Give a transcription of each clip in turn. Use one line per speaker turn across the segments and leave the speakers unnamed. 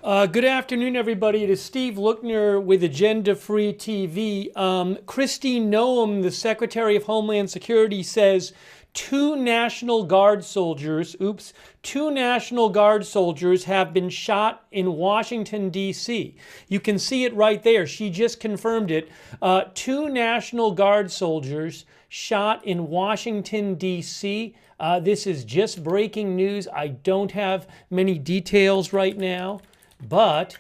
Good afternoon, everybody. It is Steve Lookner with Agenda Free TV. Kristi Noem, the Secretary of Homeland Security, says two National Guard soldiers have been shot in Washington, D.C. You can see it right there. She just confirmed it. Two National Guard soldiers shot in Washington, D.C. This is just breaking news. I don't have many details right now. But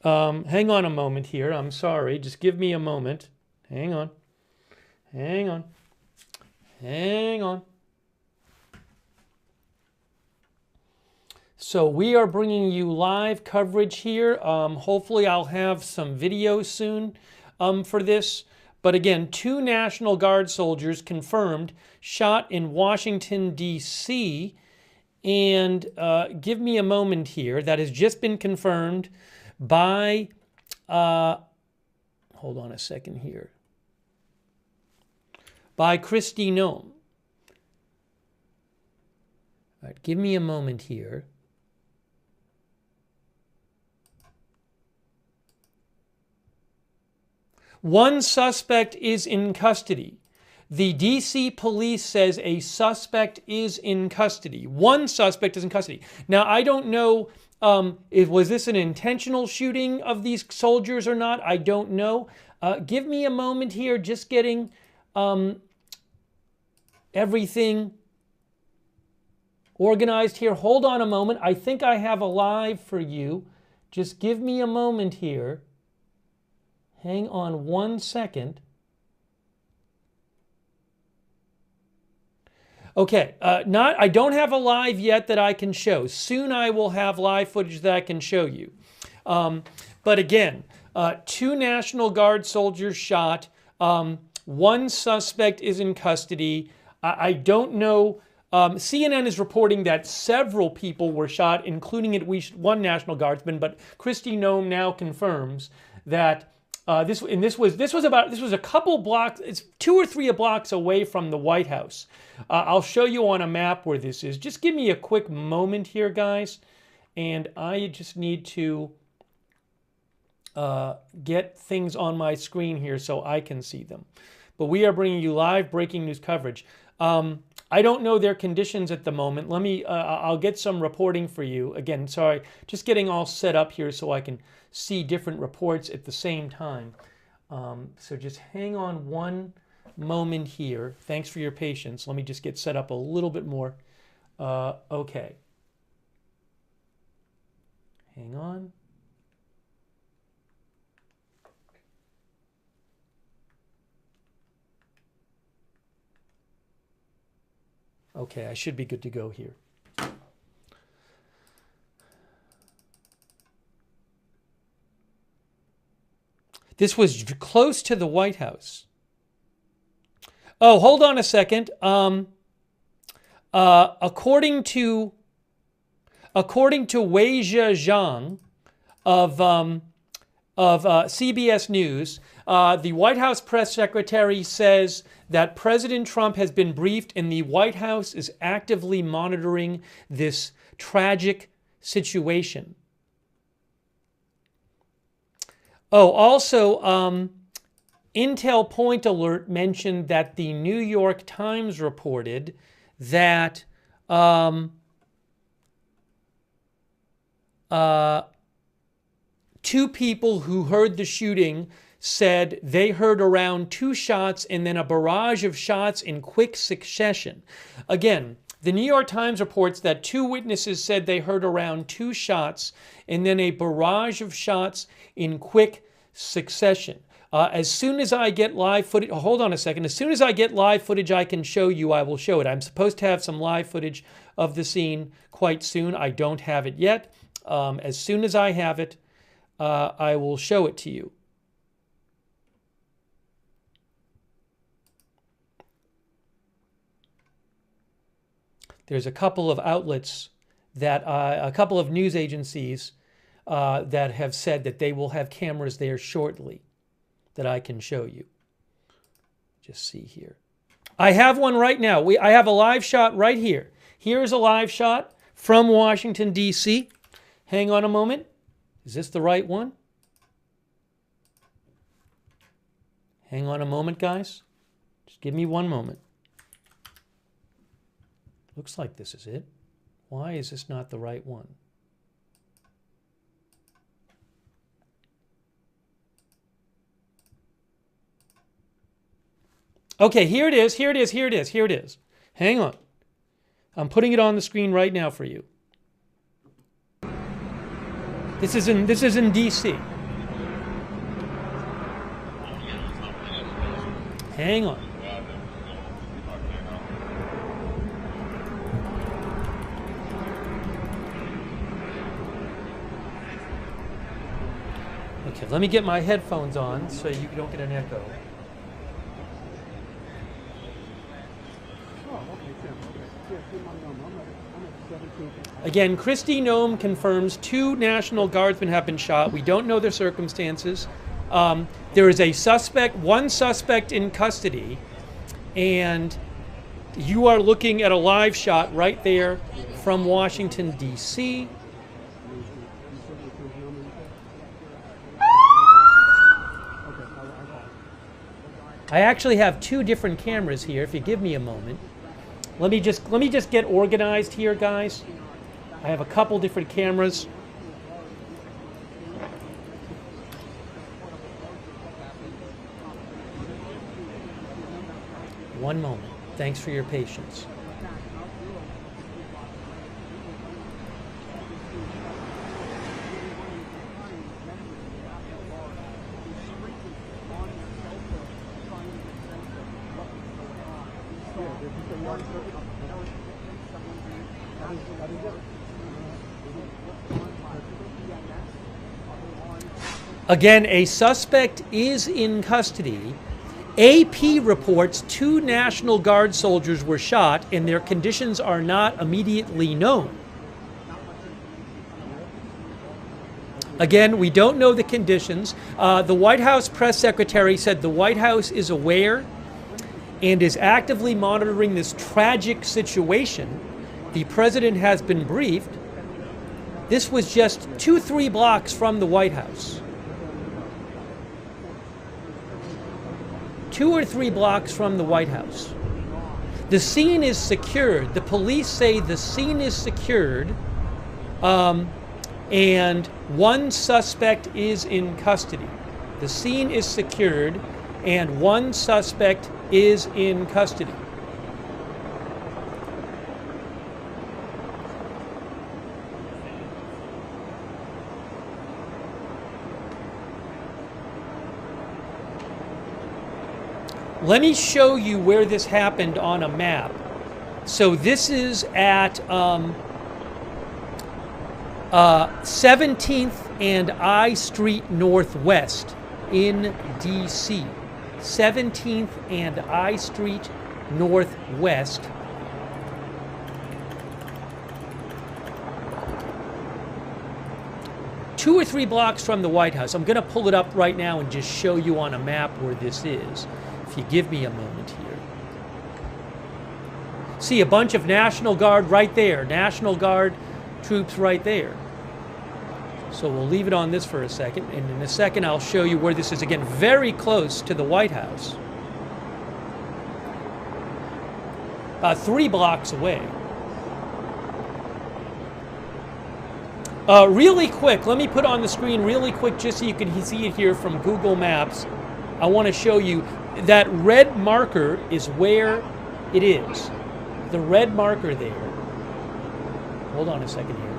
hang on a moment here. I'm sorry. Just give me a moment. Hang on. Hang on. Hang on. So we are bringing you live coverage here. Hopefully I'll have some videos soon for this. But again, two National Guard soldiers confirmed shot in Washington, D.C., and give me a moment here. That has just been confirmed by, hold on a second here, by Kristi Noem. All right, give me a moment here. One suspect is in custody. The D.C. police says a suspect is in custody. One suspect is in custody. Now, I don't know, was this an intentional shooting of these soldiers or not? I don't know. Give me a moment here, just getting everything organized here. Hold on a moment. I think I have a live for you. Just give me a moment here. Hang on one second. Okay, I don't have a live yet that I can show. Soon I will have live footage that I can show you. But again, two National Guard soldiers shot. One suspect is in custody. I don't know. CNN is reporting that several people were shot, including at least one National Guardsman. But Kristi Noem now confirms that this was a couple blocks. It's 2 or 3 blocks away from the White House. I'll show you on a map where this is. Just give me a quick moment here, guys, and I just need to get things on my screen here so I can see them. But we are bringing you live breaking news coverage. I don't know their conditions at the moment. I'll get some reporting for you. Again, sorry, just getting all set up here so I can see different reports at the same time. So just hang on one moment here. Thanks for your patience. Let me just get set up a little bit more. Okay. Hang on. Okay, I should be good to go here. This was close to the White House. Oh, hold on a second. According to Wei Zhejiang of CBS News, the White House press secretary says that President Trump has been briefed and the White House is actively monitoring this tragic situation. Oh, also, Intel Point Alert mentioned that the New York Times reported that two people who heard the shooting said they heard around 2 shots and then a barrage of shots in quick succession. Again, the New York Times reports that 2 witnesses said they heard around 2 shots and then a barrage of shots in quick succession. As soon as I get live footage, hold on a second. As soon as I get live footage I can show you, I will show it. I'm supposed to have some live footage of the scene quite soon. I don't have it yet. As soon as I have it, I will show it to you. There's a couple of outlets that, a couple of news agencies that have said that they will have cameras there shortly that I can show you. Just see here. I have one right now. I have a live shot right here. Here's a live shot from Washington, D.C. Hang on a moment. Is this the right one? Hang on a moment, guys. Just give me one moment. Looks like this is it. Why is this not the right one? Okay, here it is, here it is, here it is, here it is. Hang on. I'm putting it on the screen right now for you. This is in DC. Hang on. Okay, let me get my headphones on so you don't get an echo. Again, Kristi Noem confirms 2 National Guardsmen have been shot. We don't know their circumstances. There is a suspect, one suspect in custody, and you are looking at a live shot right there from Washington, D.C. I actually have 2 different cameras here, if you give me a moment. Let me just get organized here, guys. I have a couple different cameras. One moment. Thanks for your patience. Again, a suspect is in custody. AP reports 2 National Guard soldiers were shot and their conditions are not immediately known. Again, we don't know the conditions. The White House press secretary said the White House is aware and is actively monitoring this tragic situation. The president has been briefed. This was just 2-3 blocks from the White House. 2 or 3 blocks from the White House. The scene is secured. The police say the scene is secured, and one suspect is in custody. The scene is secured, and one suspect is in custody. Let me show you where this happened on a map. So this is at 17th and I Street Northwest in DC. 17th and I Street Northwest. Two or 3 blocks from the White House. I'm going to pull it up right now and just show you on a map where this is. If you give me a moment here. See a bunch of National Guard right there. National Guard troops right there. So we'll leave it on this for a second. And in a second, I'll show you where this is. Again, very close to the White House. About 3 blocks away. Really quick, let me put on the screen really quick just so you can see it here from Google Maps. I want to show you that red marker is where it is. The red marker there. Hold on a second here.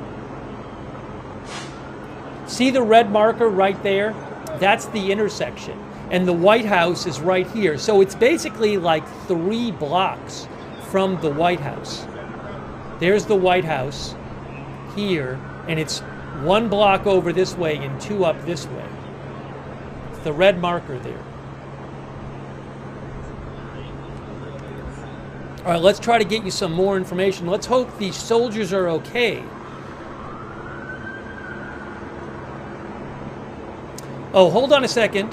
See the red marker right there? That's the intersection. And the White House is right here. So it's basically like 3 blocks from the White House. There's the White House here, and it's 1 block over this way and 2 up this way. It's the red marker there. All right, let's try to get you some more information. Let's hope these soldiers are okay. Oh, hold on a second.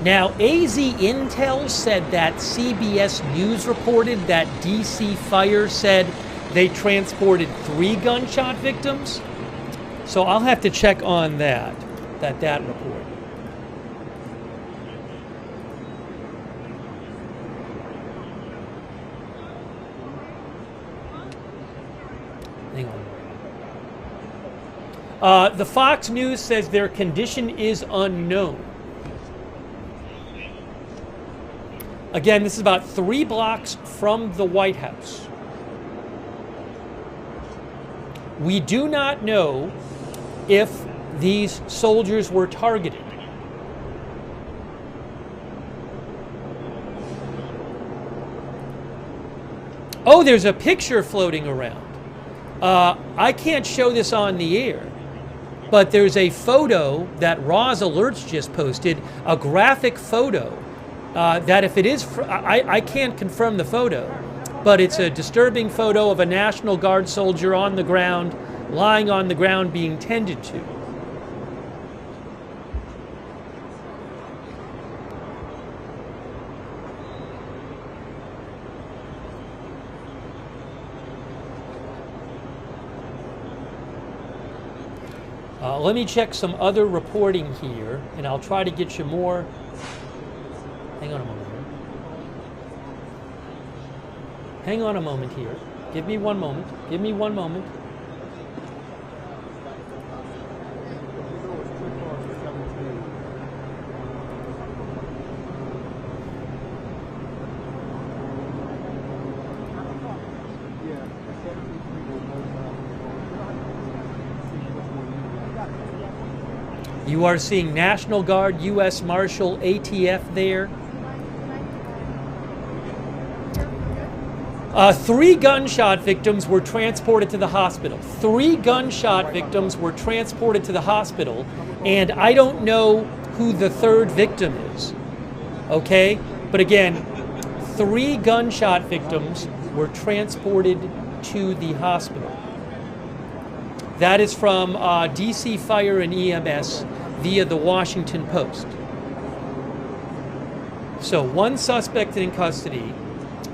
Now, AZ Intel said that CBS News reported that DC Fire said they transported 3 gunshot victims. So I'll have to check on that report. Hang on. The Fox News says their condition is unknown. Again, this is about 3 blocks from the White House. We do not know if these soldiers were targeted. Oh, there's a picture floating around. I can't show this on the air, but there's a photo that Raw's Alerts just posted, a graphic photo that if it is, I can't confirm the photo, but it's a disturbing photo of a National Guard soldier on the ground, lying on the ground being tended to. Let me check some other reporting here, and I'll try to get you more. Hang on a moment here. Hang on a moment here. Give me one moment. Give me one moment. You are seeing National Guard, U.S. Marshal, ATF there. 3 gunshot victims were transported to the hospital. 3 gunshot victims were transported to the hospital, and I don't know who the 3rd victim is. Okay? But again, 3 gunshot victims were transported to the hospital. That is from DC Fire and EMS via the Washington Post. So 1 suspect in custody.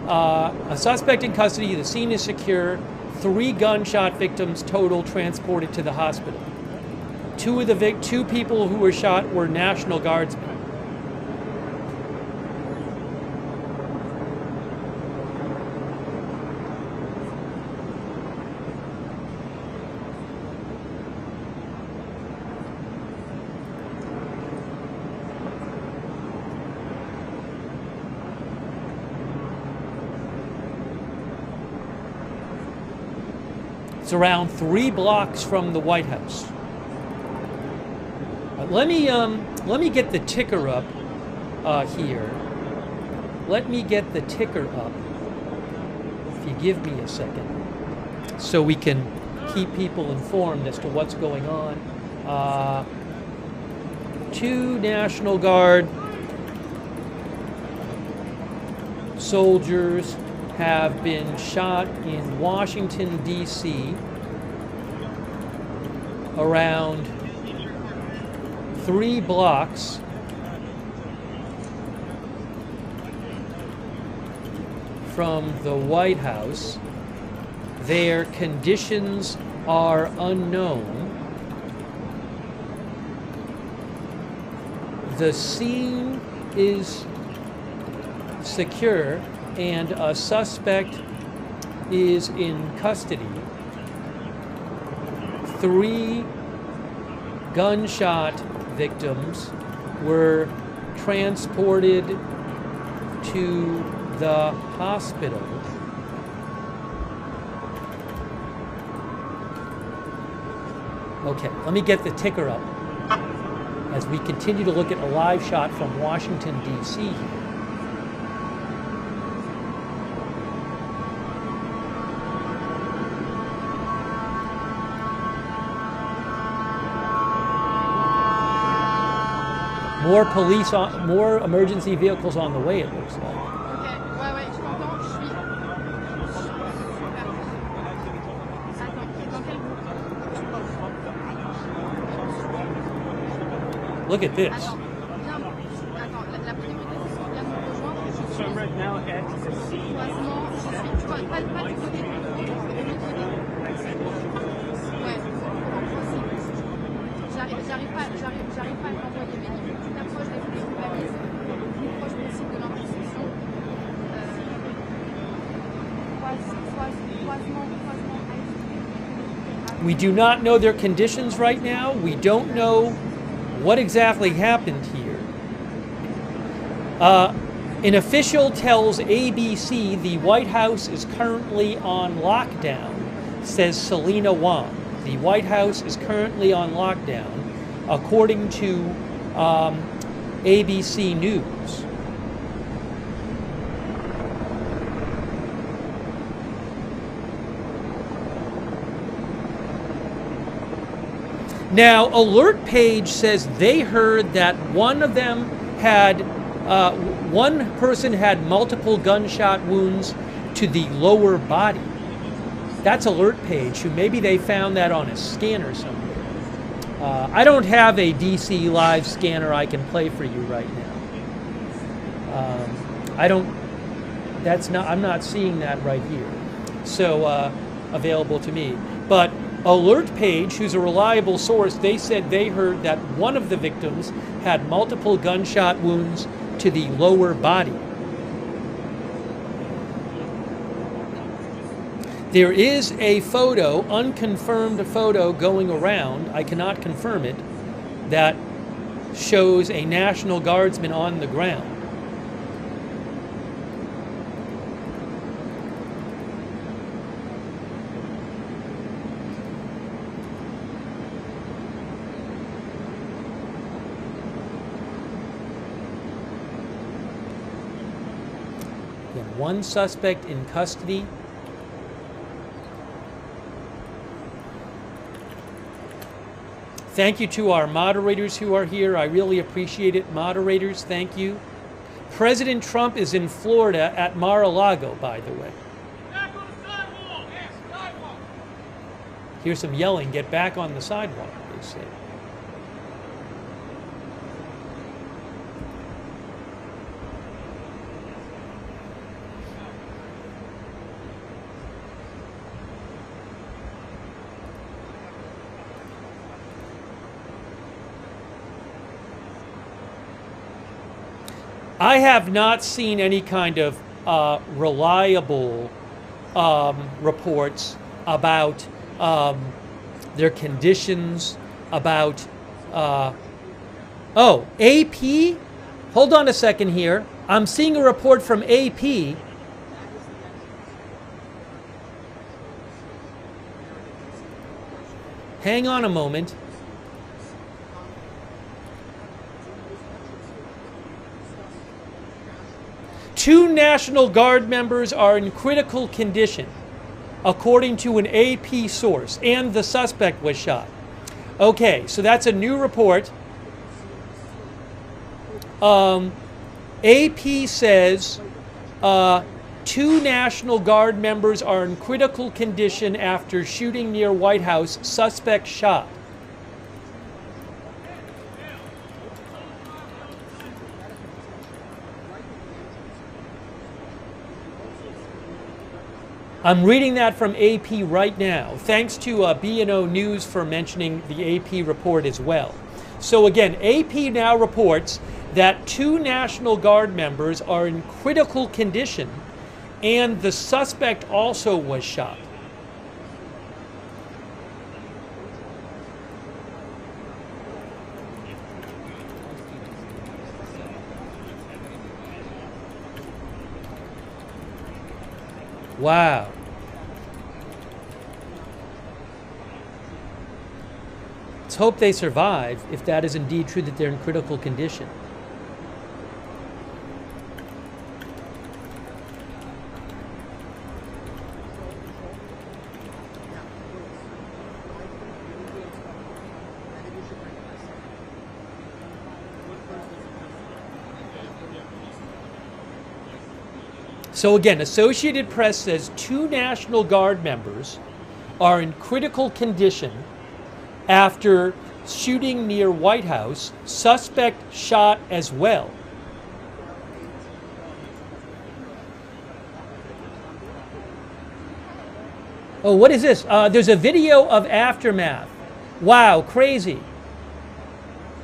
A suspect in custody, the scene is secure. 3 gunshot victims total transported to the hospital. 2 people who were shot were National Guardsmen. It's around 3 blocks from the White House. Let me get the ticker up here. Let me get the ticker up, if you give me a second, so we can keep people informed as to what's going on. 2 National Guard soldiers have been shot in Washington, D.C. around 3 blocks from the White House. Their conditions are unknown. The scene is secure, and a suspect is in custody. 3 gunshot victims were transported to the hospital. Okay, let me get the ticker up as we continue to look at a live shot from Washington, D.C. More police, more emergency vehicles on the way, it looks like. Look at this.
right now at the scene.
J'arrive pas à l'envoyer, mais donc une approche des valises, plus proche possible de l'intersection.
We do not know their conditions right now. We don't know what exactly happened here. An official tells ABC the White House is currently on lockdown, says Selena Wang. The White House is currently on lockdown, according to ABC News. Now, Alert Page says they heard that one person had multiple gunshot wounds to the lower body. That's Alert Page, who maybe they found that on a scanner somewhere. I don't have a DC Live scanner I can play for you right now. I'm not seeing that right here. So, available to me. But Alert Page, who's a reliable source, they said they heard that one of the victims had multiple gunshot wounds to the lower body. There is a photo, unconfirmed photo, going around, I cannot confirm it, that shows a National Guardsman on the ground. Again, one suspect in custody. Thank you to our moderators who are here. I really appreciate it. Moderators, thank you. President Trump is in Florida at Mar-a-Lago, by the way.
Back on the sidewalk! Yes, sidewalk!
Here's some yelling. Get back on the sidewalk, they say. I have not seen any kind of reliable reports about their conditions, about... oh, AP? Hold on a second here. I'm seeing a report from AP. Hang on a moment. Two National Guard members are in critical condition, according to an AP source, and the suspect was shot. Okay, so that's a new report. AP says two National Guard members are in critical condition after shooting near White House, suspect shot. I'm reading that from AP right now. Thanks to B&O News for mentioning the AP report as well. So again, AP now reports that two National Guard members are in critical condition and the suspect also was shot. Wow. Let's hope they survive, if that is indeed true that they're in critical condition. So again, Associated Press says two National Guard members are in critical condition after shooting near White House, suspect shot as well. Oh, what is this? There's a video of aftermath. Wow, crazy.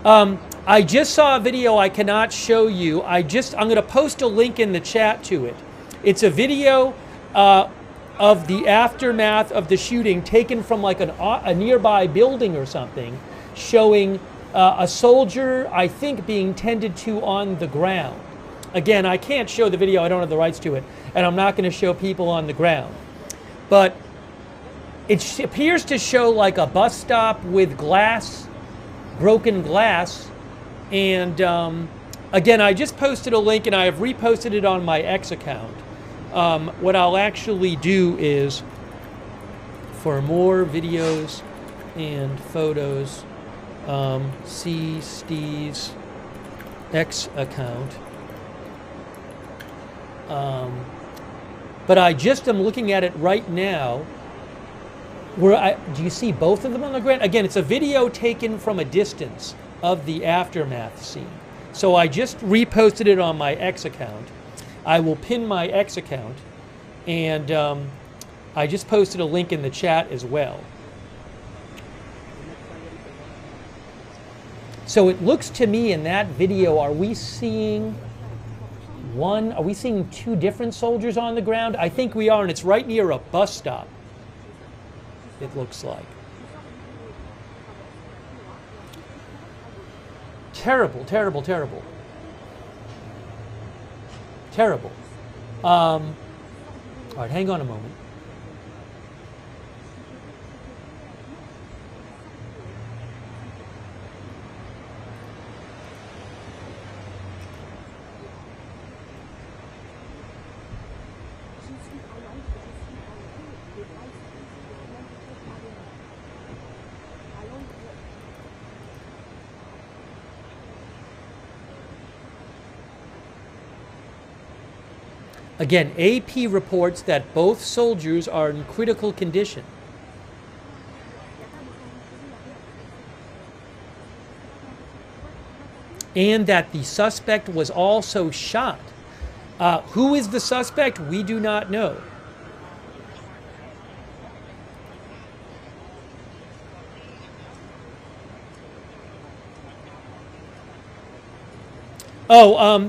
I just saw a video I cannot show you. I'm going to post a link in the chat to it. It's a video of the aftermath of the shooting taken from like a nearby building or something, showing a soldier, I think, being tended to on the ground. Again, I can't show the video. I don't have the rights to it. And I'm not going to show people on the ground. But it appears to show like a bus stop with glass, broken glass. And again, I just posted a link and I have reposted it on my X account. What I'll actually do is, for more videos and photos, see Steve's X account. But I just am looking at it right now. Do you see both of them on the ground? Again, it's a video taken from a distance of the aftermath scene. So I just reposted it on my X account. I will pin my X account, and I just posted a link in the chat as well. So it looks to me in that video, are we seeing two different soldiers on the ground? I think we are, and it's right near a bus stop, it looks like. Terrible, terrible, terrible. Terrible. All right, hang on a moment. Again, AP reports that both soldiers are in critical condition. And that the suspect was also shot. Who is the suspect? We do not know.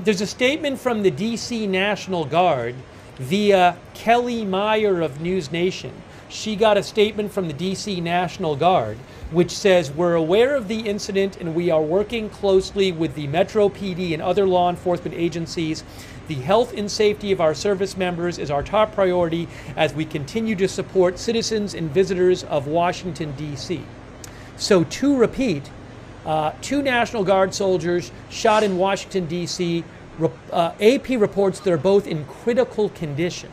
There's a statement from the D.C. National Guard via Kelly Meyer of News Nation. She got a statement from the D.C. National Guard which says, "We're aware of the incident and we are working closely with the Metro PD and other law enforcement agencies. The health and safety of our service members is our top priority as we continue to support citizens and visitors of Washington, D.C." So to repeat, 2 National Guard soldiers shot in Washington, D.C. AP reports they're both in critical condition.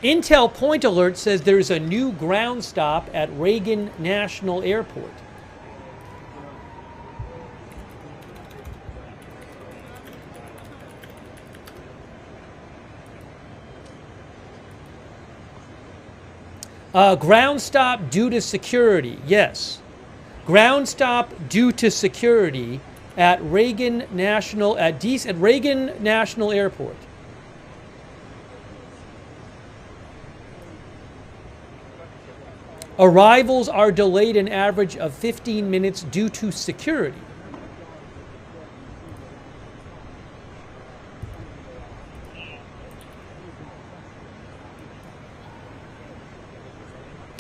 Intel Point Alert says there's a new ground stop at Reagan National Airport. Ground stop due to security, yes. Ground stop due to security at Reagan National Airport. Arrivals are delayed an average of 15 minutes due to security.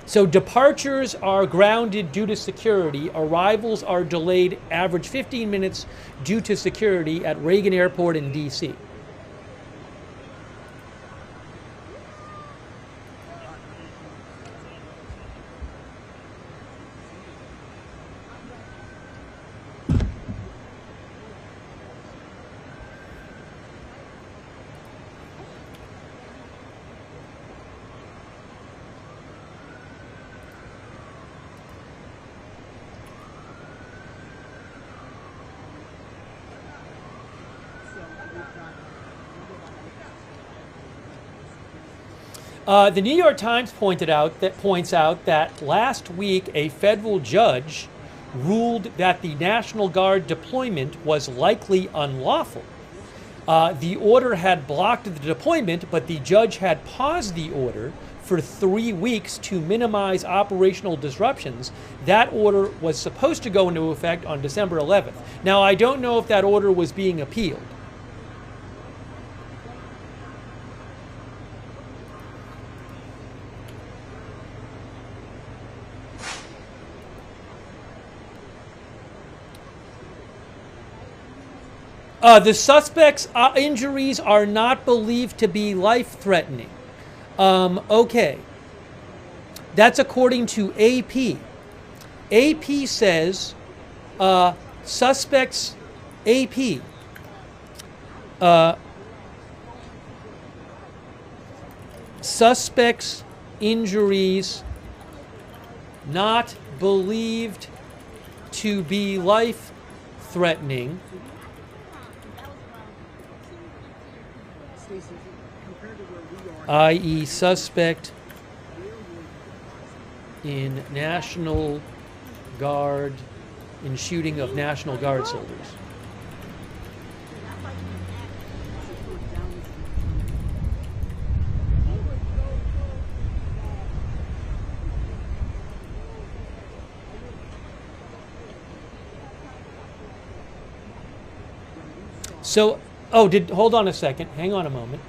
So departures are grounded due to security. Arrivals are delayed average 15 minutes due to security at Reagan Airport in D.C. The New York Times points out that last week a federal judge ruled that the National Guard deployment was likely unlawful. The order had blocked the deployment, but the judge had paused the order for 3 weeks to minimize operational disruptions. That order was supposed to go into effect on December 11th. Now, I don't know if that order was being appealed. The suspect's injuries are not believed to be life-threatening. Okay. That's according to AP. AP says suspects, AP, suspects' injuries not believed to be life-threatening. I.e. suspect in National Guard, in shooting of National Guard soldiers. So, hold on a second, hang on a moment.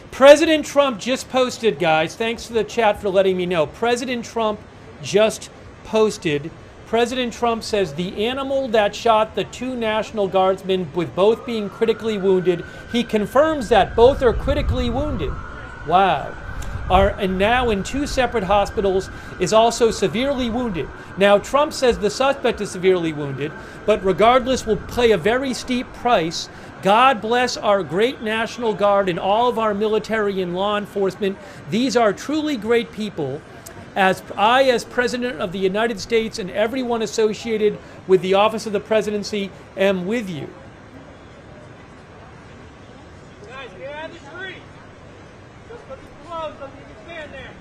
President Trump just posted, guys, thanks to the chat for letting me know. President Trump just posted. President Trump says the animal that shot the 2 National Guardsmen, with both being critically wounded, he confirms that both are critically wounded. Wow. And now in 2 separate hospitals, is also severely wounded. Now, Trump says the suspect is severely wounded, but regardless will pay a very steep price. God bless our great National Guard and all of our military and law enforcement. These are truly great people. As President of the United States and everyone associated with the office of the presidency, am with you.
Guys, get out of the street. Just put the gloves so you can stand there.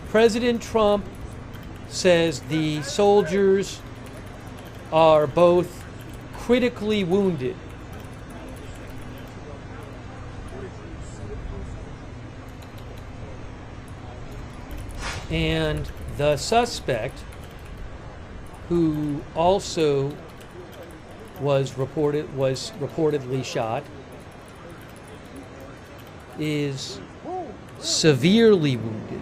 President Trump says the soldiers are both critically wounded. And the suspect, who also was reportedly shot, is severely wounded.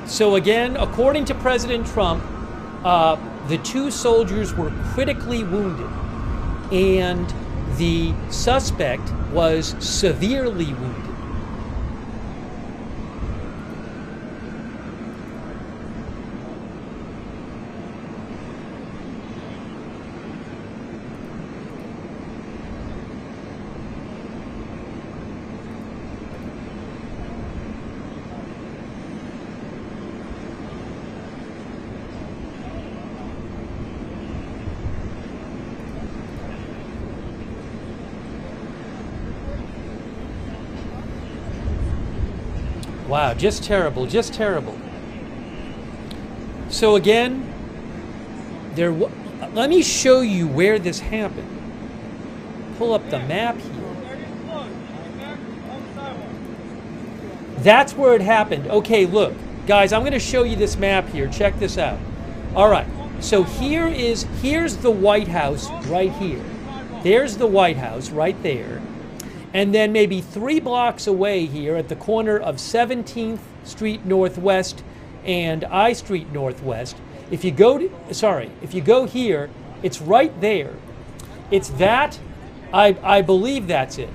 So again, according to President Trump, the 2 soldiers were critically wounded, and the suspect was severely wounded. Wow, just terrible, just terrible. So again, let me show you where this happened. Pull up the map here. That's where it happened. Okay, look, guys, I'm going to show you this map here. Check this out. All right, so here's the White House right here. There's the White House right there. And then maybe 3 blocks away here at the corner of 17th Street Northwest and I Street Northwest, if you go here, it's right there. It's that, I believe that's it.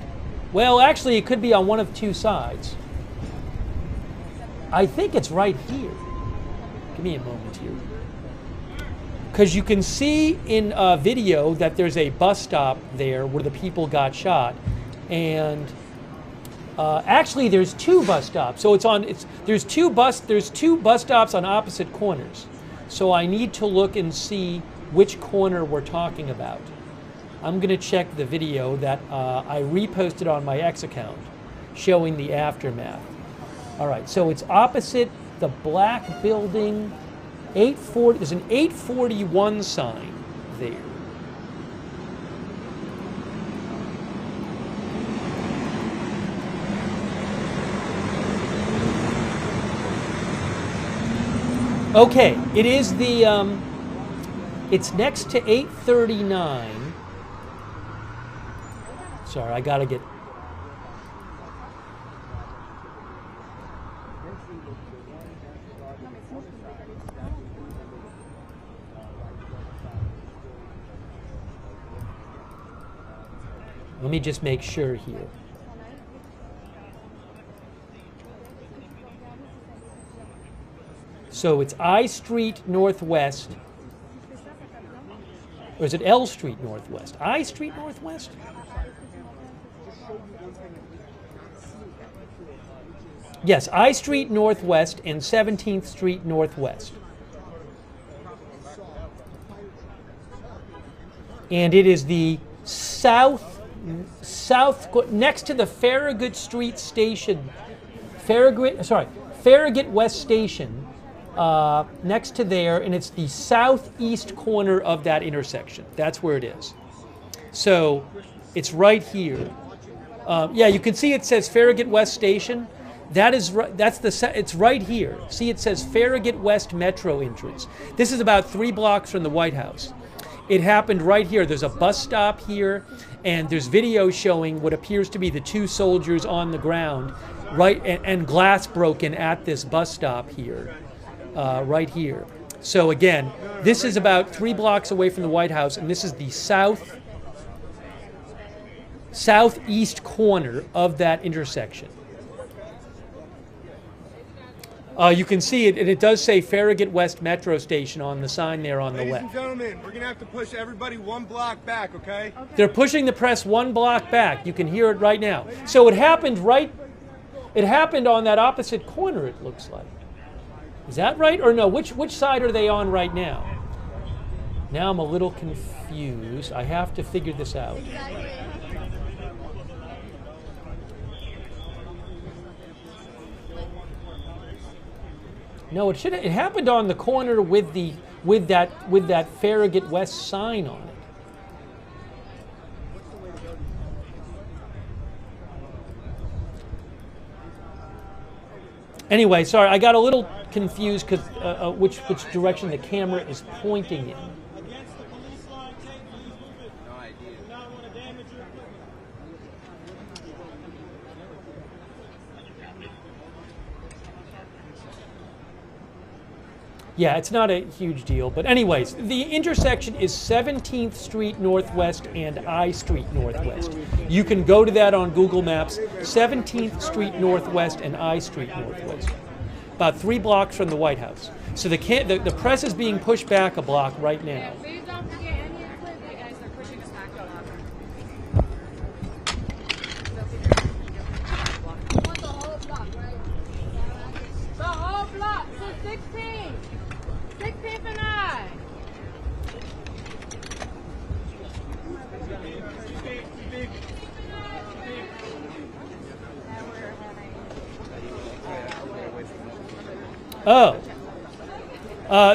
Well, actually, it could be on one of 2 sides. I think it's right here. Give me a moment here. Because you can see in video that there's a bus stop there where the people got shot. And actually there's 2 bus stops. So there's two bus stops on opposite corners. So I need to look and see which corner we're talking about. I'm going to check the video that I reposted on my X account showing the aftermath. All right, so it's opposite the black building. 840. There's an 841 sign there. Okay, it is the. It's next to 839. Sorry, I gotta get. Let me just make sure here. So it's I Street Northwest. Or is it L Street Northwest? I Street Northwest? Yes, I Street Northwest and 17th Street Northwest. And it is the next to the Farragut Street Station, Farragut West Station, next to there, and it's the southeast corner of that intersection. That's where it is. So it's right here. Yeah, you can see it says Farragut West Station. It's right here. See, it says Farragut West Metro entrance. This is about 3 blocks from the White House. It happened right here. There's a bus stop here, and there's video showing what appears to be the 2 soldiers on the ground, right, and glass broken at this bus stop here, right here. So again, this is about 3 blocks away from the White House, and this is the southeast corner of that intersection. You can see it, and it does say Farragut West Metro Station on the sign there on the left.
Ladies and gentlemen, we're going to have to push everybody 1 block back, okay?
They're pushing the press 1 block back. You can hear it right now. So it happened on that opposite corner, it looks like. Is that right? Or no, which side are they on right now? Now I'm a little confused. I have to figure this out. No, it happened on the corner with that Farragut West sign on it. Anyway, sorry, I got a little confused because which direction the camera is pointing in.
Against the police line, take use of it.
No idea.
Do not want to damage your equipment.
Yeah, it's not a huge deal. But anyways, the intersection is 17th Street Northwest and I Street Northwest. You can go to that on Google Maps, 17th Street Northwest and I Street Northwest. About 3 blocks from the White House. So the press is being pushed back a block right now.
Please don't forget any equipment, guys. They're pushing us back a block. You want the whole block, right? The whole block. So 16. 16 for 9.
Oh.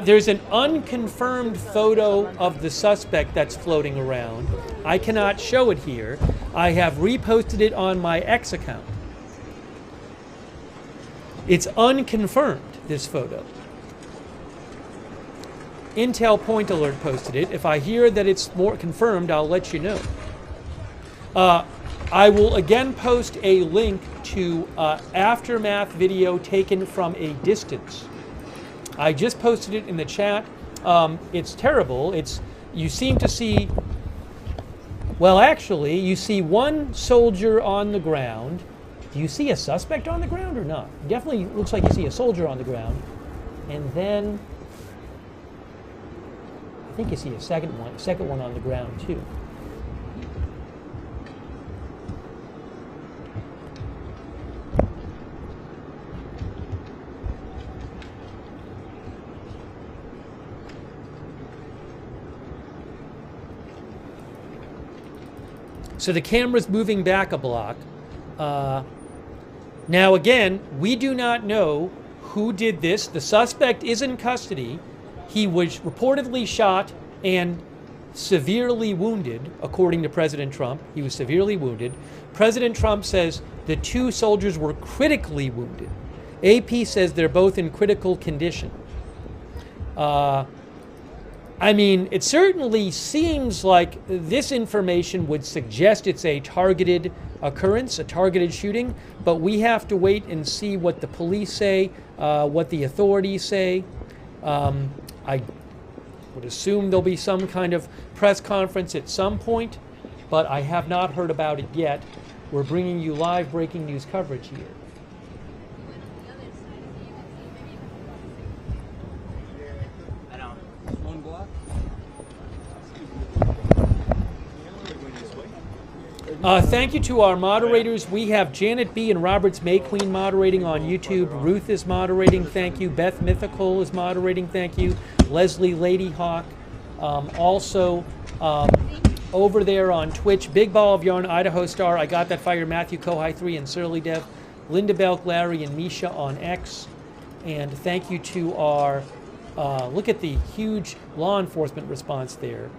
There's an unconfirmed photo of the suspect that's floating around. I cannot show it here. I have reposted it on my X account. It's unconfirmed, this photo. Intel Point Alert posted it. If I hear that it's more confirmed, I'll let you know. I will again post a link to aftermath video taken from a distance. I just posted it in the chat. It's terrible. You seem to see, well, actually, you see 1 soldier on the ground. Do you see a suspect on the ground or not? Definitely looks like you see a soldier on the ground. And then I think you see a second one on the ground too. So the camera's moving back a block. Now again, we do not know who did this. The suspect is in custody. He was reportedly shot and severely wounded, according to President Trump. He was severely wounded. President Trump says the two soldiers were critically wounded. AP says they're both in critical condition. I mean, it certainly seems like this information would suggest it's a targeted occurrence, a targeted shooting, but we have to wait and see what the police say, what the authorities say. I would assume there'll be some kind of press conference at some point, but I have not heard about it yet. We're bringing you live breaking news coverage here. Thank you to our moderators. We have Janet B. and Roberts May Queen moderating on YouTube. Ruth is moderating. Thank you. Beth Mythical is moderating. Thank you. Leslie Ladyhawk. Also, over there on Twitch, Big Ball of Yarn, Idaho Star, I Got That Fire, Matthew Kohai 3, and Surly Dev, Linda Belk, Larry, and Misha on X. And thank you to our, look at the huge law enforcement response there.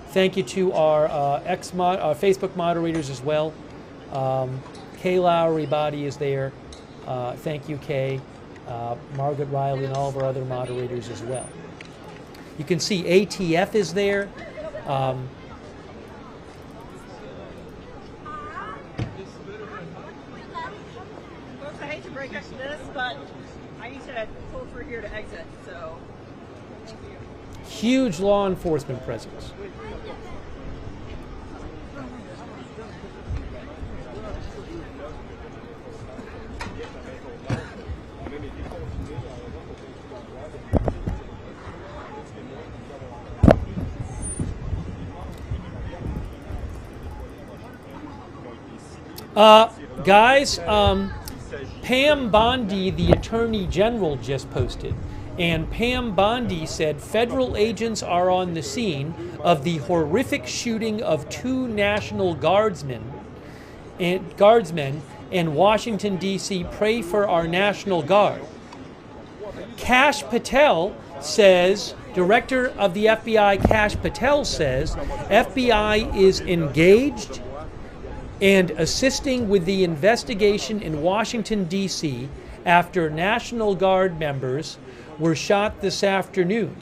Thank you to our Facebook moderators as well. Kay Lowry Body is there. Thank you, Kay. Margaret Riley and all of our other moderators as well. You can see ATF is there.
Of course, I hate to break up this, but I need to pull through here to exit, so.
Huge law enforcement presence. Guys, Pam Bondi, the Attorney General, just posted. And Pam Bondi said federal agents are on the scene of the horrific shooting of two National Guardsmen in Washington, D.C. Pray for our National Guard. Kash Patel says, Director of the FBI Kash Patel says, FBI is engaged and assisting with the investigation in Washington, D.C. after National Guard members were shot this afternoon.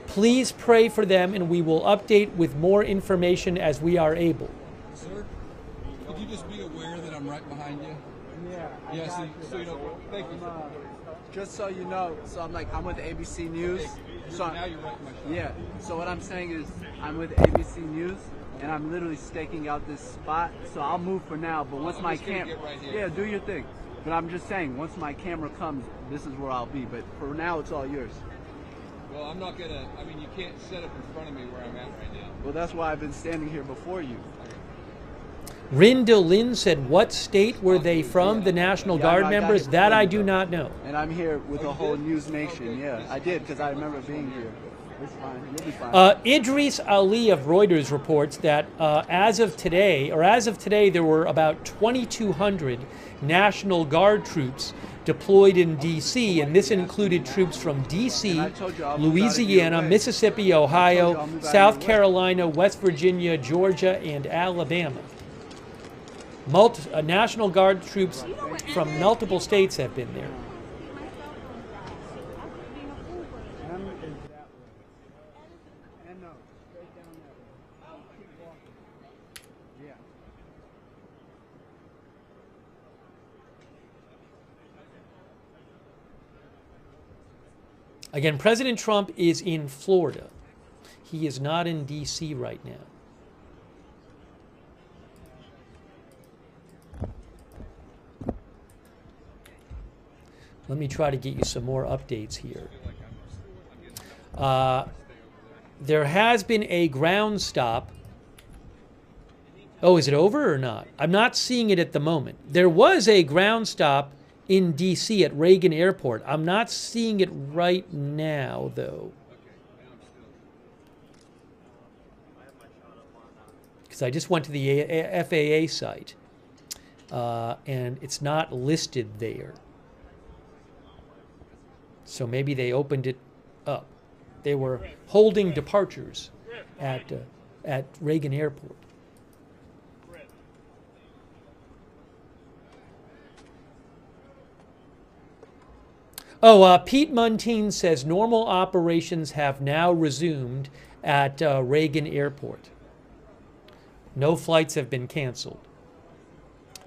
Please pray for them, and we will update with more information as we are able.
Sir, could you just be aware that I'm right behind you? Yeah, so you know, thank you.
Just so you know, so I'm with ABC News. So
Now you're right in my shot.
yeah, so what I'm saying is I'm with ABC News, and I'm literally staking out this spot. So I'll move for now, but once my camera,
right here.
yeah, do your thing. But I'm just saying, once my camera comes, this is where I'll be. But for now, it's all yours.
Well, I'm not gonna, I mean, you can't set up in front of me where I'm at right now.
Well, that's why I've been standing here before you.
Rinda Lynn said, what state were they from, the National Guard
I got
members?
it
That
before
I
you,
do
though.
not know.
And I'm here with the whole News Nation. Yeah, I did, because I remember being here. It's fine. You'll be fine.
Idris Ali of Reuters reports that as of today, there were about 2,200 National Guard troops deployed in D.C., and this included troops from D.C., Louisiana, Mississippi, Ohio, South Carolina, West Virginia, Georgia, and Alabama. National Guard troops from multiple states have been there. Again, President Trump is in Florida. He is not in D.C. right now. Let me try to get you some more updates here. There has been a ground stop. Oh, is it over or not? I'm not seeing it at the moment. There was a ground stop in D.C. at Reagan Airport. I'm not seeing it right now, though. Because I just went to the FAA site, and it's not listed there. So maybe they opened it up. They were holding departures at Reagan Airport. Oh, Pete Muntean says normal operations have now resumed at Reagan Airport. No flights have been canceled.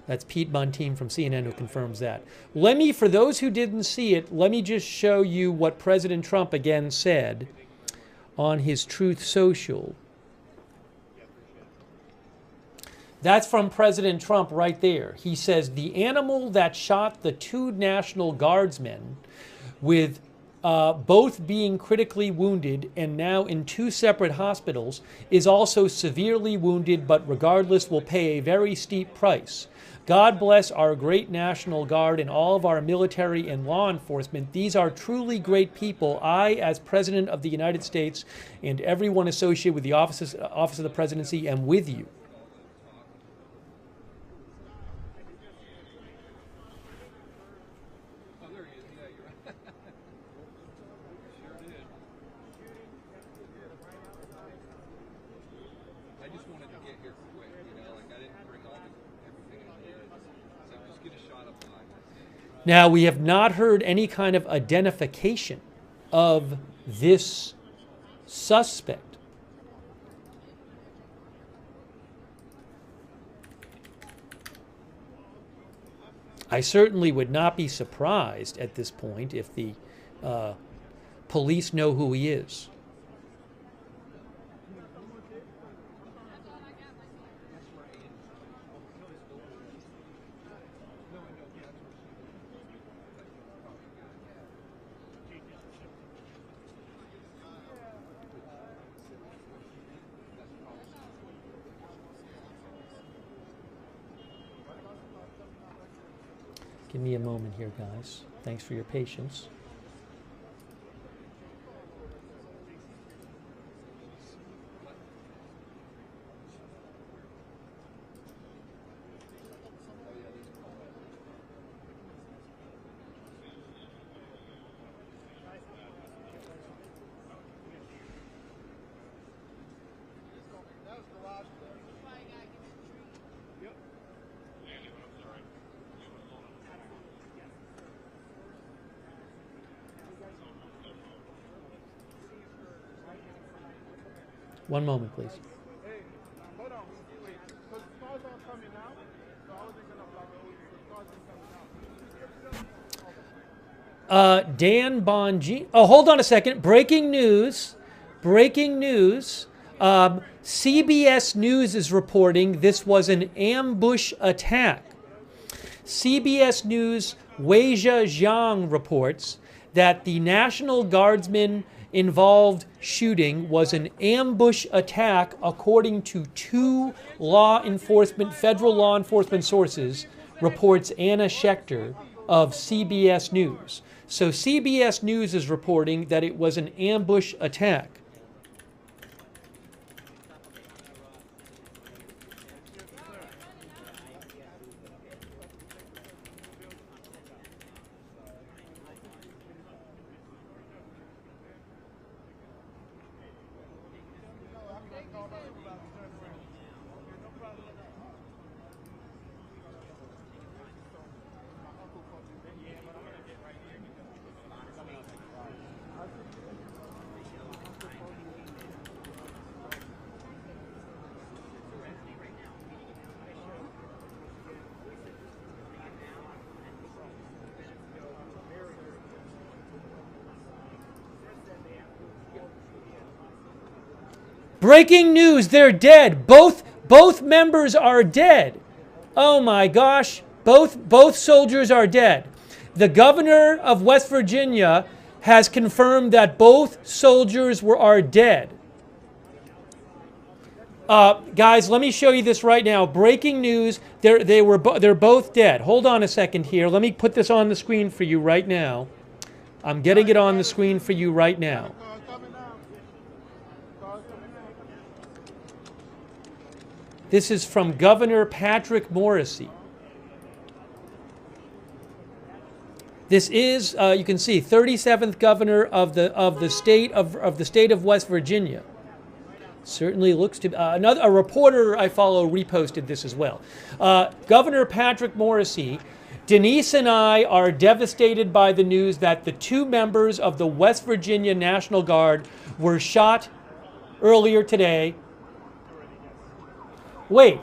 That's Pete Muntean from CNN who confirms that. For those who didn't see it, let me just show you what President Trump again said on his Truth Social. That's from President Trump right there. He says, the animal that shot the 2 National Guardsmen, with both being critically wounded and now in 2 separate hospitals, is also severely wounded, but regardless will pay a very steep price. God bless our great National Guard and all of our military and law enforcement. These are truly great people. I, as President of the United States, and everyone associated with the Office of the Presidency, am with you. Now, we have not heard any kind of identification of this suspect. I certainly would not be surprised at this point if the police know who he is. Give me a moment here, guys. Thanks for your patience. One moment, please.
Hey, hold on. Wait, because cars are coming out, so I wasn't going to block the cars are coming out.
Dan Bonji. Oh, hold on a second. Breaking news. Breaking news. CBS News is reporting this was an ambush attack. CBS News' Weijia Zhang reports that the National Guardsmen involved shooting was an ambush attack, according to 2 federal law enforcement sources, reports Anna Schechter of CBS News. So CBS News is reporting that it was an ambush attack. Breaking news, they're dead. Both members are dead. Oh my gosh, both soldiers are dead. The governor of West Virginia has confirmed that both soldiers are dead. Guys, let me show you this right now. Breaking news: they're both dead. Hold on a second here. Let me put this on the screen for you right now. I'm getting it on the screen for you right now.
Call coming out. Call coming out.
This is from Governor Patrick Morrisey. This is, you can see, 37th governor of the state of West Virginia. Certainly looks to a reporter I follow reposted this as well. Governor Patrick Morrisey. Denise and I are devastated by the news that the 2 members of the West Virginia National Guard were shot earlier today. Wait.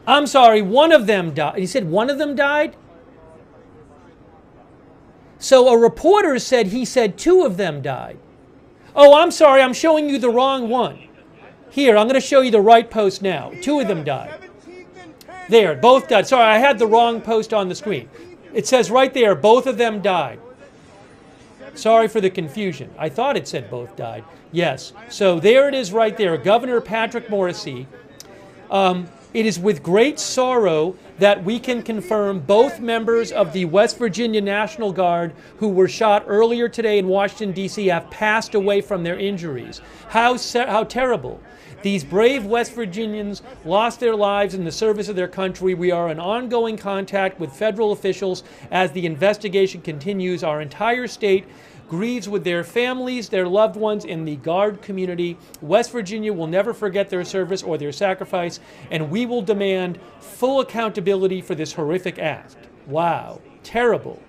I'm sorry, one of them died. He said one of them died? So a reporter said he said 2 of them died. Oh, I'm sorry, I'm showing you the wrong one. Here, I'm going to show you the right post now. 2 of them died. There, both died. Sorry, I had the wrong post on the screen. It says right there, both of them died. Sorry for the confusion. I thought it said both died. Yes. So there it is right there. Governor Patrick Morrisey. It is with great sorrow that we can confirm both members of the West Virginia National Guard who were shot earlier today in Washington, D.C. have passed away from their injuries. How terrible. These brave West Virginians lost their lives in the service of their country. We are in ongoing contact with federal officials as the investigation continues. Our entire state grieves with their families, their loved ones in the Guard community. West Virginia will never forget their service or their sacrifice, and we will demand full accountability for this horrific act. Wow, terrible.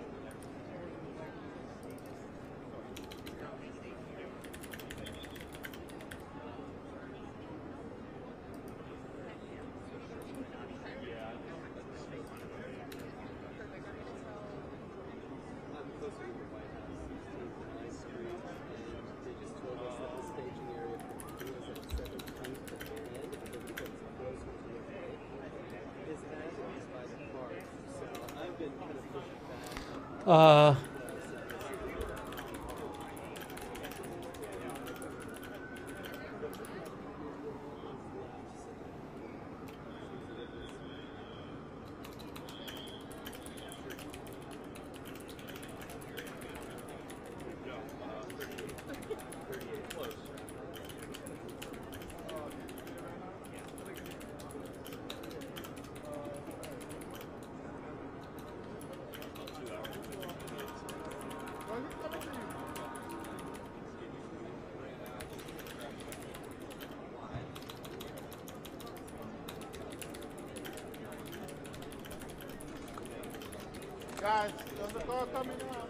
Guys, there's a call coming out.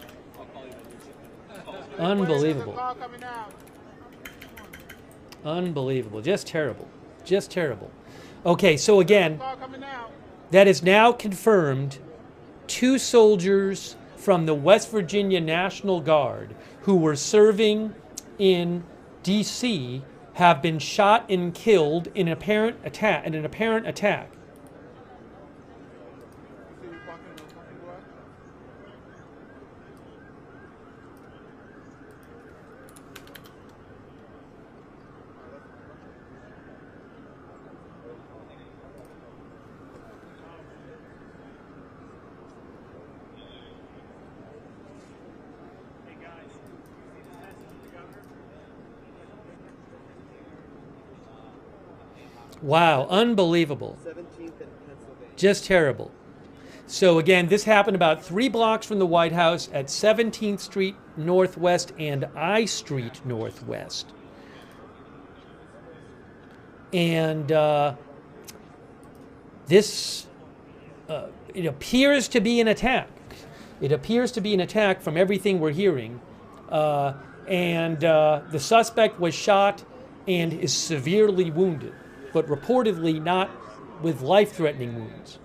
Unbelievable.
There's a call coming out.
Unbelievable. Just terrible. Just terrible. Okay, so again,
Call coming out.
that is now confirmed. 2 soldiers from the West Virginia National Guard who were serving in D.C. have been shot and killed in an apparent attack. Wow, unbelievable. Just terrible. So again, this happened about 3 blocks from the White House at 17th Street Northwest and I Street Northwest. And this, it appears to be an attack. It appears to be an attack from everything we're hearing. And the suspect was shot and is severely wounded, but reportedly not with life-threatening wounds.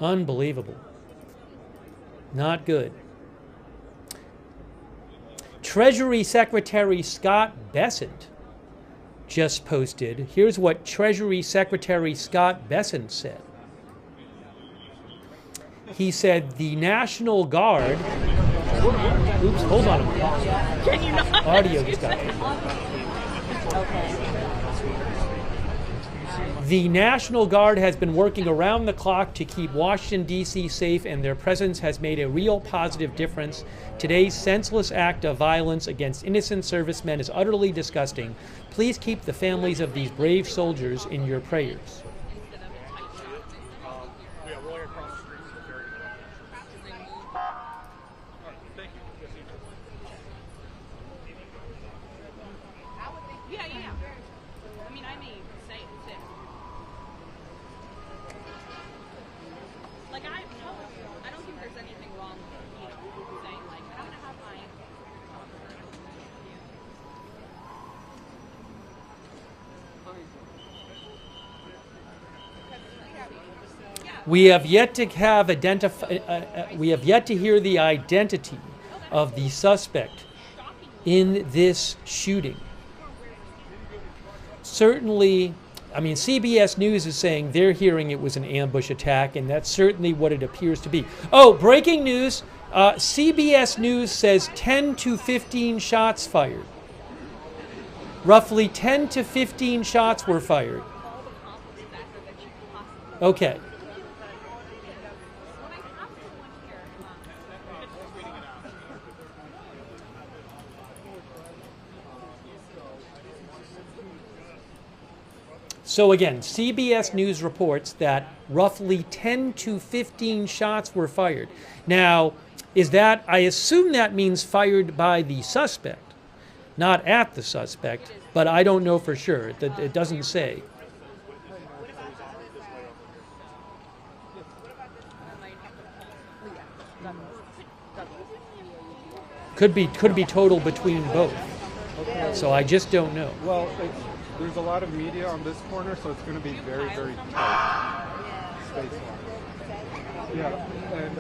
Unbelievable. Not good. Treasury Secretary Scott Bessent just posted. Here's what Treasury Secretary Scott Bessent said. He said the National Guard. Oops, hold on a minute.
Can you not?
Audio just got turned on. The National Guard has been working around the clock to keep Washington, D.C. safe, and their presence has made a real positive difference. Today's senseless act of violence against innocent servicemen is utterly disgusting. Please keep the families of these brave soldiers in your prayers.
Yeah. I mean, I may say it too. Like, I don't think there's anything wrong with, saying, like, I'm going to have my...
We have yet to hear the identity of the suspect in this shooting. Certainly, I mean, CBS News is saying they're hearing it was an ambush attack, and that's certainly what it appears to be. Oh, breaking news. CBS News says 10 to 15 shots fired. Roughly 10 to 15 shots were fired. Okay. So again, CBS News reports that roughly 10 to 15 shots were fired. Now, is that, I assume that means fired by the suspect, not at the suspect, but I don't know for sure. It doesn't say. Could be total between both. So I just don't know.
Well, there's a lot of media on this corner, so it's going to be very, very tight space-wise. Yeah, and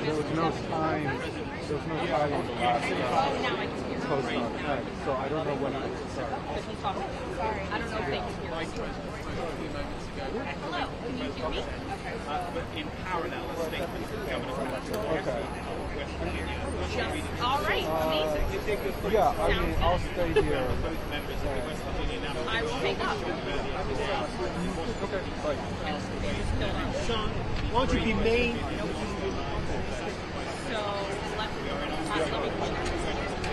there was no time on the last post on X, so I don't know when it will start.
I don't know if they can hear us. Hello, can you hear me?
But in parallel, a statement from the governor.
Okay.
All right, amazing.
Yeah, I mean, I'll stay here.
I will take up.
Okay, bye.
Sean, why don't you be main?
So,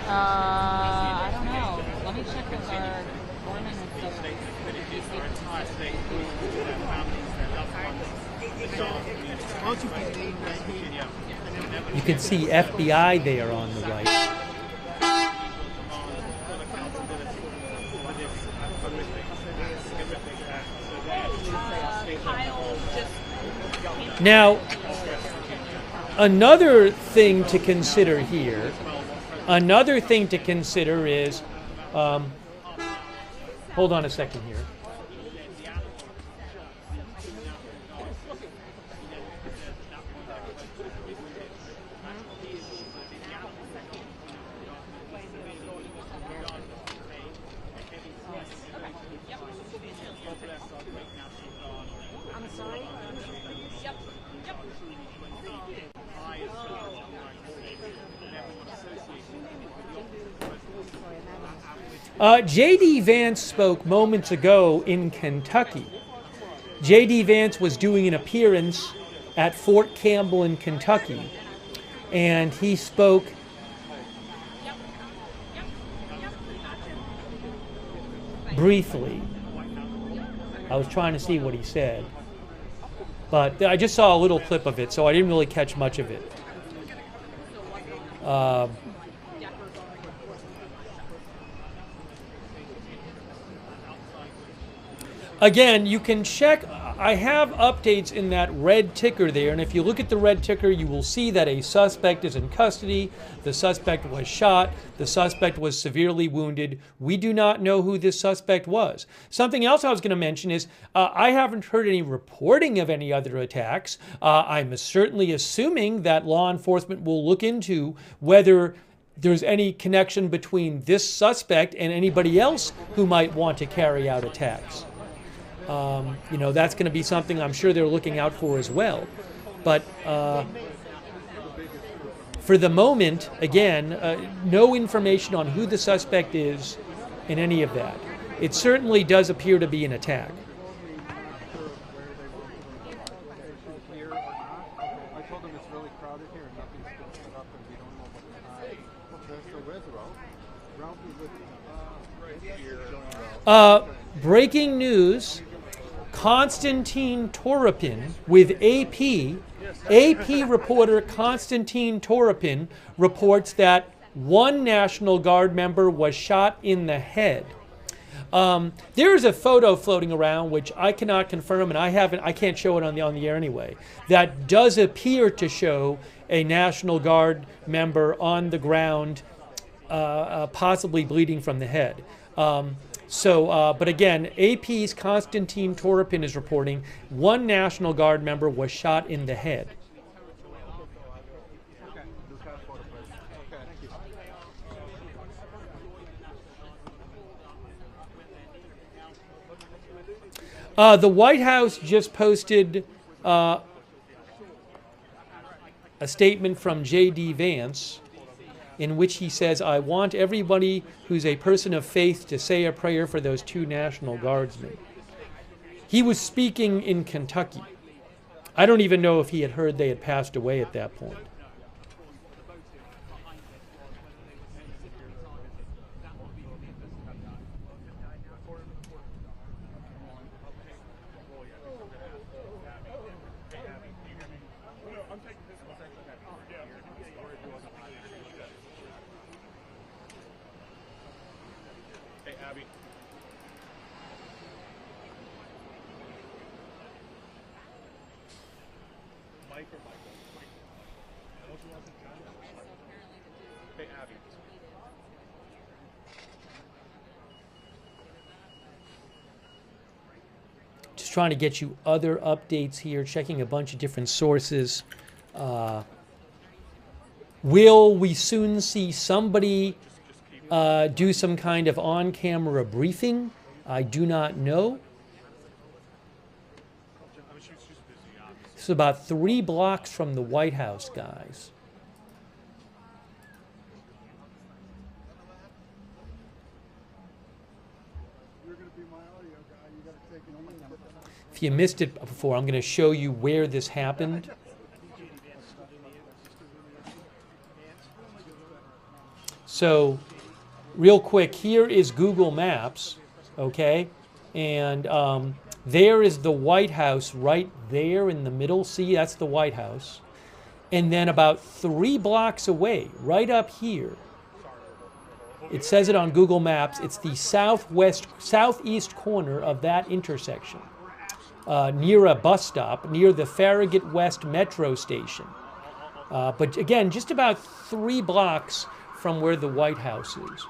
I don't know. Let me check with our foreman and stuff.
Why don't you be main right here?
You can see FBI there on the right. Now, another thing to consider here, is, hold on a second here. J.D. Vance spoke moments ago in Kentucky. J.D. Vance was doing an appearance at Fort Campbell in Kentucky, and he spoke briefly. I was trying to see what he said, but I just saw a little clip of it, so I didn't really catch much of it. Again, you can check. I have updates in that red ticker there, and if you look at the red ticker, you will see that a suspect is in custody. The suspect was shot. The suspect was severely wounded. We do not know who this suspect was. Something else I was going to mention is I haven't heard any reporting of any other attacks. I'm certainly assuming that law enforcement will look into whether there's any connection between this suspect and anybody else who might want to carry out attacks. You know, that's going to be something I'm sure they're looking out for as well. But for the moment, again, no information on who the suspect is in any of that. It certainly does appear to be an attack.
Here or not. I told them it's really crowded here and nothing's been set up and we don't know what the time. Okay, so where's Ralph? Ralph is with
Breaking news. Konstantin Toropin with AP reporter Konstantin Toropin reports that one National Guard member was shot in the head. There is a photo floating around which I cannot confirm, and I can't show it on the air anyway. That does appear to show a National Guard member on the ground, possibly bleeding from the head. But again, AP's Konstantin Toropin is reporting one National Guard member was shot in the head. The White House just posted a statement from J.D. Vance in which he says, I want everybody who's a person of faith to say a prayer for those two National Guardsmen. He was speaking in Kentucky. I don't even know if he had heard they had passed away at that point. Just trying to get you other updates here, checking a bunch of different sources. Will we soon see somebody do some kind of on-camera briefing? I do not know. This is about 3 blocks from the White House, guys. If you missed it before, I'm going to show you where this happened. So, real quick, here is Google Maps, okay? And there is the White House right there in the middle. See, that's the White House. And then about 3 blocks away, right up here, it says it on Google Maps, it's the southeast corner of that intersection. Near a bus stop, near the Farragut West Metro Station. But again, just about 3 blocks from where the White House is.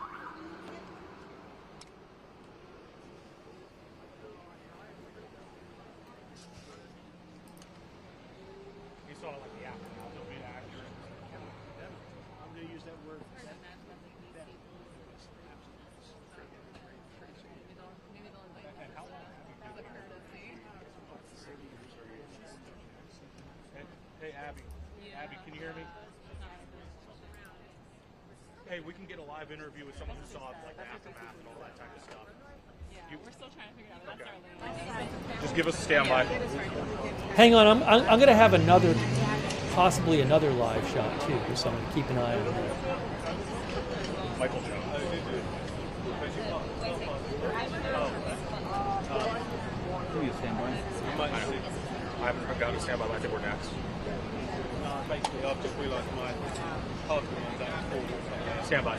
Hey, Abby. Abby, can you hear me? Hey, we can get a live interview with someone who saw like the aftermath and all that type of stuff. Yeah, we're still trying to figure out if that's our lane. Just give us a standby.
Hang on, I'm going to have another, possibly another live shot too, so I'm going to keep an eye on that.
Michael.
Who you standby?
I haven't got a standby, but I think we're next. Basically, I've just realised my husband was at school. Standby.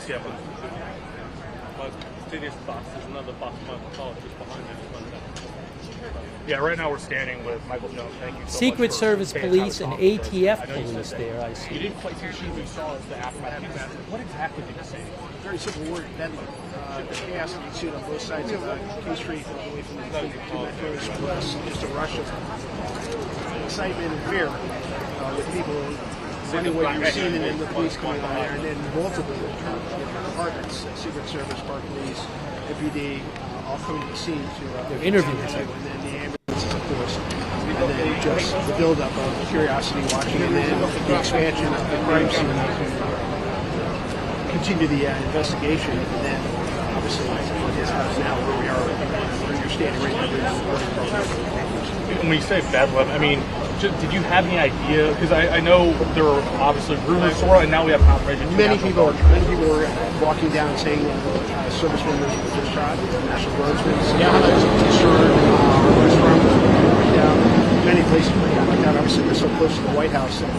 To this bus, there's another bus, my car just behind me. Yeah, right now we're standing with Michael Jones. Thank you so
Secret
much for
Service
taking
police
time
and
to talk to us.
ATF
I know you
police
said
there, I
You
see.
didn't quite see the shoot, but you saw the aftermath. What exactly did you see?
Very simple word, deadly. The chaos that you see on both sides of K Street, away from the two metros, plus just a rush of excitement and fear with people running what you're seeing, and then the police coming on there, and then multiple departments, Secret Service, Park Police, MPD, all coming to the scene to
They're interviewing
and
someone.
then the ambulances, of course, and then just the build-up of curiosity watching, and then the expansion of the crime scene to continue the investigation, and then obviously what is now where we are, where you're standing right now, there's recording program.
When you say bedlam, I mean, did you have any idea? Because I know there were obviously rumors, sort of, and now we have confirmation.
Many people were walking down saying service members were just shot, National Guardsmen, concerned, restaurant was right down, many places were like that. Obviously, we're so close to the White House that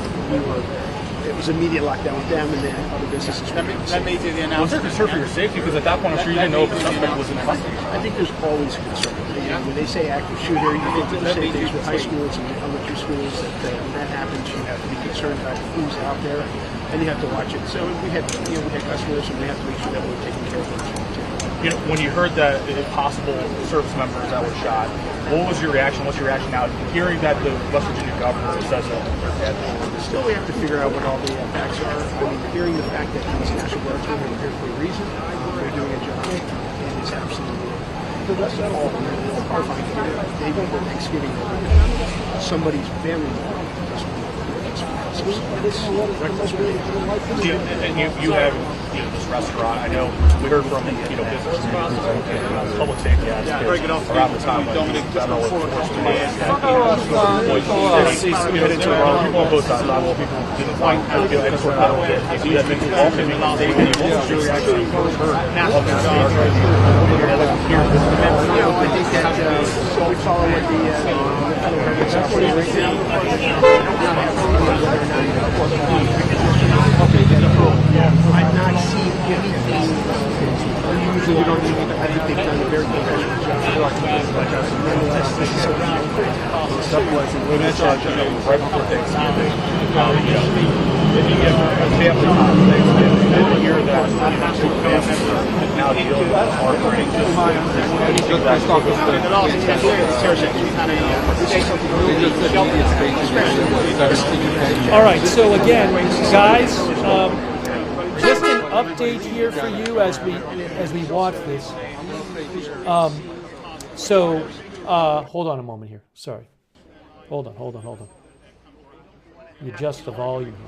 it was immediate lockdown with them, and then other businesses.
That made you the
Was there
announcement.
concern for your safety? Because at that point, I'm sure you didn't know if the suspect was in custody.
I think there's always concern. When they say active shooter, you think the same things with high schools and elementary schools, that when that happens, you have to be concerned about who's out there, and you have to watch it. So we had customers, and we have to make sure that we're taking care of them.
You know, when you heard that possible service members that were shot, what was your reaction? What's your reaction now? Hearing that the West Virginia governor says that they're dead.
Still, we have to figure out what all the facts are. I mean, hearing the fact that these National Guardsmen are here for a reason, they're doing a job, it is absolutely horrifying to hear that day before Thanksgiving, somebody's family member it's reckless behavior.
And you have this restaurant. I know we heard from business and public safety around the time federal enforcement. People on both sides. A lot of people didn't like any sort of battle. If you had been involved in
I think that we follow what the federal government's operating right now. I've not seen anything unusual. I think they've done a very professional job. Nonetheless, this is something
right before Thanksgiving. If you get a family on Thanksgiving, and you hear that two families now dealing with heartbreak,
All right, so again, guys, just an update here for you as we watch this. Hold on a moment here. Sorry. Hold on. You adjust the volume here.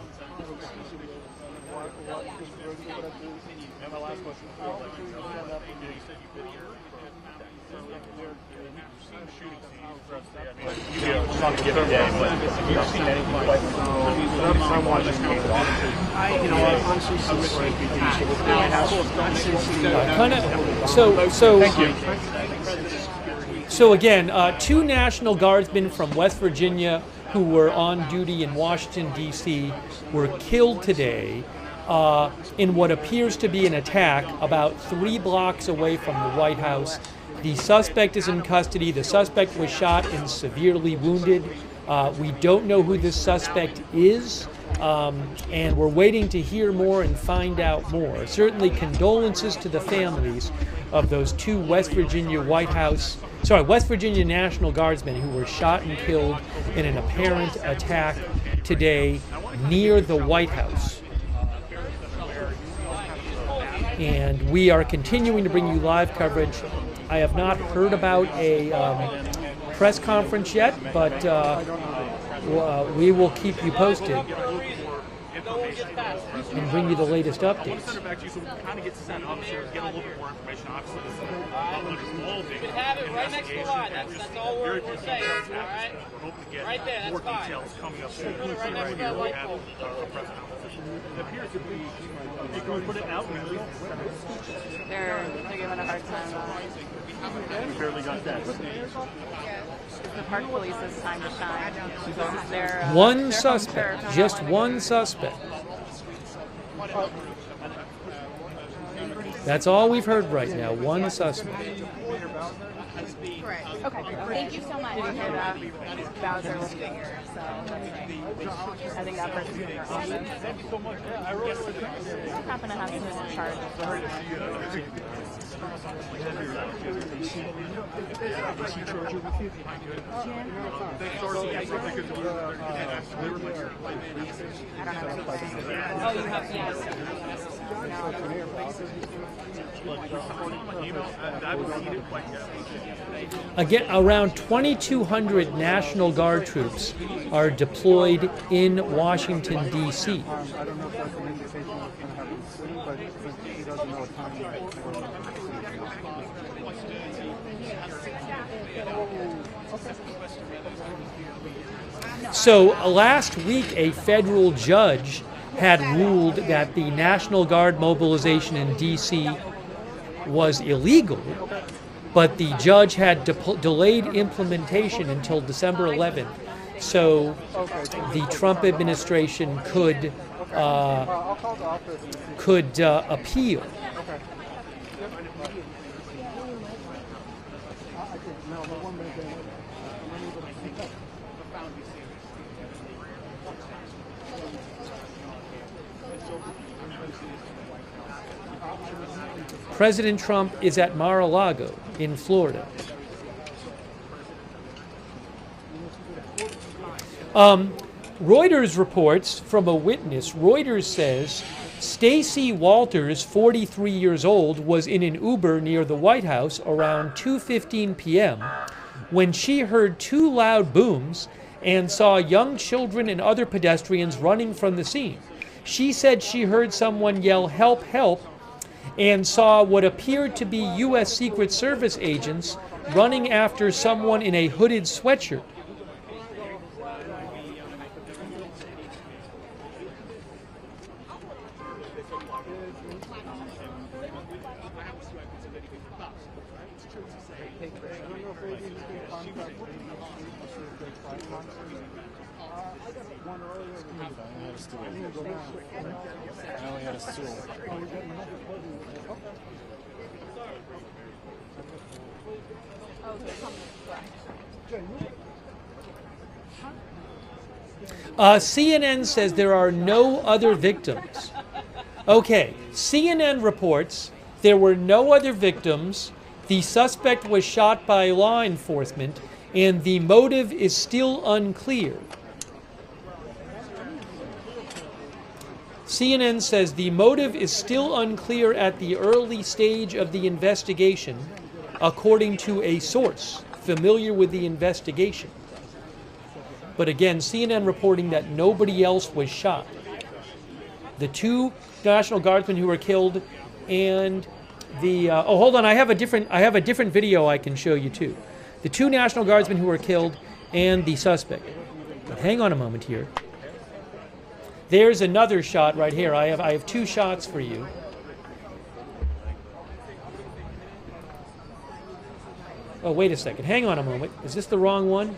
It's not a given day, but have you seen anything like someone just came along?
Honestly, since the White House,
So again, two National Guardsmen from West Virginia who were on duty in Washington, D.C. were killed today in what appears to be an attack about 3 blocks away from the White House. The suspect is in custody. The suspect was shot and severely wounded. We don't know who this suspect is, and we're waiting to hear more and find out more. Certainly condolences to the families of those 2 West Virginia National Guardsmen who were shot and killed in an apparent attack today near the White House. And we are continuing to bring you live coverage. I have not heard about a press conference yet, but we will keep you posted and bring you the latest updates.
You can have it right next to the line. That's all we're saying. All right? Right there, that's fine.
Coming up soon.
Right next to that light pole.
It appears to be. Can we put it out?
They're giving a hard time.
We barely got that.
The park police is time to shine. They're,
One suspect, just one suspect. That's all we've heard right now, one suspect.
Correct.
Okay, thank you so much. I hear that Bowser was here, so I think that person's in their office. I happen to have someone in charge of I don't have any. Oh, you have, yes.
Again, around 2,200 National Guard troops are deployed in Washington, D.C.
I don't know if that's an indication of what's going to happen soon, but since he doesn't know a time
So last week, a federal judge had ruled that the National Guard mobilization in D.C. was illegal, but the judge had delayed implementation until December 11th, so the Trump administration could appeal. President Trump is at Mar-a-Lago in Florida. Reuters reports from a witness. Reuters says Stacy Walters, 43 years old, was in an Uber near the White House around 2:15 p.m. when she heard two loud booms and saw young children and other pedestrians running from the scene. She said she heard someone yell, "Help, help," and saw what appeared to be U.S. Secret Service agents running after someone in a hooded sweatshirt.
I only had a stool.
CNN says there are no other victims. Okay, CNN reports there were no other victims, the suspect was shot by law enforcement, and the motive is still unclear. CNN says the motive is still unclear at the early stage of the investigation, according to a source familiar with the investigation. But again, CNN reporting that nobody else was shot. The two National Guardsmen who were killed, and the oh, hold on, I have a different video I can show you too. The two National Guardsmen who were killed and the suspect. But hang on a moment here. There's another shot right here. I have two shots for you. Oh, wait a second. Hang on a moment. Is this the wrong one?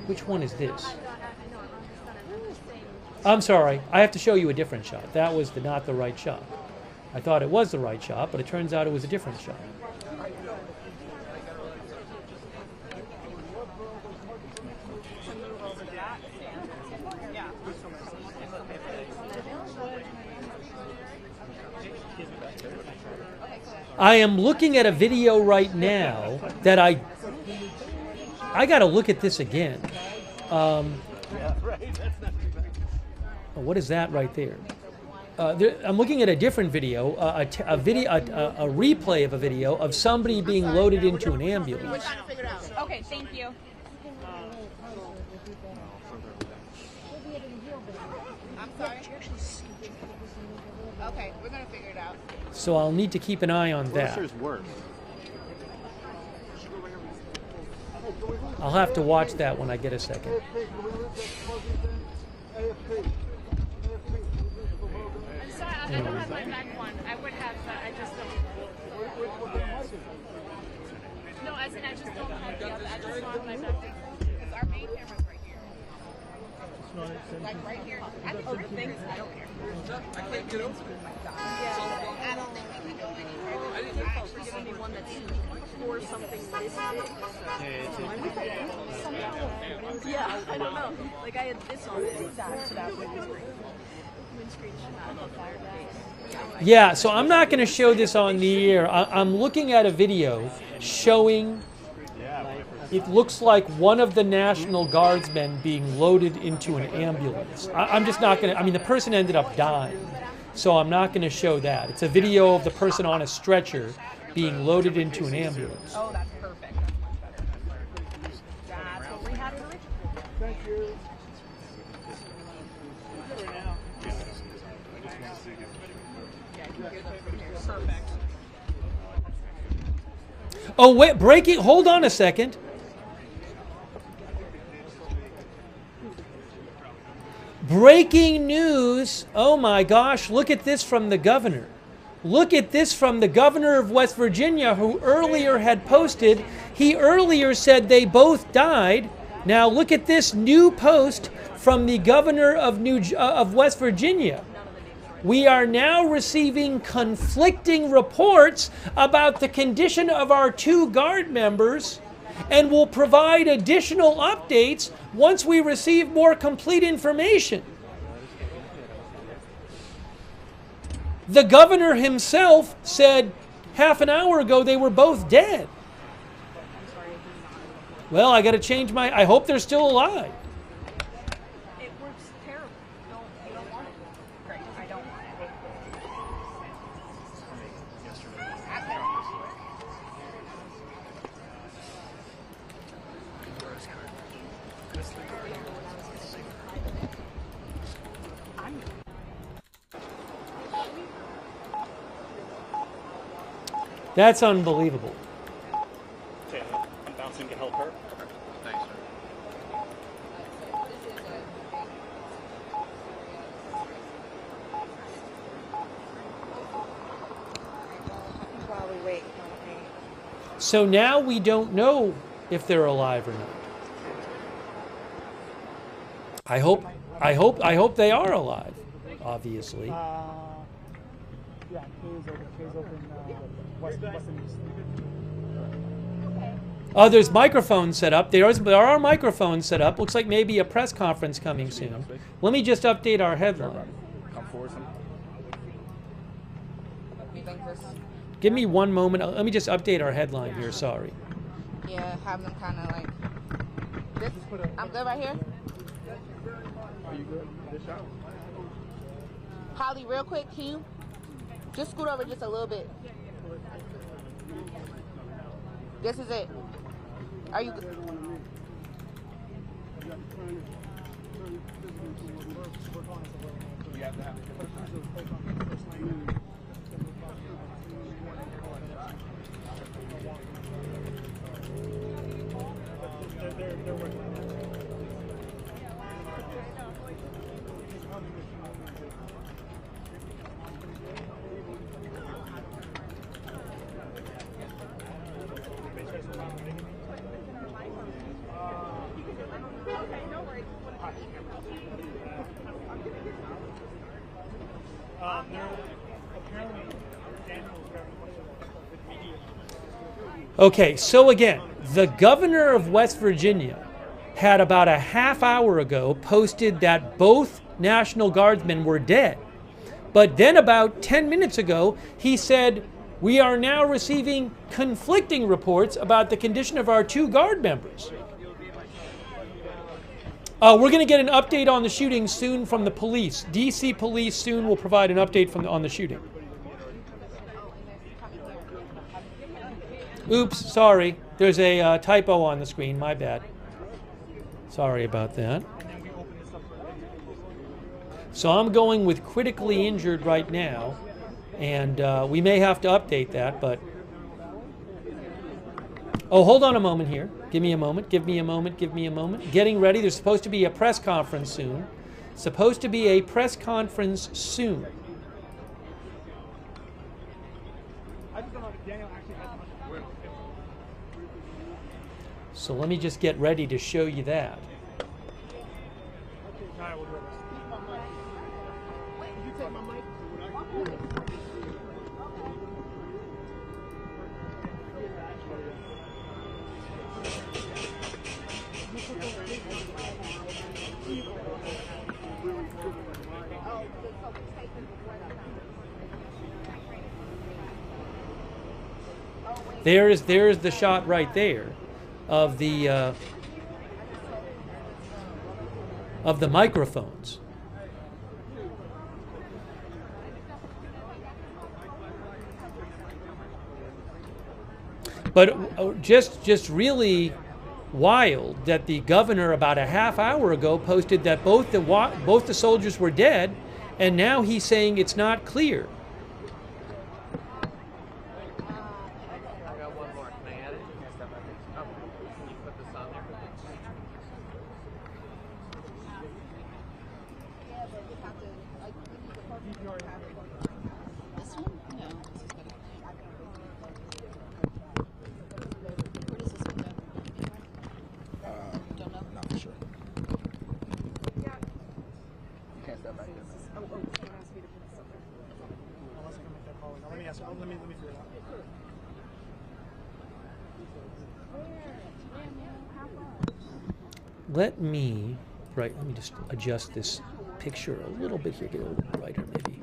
Which one is this? I'm sorry. I have to show you a different shot. That was not the right shot. I thought it was the right shot, but it turns out it was a different shot. I am looking at a video right now that I got to look at this again. What is that right there? I'm looking at a different video, a replay of a video of somebody being loaded into an ambulance.
Okay, thank you.
I'm sorry. Okay, we're gonna figure it out.
So I'll need to keep an eye on that.
Worse.
I'll have to watch that when I get a second.
I'm sorry, I don't have my back one. I would have, but I just don't. No, I said I just don't have the other. I just don't have my back one.
Because our main camera's right here. Like right here. I think we're things. I don't care.
I can't get over it.
I don't think we can go any further.
for giving me one that's for something this big. Yeah, I don't know. Like I had this on it, that windscreen should not have fired that.
Yeah, so I'm not going to show this on the air. I'm looking at a video showing, it looks like one of the National Guardsmen being loaded into an ambulance. I'm just not going to, I mean, the person ended up dying, so I'm not going to show that. It's a video of the person on a stretcher being loaded into an ambulance.
Oh, that's perfect. That's much better. That's what we had originally.
Thank you.
Perfect.
Oh, wait, breaking, hold on a second. Breaking news. Oh my gosh, look at this from the governor. Look at this from the governor of West Virginia, who earlier had posted, he earlier said they both died. Now look at this new post from the governor of West Virginia. We are now receiving conflicting reports about the condition of our 2 Guard members and will provide additional updates once we receive more complete information. The governor himself said half an hour ago they were both dead. Well, I got to change my, I hope they're still alive.
It works terrible. You don't want it. Great. I don't want it.
That's unbelievable.
Okay, I'm bouncing to help her. Thanks, sir.
While we wait.
So now we don't know if they're alive or not. I hope they are alive, obviously.
Yeah, Kay's open Western East.
Oh, there's microphones set up. There are microphones set up. Looks like maybe a press conference coming soon. Let me just update our headline.
Come forward.
Give me one moment. Let me just update our headline here. Sorry.
Yeah, have them kind of like. This, I'm good right here.
Are you good? This shot?
Holly, real quick, can you just scoot over just a little bit? This is it. Are you good?
We have to have they're working on it.
Okay, so again, the governor of West Virginia had about a half hour ago posted that both National Guardsmen were dead. But then about 10 minutes ago, he said, we are now receiving conflicting reports about the condition of our 2 Guard members. We're going to get an update on the shooting soon from the police. DC police soon will provide an update on the shooting. Oops, sorry. There's a typo on the screen. My bad. Sorry about that. So I'm going with critically injured right now, and we may have to update that, but... Oh, hold on a moment here. Give me a moment, give me a moment, give me a moment. Getting ready. There's supposed to be a press conference soon. Supposed to be a press conference soon. So let me just get ready to show you that. There's the shot right there of the microphones. But just really wild that the governor about a half hour ago posted that both the soldiers were dead, and now he's saying it's not clear. Let me just adjust this picture a little bit here, get it a little brighter maybe.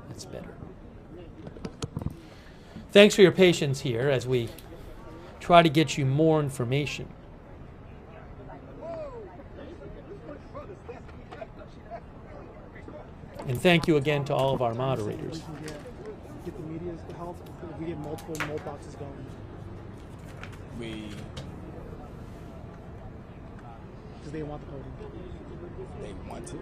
That's better. Thanks for your patience here as we try to get you more information. And thank you again to all of our moderators.
Get the media's help if we get multiple mold boxes going. Because they want the podium.
They want to.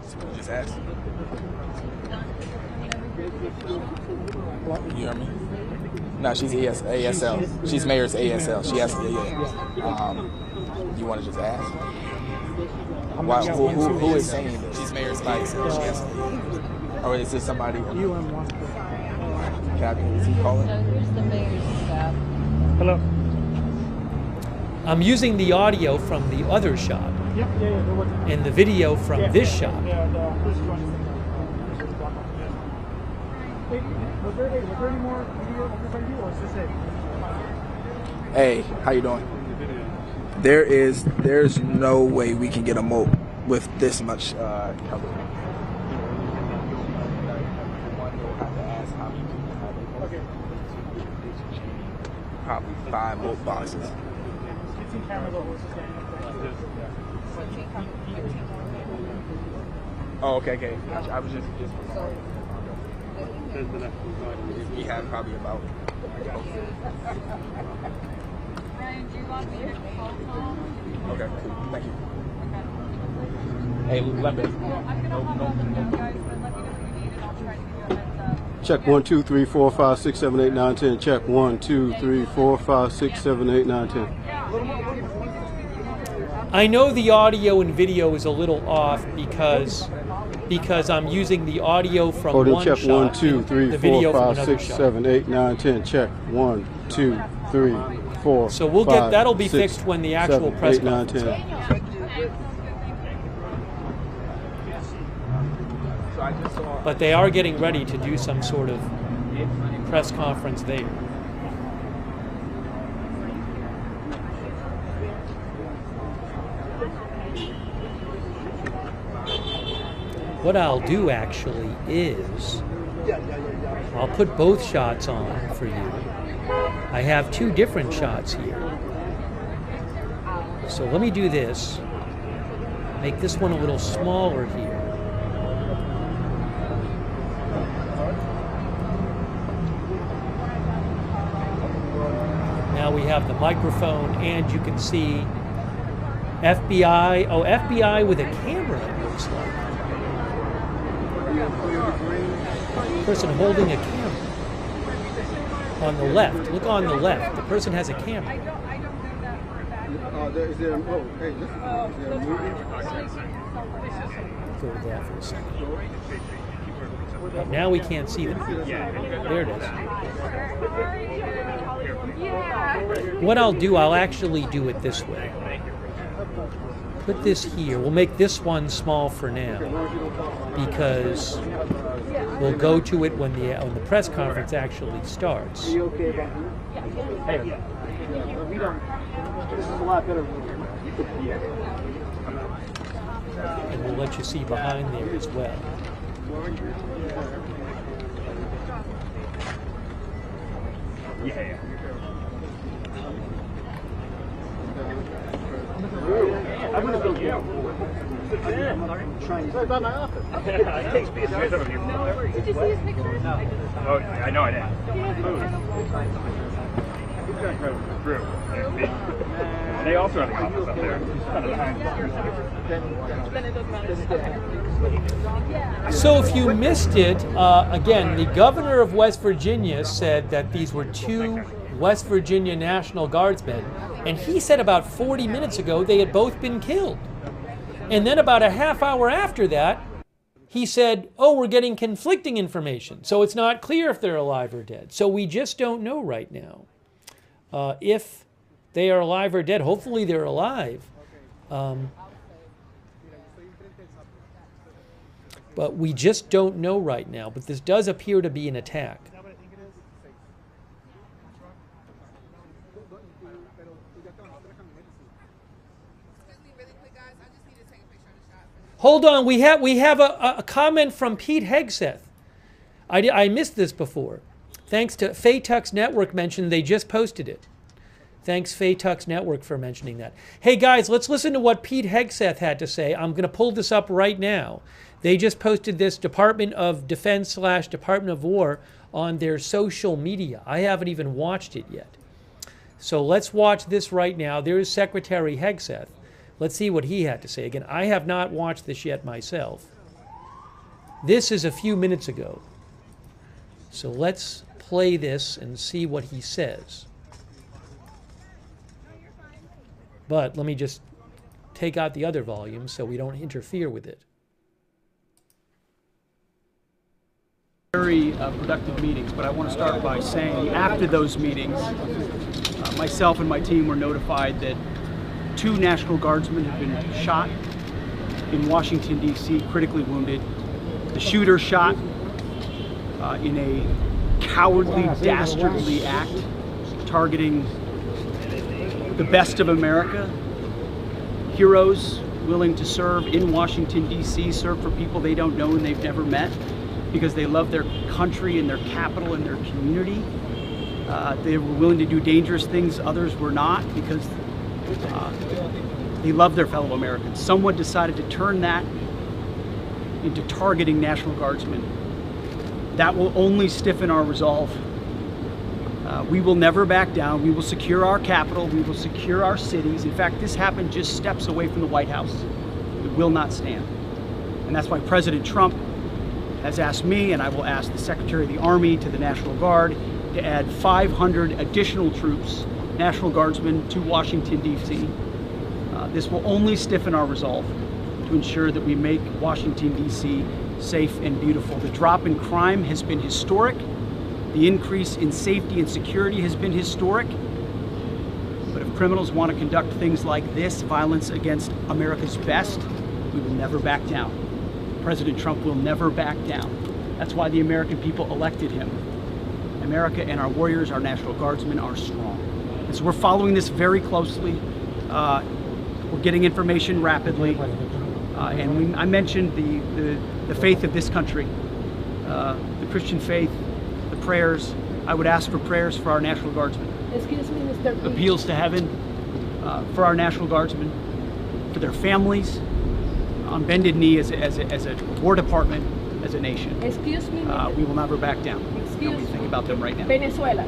So just ask. You hear me? No, she's ASL. She's mayor's ASL. She has to, you want to just ask? Why, who is saying this? She's mayor's ASL. She has to. Or is this somebody? Captain, is he calling?
No, here's the mayor's staff.
Hello.
I'm using the audio from the other shot.
Yeah, they're working.
And the video from this shot.
Yeah, was there any more video of this interview, or is this it?
Hey, how you doing? There's no way we can get a moat with this much cover. Probably 5 moat boxes. Oh, okay. Gotcha. I was just we have probably about.
Ryan, do you want me to call Tom?
Okay, cool. Thank you. Hey, let me.
I'm gonna hop on them now, guys, but let me know if you need it. I'll try to give you a heads up.
Check 1, 2, 3, 4, 5, 6, 7, 8, 9, 10. Check 1, 2, 3, 4, 5, 6, 7, 8, 9, 10.
I know the audio and video is a little off because I'm using the audio from
Podium
one
check
shot
1, 2, 3,
the
4,
video
5,
from
6,
shot.
7, 8, 9, 10. Check 1, 2, 3, 4.
So we'll
5,
get that'll be
6,
fixed when the actual
7,
press
8, 9,
conference.
10.
But they are getting ready to do some sort of press conference there. What I'll do actually is I'll put both shots on for you. I have 2 different shots here. So let me do this. Make this one a little smaller here. Now we have the microphone, and you can see FBI. Oh, FBI with a camera, it looks like. Person holding a camera on the left. Look on the left. The person has a camera.
Is there a movie?
Go to that for a second. Now we can't see them. There it is. What I'll do, I'll actually do it this way. Put this here. We'll make this one small for now because we'll go to it when the press conference actually starts.
This is a lot better.
And we'll let you see behind there as well.
Yeah. I'm going to build you.
I'm trying to buy my office.
It takes me a minute of you.
Did you see his pictures?
Oh, I know I did. Who's going to go through? And they also have an office up there. Kind of behind.
So if you missed it, again, the governor of West Virginia said that these were 2 West Virginia National Guardsmen, and he said about 40 minutes ago they had both been killed. And then about a half hour after that, he said, oh, we're getting conflicting information, so it's not clear if they're alive or dead. So we just don't know right now if they are alive or dead. Hopefully they're alive. But we just don't know right now. But this does appear to be an attack. Hold on, we have a comment from Pete Hegseth. I missed this before. Thanks to Faye Tuck's Network mentioned, they just posted it. Thanks, Faye Tuck's Network, for mentioning that. Hey guys, let's listen to what Pete Hegseth had to say. I'm going to pull this up right now. They just posted this Department of Defense / Department of War on their social media. I haven't even watched it yet. So let's watch this right now. There's Secretary Hegseth. Let's see what he had to say. Again, I have not watched this yet myself. This is a few minutes ago. So let's play this and see what he says. But let me just take out the other volume so we don't interfere with it.
Very productive meetings, but I want to start by saying after those meetings, myself and my team were notified that 2 National Guardsmen have been shot in Washington, D.C., critically wounded. The shooter shot in a cowardly, dastardly act targeting the best of America. Heroes willing to serve in Washington, D.C., serve for people they don't know and they've never met because they love their country and their capital and their community. They were willing to do dangerous things others were not because they love their fellow Americans. Someone decided to turn that into targeting National Guardsmen. That will only stiffen our resolve. We will never back down. We will secure our capital. We will secure our cities. In fact, this happened just steps away from the White House. It will not stand. And that's why President Trump has asked me, and I will ask the Secretary of the Army to the National Guard, to add 500 additional troops, National Guardsmen, to Washington, D.C. This will only stiffen our resolve to ensure that we make Washington, D.C. safe and beautiful. The drop in crime has been historic. The increase in safety and security has been historic. But if criminals want to conduct things like this, violence against America's best, we will never back down. President Trump will never back down. That's why the American people elected him. America and our warriors, our National Guardsmen, are strong. And so we're following this very closely. We're getting information rapidly. I mentioned the faith of this country, the Christian faith, the prayers. I would ask for prayers for our National Guardsmen.
Excuse me, Mr. P.
Appeals to heaven for our National Guardsmen, for their families, on bended knee as a War Department, as a nation.
Excuse me,
we will never back down.
Excuse
me. Think about them right now.
Venezuela.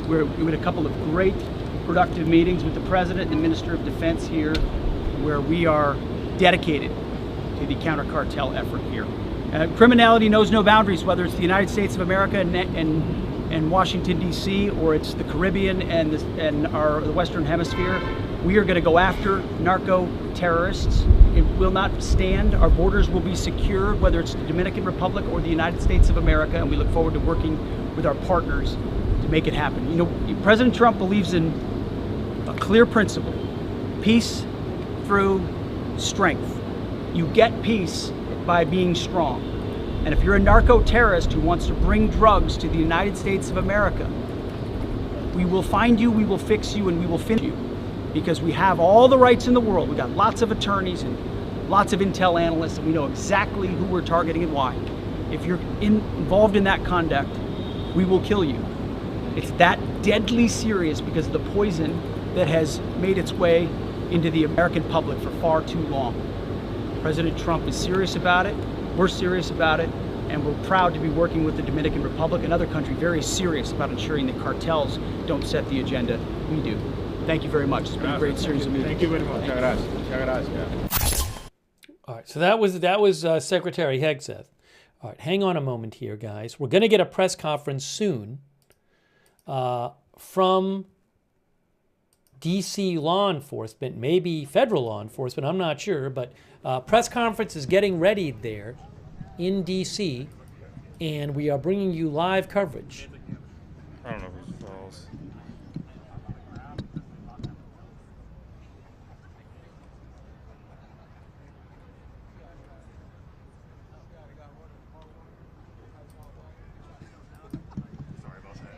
We had a couple of great, productive meetings with the President and Minister of Defense here, where we are dedicated to the counter-cartel effort here. Criminality knows no boundaries, whether it's the United States of America and Washington, D.C., or it's the Caribbean and the Western Hemisphere. We are going to go after narco-terrorists. It will not stand. Our borders will be secure, whether it's the Dominican Republic or the United States of America, and we look forward to working with our partners to make it happen. You know, President Trump believes in a clear principle: peace through strength. You get peace by being strong. And if you're a narco-terrorist who wants to bring drugs to the United States of America, We will find you, we will fix you, and we will finish you. Because we have all the rights in the world. We got lots of attorneys and lots of intel analysts, and we know exactly who we're targeting and why. If you're involved in that conduct, we will kill you. It's that deadly serious because of the poison that has made its way into the American public for far too long. President Trump is serious about it, we're serious about it, and we're proud to be working with the Dominican Republic and other countries very serious about ensuring that cartels don't set the agenda. We do. Thank you very much. It's been a great series of meetings.
Thank you very much.
All right, so that was Secretary Hegseth. All right, hang on a moment here, guys. We're going to get a press conference soon from D.C. law enforcement, maybe federal law enforcement, I'm not sure, but press conference is getting ready there in D.C., and we are bringing you live coverage.
I don't know who's false.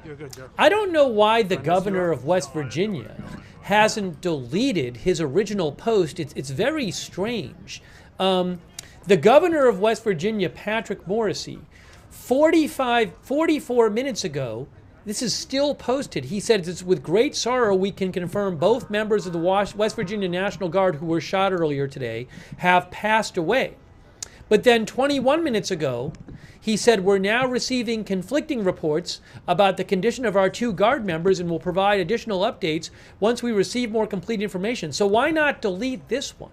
You're good, Joe.
I don't know why the governor of West Virginia hasn't deleted his original post. It's very strange. The governor of West Virginia, Patrick Morrisey, 44 minutes ago, this is still posted. He said, "It's with great sorrow we can confirm both members of the West Virginia National Guard who were shot earlier today have passed away." But then 21 minutes ago, he said, "We're now receiving conflicting reports about the condition of our 2 Guard members and will provide additional updates once we receive more complete information." So why not delete this one?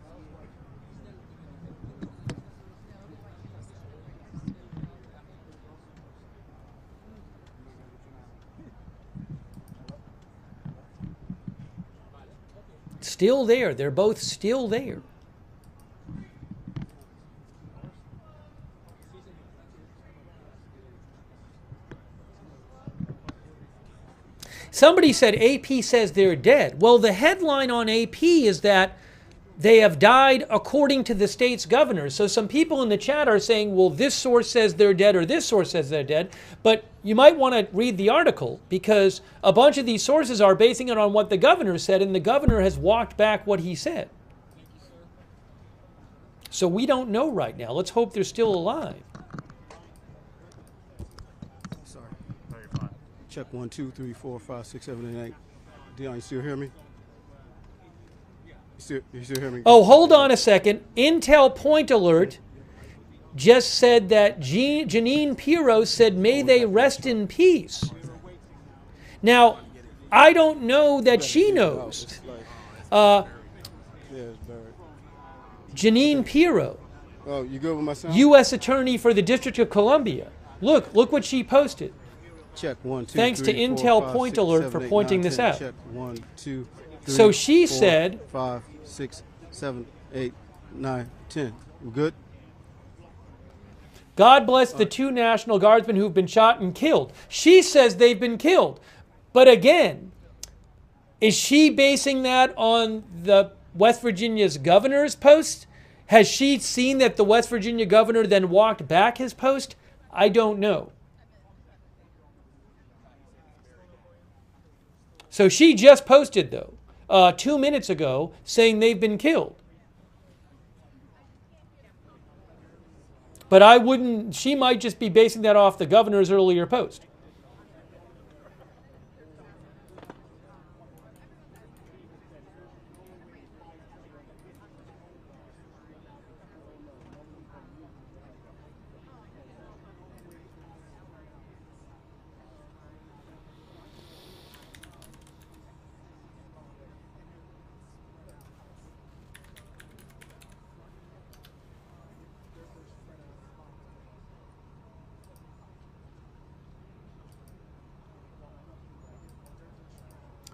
Still there. They're both still there. Somebody said AP says they're dead. Well, the headline on AP is that they have died according to the state's governor. So some people in the chat are saying, well, this source says they're dead or this source says they're dead. But you might want to read the article because a bunch of these sources are basing it on what the governor said, and the governor has walked back what he said. So we don't know right now. Let's hope they're still alive.
Sorry. No, you're fine. Check 1, 2, 3, 4, 5, 6, 7, and 8. Dion, you still hear me? You still hear me?
Oh, hold on a second. Intel Point Alert just said that Janine Pirro said, "May they rest in peace." Now, I don't know that she knows. Janine Pirro,
oh, you good with my sound?
U.S. Attorney for the District of Columbia. Look what she posted.
Check 1, 2,
Thanks
3,
to
4,
Intel
5,
Point
6,
Alert
7,
for
8,
pointing
9,
this
10.
out.
Check 1, 2, 3,
So she
4,
said
5, 6, 7, 8, 9, 10. We good?
God bless the 2 National Guardsmen who've been shot and killed. She says they've been killed. But again, is she basing that on the West Virginia's governor's post? Has she seen that the West Virginia governor then walked back his post? I don't know. So she just posted, though, 2 minutes ago, saying they've been killed. But I wouldn't, she might just be basing that off the governor's earlier post.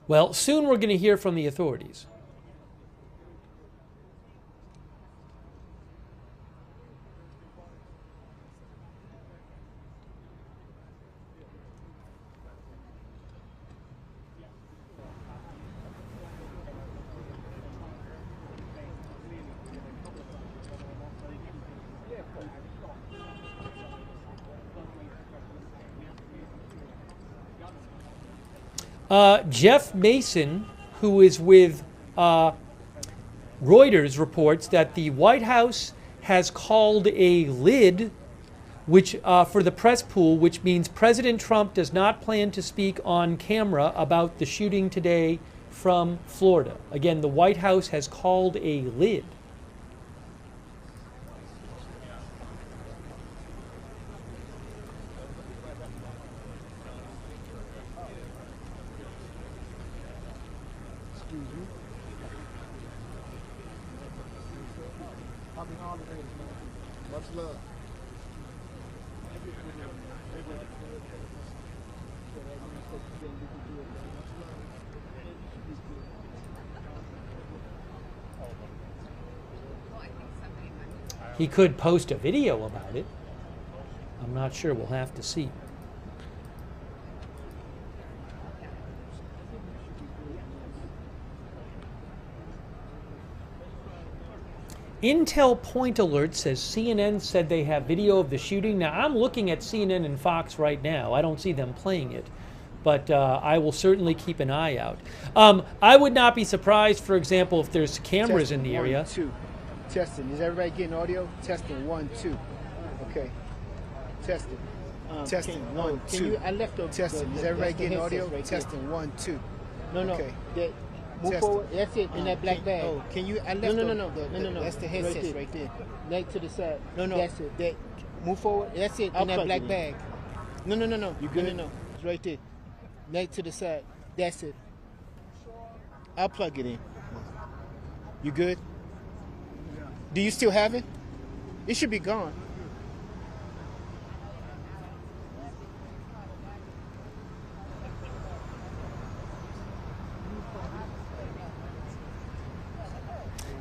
Well, soon we're going to hear from the authorities. Jeff Mason, who is with Reuters, reports that the White House has called a lid which for the press pool, which means President Trump does not plan to speak on camera about the shooting today from Florida. Again, the White House has called a lid.
Happy holidays, man. Much love.
He could post a video about it. I'm not sure. We'll have to see. Intel Point Alert says CNN said they have video of the shooting. Now, I'm looking at CNN and Fox right now. I don't see them playing it, but I will certainly keep an eye out. I would not be surprised, for example, if there's cameras in the area.
1, 2. Testing. Is everybody getting audio? Testing. 1, 2. Okay. Testing. Testing. 1, 2. I left the testing. Is everybody getting audio? Right testing. 1, 2. No. Okay. Move forward. That's it. In that black bag. Oh, can you? I left no. That's the headset right there. Leg to the side. No. That's it. Move forward. That's it. In that black bag. No. You good? No. It's right there. Leg to the side. That's it. I'll plug it in. You good? Do you still have it? It should be gone.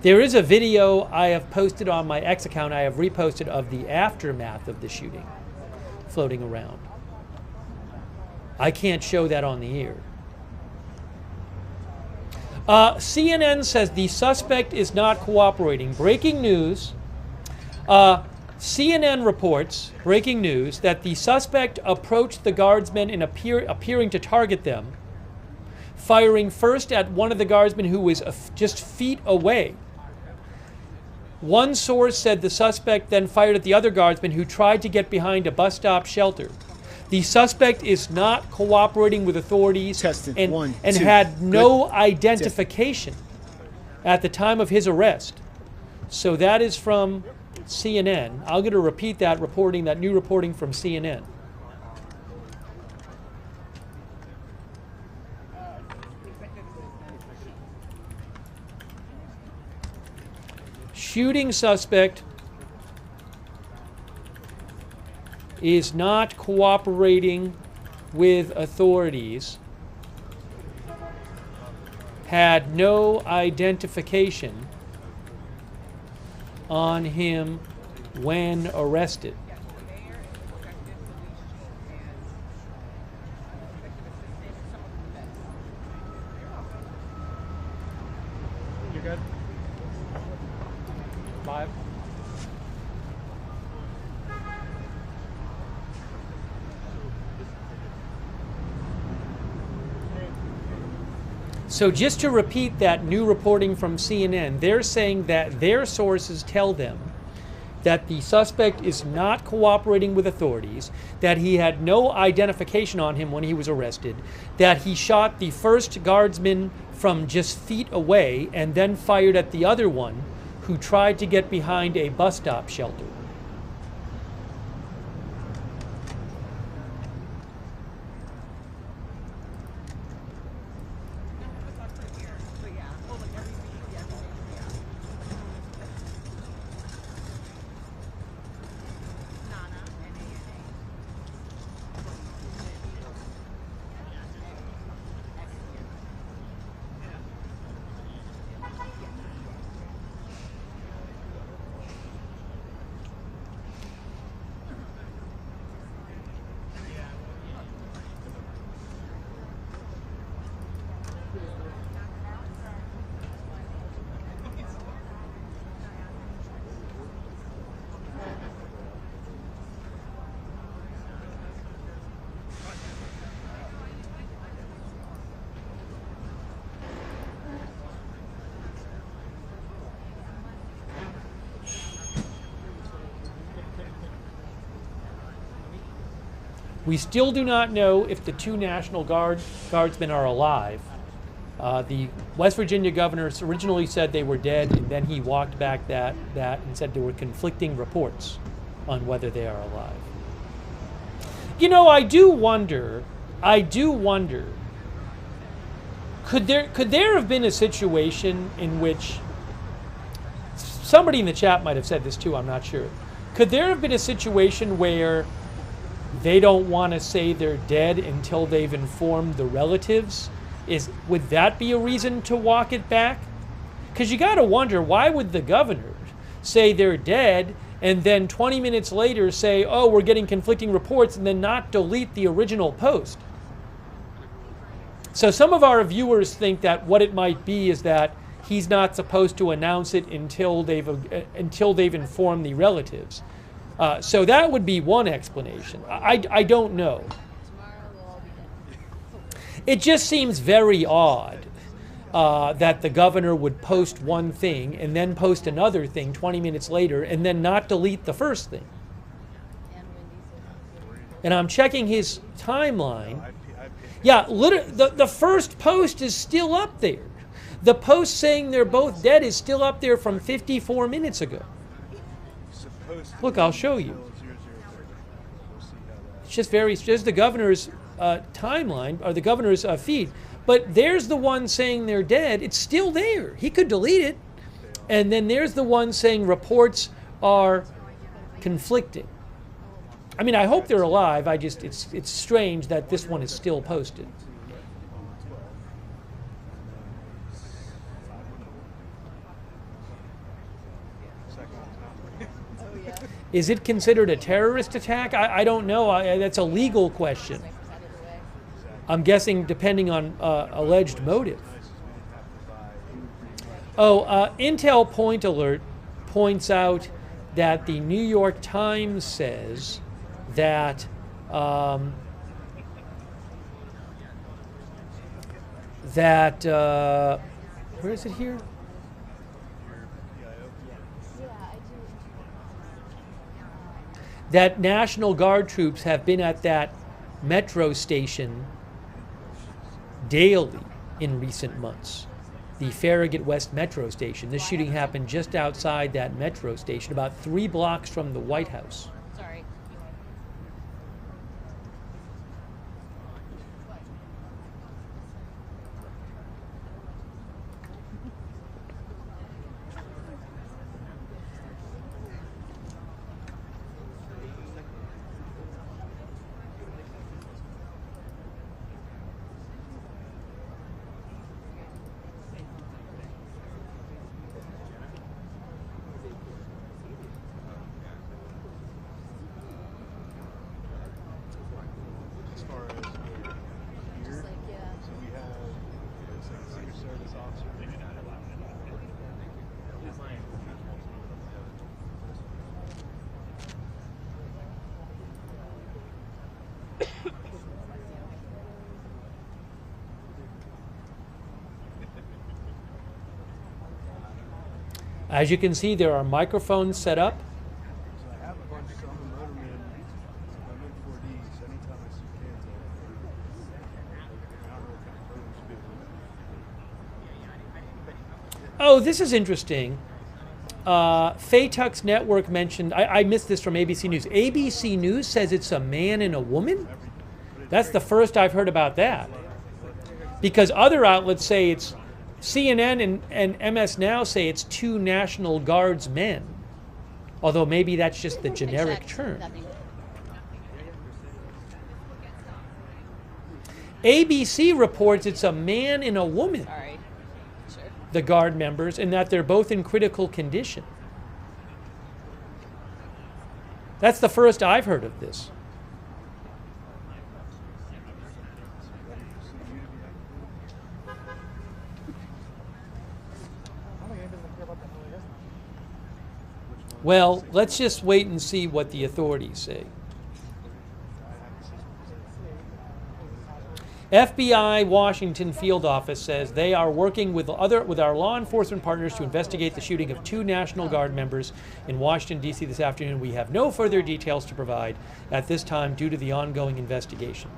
There is a video I have posted on my X account, I have reposted, of the aftermath of the shooting floating around. I can't show that on the air. CNN says the suspect is not cooperating. Breaking news. CNN reports, breaking news, that the suspect approached the guardsmen in appearing to target them, firing first at one of the guardsmen who was just feet away. One source said the suspect then fired at the other guardsman who tried to get behind a bus stop shelter. The suspect is not cooperating with authorities and had no identification at the time of his arrest. So that is from CNN. I'm going to repeat that reporting, that new reporting from CNN. Shooting suspect is not cooperating with authorities, had no identification on him when arrested.
You good? Live.
So just to repeat that new reporting from CNN, they're saying that their sources tell them that the suspect is not cooperating with authorities, that he had no identification on him when he was arrested, that he shot the first guardsman from just feet away and then fired at the other one who tried to get behind a bus stop shelter. We still do not know if the two National Guardsmen are alive. The West Virginia governor originally said they were dead, and then he walked back that and said there were conflicting reports on whether they are alive. You know, I do wonder, could there have been a situation in which, somebody in the chat might have said this too, I'm not sure. Could there have been a situation where they don't want to say they're dead until they've informed the relatives? Would that be a reason to walk it back? Because you got to wonder, why would the governor say they're dead and then 20 minutes later say, oh, we're getting conflicting reports, and then not delete the original post? So some of our viewers think that what it might be is that he's not supposed to announce it until they've informed the relatives. So that would be one explanation. I don't know. It just seems very odd that the governor would post one thing and then post another thing 20 minutes later and then not delete the first thing. And I'm checking his timeline. Yeah, the first post is still up there. The post saying they're both dead is still up there from 54 minutes ago. Look, I'll show you. It's just the governor's timeline, or the governor's feed. But there's the one saying they're dead. It's still there. He could delete it. And then there's the one saying reports are conflicting. I mean, I hope they're alive. It's strange that this one is still posted. Is it considered a terrorist attack? I don't know. That's a legal question. I'm guessing depending on alleged motive. Oh, Intel Point Alert points out that the New York Times says that where is it here? That National Guard troops have been at that metro station daily in recent months. The Farragut West metro station. This shooting happened just outside that metro station, about 3 blocks from the White House.
Sorry.
As you can see, there are microphones set up. Oh, this is interesting. Faytuck's network mentioned, I missed this from ABC News. ABC News says it's a man and a woman? That's the first I've heard about that. Because other outlets say it's, CNN and MS Now say it's 2 National Guards men. Although maybe that's just the generic term. ABC reports it's a man and a woman.
Sorry. Sure.
The Guard members, and that they're both in critical condition. That's the first I've heard of this. Well, let's just wait and see what the authorities say. FBI Washington field office says they are working with our law enforcement partners to investigate the shooting of 2 National Guard members in Washington, D.C. this afternoon. We have no further details to provide at this time due to the ongoing investigation.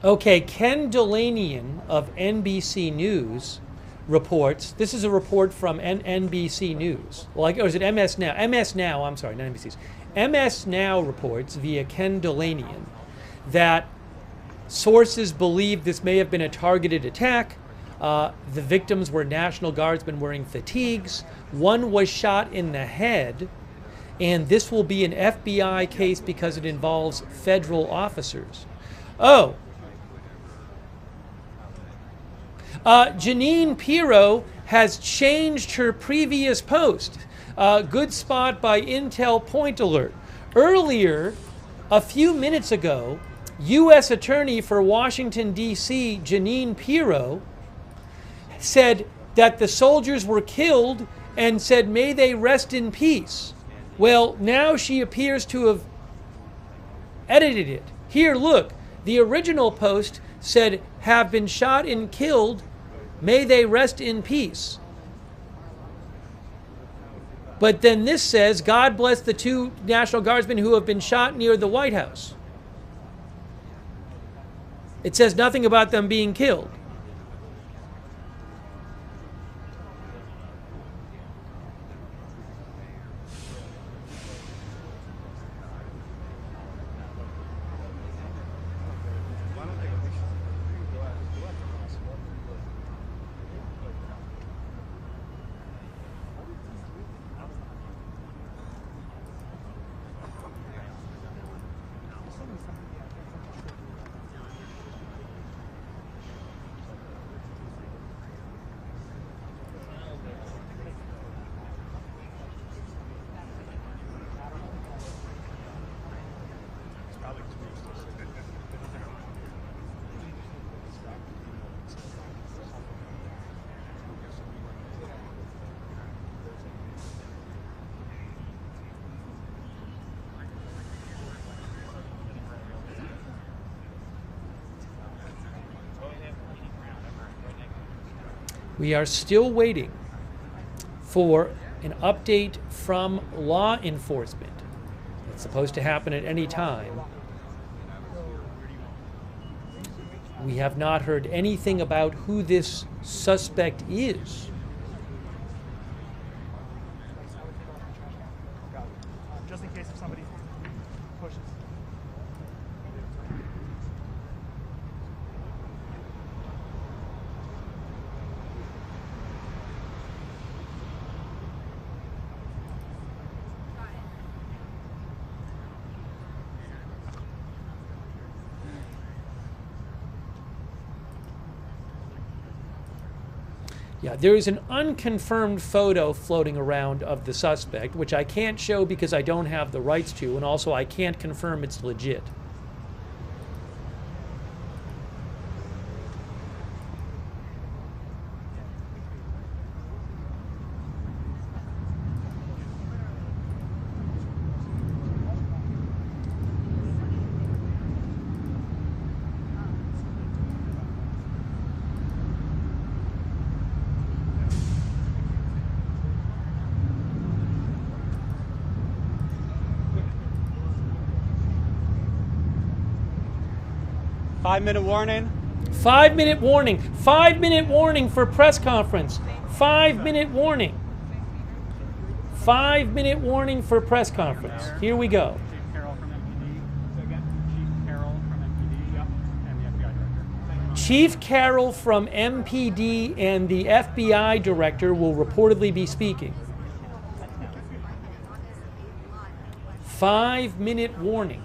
Okay, Ken Delanian of NBC News reports, this is a report from NBC News, or is it MS Now? MS Now, I'm sorry, not NBC's. MS Now reports via Ken Delanian that sources believe this may have been a targeted attack. The victims were National Guardsmen wearing fatigues. One was shot in the head, and this will be an FBI case because it involves federal officers. Oh. Janine Pirro has changed her previous post. Good spot by Intel Point Alert. Earlier, a few minutes ago, U.S. Attorney for Washington, D.C., Janine Pirro, said that the soldiers were killed and said, may they rest in peace. Well, now she appears to have edited it. Here, look, the original post said, have been shot and killed, may they rest in peace. But then this says, God bless the 2 National Guardsmen who have been shot near the White House. It says nothing about them being killed. We are still waiting for an update from law enforcement. It's supposed to happen at any time. We have not heard anything about who this suspect is.
Just in case if somebody pushes.
Yeah, there is an unconfirmed photo floating around of the suspect, which I can't show because I don't have the rights to, and also I can't confirm it's legit.
Five-minute warning.
5-minute warning. 5-minute warning for press conference. 5-minute warning. 5-minute warning for press conference. Here we go.
Chief Carroll from MPD. So again, Chief Carroll from MPD. Yep. And the FBI director.
Chief Carroll from MPD and the FBI director will reportedly be speaking. 5-minute warning.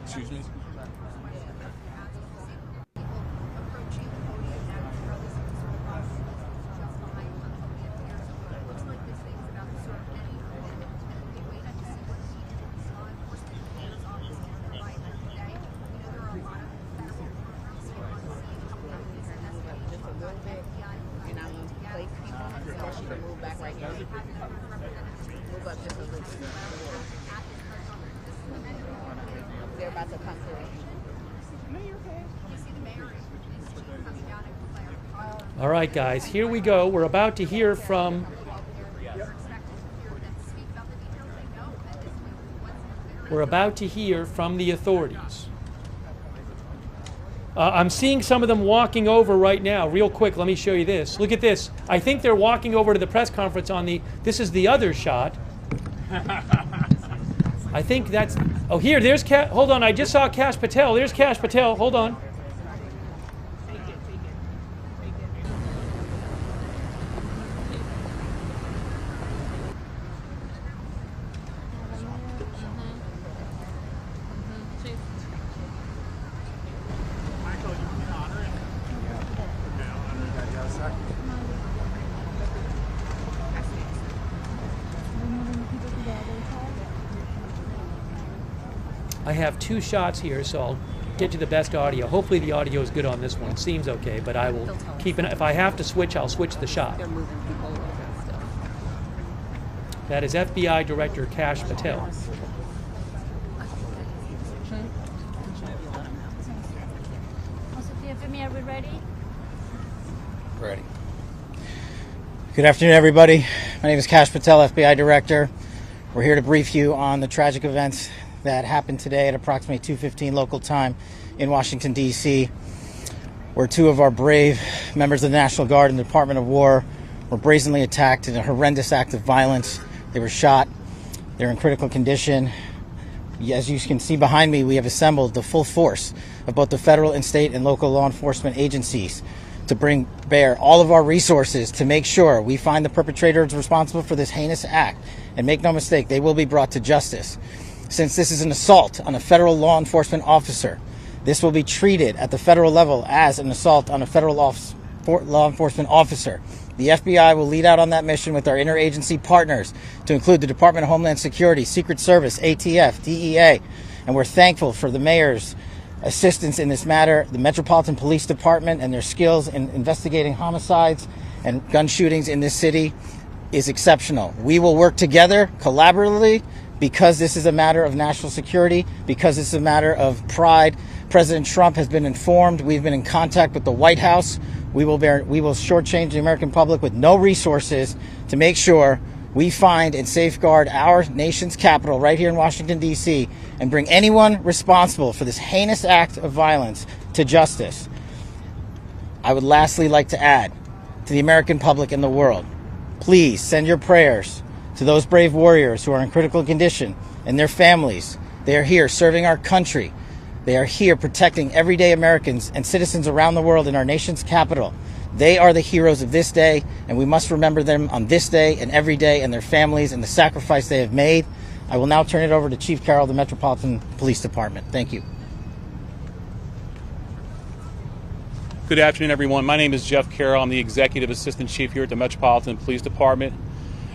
Excuse me?
They're about to come through.
All right, guys, here we go. We're about to hear from the authorities. I'm seeing some of them walking over right now. Real quick, let me show you this. Look at this. I think they're walking over to the press conference on the, this is the other shot. I think that's, oh, here, there's, hold on, I just saw Kash Patel. There's Kash Patel, hold on. I have 2 shots here, so I'll get you the best audio. Hopefully the audio is good on this one. It seems okay, but I will keep an, if I have to switch, I'll switch the shot. That is FBI Director Kash Patel.
Are we ready?
Ready. Good afternoon, everybody. My name is Kash Patel, FBI Director. We're here to brief you on the tragic events that happened today at approximately 2:15 local time in Washington, D.C., where 2 of our brave members of the National Guard and the Department of War were brazenly attacked in a horrendous act of violence. They were shot. They're in critical condition. As you can see behind me, we have assembled the full force of both the federal and state and local law enforcement agencies to bring bear all of our resources to make sure we find the perpetrators responsible for this heinous act. And make no mistake, they will be brought to justice. Since this is an assault on a federal law enforcement officer, this will be treated at the federal level as an assault on a federal law enforcement officer. The FBI will lead out on that mission with our interagency partners, to include the Department of Homeland Security, Secret Service, ATF, DEA, and we're thankful for the mayor's assistance in this matter, the Metropolitan Police Department and their skills in investigating homicides and gun shootings in this city is exceptional. We will work together collaboratively because this is a matter of national security, because this is a matter of pride. President Trump has been informed. We've been in contact with the White House. We will shortchange the American public with no resources to make sure we find and safeguard our nation's capital right here in Washington, D.C., and bring anyone responsible for this heinous act of violence to justice. I would lastly like to add to the American public and the world, please send your prayers to those brave warriors who are in critical condition and their families. They are here serving our country. They are here protecting everyday Americans and citizens around the world in our nation's capital. They are the heroes of this day, and we must remember them on this day and every day, and their families and the sacrifice they have made. I will now turn it over to Chief Carroll of the Metropolitan Police Department. Thank you.
Good afternoon, everyone. My name is Jeff Carroll. I'm the Executive Assistant Chief here at the Metropolitan Police Department.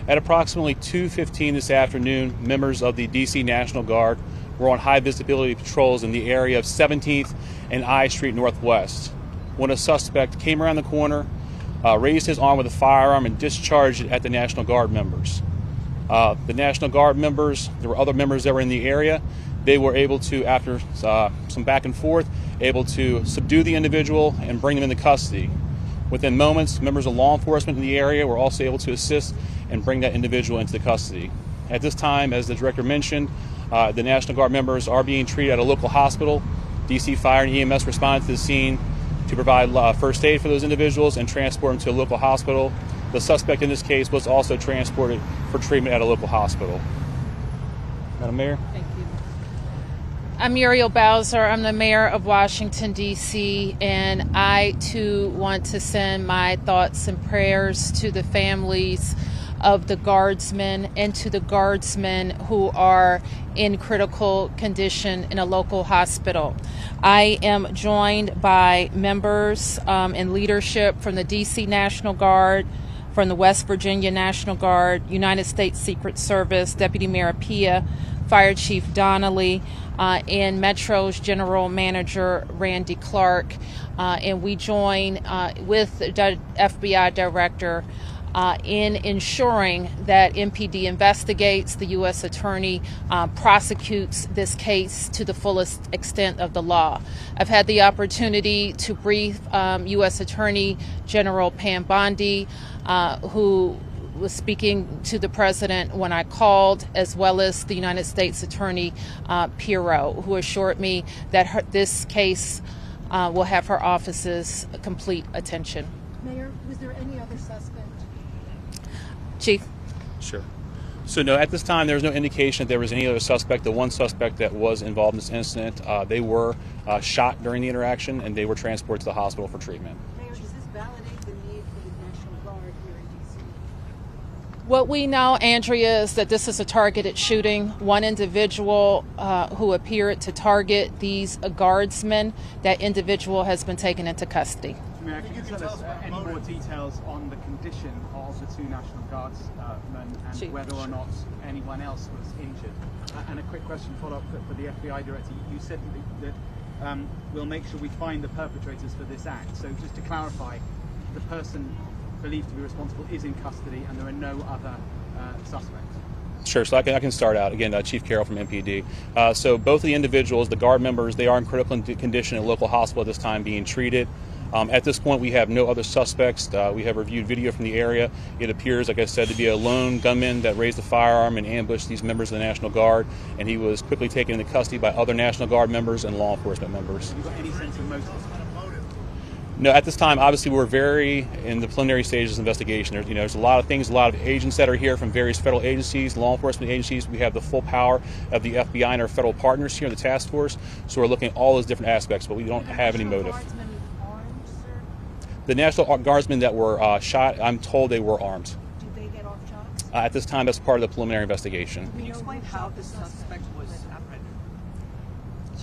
At approximately 2:15 this afternoon, members of the D.C. National Guard were on high visibility patrols in the area of 17th and I Street Northwest when a suspect came around the corner, raised his arm with a firearm, and discharged it at the National Guard members. The National Guard members, there were other members that were in the area. They were able to, after some back and forth, able to subdue the individual and bring him into custody. Within moments, members of law enforcement in the area were also able to assist and bring that individual into custody. At this time, as the director mentioned, the National Guard members are being treated at a local hospital. DC Fire and EMS responded to the scene to provide first aid for those individuals and transport them to a local hospital. The suspect in this case was also transported for treatment at a local hospital. Madam Mayor?
Thank you. I'm Muriel Bowser. I'm the mayor of Washington, D.C., and I, too, want to send my thoughts and prayers to the families of the guardsmen and to the guardsmen who are in critical condition in a local hospital. I am joined by members and leadership from the D.C. National Guard, from the West Virginia National Guard, United States Secret Service, Deputy Mayor Pia, Fire Chief Donnelly, and Metro's General Manager Randy Clark, and we join with the FBI Director in ensuring that MPD investigates, the U.S. Attorney prosecutes this case to the fullest extent of the law. I've had the opportunity to brief U.S. Attorney General Pam Bondi, who was speaking to the president when I called, as well as the United States Attorney Pirro, who assured me that this case will have her office's complete attention.
Mayor, was there any other suspect?
Chief?
Sure. So no, at this time there's no indication that there was any other suspect. The one suspect that was involved in this incident, they were shot during the interaction and they were transported to the hospital for treatment.
Mayor, does this validate the need for the National Guard here in D.C.?
What we know, Andrea, is that this is a targeted shooting. One individual who appeared to target these guardsmen, that individual has been taken into custody.
Mayor, can you tell us any more details on the condition of the two National Guardsmen and whether or not anyone else was injured? And a quick question follow-up for the FBI Director. You said that we'll make sure we find the perpetrators for this act. So just to clarify, the person believed to be responsible is in custody and there are no other suspects?
Sure, so I can start out. Again, Chief Carroll from MPD. So both of the individuals, the guard members, they are in critical condition at a local hospital at this time being treated. At this point, we have no other suspects. We have reviewed video from the area. It appears, like I said, to be a lone gunman that raised a firearm and ambushed these members of the National Guard, and he was quickly taken into custody by other National Guard members and law enforcement members.
Have you got any sense of motive?
No, at this time, obviously, we're very in the preliminary stages of investigation. There's a lot of things, a lot of agents that are here from various federal agencies, law enforcement agencies. We have the full power of the FBI and our federal partners here in the task force, so we're looking at all those different aspects, but we don't have any motive. The National Guardsmen that were shot, I'm told they were armed.
Did they get off shots?
At this time, that's part of the preliminary investigation.
Can you explain how the suspect was apprehended?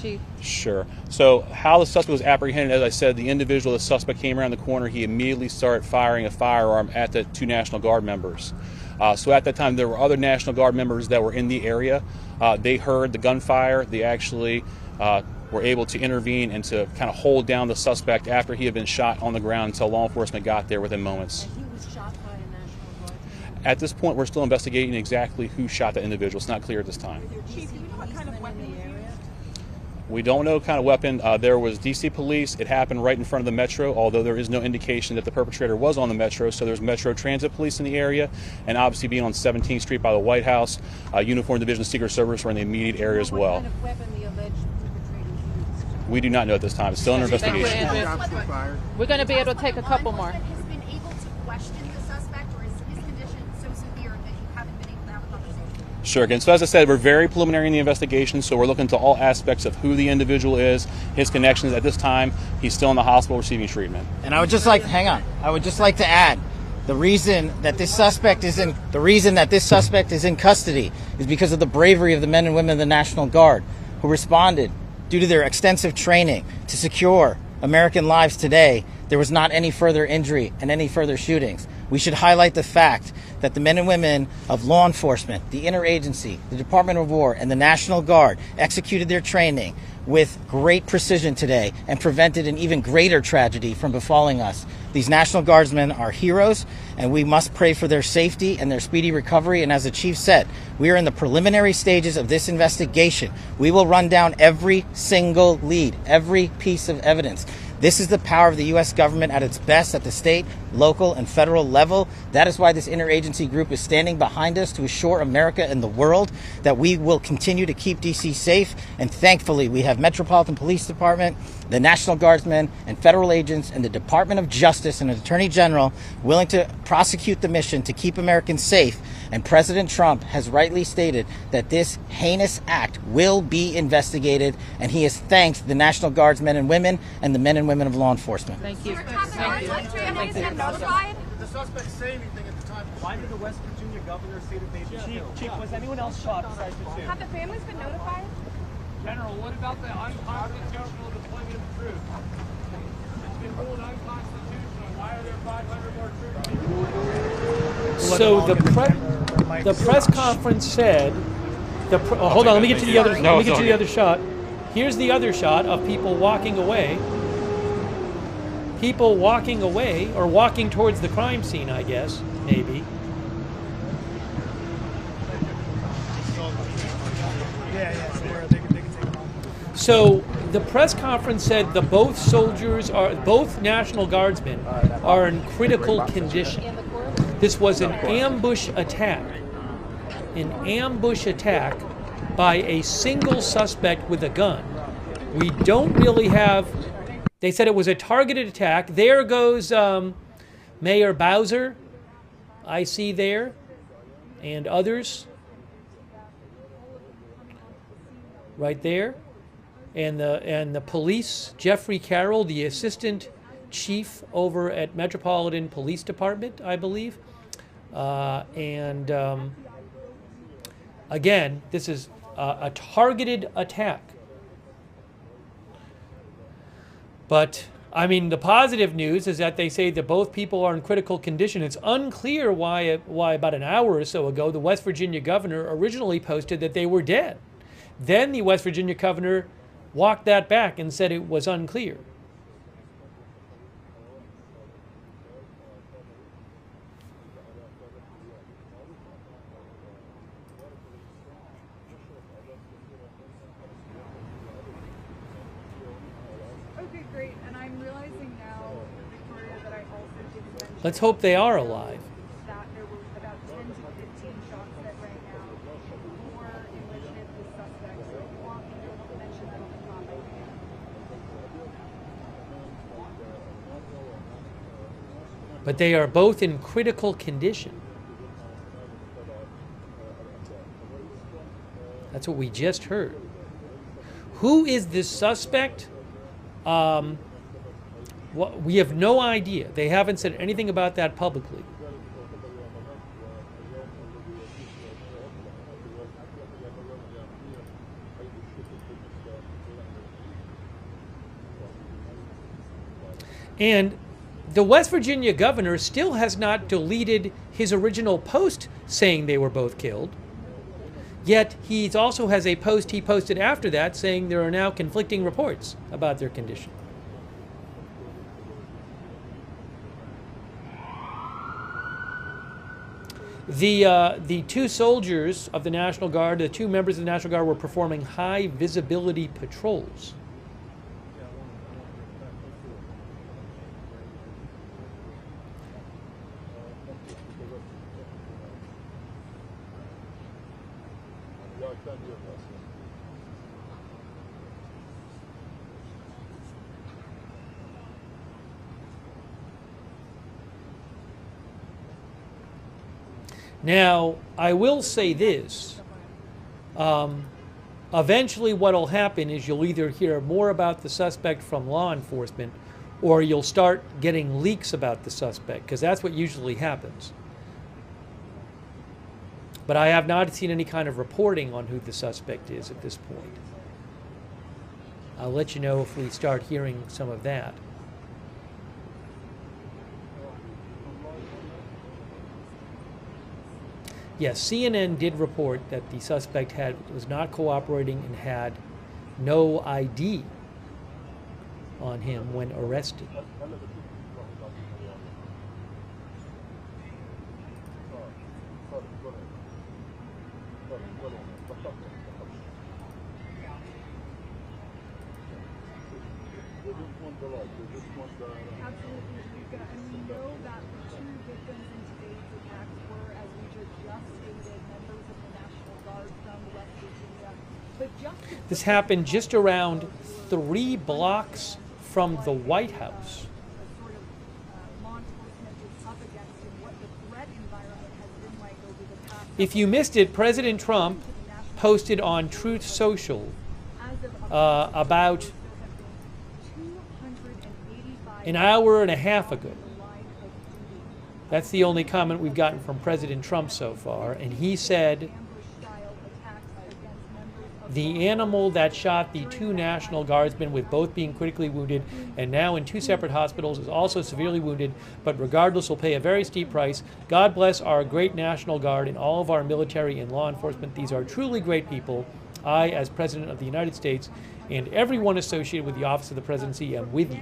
Chief?
Sure. So how the suspect was apprehended, as I said, the individual, the suspect came around the corner. He immediately started firing a firearm at the two National Guard members. So at that time, there were other National Guard members that were in the area. They heard the gunfire. They actually were able to intervene and to kind of hold down the suspect after he had been shot on the ground until law enforcement got there within moments.
And he was shot by a National Guardsman?
At this point, we're still investigating exactly who shot that individual. It's not clear at this time.
Chief, do you know what kind of weapon was used?
We don't know what kind of weapon. There was DC police. It happened right in front of the Metro, although there is no indication that the perpetrator was on the Metro. So there's Metro Transit Police in the area, and obviously being on 17th Street by the White House, Uniform Division of Secret Service were in the immediate area as well.
What kind of weapon the alleged perpetrators used?
We do not know at this time. It's still under investigation.
We're going to be able to take a couple more.
Has been able to question the suspect, or is his condition so severe that you haven't been able to have a conversation?
Sure. Again, so as I said, we're very preliminary in the investigation, so we're looking into all aspects of who the individual is, his connections. At this time, he's still in the hospital receiving treatment.
And I would just like, hang on, I would just like to add, the reason that this suspect is in custody is because of the bravery of the men and women of the National Guard who responded due to their extensive training to secure American lives today. There was not any further injury and any further shootings. We should highlight the fact that the men and women of law enforcement, the interagency, the Department of War, and the National Guard executed their training with great precision today and prevented an even greater tragedy from befalling us. These National Guardsmen are heroes, and we must pray for their safety and their speedy recovery. And as the Chief said, we are in the preliminary stages of this investigation. We will run down every single lead, every piece of evidence. This is the power of the U.S. government at its best at the state, local, and federal level. That is why this interagency group is standing behind us to assure America and the world that we will continue to keep D.C. safe. And thankfully, we have Metropolitan Police Department, the National Guardsmen and federal agents and the Department of Justice and the Attorney General willing to prosecute the mission to keep Americans safe. And President Trump has rightly stated that this heinous act will be investigated, and he has thanked the National Guardsmen and women and the men and women of law enforcement.
Thank you.
Did the
suspect say anything at the time?
Why did the West Virginia governor say that they'd been killed? Chief, was anyone else shot besides the two?
Have the families been notified?
General, what about the unconstitutional deployment of troops? It's been ruled unconstitutional. Why are there 500 more troops?
So the press conference said, hold on, let me get to the other. Let me get to the other shot. Here's the other shot of people walking away. People walking away, or walking towards the crime scene, I guess, maybe. So the press conference said both National Guardsmen are in critical condition. This was an ambush attack. An ambush attack by a single suspect with a gun. We don't really have... They said it was a targeted attack. There goes Mayor Bowser, I see there, and others. Right there. And the police, Jeffrey Carroll, the assistant chief over at Metropolitan Police Department, I believe. Again, this is a targeted attack. But, I mean, the positive news is that they say that both people are in critical condition. It's unclear why about an hour or so ago, the West Virginia governor originally posted that they were dead. Then the West Virginia governor walked that back and said it was unclear.
Okay, great. And I'm realizing now, Victoria, that I also didn't mention...
Let's hope they are alive.
...that there were about 10 to 15 shots that rang out, more in which hit the suspect. So if you want me to mention that on the top, I can.
But they are both in critical condition. That's what we just heard. Who is this suspect? We have no idea. They haven't said anything about that publicly. And the West Virginia governor still has not deleted his original post saying they were both killed. Yet he also has a post he posted after that saying there are now conflicting reports about their condition. The two soldiers of the National Guard, the two members of the National Guard, were performing high visibility patrols. Now, I will say this. Eventually what will happen is you'll either hear more about the suspect from law enforcement or you'll start getting leaks about the suspect, because that's what usually happens. But I have not seen any kind of reporting on who the suspect is at this point. I'll let you know if we start hearing some of that. Yes, CNN did report that the suspect was not cooperating and had no ID on him when arrested.
Absolutely, Rika. And we know that the two victims in today's attacks were, as we just stated, members of the National Guard from West Virginia. But
This happened just around 3 blocks from the White House.
sort of law enforcement is up against and what the threat environment has been like over the past.
If you missed it, President Trump posted on Truth Social about an hour and a half ago. That's the only comment we've gotten from President Trump so far, and he said the animal that shot the 2 National Guardsmen, with both being critically wounded and now in 2 separate hospitals, is also severely wounded, but regardless will pay a very steep price. God bless our great National Guard and all of our military and law enforcement. These are truly great people. I, as President of the United States, and everyone associated with the Office of the Presidency, am with you.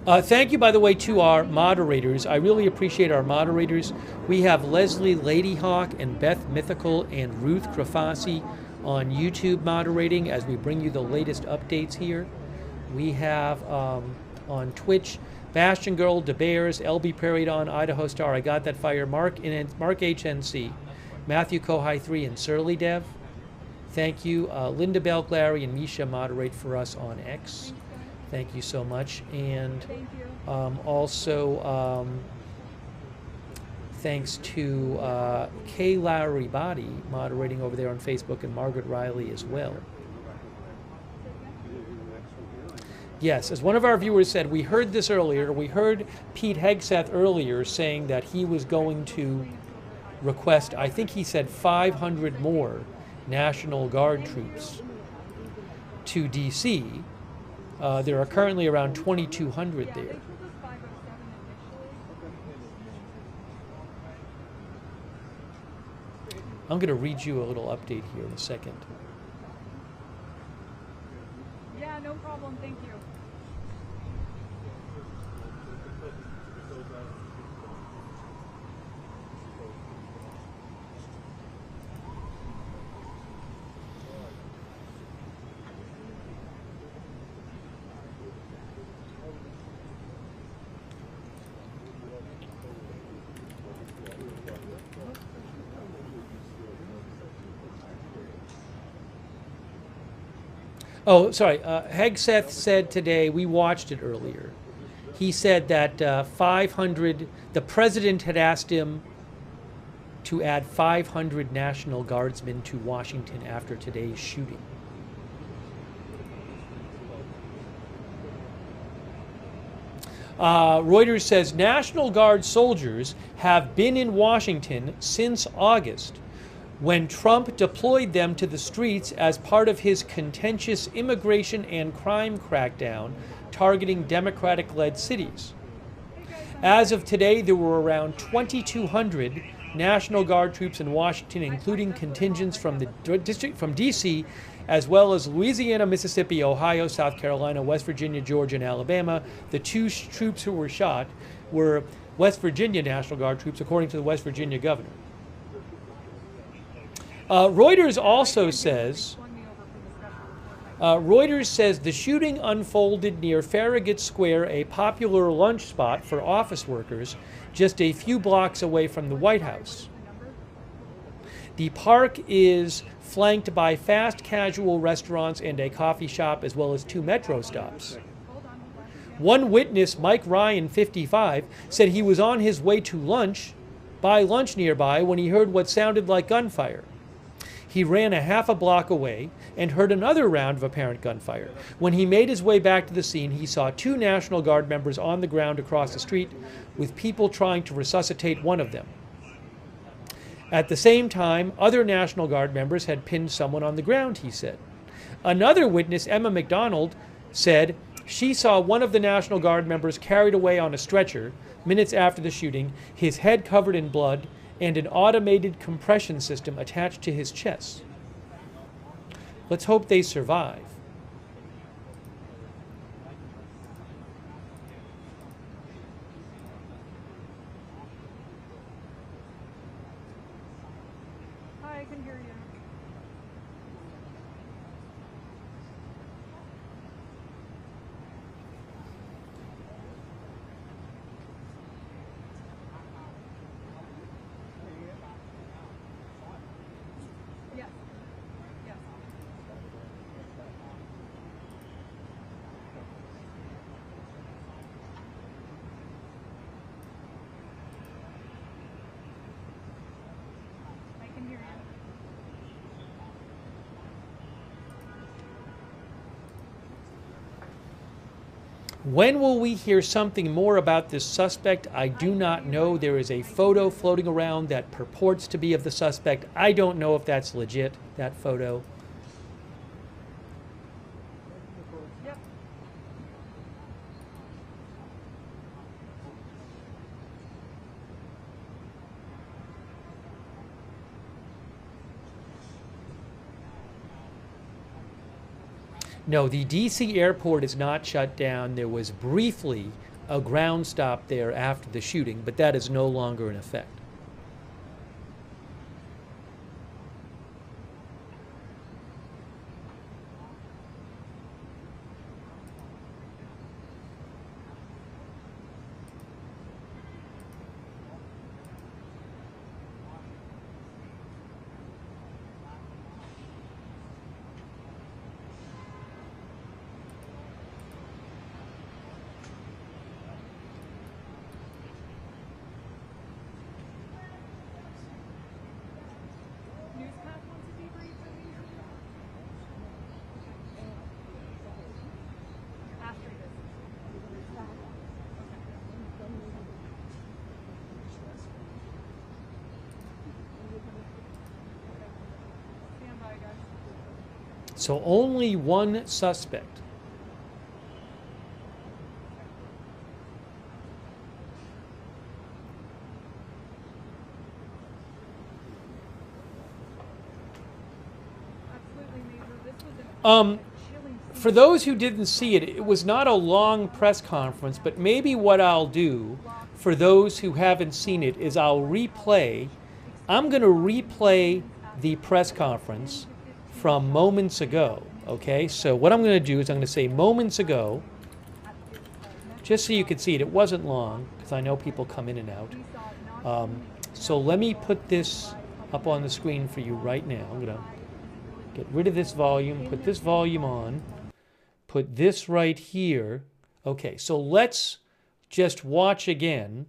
Thank you, by the way, to our moderators. I really appreciate our moderators. We have Leslie Ladyhawk and Beth Mythical and Ruth Krafasi on YouTube moderating as we bring you the latest updates here. We have on Twitch, Bastion Girl, DeBears, LB Prairiedon, Idaho Star, I Got That Fire, Mark HNC, Matthew Kohai 3, and Surly Dev. Thank you. Linda Belk, Larry, and Misha moderate for us on X. Thank you so much. And also thanks to Kay Lowry Body moderating over there on Facebook, and Margaret Riley as well. Yes, as one of our viewers said, we heard this earlier. We heard Pete Hegseth earlier saying that he was going to request, I think he said 500 more National Guard troops to D.C. There are currently around 2,200 there. I'm going to read you a little update here in a second.
Yeah, no problem. Thank you.
Oh, sorry. Hegseth said today, we watched it earlier. He said that 500, the president had asked him to add 500 National Guardsmen to Washington after today's shooting. Reuters says National Guard soldiers have been in Washington since August, when Trump deployed them to the streets as part of his contentious immigration and crime crackdown targeting Democratic-led cities. As of today, there were around 2,200 National Guard troops in Washington, including contingents from the district, from D.C., as well as Louisiana, Mississippi, Ohio, South Carolina, West Virginia, Georgia, and Alabama. The 2 troops who were shot were West Virginia National Guard troops, according to the West Virginia governor. Reuters also says, Reuters says the shooting unfolded near Farragut Square, a popular lunch spot for office workers, just a few blocks away from the White House. The park is flanked by fast casual restaurants and a coffee shop, as well as 2 metro stops. One witness, Mike Ryan, 55, said he was on his way to buy lunch nearby when he heard what sounded like gunfire. He ran a half a block away and heard another round of apparent gunfire. When he made his way back to the scene, he saw 2 National Guard members on the ground across the street, with people trying to resuscitate one of them. At the same time, other National Guard members had pinned someone on the ground, he said. Another witness, Emma McDonald, said she saw one of the National Guard members carried away on a stretcher minutes after the shooting, his head covered in blood, and an automated compression system attached to his chest. Let's hope they survive.
Hi, I can hear you.
When will we hear something more about this suspect? I do not know. There is a photo floating around that purports to be of the suspect. I don't know if that's legit, that photo. No, the DC airport is not shut down. There was briefly a ground stop there after the shooting, but that is no longer in effect. So only one suspect. For those who didn't see it, it was not a long press conference, but maybe what I'll do for those who haven't seen it is I'm going to replay the press conference from moments ago, okay? So what I'm going to do is I'm going to say moments ago, just so you can see it. It wasn't long, because I know people come in and out. So let me put this up on the screen for you right now. I'm going to get rid of this volume, put this volume on, put this right here. Okay, so let's just watch again.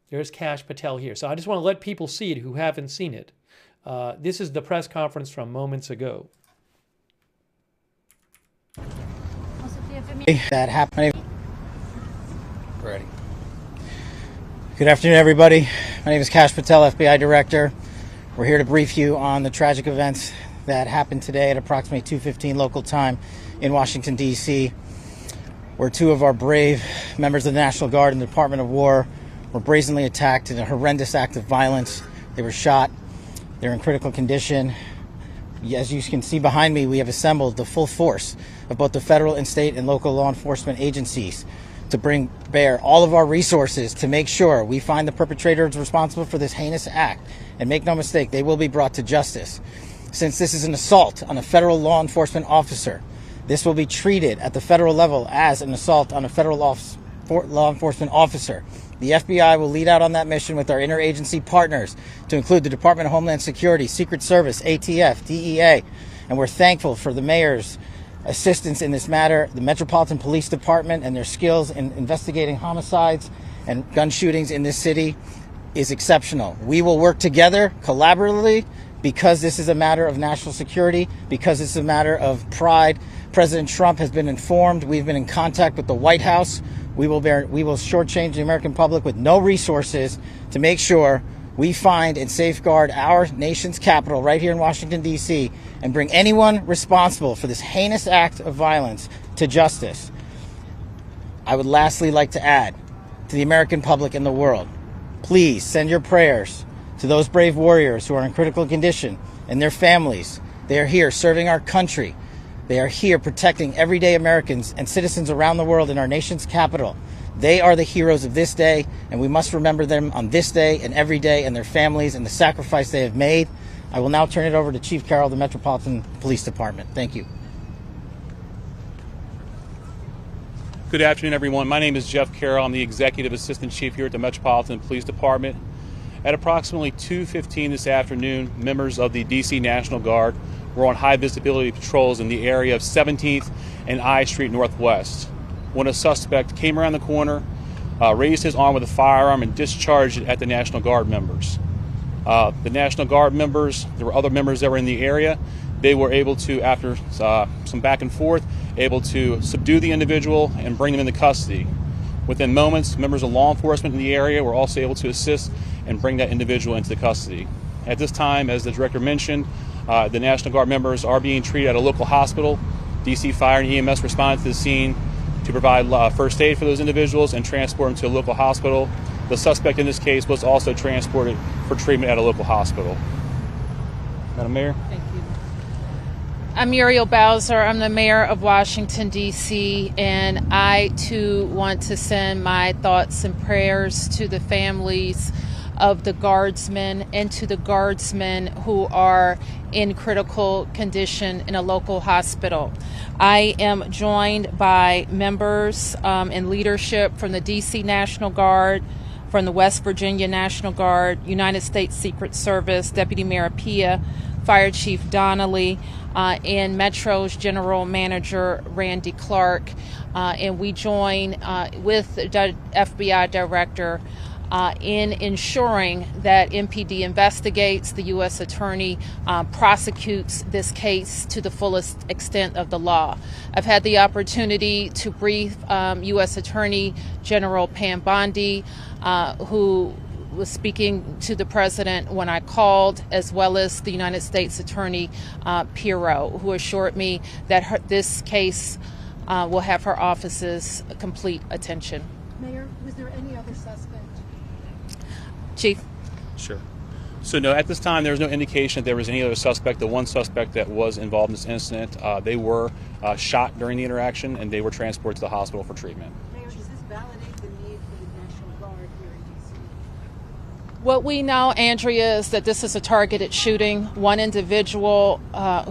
There's Kash Patel here. So I just want to let people see it who haven't seen it. This is the press conference from moments ago.
That happened. Ready. Good afternoon, everybody. My name is Kash Patel, FBI Director. We're here to brief you on the tragic events that happened today at approximately 2:15 local time in Washington, D.C., where two of our brave members of the National Guard and the Department of War were brazenly attacked in a horrendous act of violence. They were shot. They're in critical condition. As you can see behind me, we have assembled the full force of both the federal and state and local law enforcement agencies to bring bear all of our resources to make sure we find the perpetrators responsible for this heinous act. And make no mistake, they will be brought to justice. Since this is an assault on a federal law enforcement officer, this will be treated at the federal level as an assault on a federal law enforcement officer. The FBI will lead out on that mission with our interagency partners, to include the Department of Homeland Security, Secret Service, ATF, DEA, and we're thankful for the mayor's assistance in this matter, the Metropolitan Police Department and their skills in investigating homicides and gun shootings in this city is exceptional. We will work together collaboratively because this is a matter of national security, because it's a matter of pride. President Trump has been informed. We've been in contact with the White House. We will shortchange the American public with no resources to make sure we find and safeguard our nation's capital right here in Washington, D.C., and bring anyone responsible for this heinous act of violence to justice. I would lastly like to add to the American public and the world, please send your prayers to those brave warriors who are in critical condition and their families. They are here serving our country. They are here protecting everyday Americans and citizens around the world in our nation's capital. They are the heroes of this day, and we must remember them on this day and every day, and their families and the sacrifice they have made. I will now turn it over to Chief Carroll of the Metropolitan Police Department. Thank you.
Good afternoon, everyone. My name is Jeff Carroll. I'm the Executive Assistant Chief here at the Metropolitan Police Department. At approximately 2:15 this afternoon, members of the DC National Guard were on high visibility patrols in the area of 17th and I Street Northwest when a suspect came around the corner, raised his arm with a firearm, and discharged it at the National Guard members. The National Guard members, there were other members that were in the area. They were able to, after some back and forth, able to subdue the individual and bring them into custody. Within moments, members of law enforcement in the area were also able to assist and bring that individual into custody. At this time, as the director mentioned, the National Guard members are being treated at a local hospital. DC Fire and EMS responded to the scene to provide first aid for those individuals and transport them to a local hospital. The suspect in this case was also transported for treatment at a local hospital. Madam Mayor?
Thank you. I'm Muriel Bowser. I'm the mayor of Washington, D.C., and I, too, want to send my thoughts and prayers to the families of the guardsmen and to the guardsmen who are in critical condition in a local hospital. I am joined by members and leadership from the D.C. National Guard, from the West Virginia National Guard, United States Secret Service, Deputy Mayor Pia, Fire Chief Donnelly, and Metro's General Manager Randy Clark. And we join with the FBI Director in ensuring that MPD investigates, the U.S. Attorney prosecutes this case to the fullest extent of the law. I've had the opportunity to brief U.S. Attorney General Pam Bondi, who was speaking to the president when I called, as well as the United States Attorney Pirro, who assured me that this case will have her office's complete attention.
Mayor, was there any other suspect?
Chief?
Sure. So no, at this time there's no indication that there was any other suspect. The one suspect that was involved in this incident, they were shot during the interaction and they were transported to the hospital for treatment.
Mayor, does this validate the need for the National Guard here in D.C.?
What we know, Andrea, is that this is a targeted shooting. One individual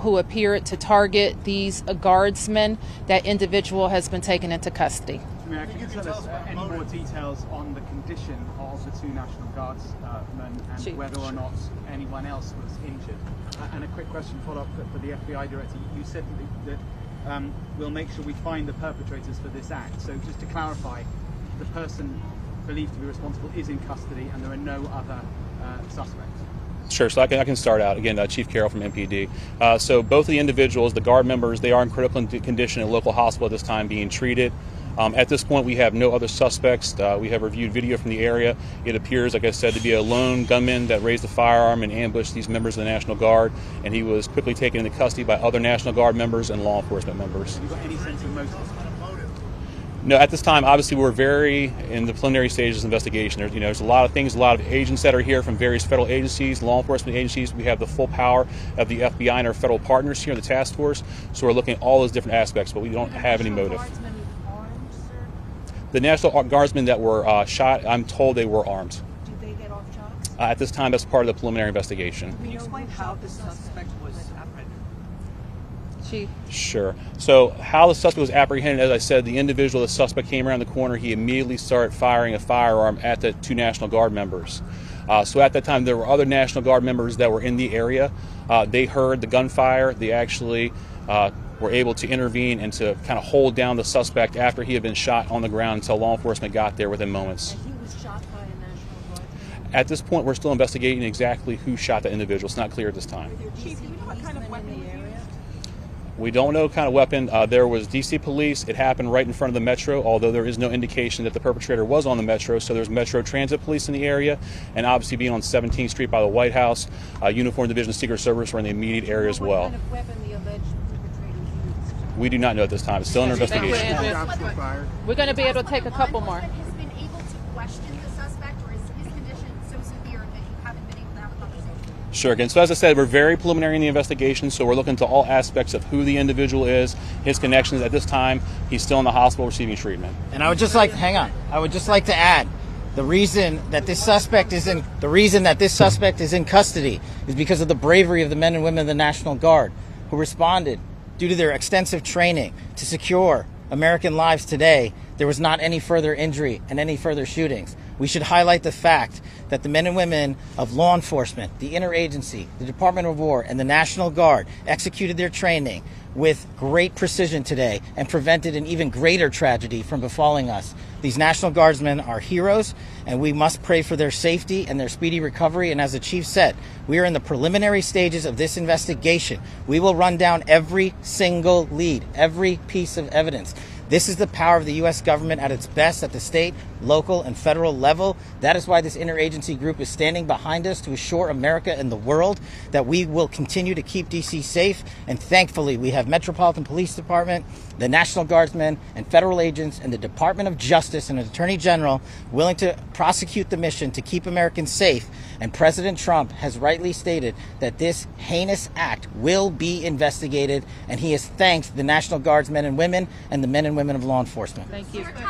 who appeared to target these guardsmen, that individual has been taken into custody.
Mayor, can you tell us any more details on the condition of the two National Guardsmen and whether or not anyone else was injured? And a quick question follow-up for the FBI Director. You said that we'll make sure we find the perpetrators for this act. So just to clarify, the person believed to be responsible is in custody and there are no other suspects?
Sure, so I can start out. Again, Chief Carroll from MPD. So both of the individuals, the Guard members, they are in critical condition in a local hospital at this time being treated. At this point, we have no other suspects. We have reviewed video from the area. It appears, like I said, to be a lone gunman that raised a firearm and ambushed these members of the National Guard, and he was quickly taken into custody by other National Guard members and law enforcement members.
Have you got any sense of motive?
No, at this time, obviously, we're very in the preliminary stages of investigation. There's a lot of things, a lot of agents that are here from various federal agencies, law enforcement agencies. We have the full power of the FBI and our federal partners here in the task force, so we're looking at all those different aspects, but we don't have any motive. The National Guardsmen that were shot, I'm told they were armed.
Did they get off shots?
At this time, that's part of the preliminary investigation.
Can you explain how the suspect was apprehended?
Chief?
Sure. So how the suspect was apprehended, as I said, the individual, the suspect came around the corner. He immediately started firing a firearm at the two National Guard members. So at that time, there were other National Guard members that were in the area. They heard the gunfire. They actually were able to intervene and to kind of hold down the suspect after he had been shot on the ground until law enforcement got there within moments.
And he was shot by a National Guard?
At this point, we're still investigating exactly who shot the individual. It's not clear at this time.
Chief, do you know what kind of weapon was used?
We don't know what kind of weapon. There was DC police. It happened right in front of the Metro, although there is no indication that the perpetrator was on the Metro. So there's Metro Transit Police in the area, and obviously being on 17th Street by the White House, Uniformed Division of Secret Service were in the immediate area as well.
What kind of weapon the alleged perpetrators used?
We do not know at this time. It's still under investigation.
We're going to be able to take a couple more.
Has been able to question the suspect, or is his condition so severe that you haven't been able to have a conversation?
Sure. Again, so as I said, we're very preliminary in the investigation, so we're looking into all aspects of who the individual is, his connections. At this time, he's still in the hospital receiving treatment.
And I would just like, hang on, I would just like to add, the reason that this suspect is in custody is because of the bravery of the men and women of the National Guard who responded due to their extensive training to secure American lives today. There was not any further injury and any further shootings. We should highlight the fact that the men and women of law enforcement, the interagency, the Department of War, and the National Guard executed their training with great precision today and prevented an even greater tragedy from befalling us These National Guardsmen are heroes, and we must pray for their safety and their speedy recovery. And as the chief said, we are in the preliminary stages of this investigation. We will run down every single lead, every piece of evidence. This is the power of the U.S. government at its best at the state, local, and federal level. That is why this interagency group is standing behind us to assure America and the world that we will continue to keep D.C. safe. And thankfully, we have Metropolitan Police Department, the National Guardsmen, and federal agents, and the Department of Justice and an Attorney General willing to prosecute the mission to keep Americans safe. And President Trump has rightly stated that this heinous act will be investigated, and he has thanked the National Guardsmen and women and the men and women of law enforcement.
Thank you.
Did the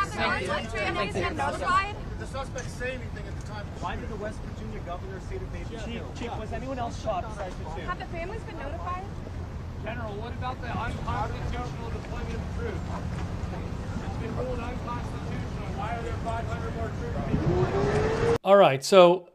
suspects say anything at the time? Why did the West Virginia governor say that they'd been killed? Chief, was anyone else shot besides the two?
Have the families been notified?
General, what about the unconstitutional deployment of troops? It's been ruled unconstitutional. Why are there 500 more troops being deployed?
All right, so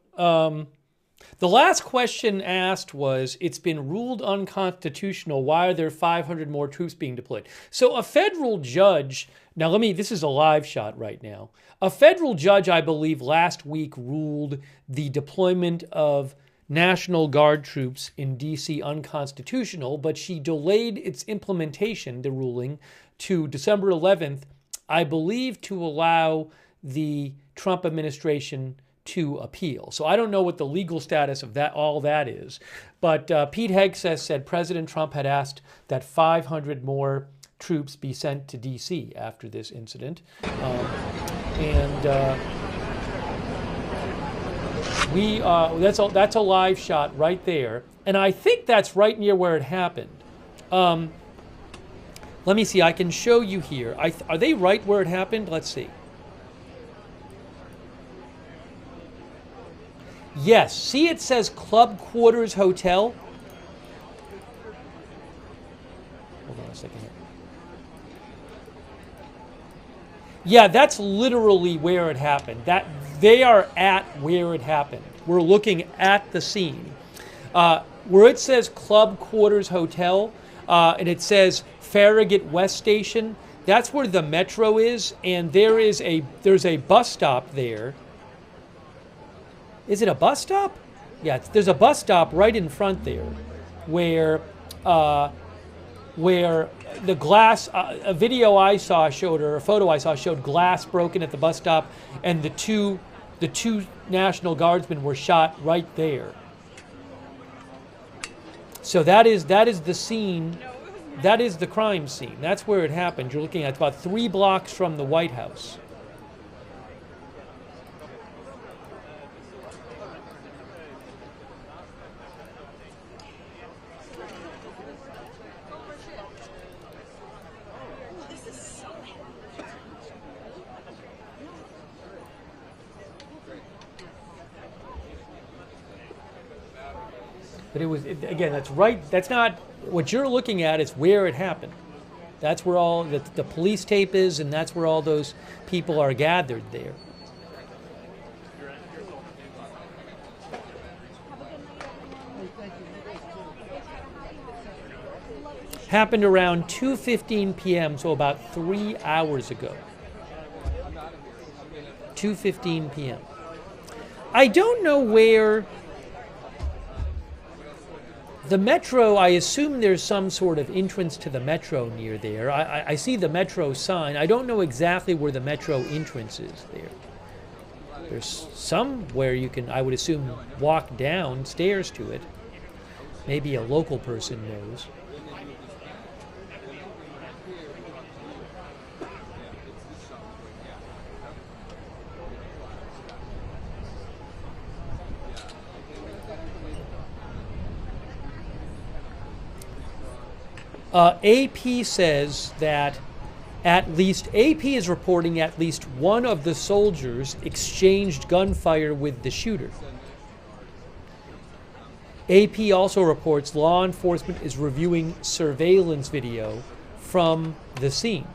the last question asked was, it's been ruled unconstitutional. Why are there 500 more troops being deployed? So a federal judge, now this is a live shot right now. A federal judge, I believe, last week ruled the deployment of National Guard troops in D.C. unconstitutional, but she delayed its implementation, the ruling, to December 11th, I believe, to allow the Trump administration to appeal. So I don't know what the legal status of all that is, but Pete Hegseth said President Trump had asked that 500 more troops be sent to D.C. after this incident. That's a live shot right there, and I think that's right near where it happened. Let me see. I can show you here. Are they right where it happened? Let's see. Yes. See, it says Club Quarters Hotel. Hold on a second here. Yeah, that's literally where it happened. They are at where it happened. We're looking at the scene. Where it says Club Quarters Hotel, and it says Farragut West Station, that's where the metro is, and there's a bus stop there. Is it a bus stop? Yeah, there's a bus stop right in front there, where the glass, a video I saw showed, or a photo I saw showed glass broken at the bus stop, and the two National Guardsmen were shot right there. So that is the scene. That is the crime scene. That's where it happened. You're looking at about 3 blocks from the White House. But again, that's right. That's not what you're looking at. Is where it happened. That's where all the police tape is, and that's where all those people are gathered there. Happened around 2:15 p.m., so about 3 hours ago. 2:15 p.m. I don't know where. The metro, I assume there's some sort of entrance to the metro near there. I see the metro sign. I don't know exactly where the metro entrance is there. There's somewhere you can, I would assume, walk downstairs to it. Maybe a local person knows. AP says that AP is reporting at least one of the soldiers exchanged gunfire with the shooter. AP also reports law enforcement is reviewing surveillance video from the scene.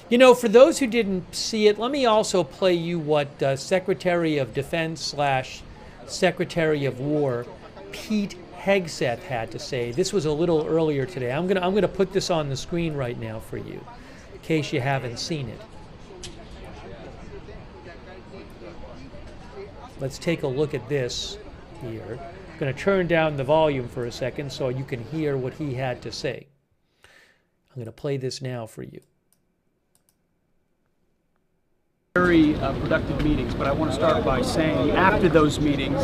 You know, for those who didn't see it, let me also play you what Secretary of Defense / Secretary of War Pete Hegseth had to say. This was a little earlier today. I'm gonna put this on the screen right now for you, in case you haven't seen it. Let's take a look at this here. I'm going to turn down the volume for a second so you can hear what he had to say. I'm going to play this now for you.
Very productive meetings, but I want to start by saying after those meetings,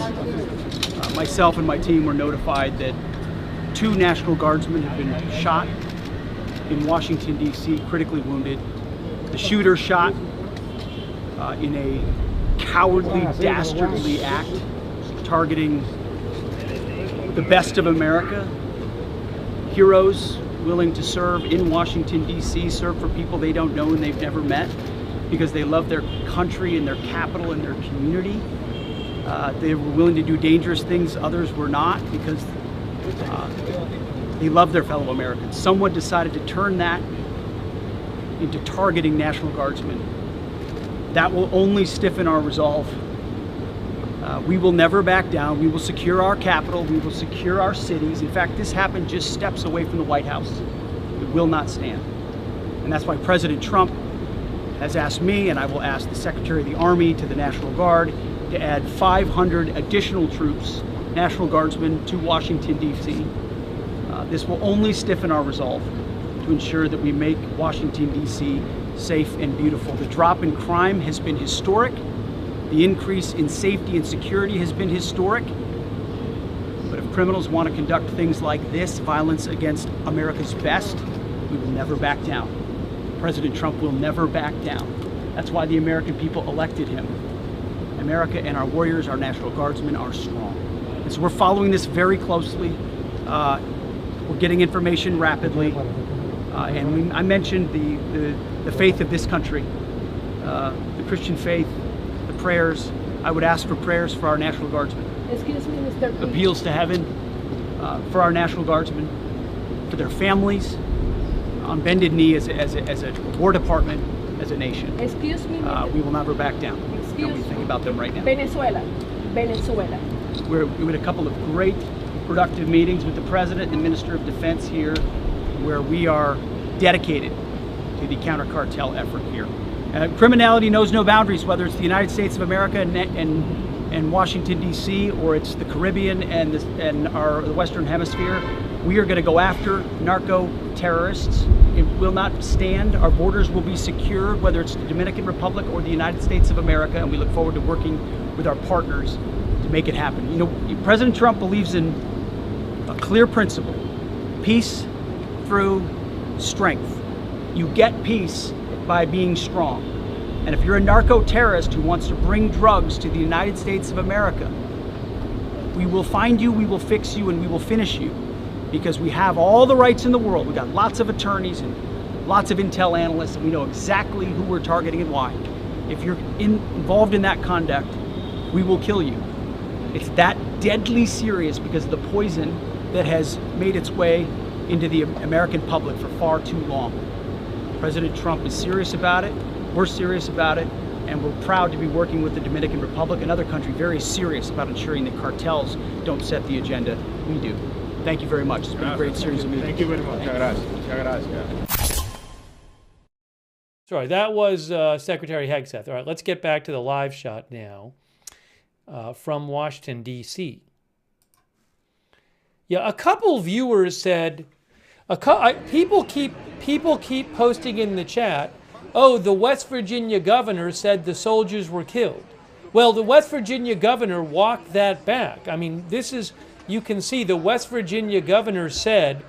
myself and my team were notified that 2 National Guardsmen have been shot in Washington, D.C., critically wounded. The shooter shot in a cowardly, dastardly act targeting the best of America. Heroes willing to serve in Washington, D.C., serve for people they don't know and they've never met because they love their country and their capital and their community. They were willing to do dangerous things others were not because they love their fellow Americans. Someone decided to turn that into targeting National Guardsmen. That will only stiffen our resolve. We will never back down. We will secure our capital. We will secure our cities. In fact, this happened just steps away from the White House. It will not stand. And that's why President Trump has asked me, and I will ask the Secretary of the Army to the National Guard, to add 500 additional troops, National Guardsmen, to Washington, D.C. This will only stiffen our resolve to ensure that we make Washington, D.C. safe and beautiful. The drop in crime has been historic. The increase in safety and security has been historic. But if criminals want to conduct things like this, violence against America's best, we will never back down. President Trump will never back down. That's why the American people elected him. America and our warriors, our National Guardsmen, are strong. And so we're following this very closely. We're getting information rapidly. And I mentioned the faith of this country, the Christian faith, the prayers. I would ask for prayers for our National Guardsmen.
Excuse me, Mr. P.
Appeals to heaven for our National Guardsmen, for their families, on bended knee as a War Department, as a nation.
Excuse me.
We will never back down.
Excuse
And we think about them right now.
Venezuela.
We had a couple of great, productive meetings with the President and Minister of Defense here, where we are dedicated to the counter-cartel effort here. Criminality knows no boundaries, whether it's the United States of America and Washington, D.C., or it's the Caribbean and the Western Hemisphere. We are going to go after narco-terrorists. It will not stand. Our borders will be secure, whether it's the Dominican Republic or the United States of America, and we look forward to working with our partners to make it happen. You know, President Trump believes in a clear principle: peace through strength. You get peace by being strong. And if you're a narco-terrorist who wants to bring drugs to the United States of America, we will find you, we will fix you, and we will finish you, because we have all the rights in the world. We've got lots of attorneys and lots of intel analysts, and we know exactly who we're targeting and why. If you're involved in that conduct, we will kill you. It's that deadly serious because of the poison that has made its way into the American public for far too long. President Trump is serious about it, we're serious about it, and we're proud to be working with the Dominican Republic, another country very serious about ensuring that cartels don't set the agenda. We do. Thank you very much. It's been a great series of meetings.
Thank you very much.
Sorry, that was Secretary Hegseth. All right, let's get back to the live shot now from Washington, D.C. Yeah, a couple viewers said, people keep posting in the chat, oh, the West Virginia governor said the soldiers were killed. Well, the West Virginia governor walked that back. I mean, this is, you can see the West Virginia governor said,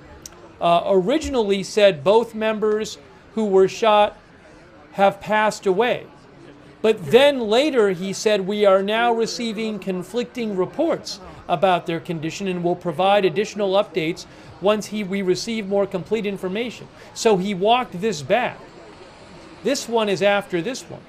originally said both members who were shot have passed away. But then later he said, we are now receiving conflicting reports about their condition and will provide additional updates once we receive more complete information. So he walked this back. This one is after this one.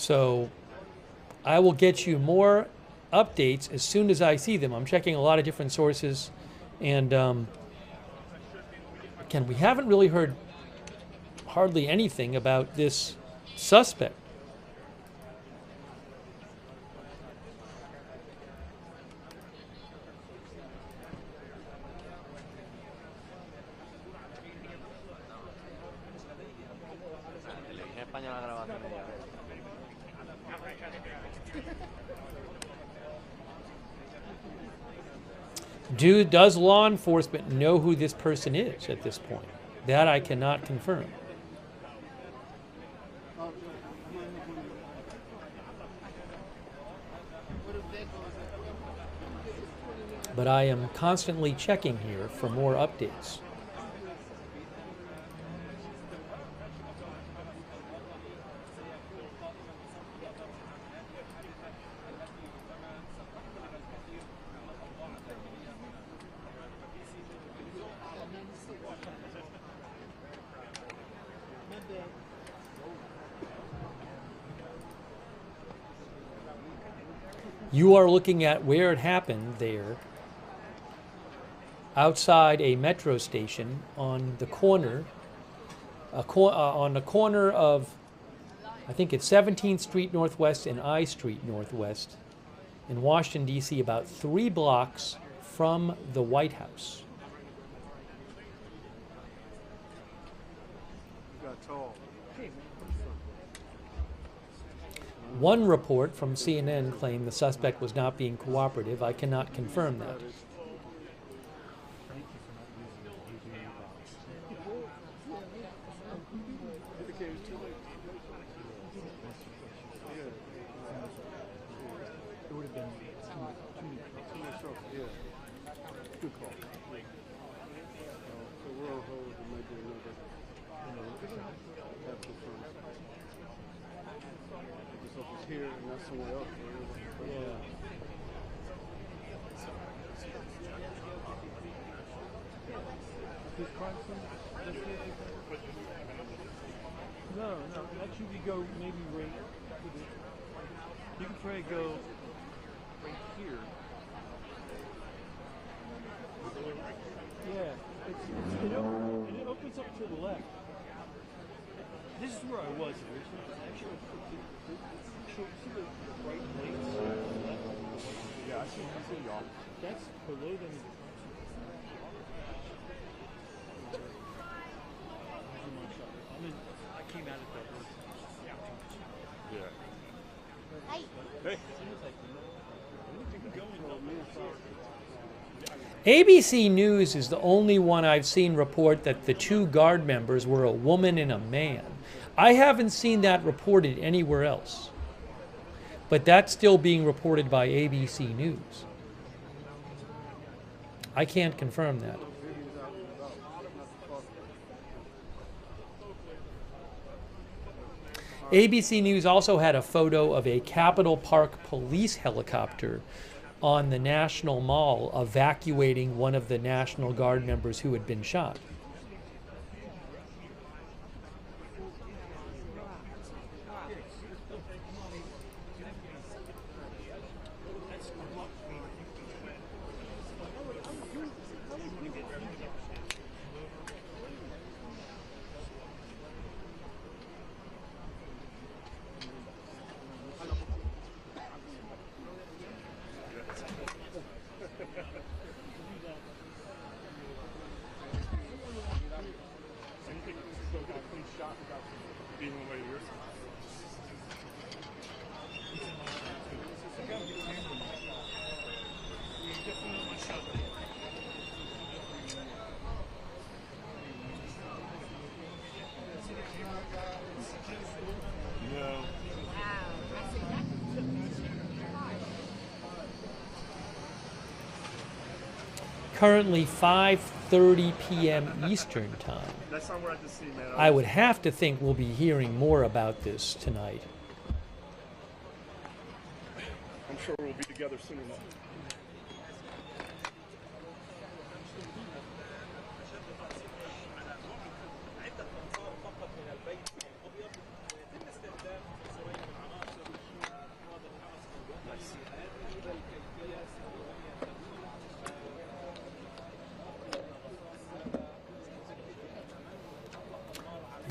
So I will get you more updates as soon as I see them. I'm checking a lot of different sources, and again, we haven't really heard hardly anything about this suspect. Does law enforcement know who this person is at this point? That I cannot confirm. But I am constantly checking here for more updates. You are looking at where it happened there, outside a metro station on the corner, of, I think it's 17th Street Northwest and I Street Northwest in Washington, D.C., about 3 blocks from the White House. One report from CNN claimed the suspect was not being cooperative. I cannot confirm that.
Here and not somewhere else. Yeah. No, actually you go maybe right. You can try to go right here. Yeah, it opens up to the left. This is where I was originally. Actually, see the right place? Yeah, I see y'all. That's below them. I came out at that work. Yeah. Hey.
ABC News is the only one I've seen report that the 2 guard members were a woman and a man. I haven't seen that reported anywhere else. But that's still being reported by ABC News. I can't confirm that. ABC News also had a photo of a Capitol Park police helicopter on the National Mall evacuating one of the National Guard members who had been shot. Currently 5:30 p.m. Eastern Time.
That's not where I just see, man.
I would have to think we'll be hearing more about this tonight.
I'm sure we'll be together soon enough.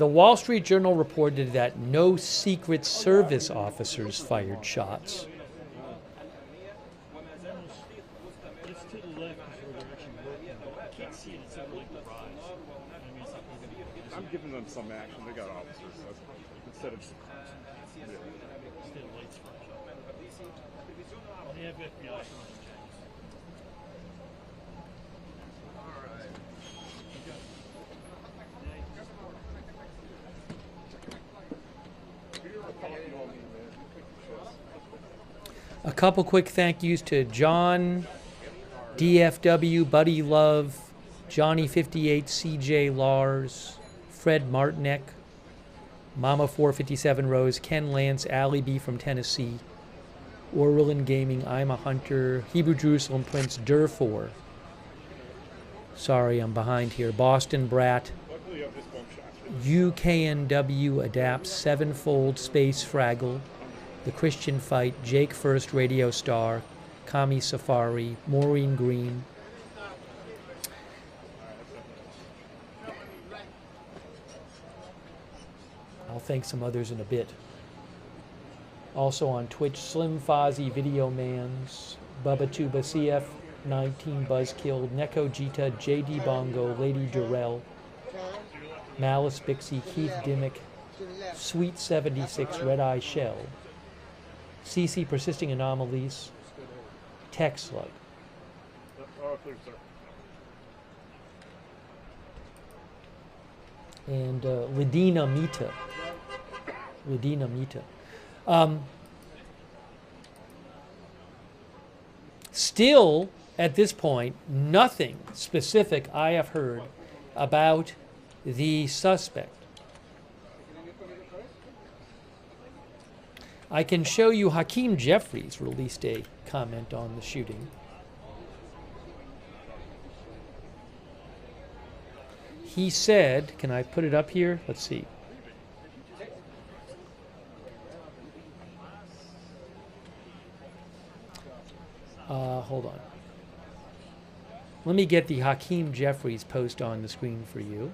The Wall Street Journal reported that no Secret Service officers fired shots.
It's to the left is where they're actually working. I can't see it. It's over like the rise. I mean, it's not going to be.
I'm giving them some action. They got officers. So instead of
Instead of lights flash. They have FBI.
A couple quick thank yous to John, DFW, Buddy Love, Johnny58, CJ Lars, Fred Martinek, Mama 457 Rose, Ken Lance, Allie B from Tennessee, Orwellin Gaming, I'm a Hunter, Hebrew Jerusalem Prince, Durfor. Sorry, I'm behind here. Boston Brat, UKNW Adapts, Sevenfold, Space Fraggle, The Christian Fight, Jake First, Radio Star, Kami Safari, Maureen Green. I'll thank some others in a bit. Also on Twitch, Slim Fozzie, Video Mans, Bubba Tuba, CF19 Buzzkill, Neko Jita, JD Bongo, Lady Durrell, Malice Bixie, Keith Dimmick, Sweet 76, Red Eye Shell, CC Persisting Anomalies, Tech Slug. And Ladina Mita. Ladina Mita. Still, at this point, nothing specific I have heard about the suspect. I can show you Hakeem Jeffries released a comment on the shooting. He said, can I put it up here? Let's see. Hold on. Let me get the Hakeem Jeffries post on the screen for you.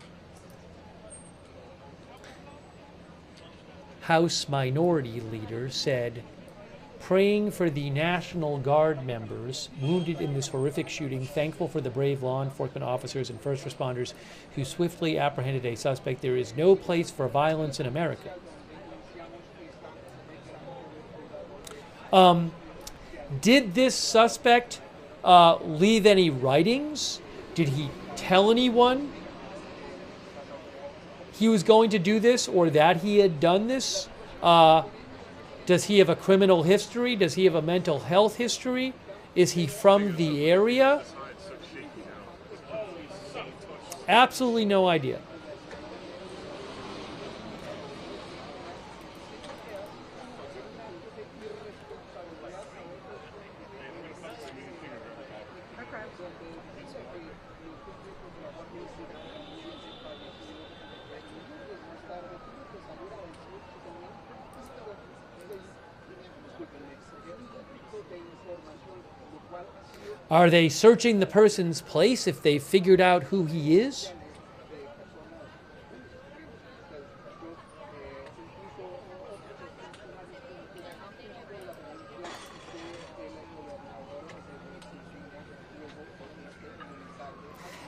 House Minority Leader said, praying for the National Guard members wounded in this horrific shooting, thankful for the brave law enforcement officers and first responders who swiftly apprehended a suspect. There is no place for violence in America. Did this suspect leave any writings? Did he tell anyone he was going to do this or that he had done this? Does he have a criminal history? Does he have a mental health history? Is he from the area? Absolutely no idea. Are they searching the person's place if they figured out who he is?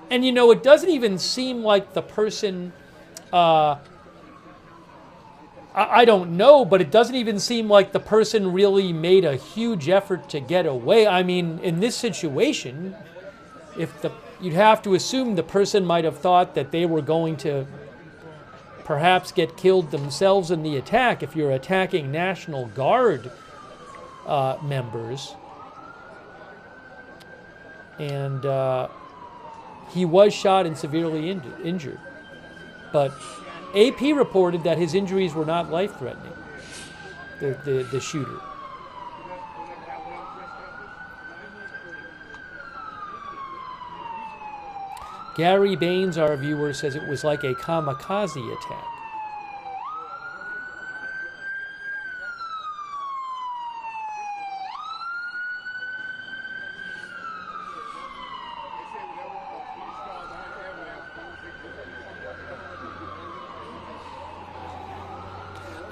And you know, it doesn't even seem like the person, I don't know, but it doesn't even seem like the person really made a huge effort to get away. I mean, in this situation, you'd have to assume the person might have thought that they were going to perhaps get killed themselves in the attack if you're attacking National Guard members. And he was shot and severely injured. But AP reported that his injuries were not life-threatening, the shooter. Gary Baines, our viewer, says it was like a kamikaze attack.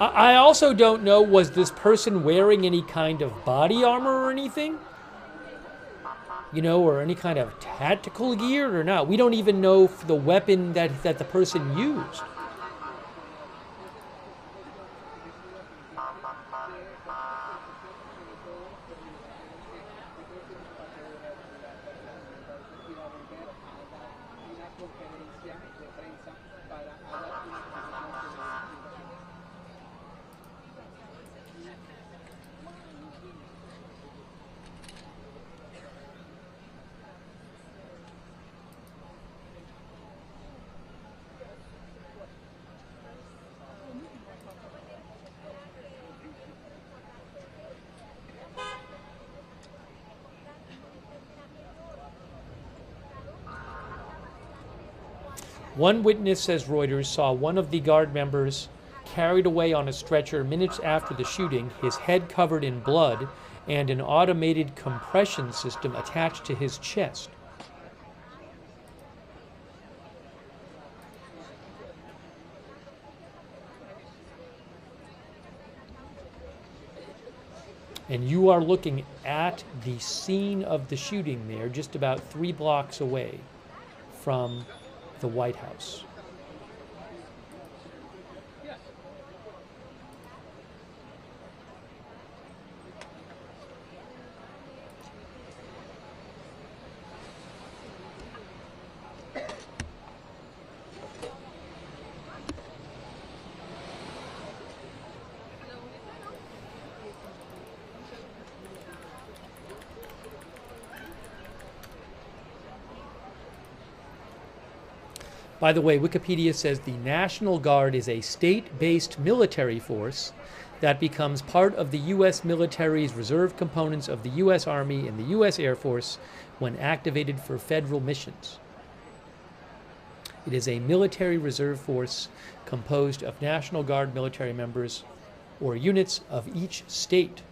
I also don't know, was this person wearing any kind of body armor or anything? You know, or any kind of tactical gear or not. We don't even know the weapon that the person used. One witness, says Reuters, saw one of the Guard members carried away on a stretcher minutes after the shooting, his head covered in blood, and an automated compression system attached to his chest. And you are looking at the scene of the shooting there, just about 3 blocks away from the White House. By the way, Wikipedia says the National Guard is a state-based military force that becomes part of the U.S. military's reserve components of the U.S. Army and the U.S. Air Force when activated for federal missions. It is a military reserve force composed of National Guard military members or units of each state.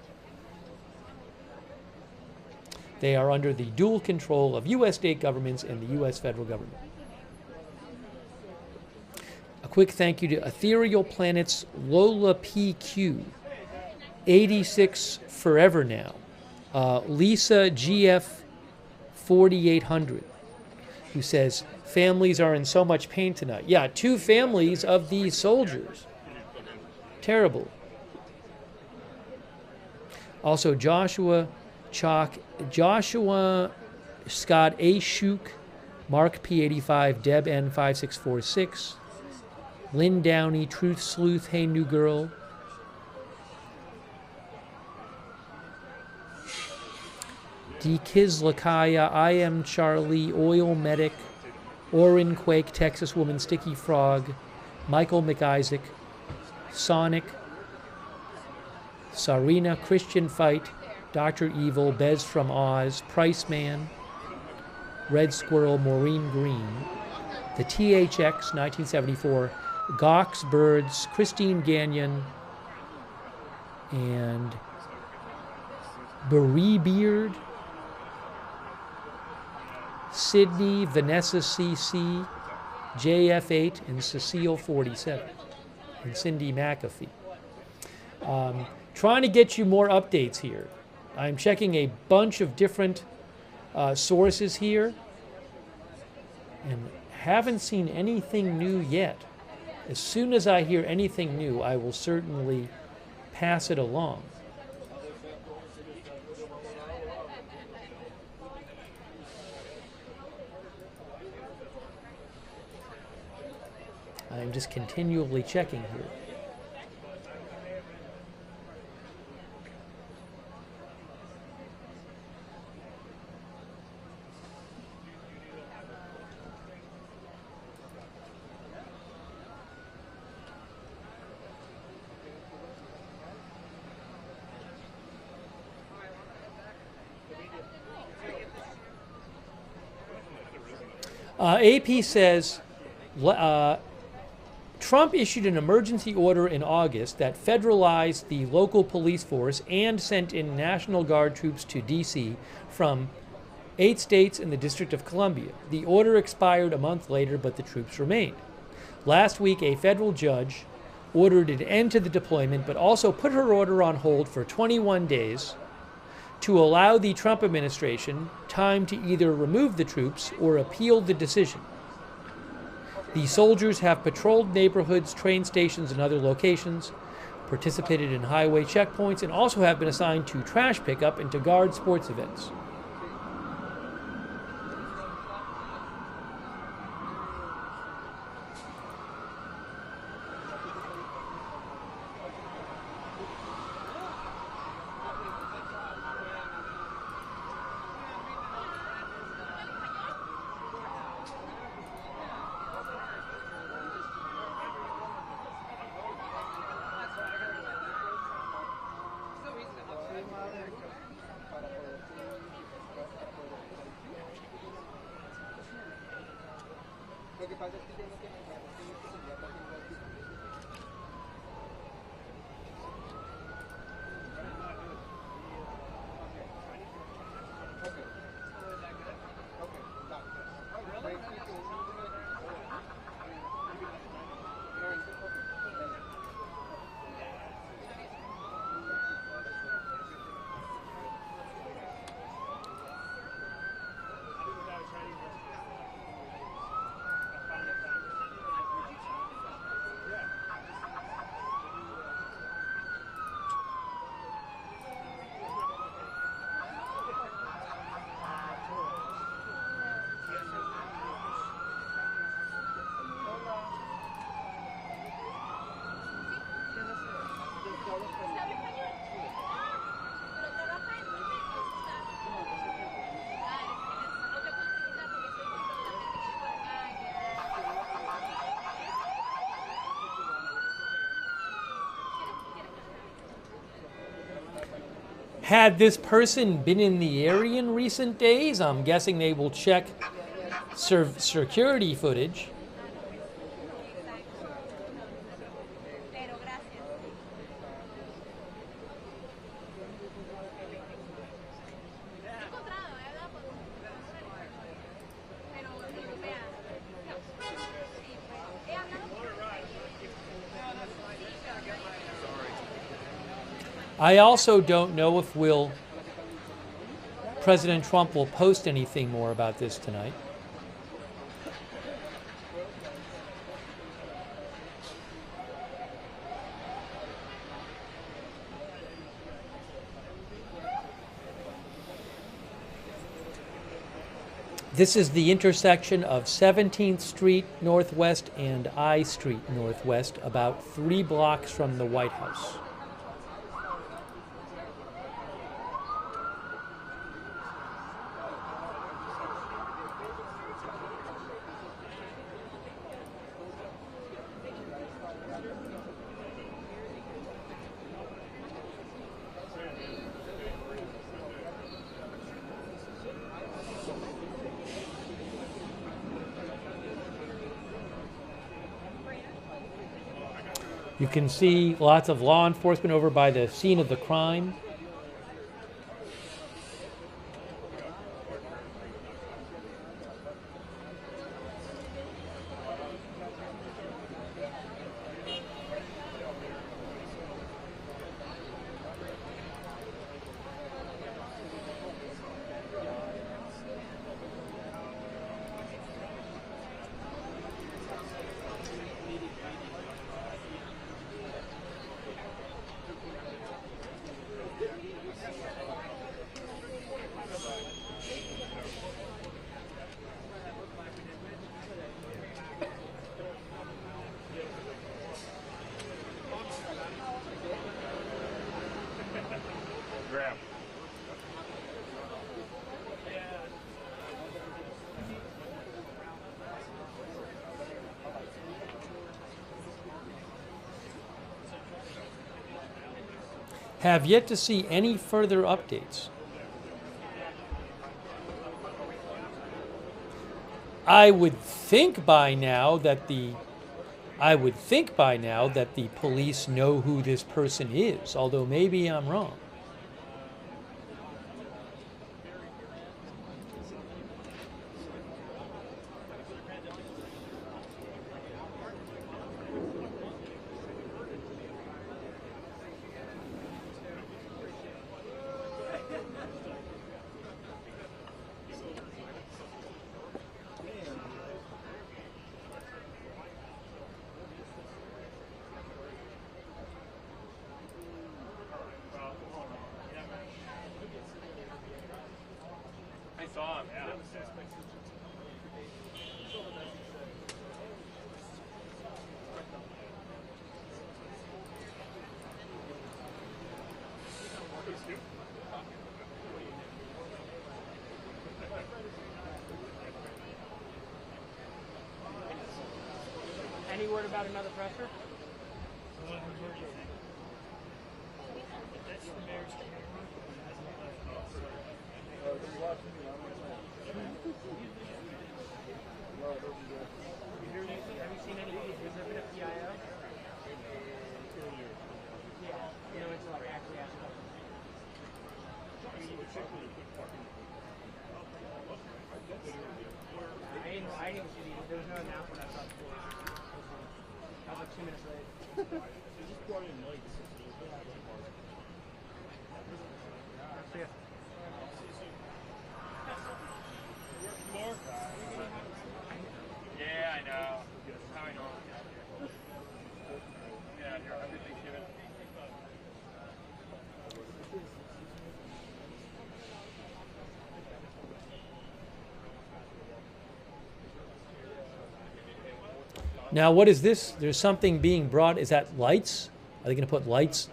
They are under the dual control of U.S. state governments and the U.S. federal government. A quick thank you to Ethereal Planet's Lola PQ, 86 forever now. Lisa GF 4800, who says, families are in so much pain tonight. Yeah, 2 families of these soldiers. Terrible. Also, Joshua Scott A. Shuk, Mark P85, Deb N5646, Lynn Downey, Truth Sleuth, Hey New Girl. D. Kizlakaya, I Am Charlie, Oil Medic, Orin Quake, Texas Woman, Sticky Frog, Michael McIsaac, Sonic, Sarina, Christian Fight, Dr. Evil, Bez from Oz, Price Man, Red Squirrel, Maureen Green, the THX 1974, Gox Birds, Christine Gagnon, and Berie Beard, Sydney, Vanessa CC, JF8, and Cecile 47, and Cindy McAfee. Trying to get you more updates here. I'm checking a bunch of different sources here, and haven't seen anything new yet. As soon as I hear anything new, I will certainly pass it along. I'm just continually checking here. AP says Trump issued an emergency order in August that federalized the local police force and sent in National Guard troops to D.C. from 8 states and the District of Columbia. The order expired a month later, but the troops remained. Last week, a federal judge ordered an end to the deployment, but also put her order on hold for 21 days to allow the Trump administration time to either remove the troops or appeal the decision. The soldiers have patrolled neighborhoods, train stations, and other locations, participated in highway checkpoints, and also have been assigned to trash pickup and to guard sports events. Had this person been in the area in recent days, I'm guessing they will check security footage. I also don't know if President Trump will post anything more about this tonight. This is the intersection of 17th Street Northwest and I Street Northwest, about 3 blocks from the White House. You can see lots of law enforcement over by the scene of the crime. Have yet to see any further updates. I would think by now that the police know who this person is, although maybe I'm wrong.
Any word about another presser? Have you seen any? Has there been a PIO? Yeah. You know, it's like actually ask questions. I didn't see it. There was no announcement. I saw it before. I was like 2 minutes late. Just brought in lights. See ya. Yeah, I know. How I know. Yeah, here, everything's given.
Now, what is this? There's something being brought. Is that lights? Are they going to put lights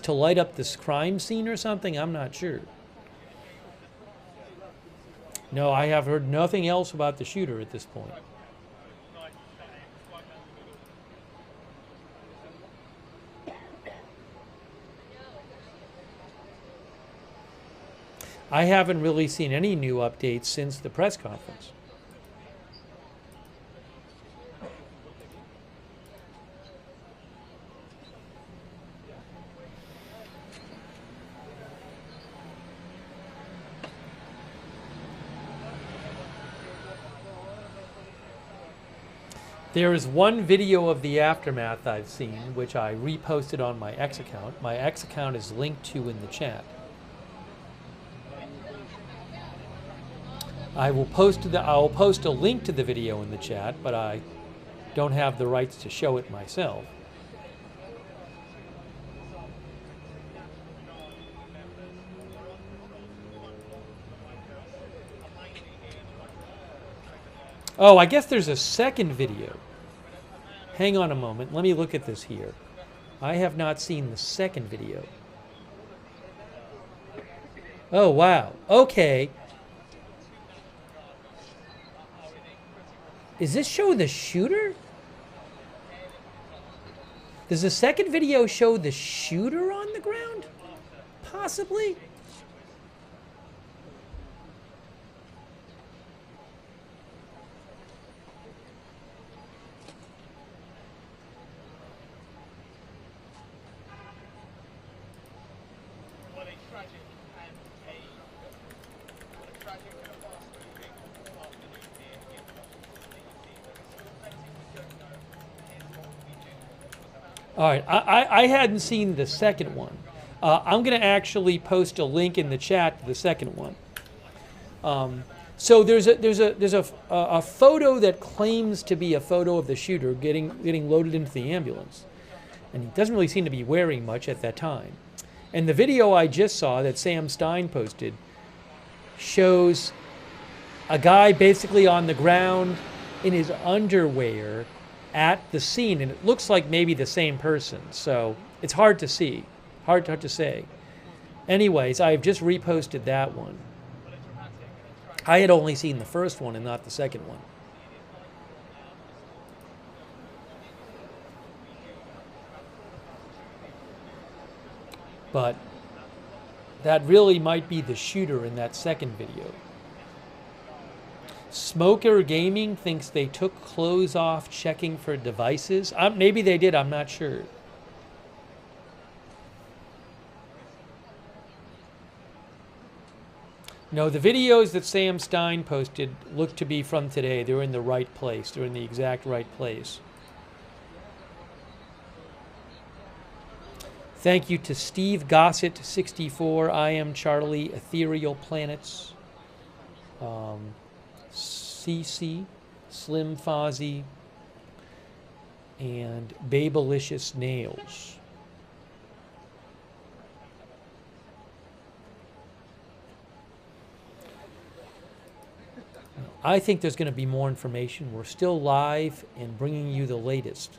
to light up this crime scene or something? I'm not sure. No, I have heard nothing else about the shooter at this point. I haven't really seen any new updates since the press conference. There is one video of the aftermath I've seen, which I reposted on my X account. My X account is linked to in the chat. I will post a link to the video in the chat, but I don't have the rights to show it myself. Oh, I guess there's a second video. Hang on a moment. Let me look at this here. I have not seen the second video. Oh, wow. Okay. Does this show the shooter? Does the second video show the shooter on the ground? Possibly. All right, I hadn't seen the second one. I'm going to actually post a link in the chat to the second one. So there's a photo that claims to be a photo of the shooter getting loaded into the ambulance, and he doesn't really seem to be wearing much at that time. And the video I just saw that Sam Stein posted shows a guy basically on the ground in his underwear at the scene, and it looks like maybe the same person, so it's hard to see, hard to say. Anyways, I've just reposted that one. I had only seen the first one and not the second one. But that really might be the shooter in that second video. Smoker Gaming thinks they took clothes off checking for devices. Maybe they did, I'm not sure. No, the videos that Sam Stein posted look to be from today. They're in the right place. They're in the exact right place. Thank you to Steve Gossett, 64. I am Charlie, Ethereal Planets. CC, Slim Fozzie, and Babelicious Nails. I think there's going to be more information. We're still live and bringing you the latest.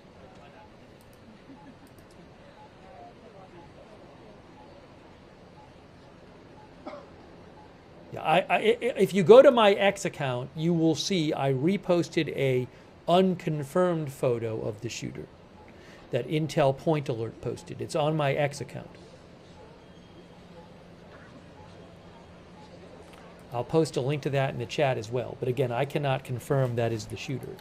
Yeah, if you go to my X account, you will see I reposted a unconfirmed photo of the shooter that Intel Point Alert posted. It's on my X account. I'll post a link to that in the chat as well. But again, I cannot confirm that is the shooter.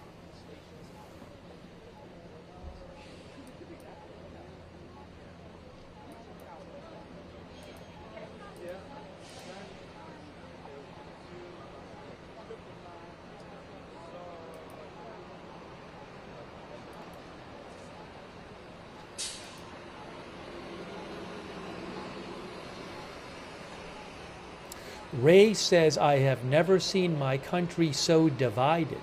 Ray says, I have never seen my country so divided.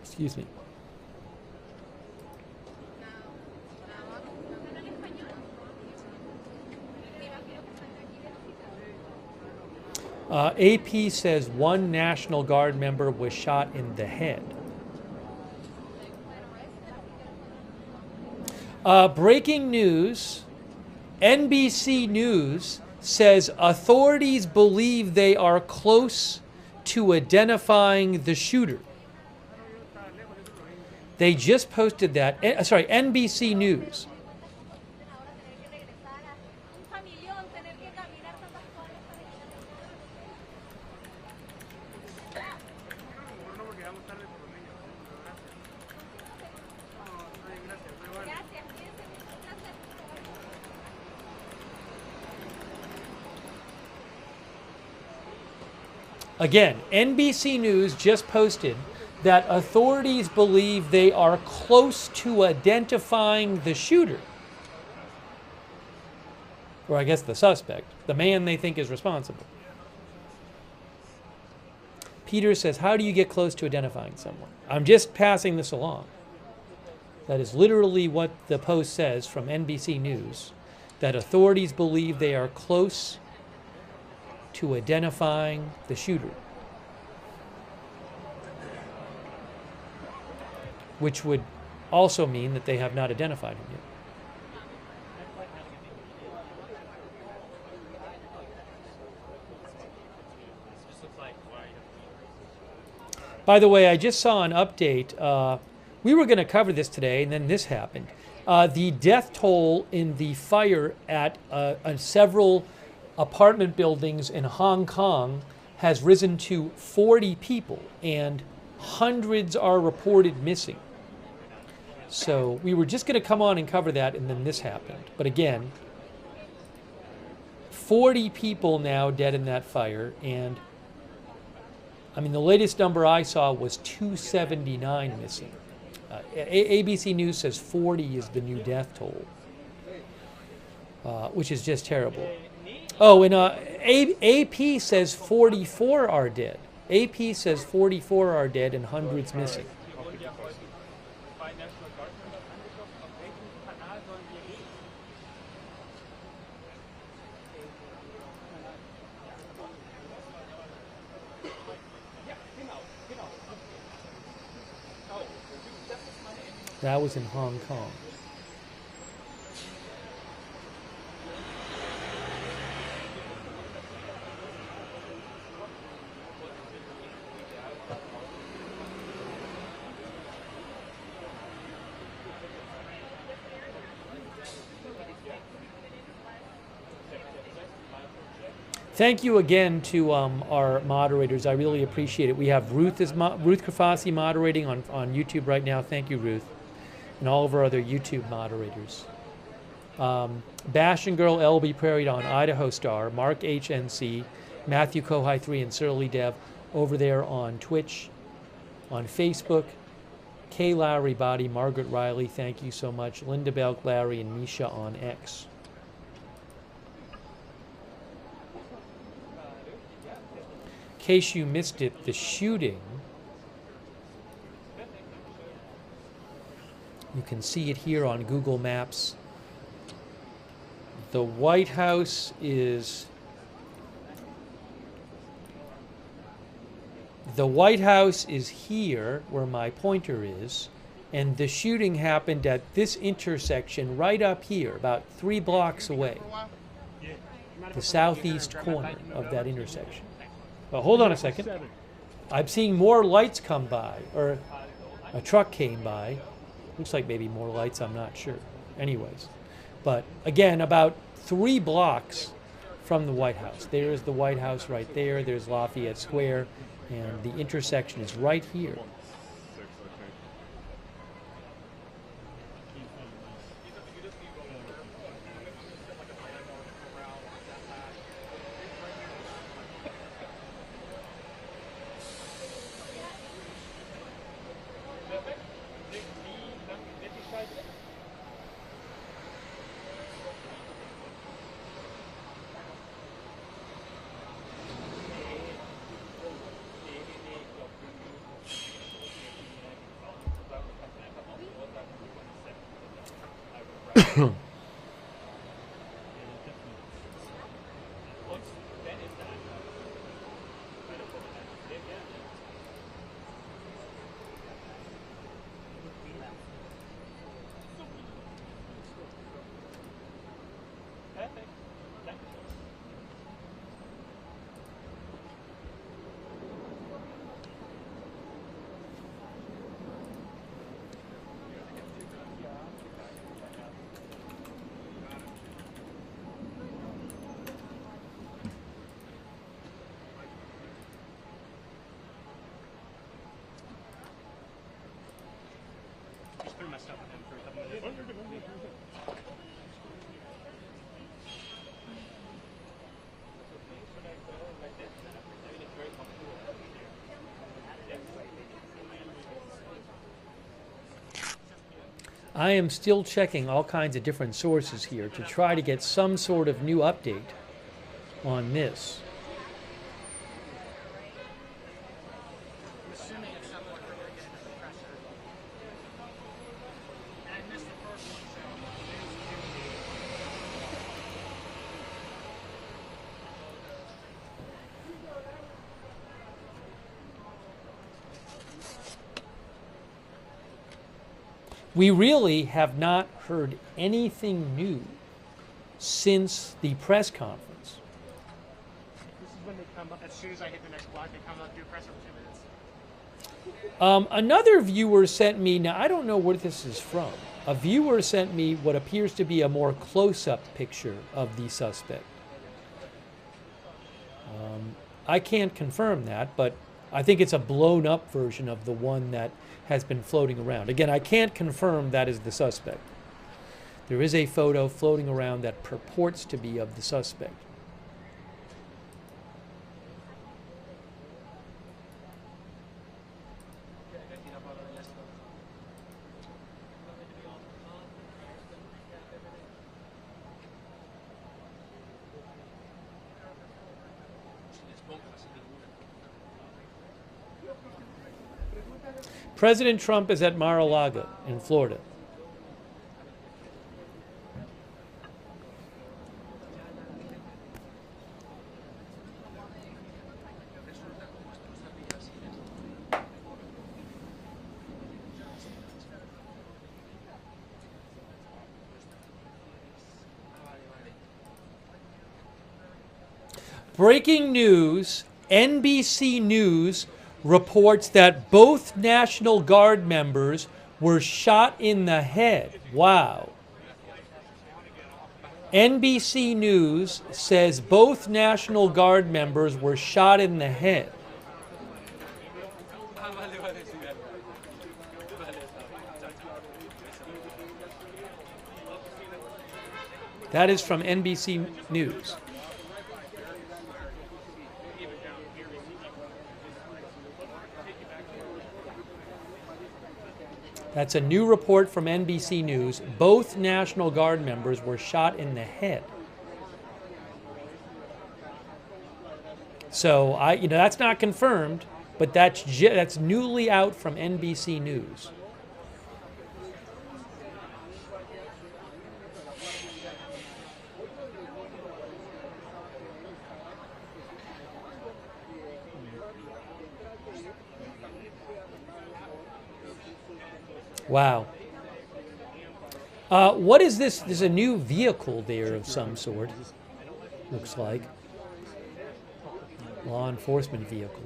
Excuse me. AP says one National Guard member was shot in the head. Breaking news, NBC News says authorities believe they are close to identifying the shooter. They just posted that, sorry, NBC News. Again, NBC News just posted that authorities believe they are close to identifying the shooter. Or I guess the suspect, the man they think is responsible. Peter says, how do you get close to identifying someone? I'm just passing this along. That is literally what the post says from NBC News, that authorities believe they are close to identifying the shooter. Which would also mean that they have not identified him yet. By the way, I just saw an update. We were going to cover this today, and then this happened. The death toll in the fire at several apartment buildings in Hong Kong has risen to 40 people, and hundreds are reported missing. So we were just going to come on and cover that, and then this happened. But again, 40 people now dead in that fire, and I mean, the latest number I saw was 279 missing. ABC News says 40 is the new death toll, which is just terrible. Oh, and AP says 44 are dead. AP says 44 are dead and hundreds missing. That was in Hong Kong. Thank you again to our moderators. I really appreciate it. We have Ruth Kafasi moderating on YouTube right now. Thank you, Ruth, and all of our other YouTube moderators. Bash and Girl LB Prairie on Idaho Star, Mark HNC, Matthew Kohai 3, and Surly Dev over there on Twitch, on Facebook. Kay Lowry Body, Margaret Riley, thank you so much. Linda Belk, Larry, and Misha on X. In case you missed it, the shooting, you can see it here on Google Maps. The White House is here where my pointer is, and the shooting happened at this intersection right up here, about 3 blocks away, the southeast corner of that intersection. Well, hold on a second. I'm seeing more lights come by, or a truck came by. Looks like maybe more lights, I'm not sure. Anyways, but again, about 3 blocks from the White House. There's the White House right there. There's Lafayette Square, and the intersection is right here. I am still checking all kinds of different sources here to try to get some sort of new update on this. We really have not heard anything new since the press conference.
This is when they come up. As soon as I hit the next block, they come up, do a press for 2 minutes.
Another viewer sent me, now I don't know where this is from, a viewer sent me what appears to be a more close-up picture of the suspect. I can't confirm that, but I think it's a blown-up version of the one that has been floating around. Again, I can't confirm that is the suspect. There is a photo floating around that purports to be of the suspect. President Trump is at Mar-a-Lago in Florida. Breaking news, NBC News reports that both National Guard members were shot in the head. Wow. NBC News says both National Guard members were shot in the head. That is from NBC News. That's a new report from NBC News. Both National Guard members were shot in the head. So that's not confirmed, but that's newly out from NBC News. Wow. What is this? There's a new vehicle there of some sort. Looks like. Law enforcement vehicle.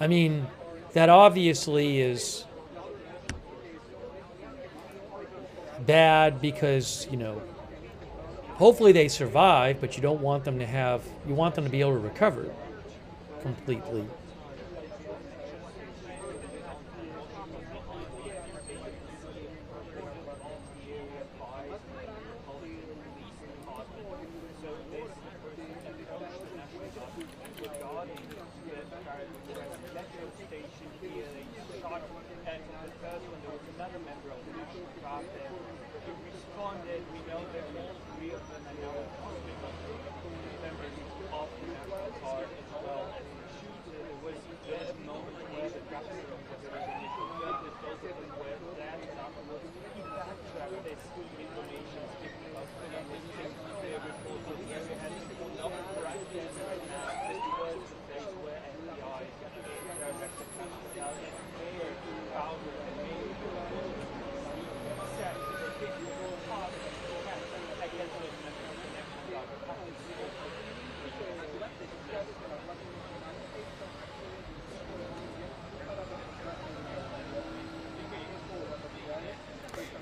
I mean, that obviously is bad because, hopefully they survive, but you don't want them to you want them to be able to recover completely.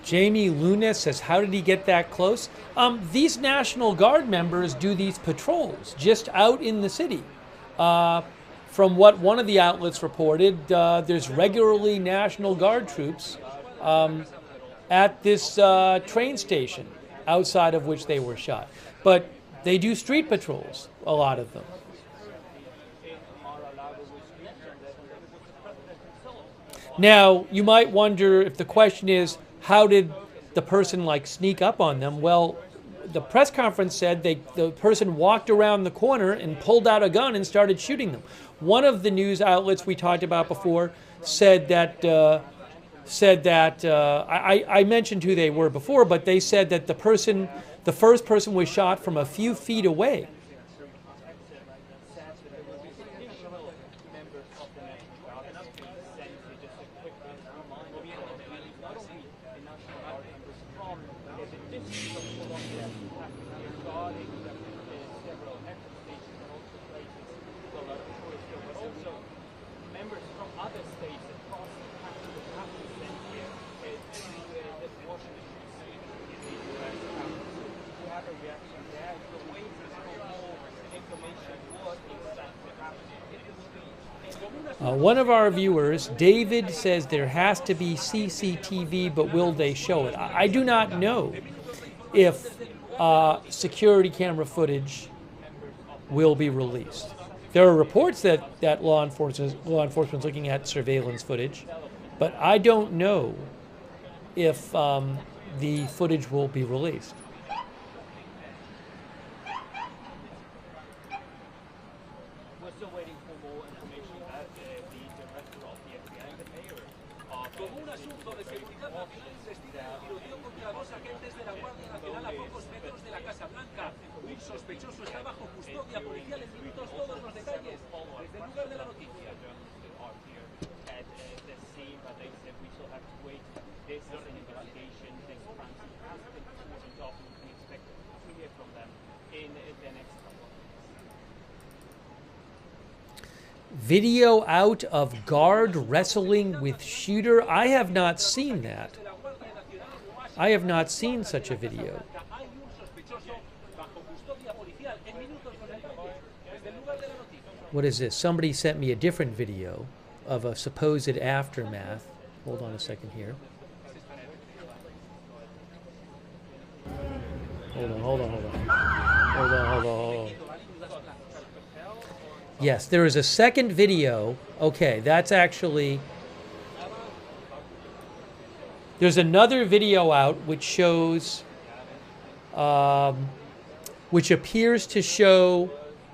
Jamie Lunis says, how did he get that close? These National Guard members do these patrols just out in the city. From what one of the outlets reported, there's regularly National Guard troops at this train station outside of which they were shot. But they do street patrols, a lot of them. Now, you might wonder if the question is, how did the person sneak up on them? Well, the press conference said the person walked around the corner and pulled out a gun and started shooting them. One of the news outlets we talked about before said that I mentioned who they were before, but they said that the first person was shot from a few feet away. One of our viewers, David, says there has to be CCTV, but will they show it? I do not know if security camera footage will be released. There are reports that law enforcement is looking at surveillance footage, but I don't know if the footage will be released. Video out of guard wrestling with shooter. I have not seen that. I have not seen such a video. What is this? Somebody sent me a different video of a supposed aftermath. Hold on a second here. Hold on. Yes, there is a second video. Okay, that's actually... There's another video out which shows... which appears to show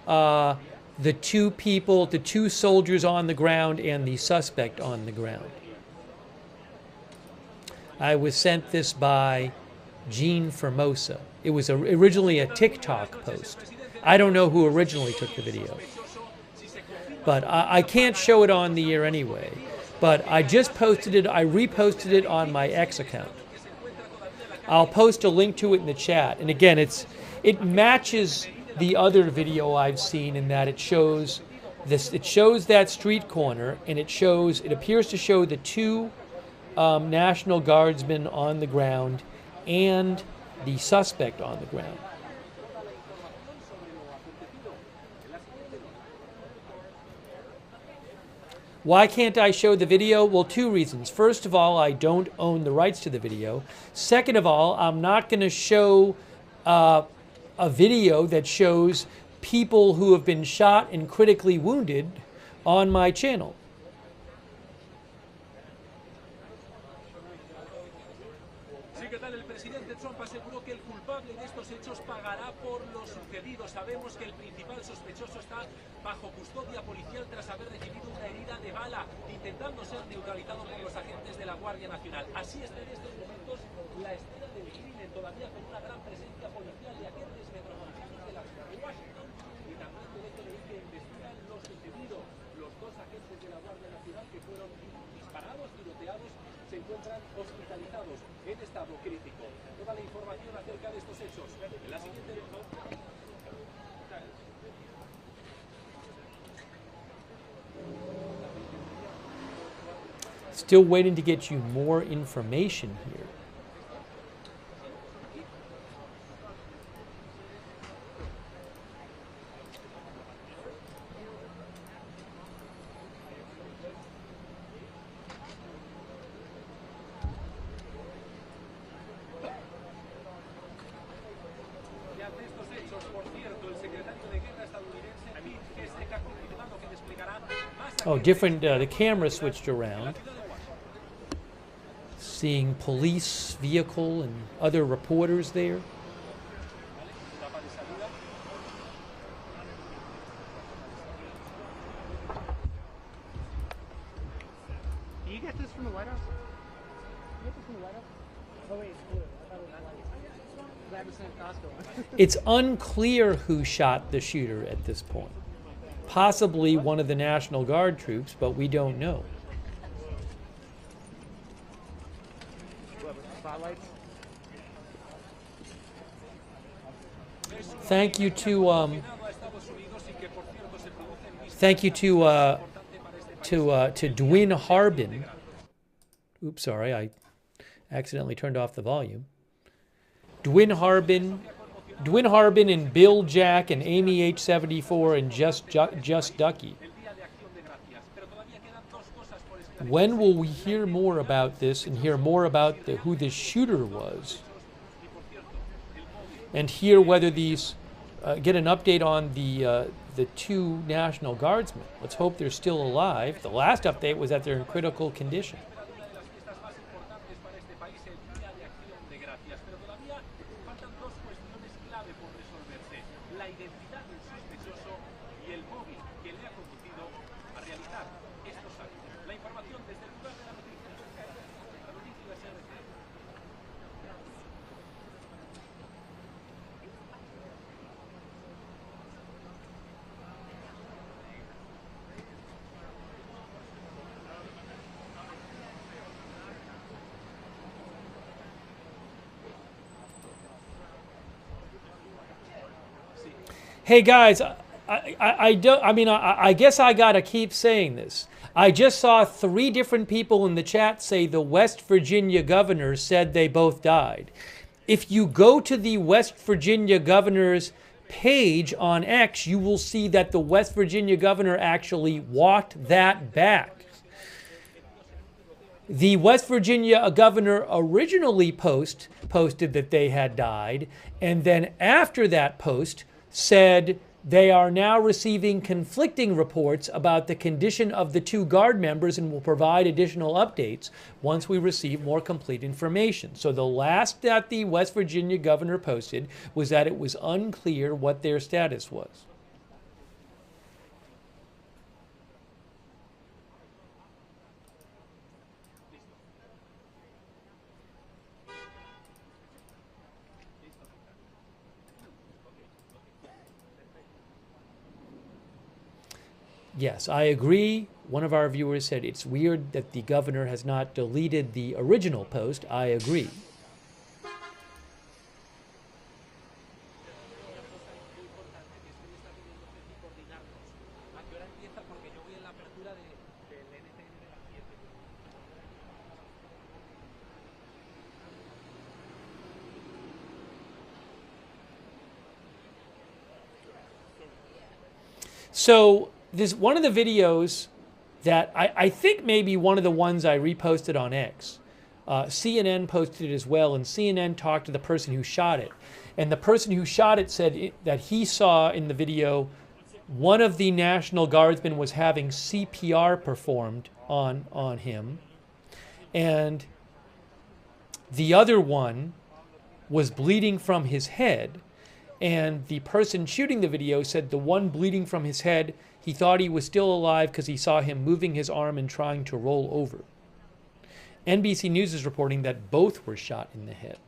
the two soldiers on the ground and the suspect on the ground. I was sent this by Gene Formosa. It was originally a TikTok post. I don't know who originally took the video. But I can't show it on the air anyway. But I just posted it, I reposted it on my X account. I'll post a link to it in the chat. And again, it matches the other video I've seen in that it shows that street corner, and it appears to show the two National Guardsmen on the ground and the suspect on the ground. Why can't I show the video? Well, two reasons. First of all, I don't own the rights to the video. Second of all, I'm not going to show a video that shows people who have been shot and critically wounded on my channel.
Trump aseguró que el culpable de estos hechos pagará por lo sucedido. Sabemos que el principal sospechoso está bajo custodia policial tras haber recibido una herida de bala, intentando ser neutralizado por los agentes de la Guardia Nacional. Así está en estos momentos la escena del crimen, todavía con una gran presencia policial y agentes metropolitanos de la ciudad de Washington y también del FBI que investigan lo sucedido. Los dos agentes de la Guardia Nacional que fueron disparados, tiroteados, se encuentran hospitalizados en estado crítico. Toda la información acerca de estos hechos en la siguiente
Still waiting to get you more information here. Oh, different, the camera switched around. Seeing police vehicle and other reporters there.
Do you get this from the White House? You get this from the White House? Oh wait, it's blue. I thought it was white. I haven't seen Costco.
It's unclear who shot the shooter at this point. Possibly one of the National Guard troops, but we don't know. Thank you to Dwin Harbin. Oops, sorry, I accidentally turned off the volume. Dwin Harbin and Bill Jack and Amy H74 and Just Ducky. When will we hear more about this and hear more about who the shooter was? And hear whether these get an update on the two National Guardsmen. Let's hope they're still alive. The last update was that they're in critical condition. Hey guys, I guess I gotta keep saying this. I just saw 3 different people in the chat say the West Virginia governor said they both died. If you go to the West Virginia governor's page on X, you will see that the West Virginia governor actually walked that back. The West Virginia governor originally posted that they had died, and then after that post said they are now receiving conflicting reports about the condition of the 2 Guard members and will provide additional updates once we receive more complete information. So the last that the West Virginia governor posted was that it was unclear what their status was. Yes, I agree. One of our viewers said it's weird that the governor has not deleted the original post. I agree. So this one of the videos that I think maybe one of the ones I reposted on X. CNN posted it as well, and CNN talked to the person who shot it. And the person who shot it said that he saw in the video one of the National Guardsmen was having CPR performed on him, and the other one was bleeding from his head. And the person shooting the video said the one bleeding from his head, he thought he was still alive because he saw him moving his arm and trying to roll over. NBC News is reporting that both were shot in the head.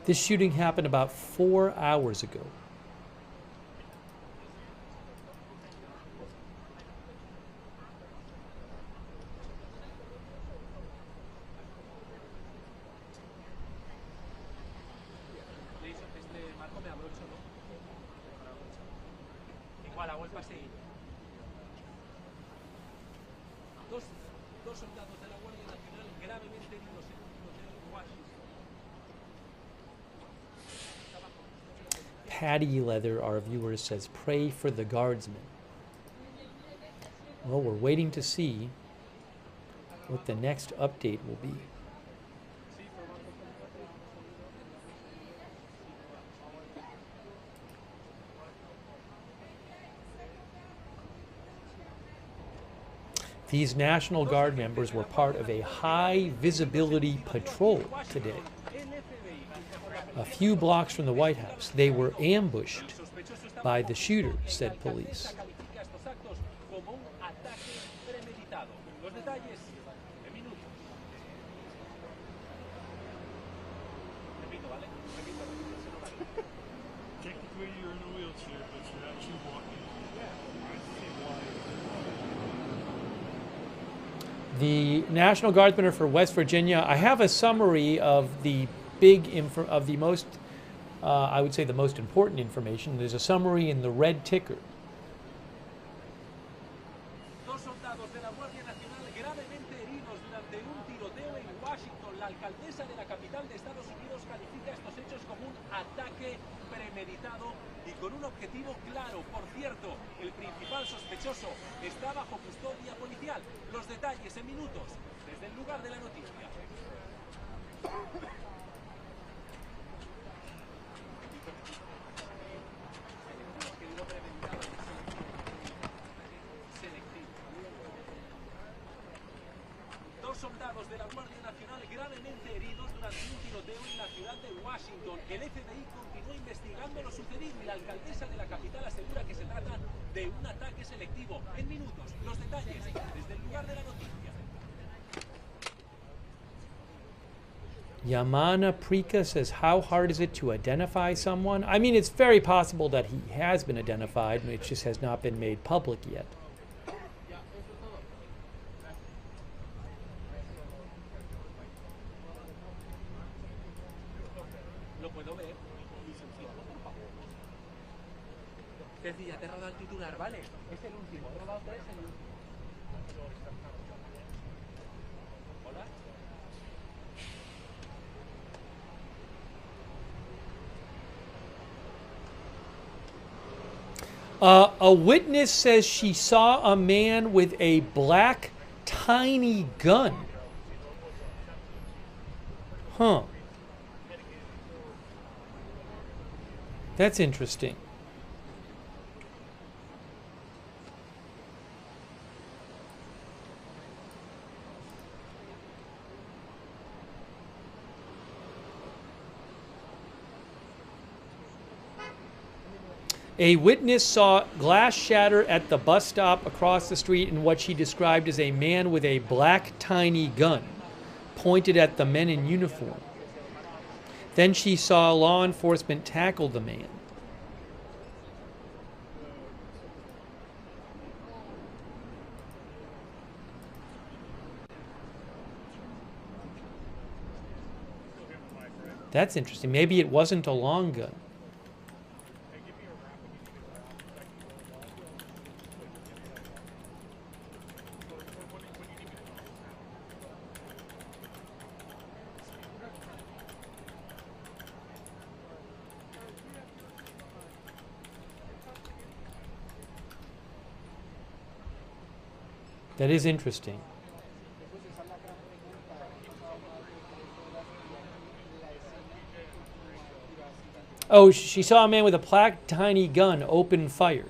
This shooting happened about 4 hours ago.
Dos soldados de la Guardia Nacional gravemente heridos en un hotel en Washington.
Patty Leather, our viewer, says, pray for the guardsmen. Well, we're waiting to see what the next update will be. These National Guard members were part of a high visibility patrol today. A few blocks from the White House, they were ambushed by the shooter, said police.
Technically, you're in a wheelchair, but you're actually walking.
The National Guardsmen are for West Virginia. I have a summary of the most I would say the most important information. There's a summary in the red ticker.
Dos soldados de la Guardia Nacional gravemente heridos durante un tiroteo en Washington. La alcaldesa de la capital de Estados Unidos califica estos hechos como un ataque premeditado y con un objetivo claro. Por cierto, el principal sospechoso está bajo custodia policial. Los detalles en minutos desde el lugar de la noticia. Dos soldados de la Guardia Nacional gravemente heridos durante un tiroteo en la ciudad de Washington. El FBI continúa investigando lo sucedido y la alcaldesa de la capital asegura que se trata de un ataque selectivo. En minutos, los detalles desde el lugar de la noticia.
Yamana Prika says, how hard is it to identify someone? I mean, it's very possible that he has been identified, and it just has not been made public yet.
Lo puedo ver. Ceci, ya te he rodado el titular, ¿vale? Es el último. He rodado 3, el último. Hola.
A witness says she saw a man with a black, tiny gun. Huh. That's interesting. A witness saw glass shatter at the bus stop across the street in what she described as a man with a black tiny gun pointed at the men in uniform. Then she saw law enforcement tackle the man. That's interesting. Maybe it wasn't a long gun. That is interesting. Oh, she saw a man with a black tiny gun open fire.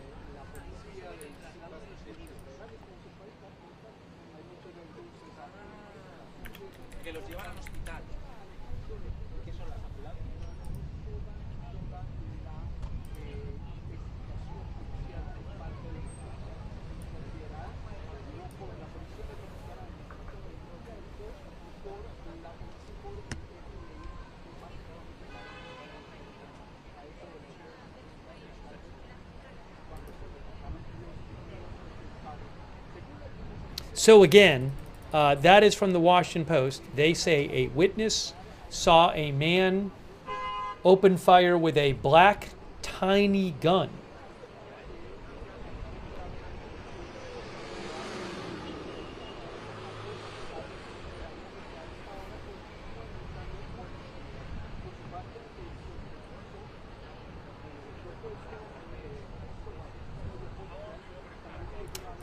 So again, that is from the Washington Post. They say a witness saw a man open fire with a black tiny gun.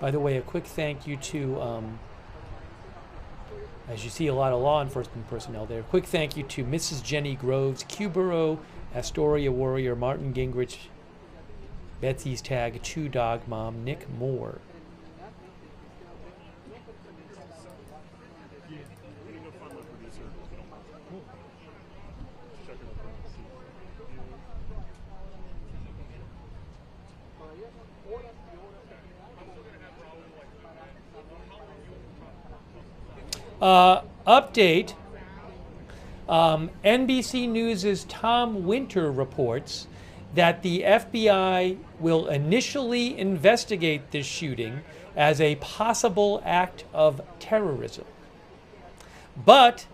By the way, a quick thank you to, as you see a lot of law enforcement personnel there, a quick thank you to Mrs. Jenny Groves, Cubero, Astoria Warrior, Martin Gingrich, Betsy's Tag, Chew Dog Mom, Nick Moore. Update. NBC News' Tom Winter reports that the FBI will initially investigate this shooting as a possible act of terrorism. But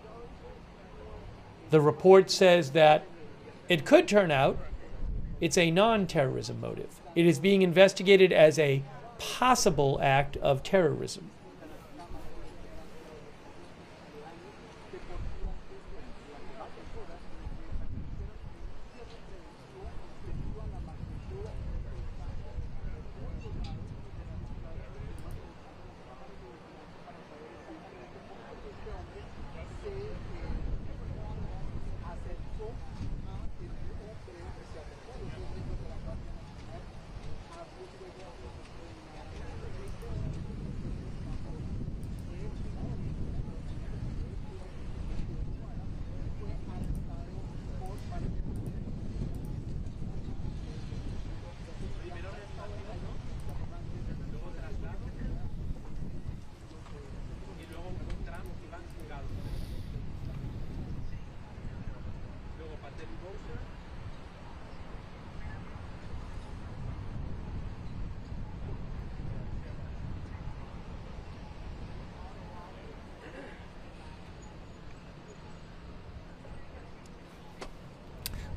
the report says that It could turn out it's a non-terrorism motive. It is being investigated as a possible act of terrorism.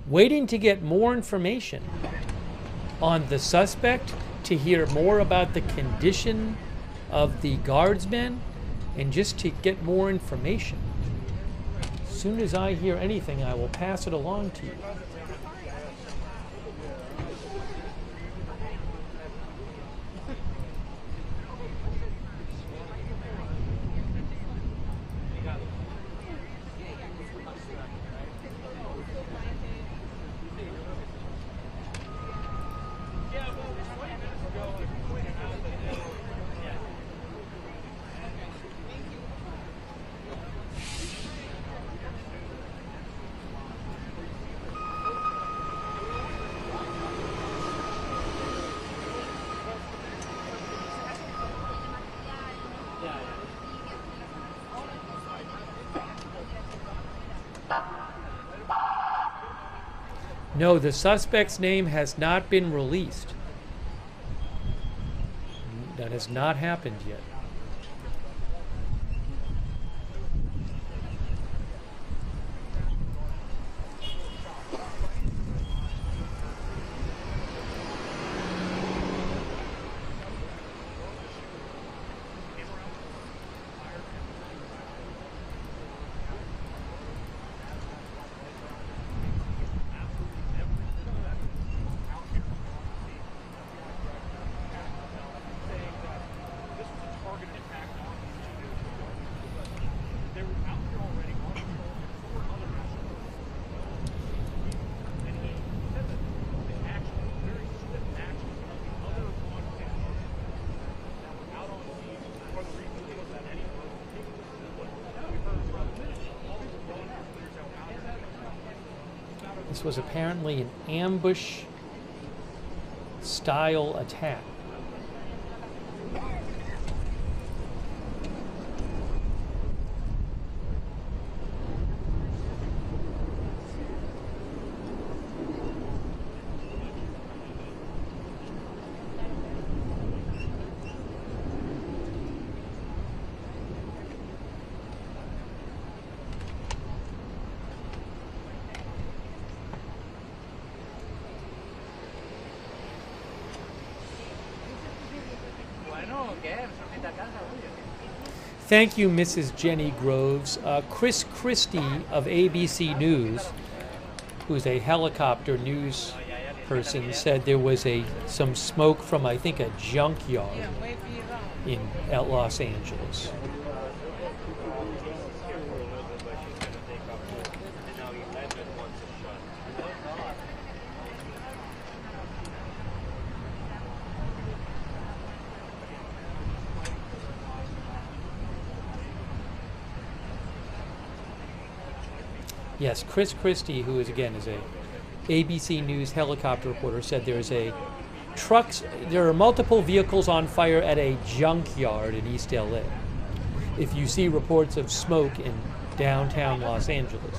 Waiting to get more information on the suspect, to hear more about the condition of the guardsmen, and just to get more information. As soon as I hear anything, I will pass it along to you. No, the suspect's name has not been released. That has not happened yet. This was apparently an ambush-style attack. Thank you, Mrs. Jenny Groves. Chris Christie of ABC News, who's a helicopter news person, said there was some smoke from, I think, a junkyard in Los Angeles. Yes, Chris Christie, who is a ABC News helicopter reporter, said there are multiple vehicles on fire at a junkyard in East LA. If you see reports of smoke in downtown Los Angeles.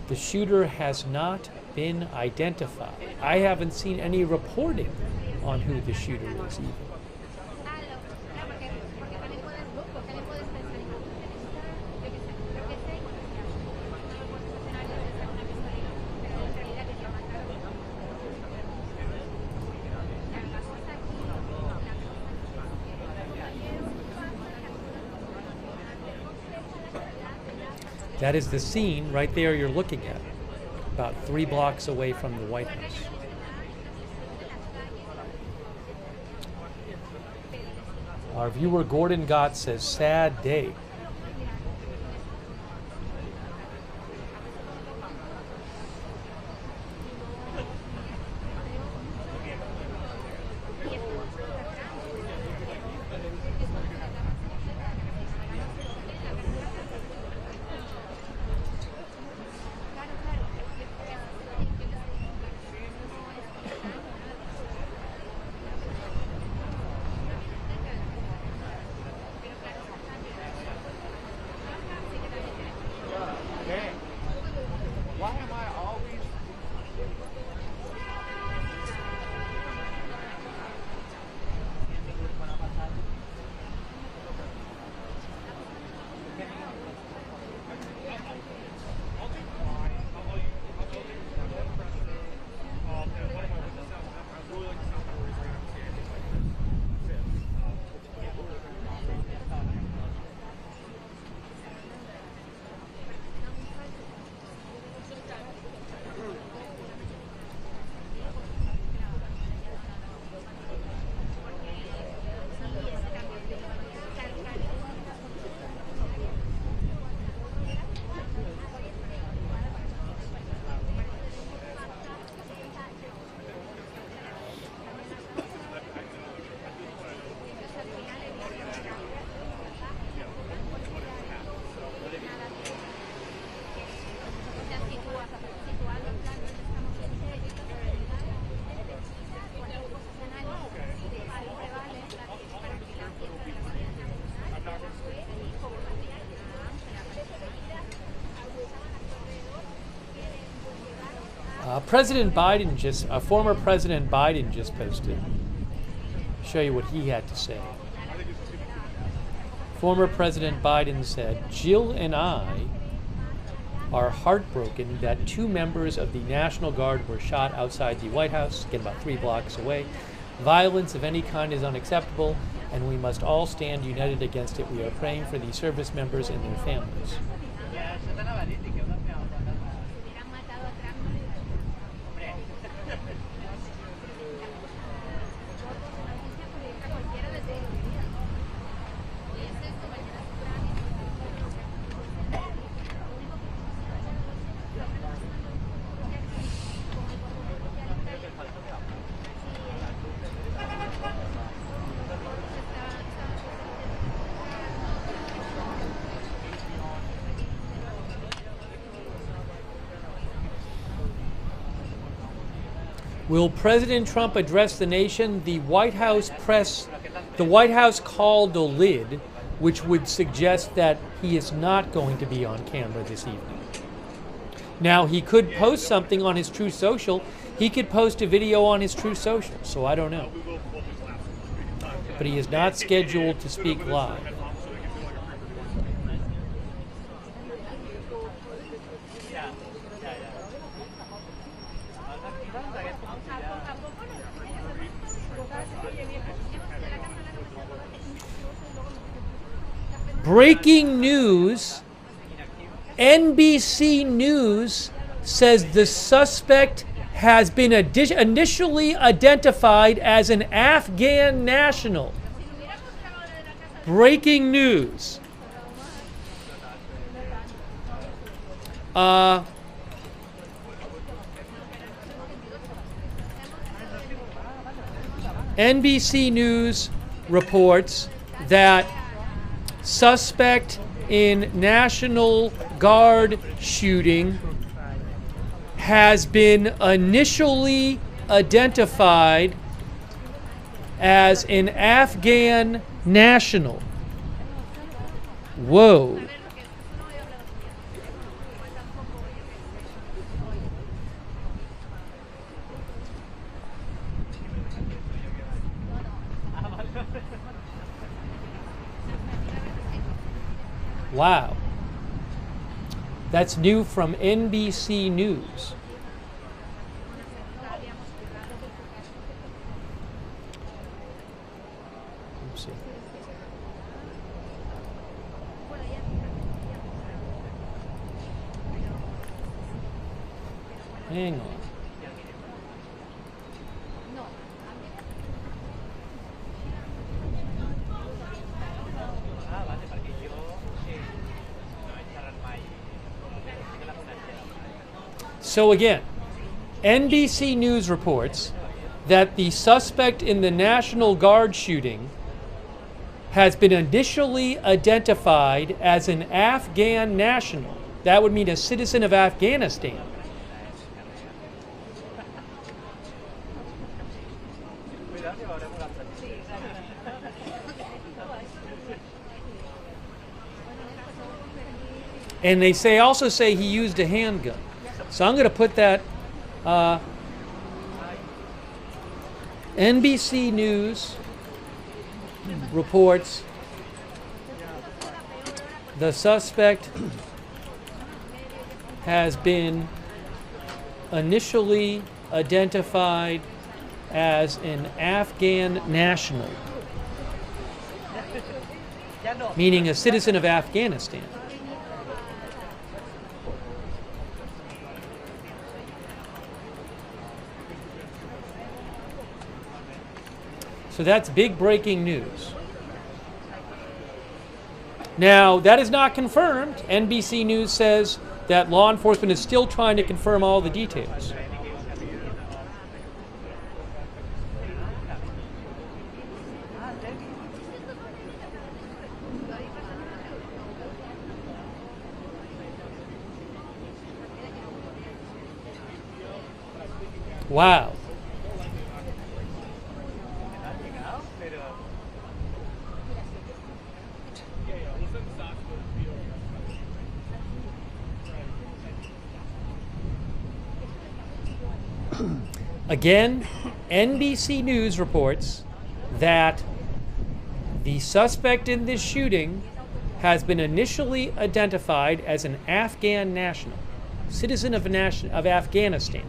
The shooter has not been identified. I haven't seen any reporting on who the shooter is even. That is the scene right there you're looking at, about 3 blocks away from the White House. Our viewer Gordon Gott says, sad day.
Why am I always...
Former President Biden just posted. Show you what he had to say. Former President Biden said, Jill and I are heartbroken that 2 members of the National Guard were shot outside the White House, again about 3 blocks away. Violence of any kind is unacceptable, and we must all stand united against it. We are praying for the service members and their families. Will President Trump address the nation? The White House called a lid, which would suggest that he is not going to be on camera this evening. Now, he could post something on his True Social. He could post a video on his True Social, so I don't know. But he is not scheduled to speak live. Breaking news, NBC News says the suspect has been initially identified as an Afghan national. Breaking news. NBC News reports that suspect in National Guard shooting has been initially identified as an Afghan national. Whoa. Wow. That's new from NBC News. Oopsie. Hang on. So again, NBC News reports that the suspect in the National Guard shooting has been initially identified as an Afghan national. That would mean a citizen of Afghanistan. And they also say he used a handgun. So I'm going to put that NBC News reports the suspect has been initially identified as an Afghan national, meaning a citizen of Afghanistan. So that's big breaking news. Now, that is not confirmed. NBC News says that law enforcement is still trying to confirm all the details. Wow. Again, NBC News reports that the suspect in this shooting has been initially identified as an Afghan national, citizen of Afghanistan.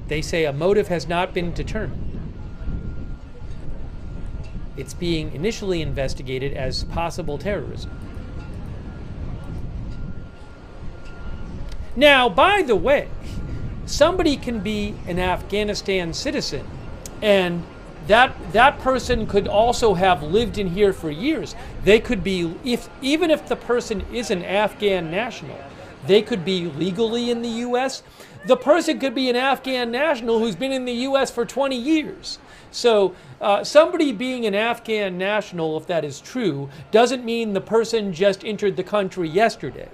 They say a motive has not been determined. It's being initially investigated as possible terrorism. Now, by the way, somebody can be an Afghanistan citizen, and that person could also have lived in here for years. They could be, even if the person is an Afghan national, they could be legally in the U.S. The person could be an Afghan national who's been in the U.S. for 20 years. So somebody being an Afghan national, if that is true, doesn't mean the person just entered the country yesterday.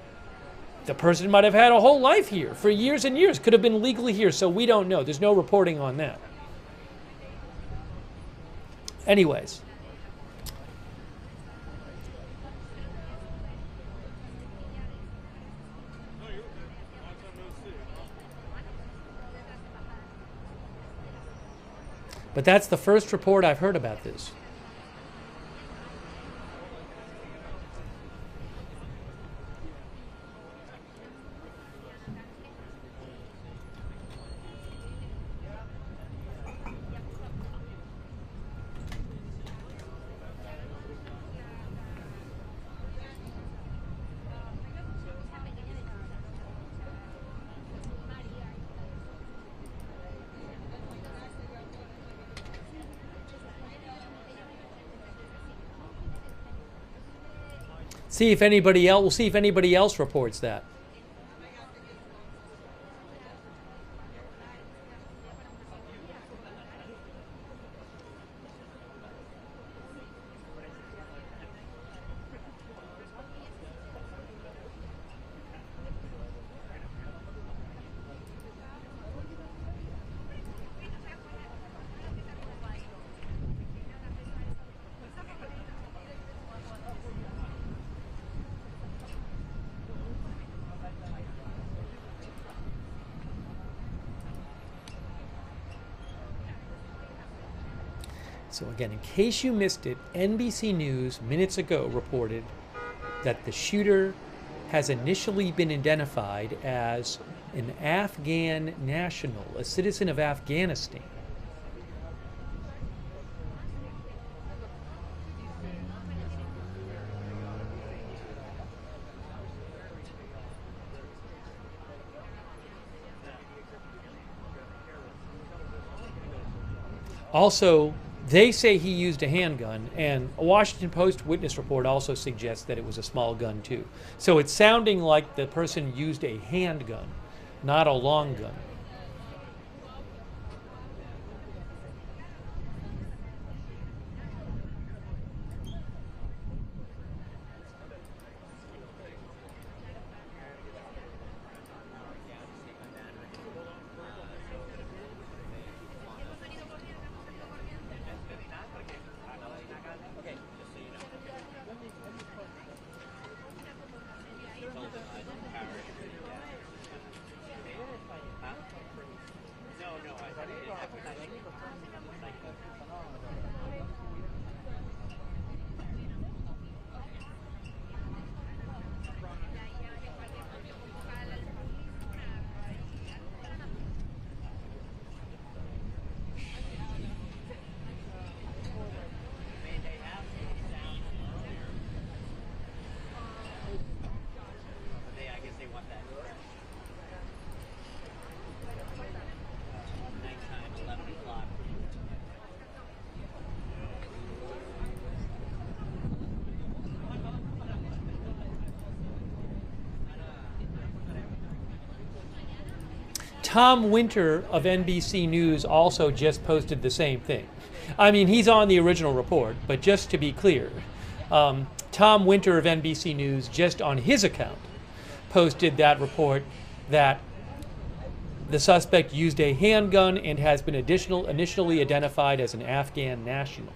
The person might have had a whole life here for years and years, could have been legally here, so we don't know. There's no reporting on that. Anyways. But that's the first report I've heard about this. See if anybody else. We'll see if anybody else reports that. So again, in case you missed it, NBC News minutes ago reported that the shooter has initially been identified as an Afghan national, a citizen of Afghanistan. Also, they say he used a handgun, and a Washington Post witness report also suggests that it was a small gun too. So it's sounding like the person used a handgun, not a long gun. Tom Winter of NBC News also just posted the same thing. I mean, he's on the original report, but just to be clear, Tom Winter of NBC News, just on his account, posted that report that the suspect used a handgun and has been initially identified as an Afghan national.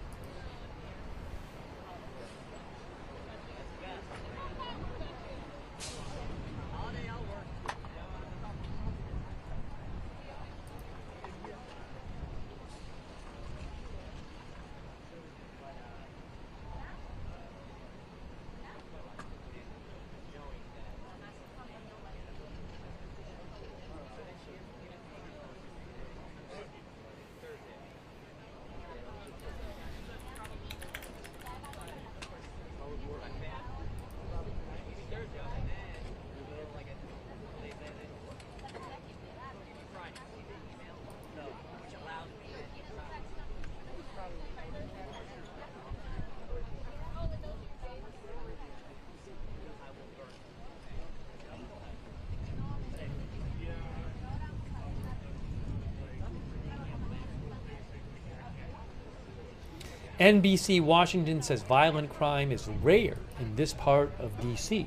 NBC Washington says violent crime is rare in this part of D.C.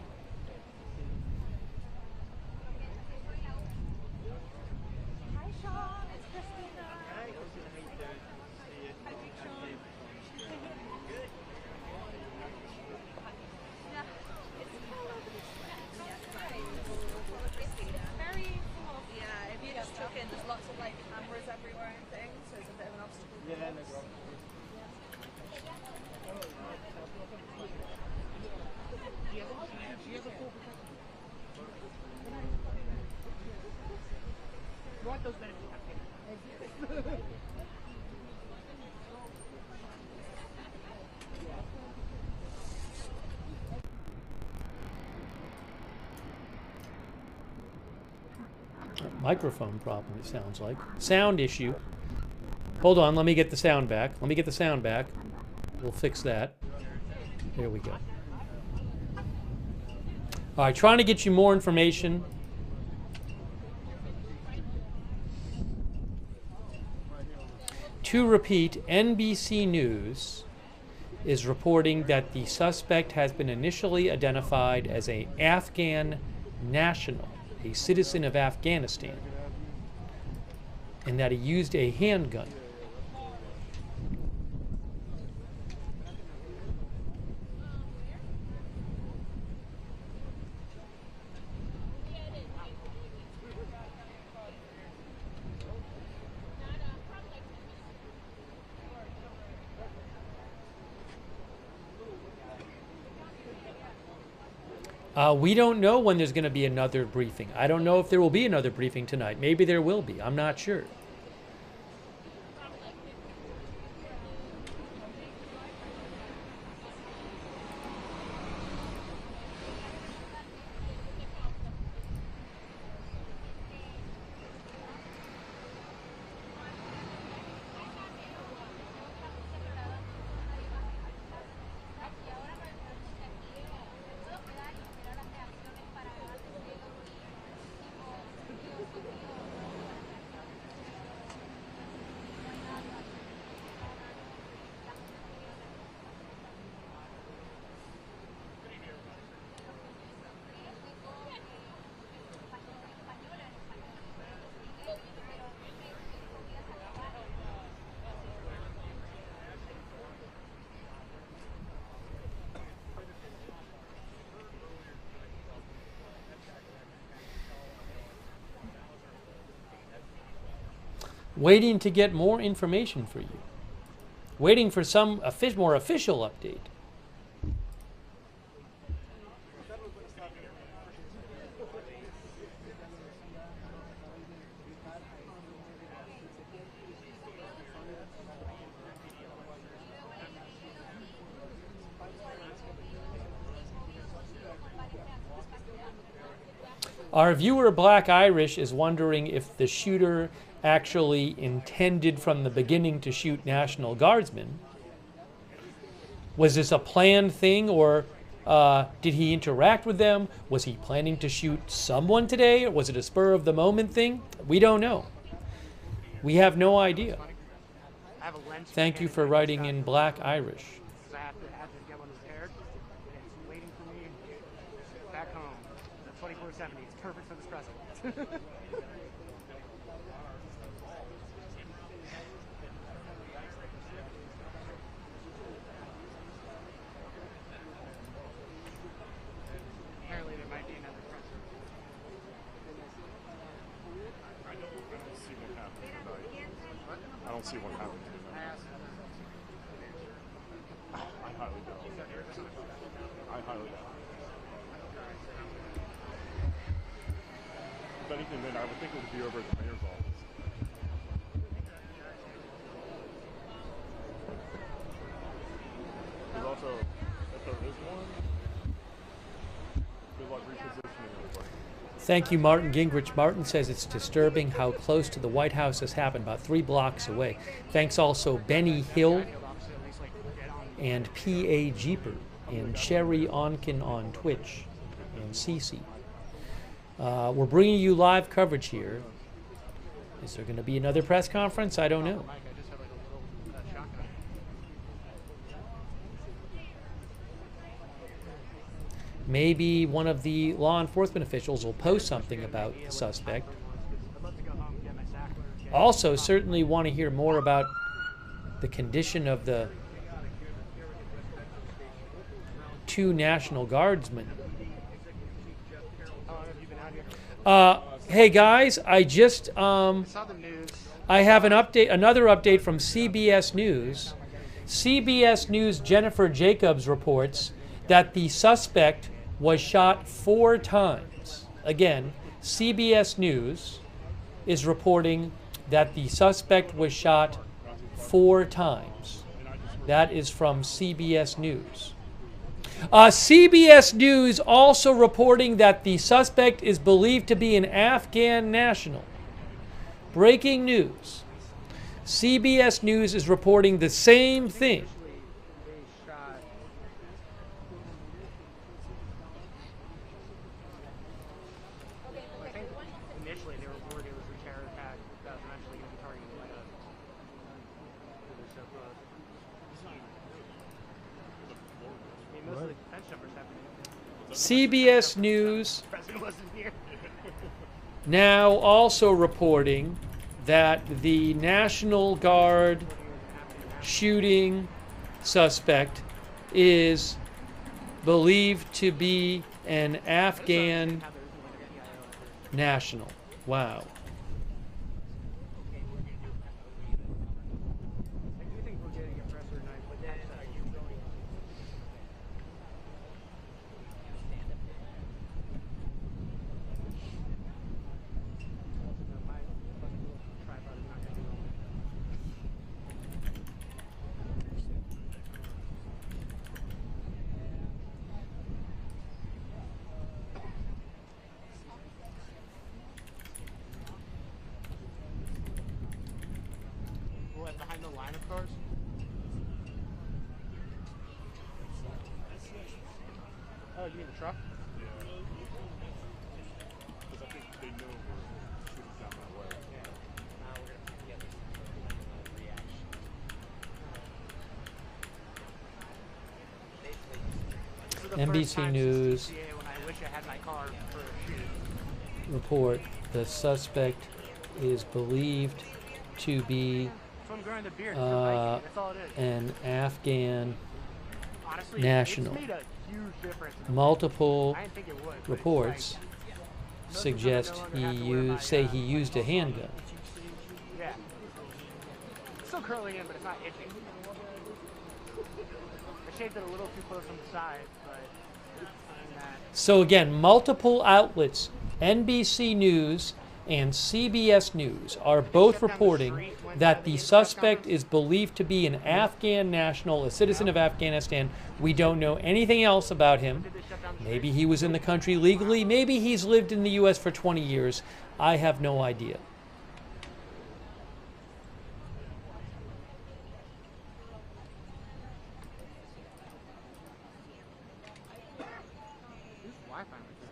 Microphone problem, it sounds like. Sound issue. Hold on, let me get the sound back. We'll fix that. There we go. All right, trying to get you more information. To repeat, NBC News is reporting that the suspect has been initially identified as an Afghan national, a citizen of Afghanistan, and that he used a handgun. We don't know when there's going to be another briefing. I don't know if there will be another briefing tonight. Maybe there will be. I'm not sure. Waiting to get more information for you. Waiting for some more official update. Our viewer Black Irish is wondering if the shooter actually intended from the beginning to shoot National Guardsmen. Was this a planned thing, or did he interact with them? Was he planning to shoot someone today, or was it a spur of the moment thing? We don't know. We have no idea. Thank you for writing in Black Irish.
I have to get one repaired. It's waiting for me back home. The 2470. It's perfect for this present. Apparently there might be another presser.
I don't see what happened to them. I highly doubt it. I highly doubt it. If anything, then I would think it would be over at the mayor's office. There's also, if there is one, good luck repositioning everybody.
Thank you, Martin Gingrich. Martin says it's disturbing how close to the White House this happened, about 3 blocks away. Thanks also Benny Hill and P.A. Jeeper and Cherry Onkin on Twitch and Cece. We're bringing you live coverage here. Is there going to be another press conference? I don't know. Maybe one of the law enforcement officials will post something about the suspect. Also, certainly want to hear more about the condition of the 2 National Guardsmen. Hey guys, I just I have an update, another update from CBS News. CBS News Jennifer Jacobs reports that the suspect was shot 4 times. Again, CBS News is reporting that the suspect was shot 4 times. That is from CBS News. CBS News also reporting that the suspect is believed to be an Afghan national. Breaking news. CBS News is reporting the same thing.
Initially, they were worried it was a terror attack that was eventually going to be targeting the White House. So close. I mean, most of the defense numbers happening.
CBS News
The president wasn't here.
now also reporting that the National Guard shooting suspect is believed to be an Afghan national. Wow.
no line of cars? Oh, you mean the truck?
Yeah. Because I think they know we're shooting down that way.
Now we're going to get the reaction. This is the
NBC
first time
News
since DCA when I wish I had my car for a shoot.
report the suspect is believed to be
So I'm growing the beard. That's all it is.
an Afghan
Honestly,
national.
It's made a huge difference.
Multiple
I didn't think it would, but
reports suggest he used a handgun.
Yeah. It's still curling in, but it's not itching. I shaved it a little too close on the side, but other than that.
So again, multiple outlets, NBC News and CBS News, are both reporting that the suspect is believed to be an Afghan national, a citizen of Afghanistan. We don't know anything else about him. Maybe he was in the country legally. Maybe he's lived in the U.S. for 20 years. I have no idea.
Who's Wi-Fi with this?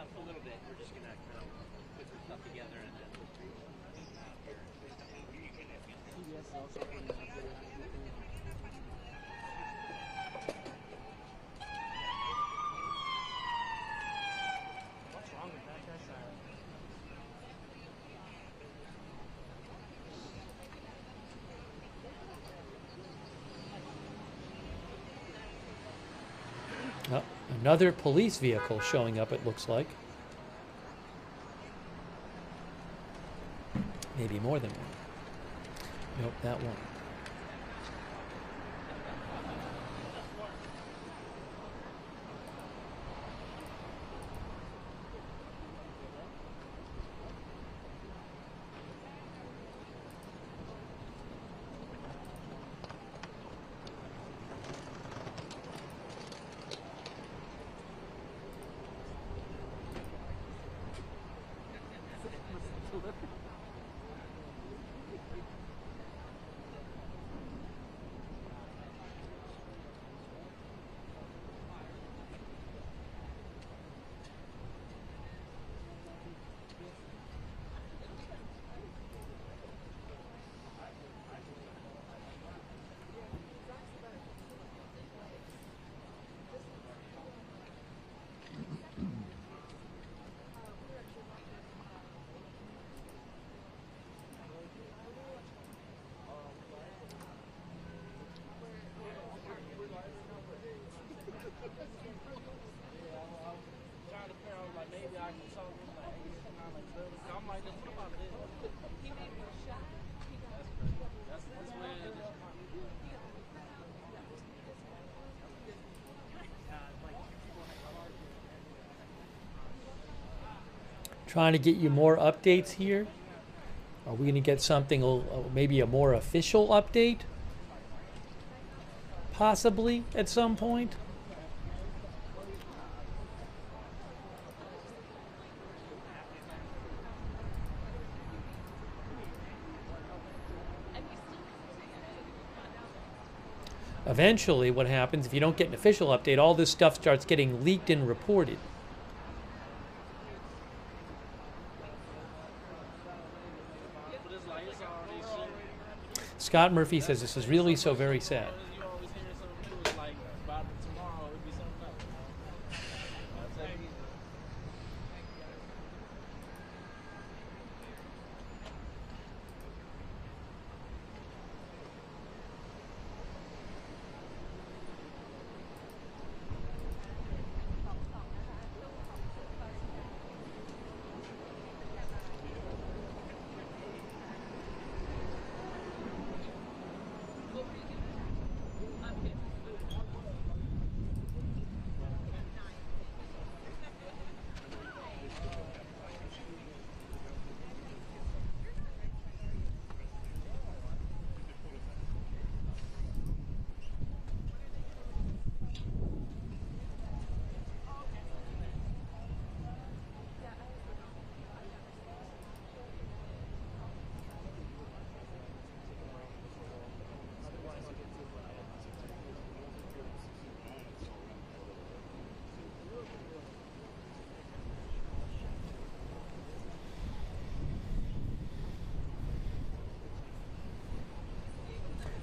A little bit. We're just gonna kind of put some stuff together and then.
CBS also putting up there. What's wrong with that guy's side?
Oh, another police vehicle showing up, it looks like. Maybe more than one. Nope, that one. Trying to get you more updates here. Are we going to get something, maybe a more official update? Possibly at some point. Eventually, what happens if you don't get an official update, all this stuff starts getting leaked and reported. Scott Murphy says this is really so very sad.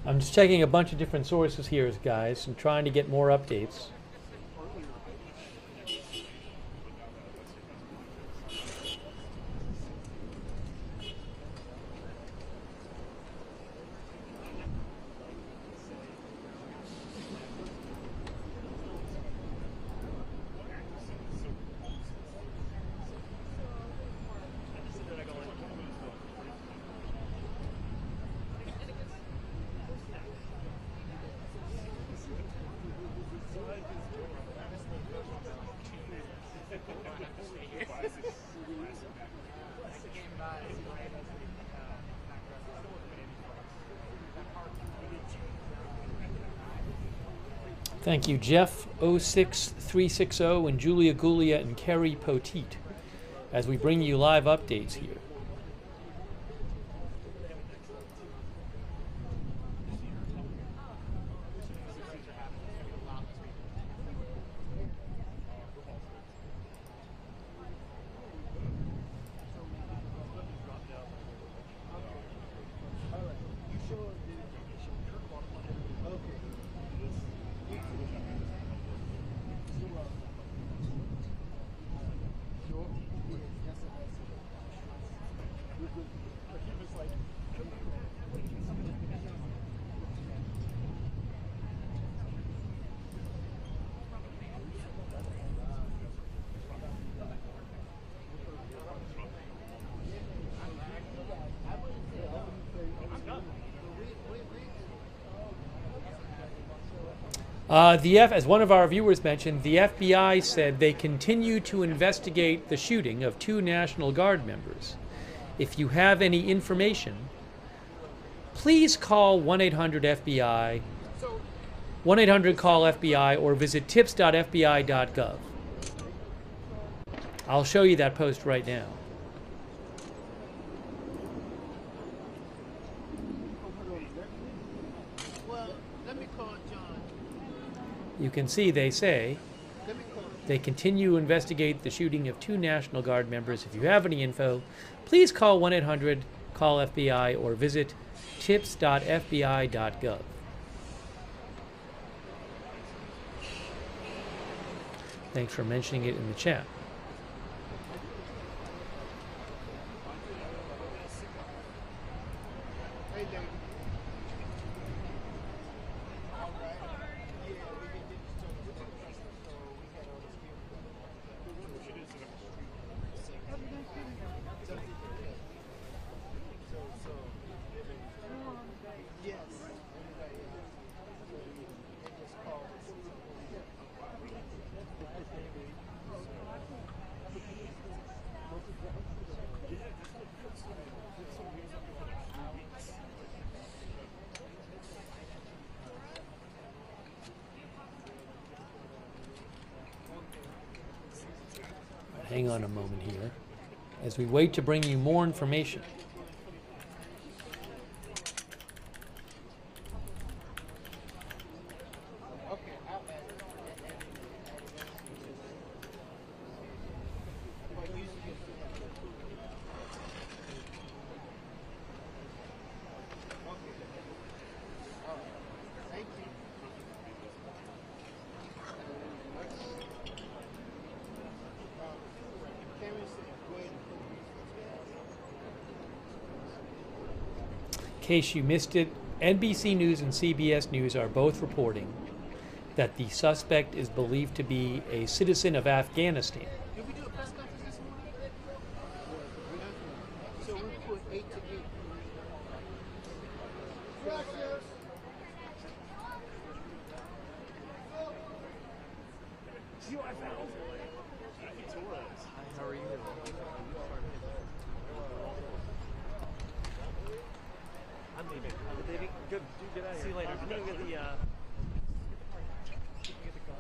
I'm just checking a bunch of different sources here, guys, and trying to get more updates. Thank you, Jeff 06360 and Julia Gulia and Kerry Poteet, as we bring you live updates here. As one of our viewers mentioned, the FBI said they continue to investigate the shooting of 2 National Guard members. If you have any information, please call 1-800-FBI, 1-800-CALL-FBI, or visit tips.fbi.gov. I'll show you that post right now. You can see they say they continue to investigate the shooting of 2 National Guard members. If you have any info, please call 1-800-CALL-FBI or visit tips.fbi.gov. Thanks for mentioning it in the chat. Hang on a moment here as we wait to bring you more information. In case you missed it, NBC News and CBS News are both reporting that the suspect is believed to be a citizen of Afghanistan.
Did we do a press conference this morning? So we put 8 to 8.
See what I found?
How are you?
I'm leaving. Good. Get out of here. See you later. I'm gonna get the get the car.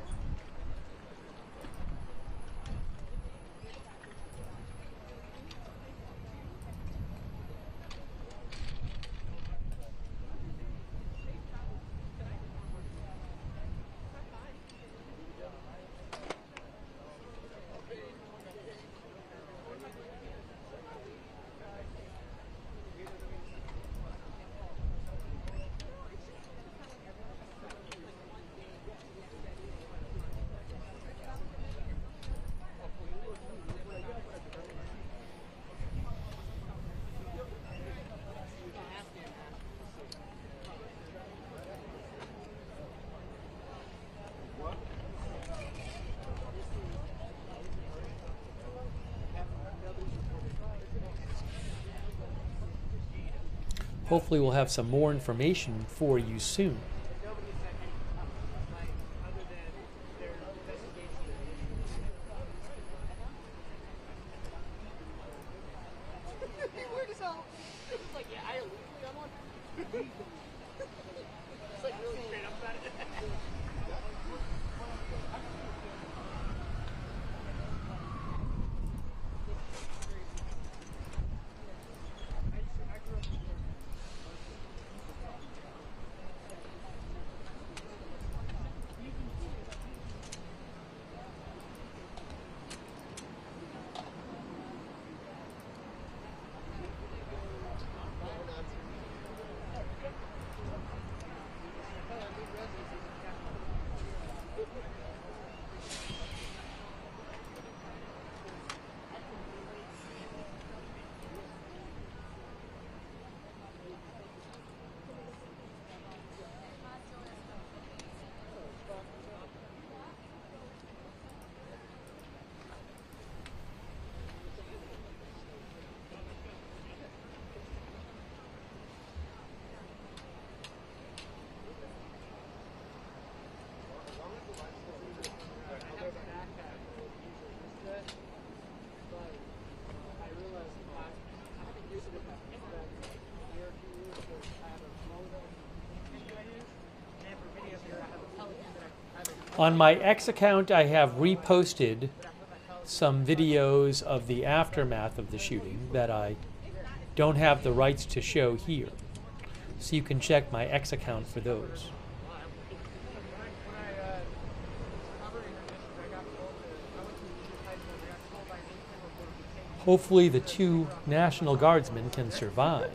hopefully we'll have some more information for you soon. On my X account, I have reposted some videos of the aftermath of the shooting that I don't have the rights to show here. So you can check my X account for those. Hopefully the 2 National Guardsmen can survive.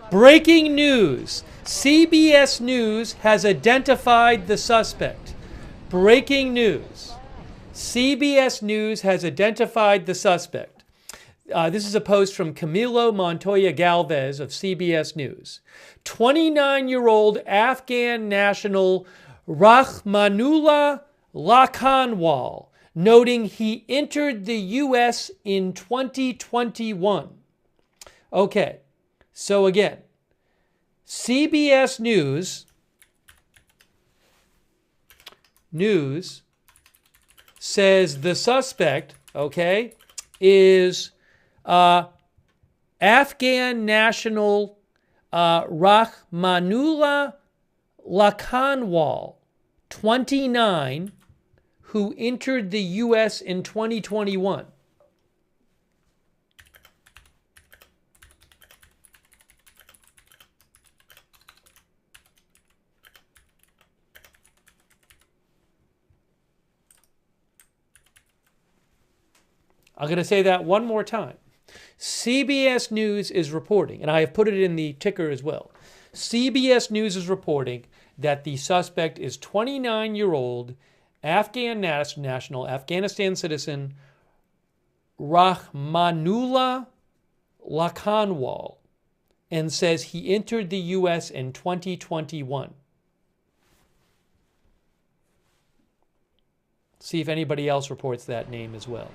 Breaking news. CBS News has identified the suspect. Breaking news. CBS News has identified the suspect. This is a post from Camilo Montoya Galvez of CBS News. 29-year-old Afghan national Rahmanullah Lakhanwal, noting he entered the U.S. in 2021. Okay, so again, CBS News says the suspect, okay, is Afghan national Rahmanullah Lakhanwal, 29, who entered the U.S. in 2021. I'm going to say that one more time. CBS News is reporting, and I have put it in the ticker as well. CBS News is reporting that the suspect is 29-year-old Afghan national, Afghanistan citizen, Rahmanullah Lakhanwal, and says he entered the U.S. in 2021. See if anybody else reports that name as well.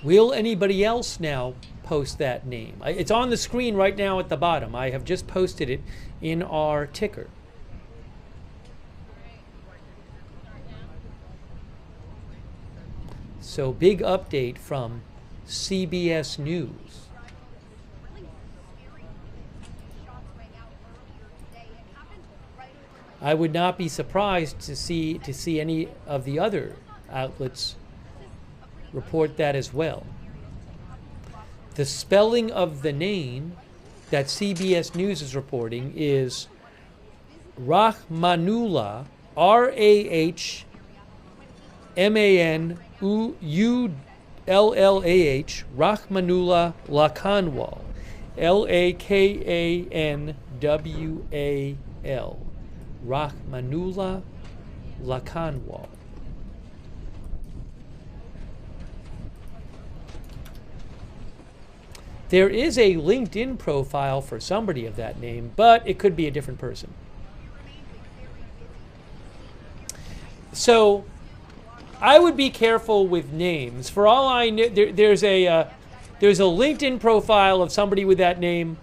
Will anybody else now post that name? It's on the screen right now at the bottom. I have just posted it in our ticker. So big update from CBS News. I would not be surprised to see any of the other outlets report that as well. The spelling of the name that CBS News is reporting is Rahmanullah, Rahmanullah, Rahmanullah Lakanwal, Lakanwal, Rahmanullah Lakanwal. There is a LinkedIn profile for somebody of that name, but it could be a different person. So I would be careful with names. For all I know, there's a LinkedIn profile of somebody with that name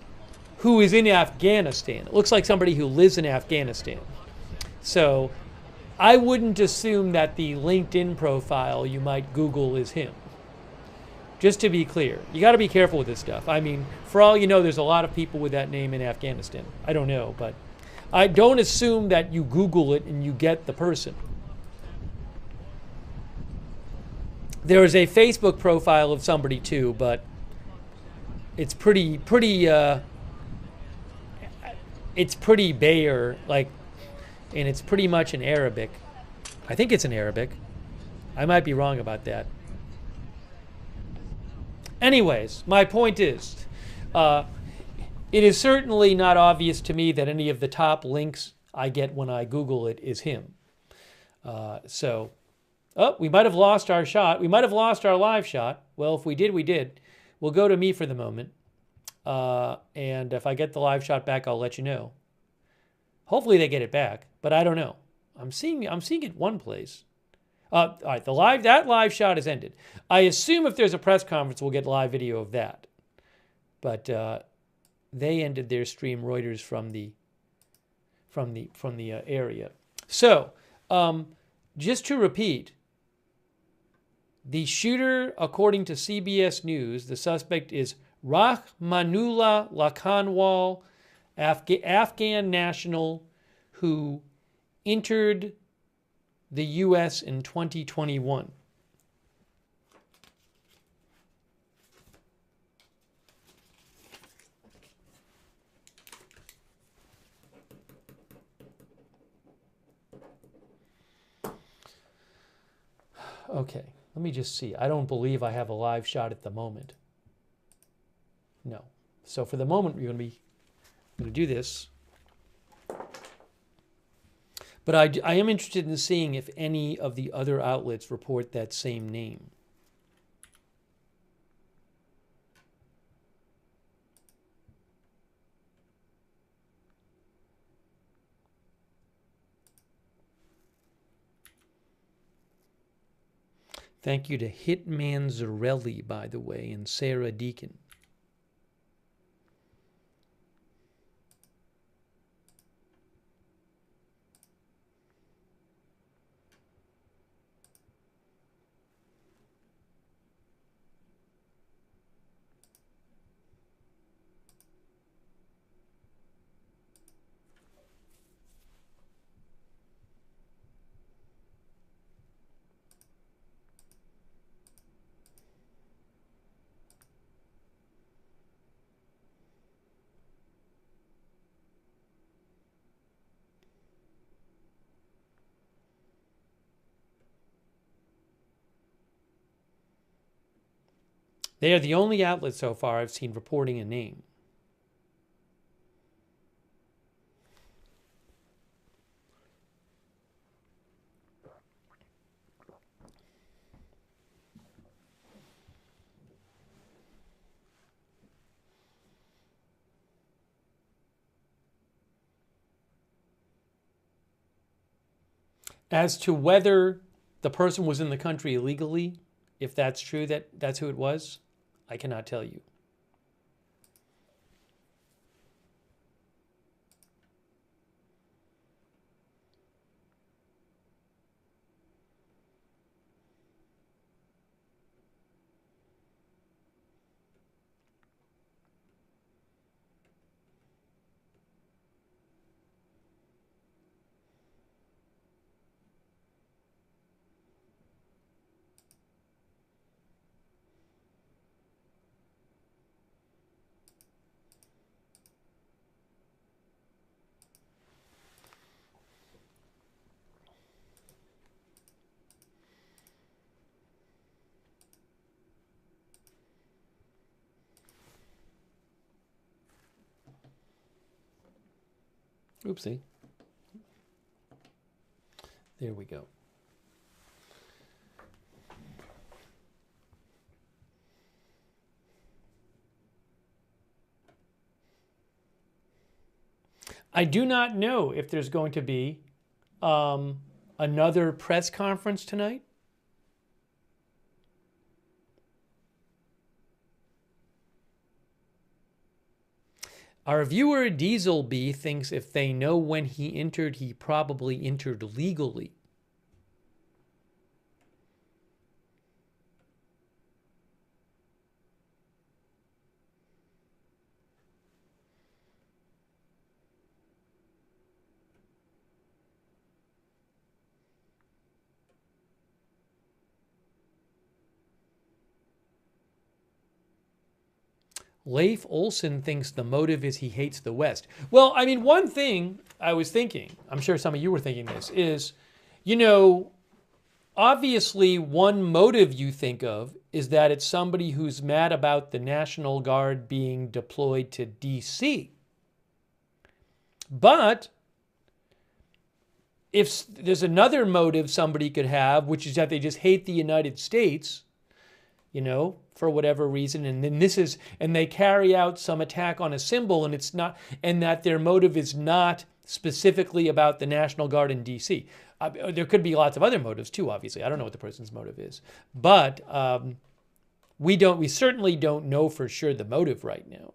who is in Afghanistan. It looks like somebody who lives in Afghanistan. So I wouldn't assume that the LinkedIn profile you might Google is him. Just to be clear, you got to be careful with this stuff. I mean, for all you know, there's a lot of people with that name in Afghanistan. I don't know, but I don't assume that you Google it and you get the person. There is a Facebook profile of somebody too, but it's pretty Bayer, like, and it's pretty much in Arabic. I think it's in Arabic. I might be wrong about that. Anyways, my point is, it is certainly not obvious to me that any of the top links I get when I Google it is him. We might have lost our shot. We might have lost our live shot. Well, if we did, we did. We'll go to me for the moment. And if I get the live shot back, I'll let you know. Hopefully they get it back, but I don't know. I'm seeing it one place. All right, that live shot is ended. I assume if there's a press conference, we'll get live video of that. But they ended their stream, Reuters, from the area. So, just to repeat, the shooter, according to CBS News, the suspect is Rahmanullah Lakanwal, Afghan national who entered the U.S. in 2021. Okay, let me just see. I don't believe I have a live shot at the moment. No. So for the moment, we're going to do this. But I am interested in seeing if any of the other outlets report that same name. Thank you to Hitman Zarelli, by the way, and Sarah Deacon. They are the only outlet so far I've seen reporting a name. As to whether the person was in the country illegally, if that's true, that's who it was, I cannot tell you. Oopsie. There we go. I do not know if there's going to be another press conference tonight. Our viewer Dieselby thinks if they know when he entered, he probably entered legally. Leif Olson thinks the motive is he hates the West. Well, I mean, one thing I was thinking, I'm sure some of you were thinking this, is, you know, obviously one motive you think of is that it's somebody who's mad about the National Guard being deployed to D.C. But if there's another motive somebody could have, which is that they just hate the United States, you know, for whatever reason, and then and they carry out some attack on a symbol, and it's not, and that their motive is not specifically about the National Guard in D.C. There could be lots of other motives too, obviously. I don't know what the person's motive is, but we certainly don't know for sure the motive right now.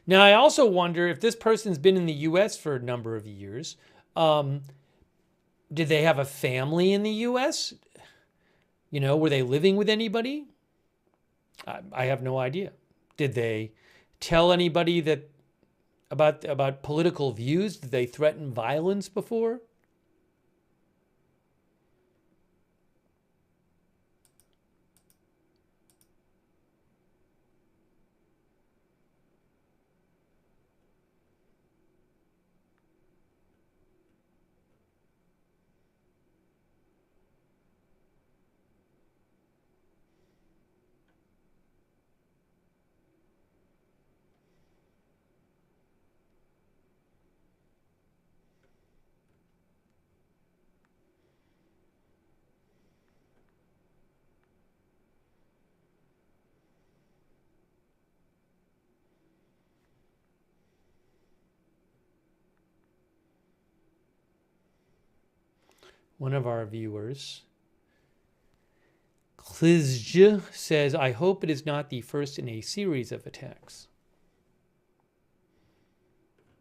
Now, I also wonder if this person's been in the U.S. for a number of years. Did they have a family in the U.S.? You know, were they living with anybody? I have no idea. Did they tell anybody that about political views? Did they threaten violence before? One of our viewers, Klizj, says, I hope it is not the first in a series of attacks.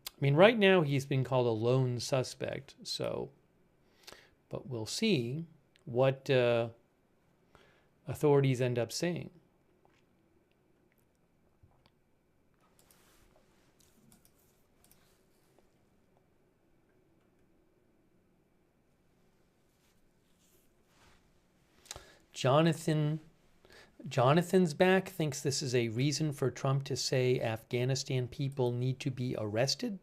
I mean, right now he's been called a lone suspect, so, but we'll see what authorities end up saying. Jonathan's back thinks this is a reason for Trump to say Afghanistan people need to be arrested.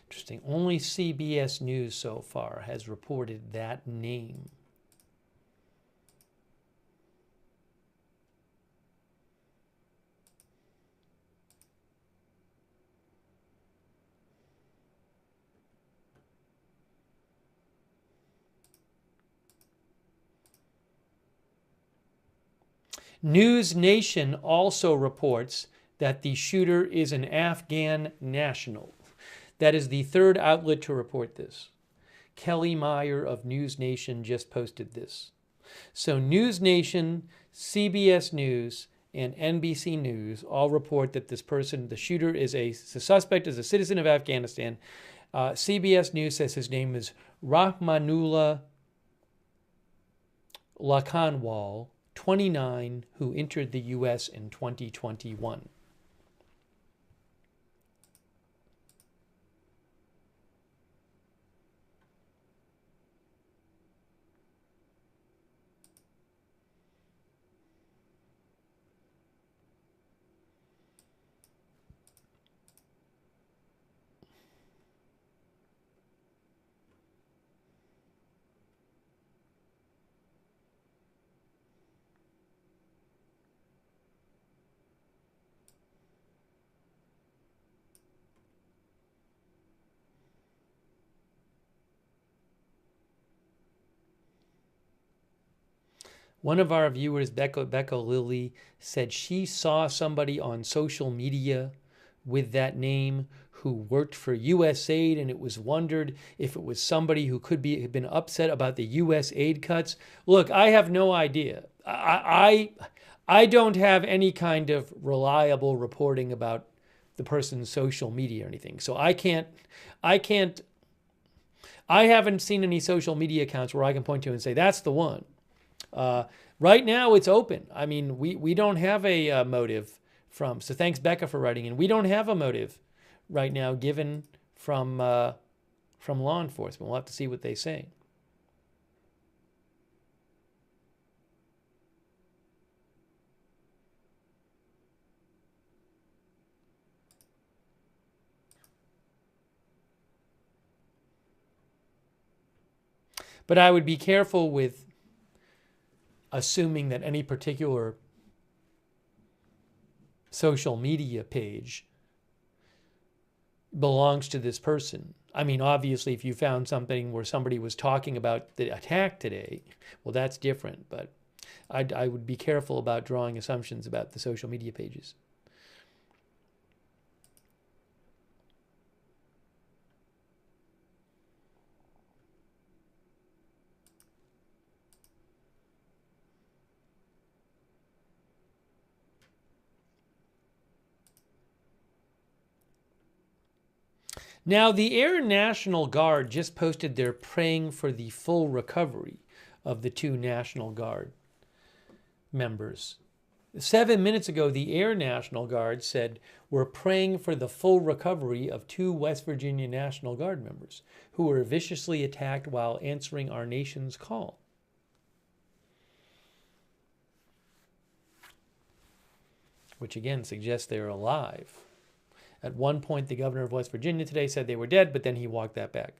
Interesting. Only CBS News so far has reported that name. News Nation also reports that the shooter is an Afghan national. That is the third outlet to report this. Kelly Meyer of News Nation just posted this. So News Nation, CBS News, and NBC News all report that this person, the shooter, the suspect is a citizen of Afghanistan. CBS News says his name is Rahmanullah Lakanwal, 29, who entered the U.S. in 2021. One of our viewers, Becca Lilly, said she saw somebody on social media with that name who worked for USAID, and it was wondered if it was somebody who had been upset about the USAID cuts. Look, I have no idea. I don't have any kind of reliable reporting about the person's social media or anything, so I haven't seen any social media accounts where I can point to and say that's the one. Right now, it's open. I mean, we don't have a motive from. So thanks, Becca, for writing in. We don't have a motive right now given from law enforcement. We'll have to see what they say. But I would be careful with assuming that any particular social media page belongs to this person. I mean, obviously, if you found something where somebody was talking about the attack today, well, that's different. But I would be careful about drawing assumptions about the social media pages. Now, the Air National Guard just posted they're praying for the full recovery of the 2 National Guard members. 7 minutes ago, the Air National Guard said we're praying for the full recovery of 2 West Virginia National Guard members who were viciously attacked while answering our nation's call. Which again suggests they're alive. At one point, the governor of West Virginia today said they were dead, but then he walked that back.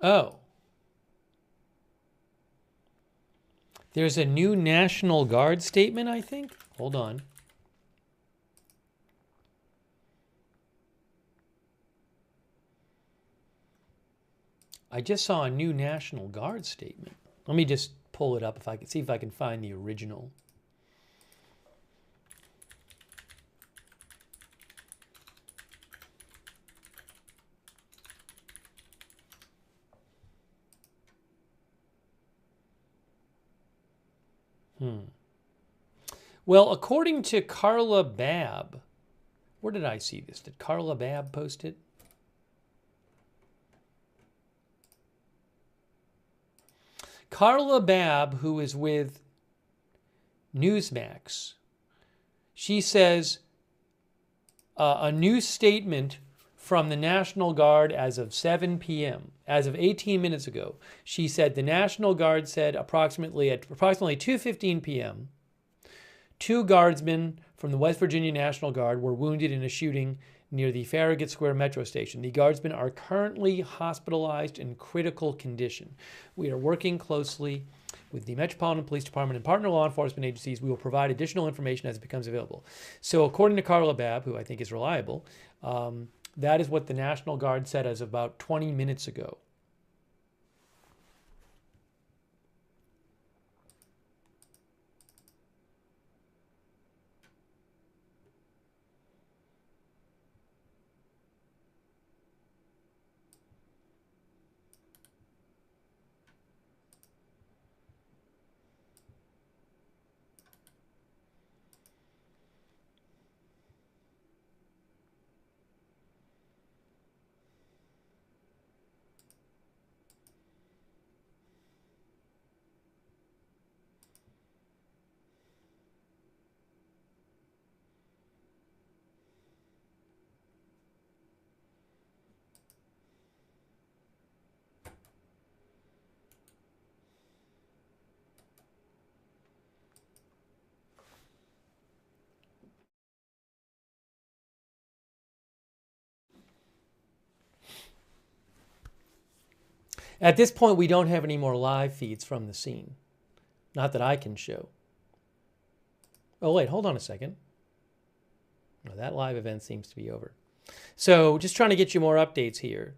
Oh. There's a new National Guard statement, I think. Hold on. I just saw a new National Guard statement. Let me just pull it up if I can see if I can find the original. Well, according to Carla Babb, where did I see this? Did Carla Babb post it? Carla Babb, who is with Newsmax, she says a new statement from the National Guard as of 7 p.m., as of 18 minutes ago. She said the National Guard said at approximately 2:15 p.m., 2 guardsmen from the West Virginia National Guard were wounded in a shooting near the Farragut Square metro station. The guardsmen are currently hospitalized in critical condition. We are working closely with the Metropolitan Police Department and partner law enforcement agencies. We will provide additional information as it becomes available. So according to Carla Babb, who I think is reliable, that is what the National Guard said as of about 20 minutes ago. At this point, we don't have any more live feeds from the scene. Not that I can show. Oh, wait, hold on a second. No, that live event seems to be over. So just trying to get you more updates here.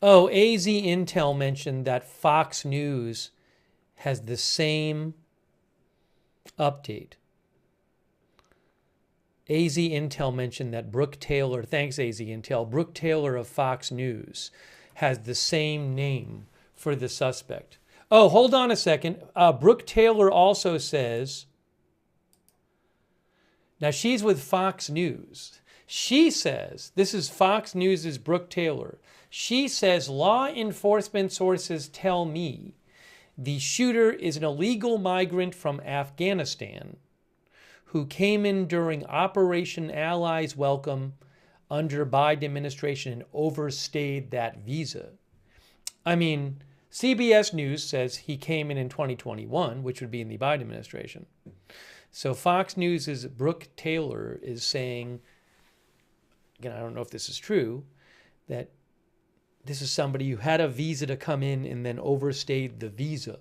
Oh, AZ Intel mentioned that Fox News has the same update. AZ Intel mentioned that Brooke Taylor, thanks AZ Intel, Brooke Taylor of Fox News has the same name for the suspect. Oh, hold on a second. Brooke Taylor also says, now she's with Fox News. She says, this is Fox News' Brooke Taylor. She says, law enforcement sources tell me the shooter is an illegal migrant from Afghanistan who came in during Operation Allies Welcome under Biden administration and overstayed that visa. I mean, CBS News says he came in 2021, which would be in the Biden administration. So Fox News' Brooke Taylor is saying, again, I don't know if this is true, that this is somebody who had a visa to come in and then overstayed the visa.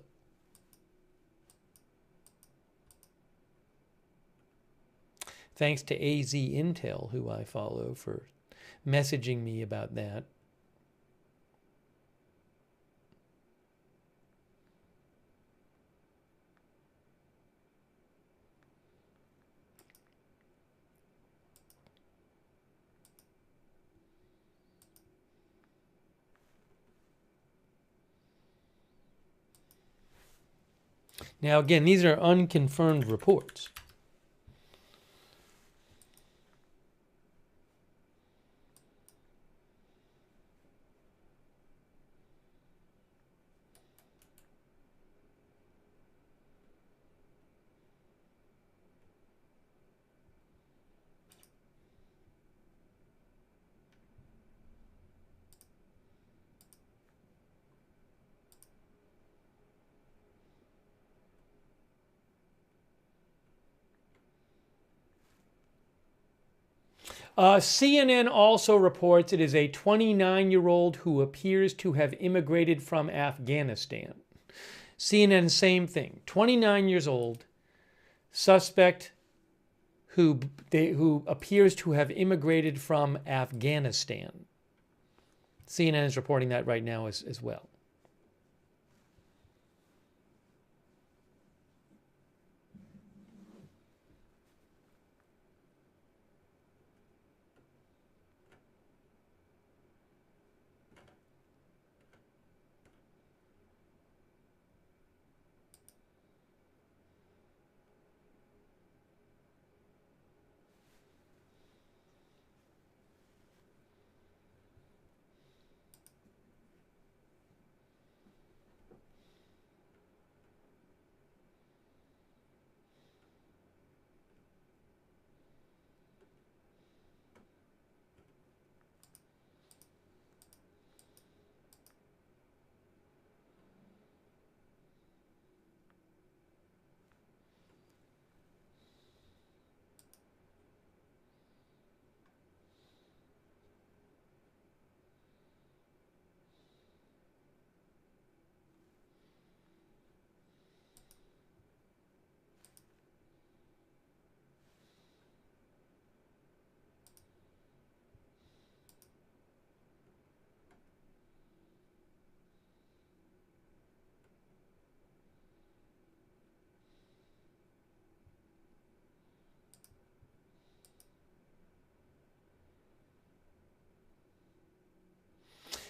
Thanks to AZ Intel, who I follow, for messaging me about that. Now, again, these are unconfirmed reports. CNN also reports it is a 29-year-old who appears to have immigrated from Afghanistan. CNN, same thing. 29 years old, suspect who appears to have immigrated from Afghanistan. CNN is reporting that right now as well.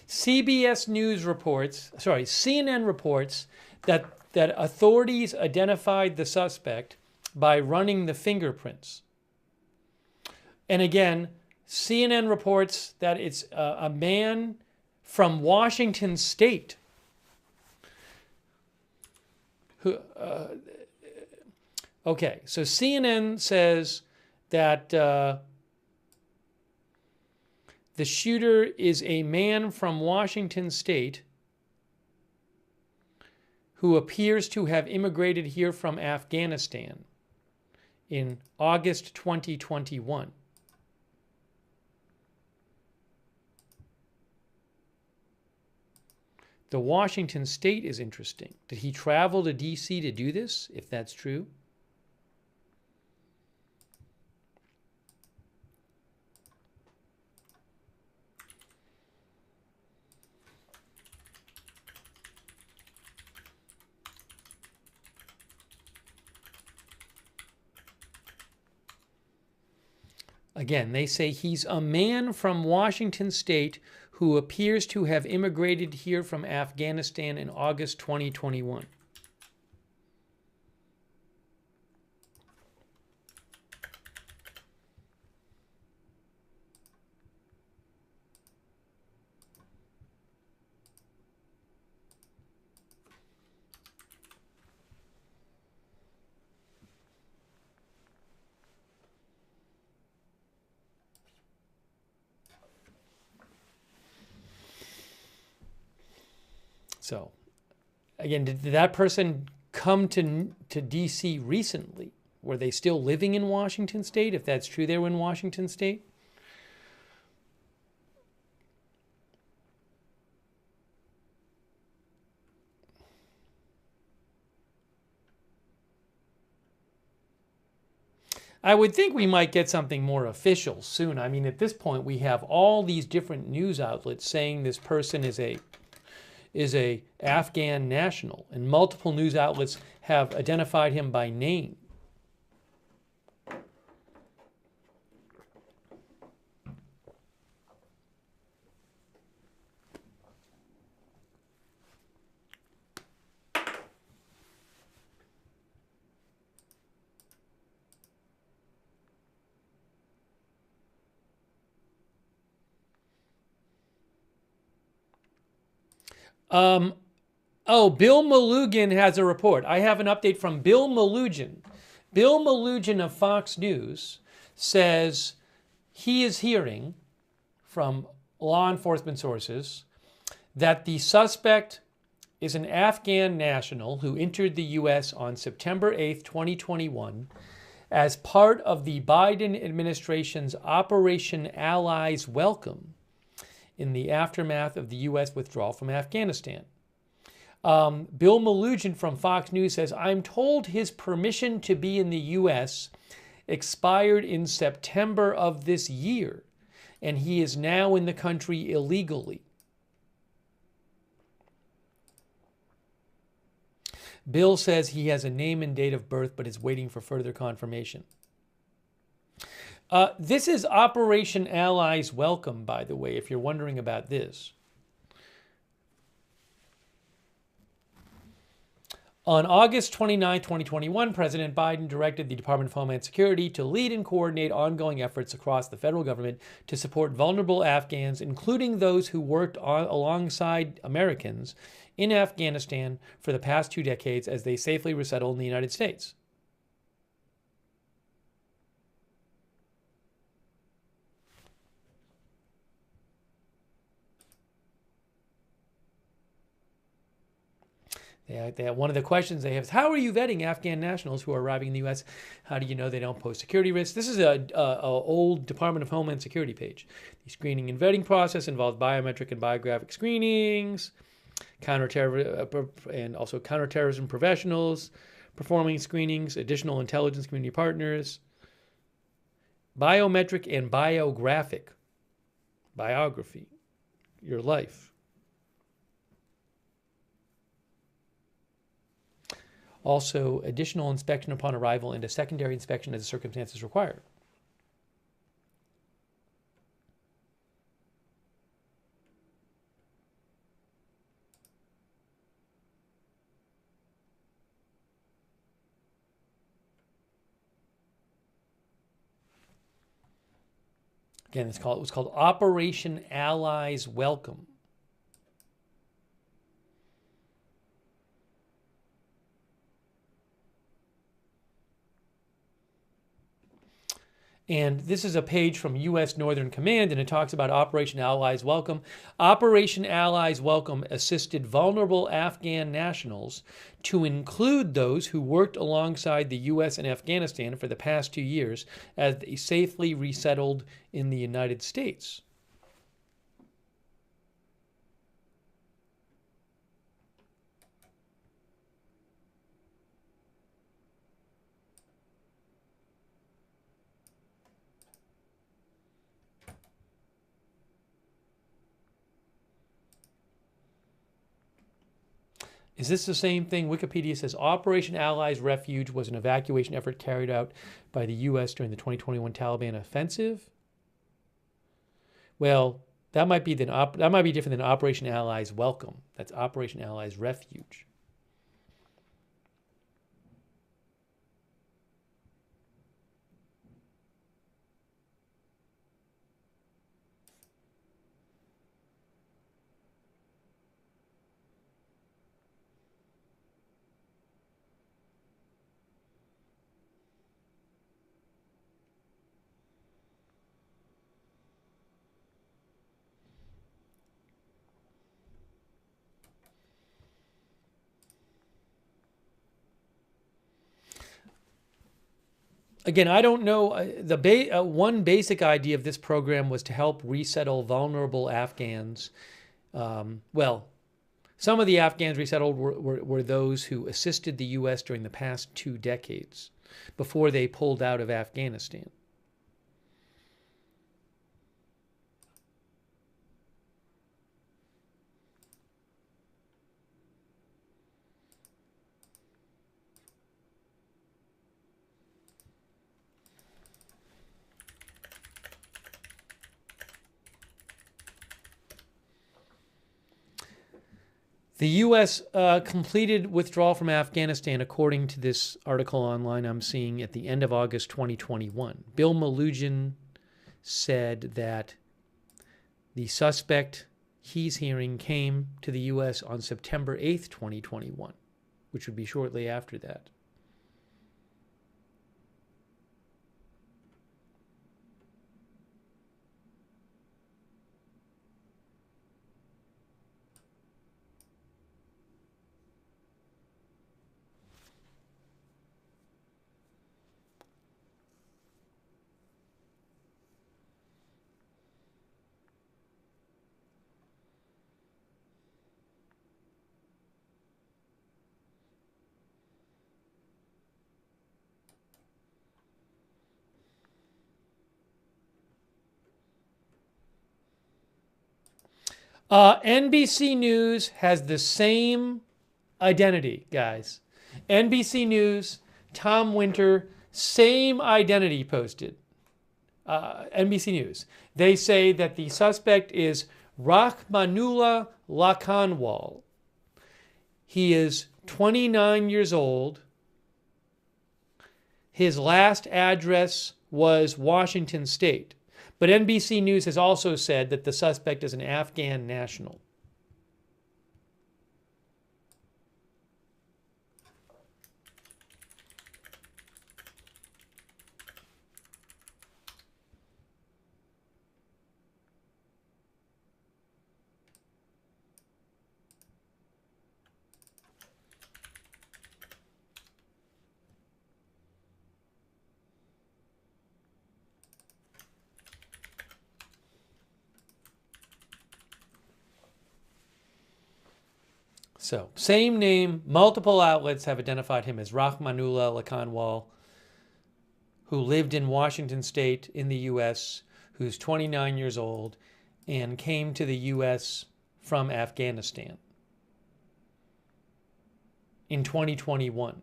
CNN reports that authorities identified the suspect by running the fingerprints. And again, CNN reports that it's a man from Washington State who. Okay, so CNN says that the shooter is a man from Washington State who appears to have immigrated here from Afghanistan in August 2021. The Washington State is interesting. Did he travel to D.C. to do this, if that's true? Again, they say he's a man from Washington State who appears to have immigrated here from Afghanistan in August 2021. So, again, did that person come to D.C. recently? Were they still living in Washington State? If that's true, they were in Washington State? I would think we might get something more official soon. I mean, at this point, we have all these different news outlets saying this person is a Afghan national, and multiple news outlets have identified him by name. Bill Malugin has a report. I have an update from Bill Malugin. Bill Malugin of Fox News says he is hearing from law enforcement sources that the suspect is an Afghan national who entered the U.S. on September 8th, 2021, as part of the Biden administration's Operation Allies Welcome in the aftermath of the U.S. withdrawal from Afghanistan. Bill Malugin from Fox News says, I'm told his permission to be in the U.S. expired in September of this year, and he is now in the country illegally. Bill says he has a name and date of birth, but is waiting for further confirmation. This is Operation Allies Welcome, by the way, if you're wondering about this. On August 29, 2021, President Biden directed the Department of Homeland Security to lead and coordinate ongoing efforts across the federal government to support vulnerable Afghans, including those who worked alongside Americans in Afghanistan for the past 2 decades as they safely resettle in the United States. One of the questions they have is, how are you vetting Afghan nationals who are arriving in the U.S.? How do you know they don't pose security risks? This is an old Department of Homeland Security page. The screening and vetting process involves biometric and biographic screenings, and also counterterrorism professionals performing screenings, additional intelligence community partners, biometric and biographic, biography, your life. Also, additional inspection upon arrival and a secondary inspection as the circumstances require. Again, it was called Operation Allies Welcome. And this is a page from U.S. Northern Command, and it talks about Operation Allies Welcome. Operation Allies Welcome assisted vulnerable Afghan nationals, to include those who worked alongside the U.S. and Afghanistan for the past 2 years, as they safely resettled in the United States. Is this the same thing? Wikipedia says Operation Allies Refuge was an evacuation effort carried out by the U.S. during the 2021 Taliban offensive. Well, that might be different than Operation Allies Welcome. That's Operation Allies Refuge. Again, I don't know. One basic idea of this program was to help resettle vulnerable Afghans. Well, some of the Afghans resettled were those who assisted the U.S. during the past 2 decades before they pulled out of Afghanistan. The U.S. completed withdrawal from Afghanistan, according to this article online I'm seeing, at the end of August 2021. Bill Malugin said that the suspect he's hearing came to the U.S. on September 8th, 2021, which would be shortly after that. NBC News has the same identity, guys. NBC News, Tom Winter, same identity posted. NBC News. They say that the suspect is Rahmanullah Lakanwal. He is 29 years old. His last address was Washington State. But NBC News has also said that the suspect is an Afghan national. So, same name, multiple outlets have identified him as Rahmanullah Lakanwal, who lived in Washington State in the U.S., who's 29 years old, and came to the U.S. from Afghanistan in 2021.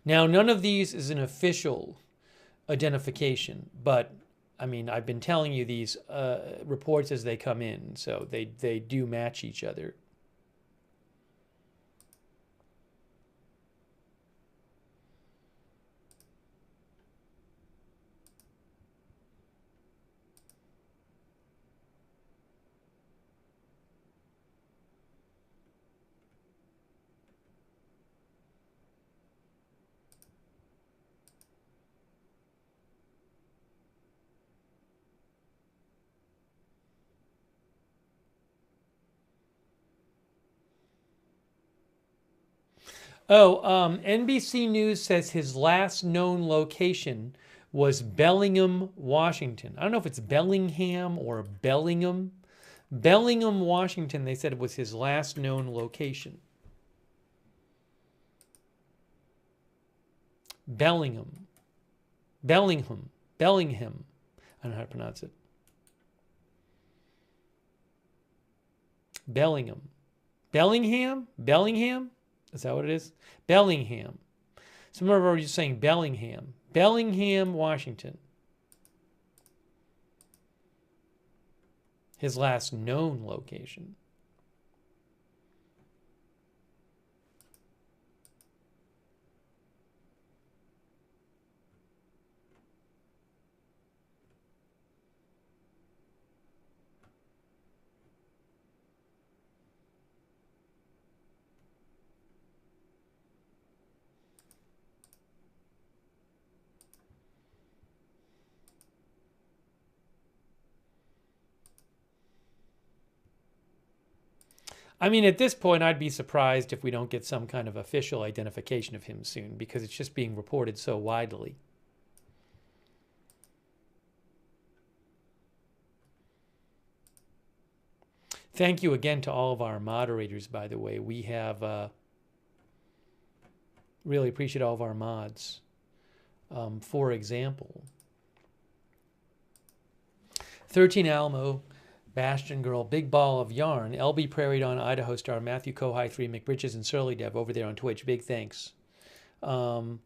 Now, none of these is an official identification, but I mean, I've been telling you these reports as they come in, so they do match each other. Oh, NBC News says his last known location was Bellingham, Washington. I don't know if it's Bellingham or Bellingham. Bellingham, Washington, they said it was his last known location. Bellingham. Bellingham. Bellingham. I don't know how to pronounce it. Bellingham. Bellingham? Bellingham? Is that what it is? Bellingham. Some of are just saying Bellingham. Bellingham, Washington. His last known location. I mean, at this point, I'd be surprised if we don't get some kind of official identification of him soon, because it's just being reported so widely. Thank you again to all of our moderators, by the way. We have really appreciate all of our mods. For example, 13 Alamo, Bastion Girl, Big Ball of Yarn, LB Prairie Dawn, Idaho Star, Matthew Kohai 3, McBridges, and Surly Dev over there on Twitch. Big thanks. Also,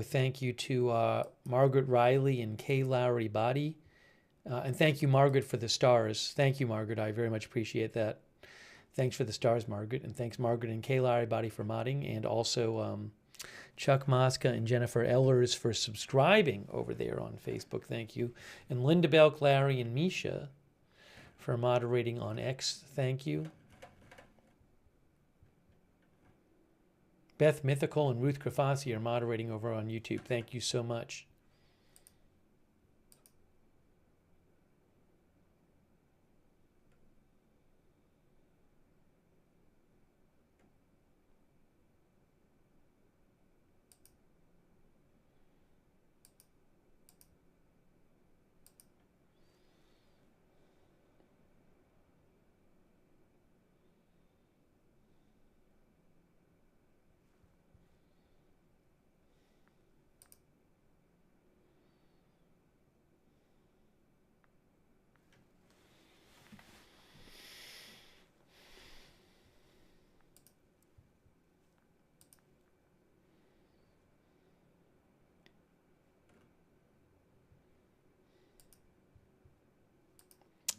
thank you to Margaret Riley and Kay Lowry Body. And thank you, Margaret, for the stars. Thank you, Margaret. I very much appreciate that. Thanks for the stars, Margaret. And thanks, Margaret and Kay Lowry Body, for modding. And also Chuck Mosca and Jennifer Ellers for subscribing over there on Facebook. Thank you. And Linda Belk, Larry, and Misha for moderating on X. Thank you. Beth Mythical and Ruth Krafasi are moderating over on YouTube. Thank you so much.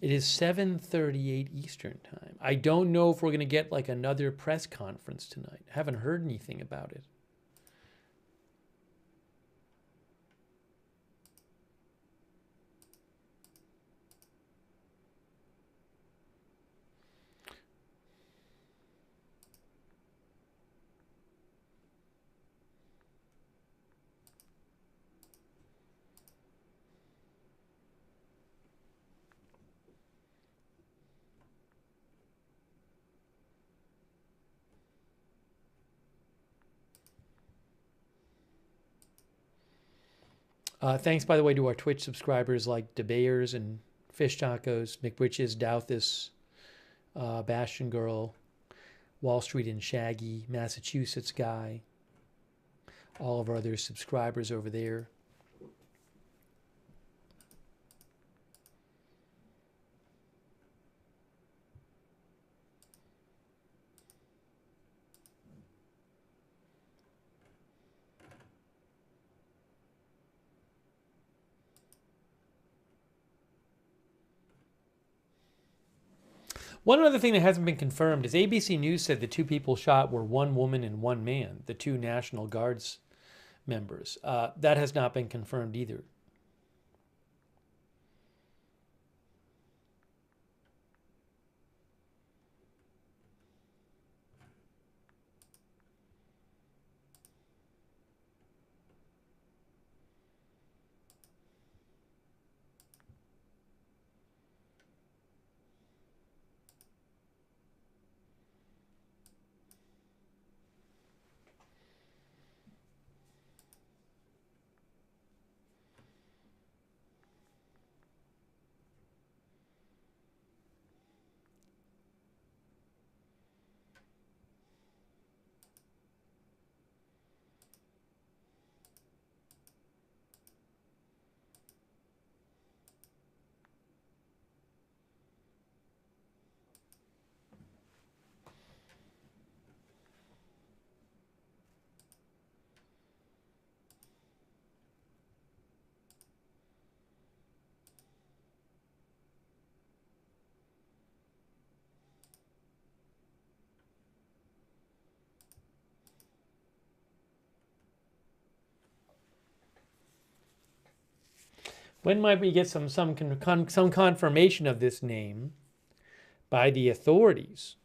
It is 7:38 Eastern time. I don't know if we're going to get like another press conference tonight. I haven't heard anything about it. Thanks, by the way, to our Twitch subscribers like DeBayers and Fish Tacos, McBritches, Douthis, Bastion Girl, Wall Street and Shaggy, Massachusetts Guy, all of our other subscribers over there. One other thing that hasn't been confirmed is ABC News said the two people shot were one woman and one man, the two National Guards members. That has not been confirmed either. When might we get some confirmation of this name by the authorities?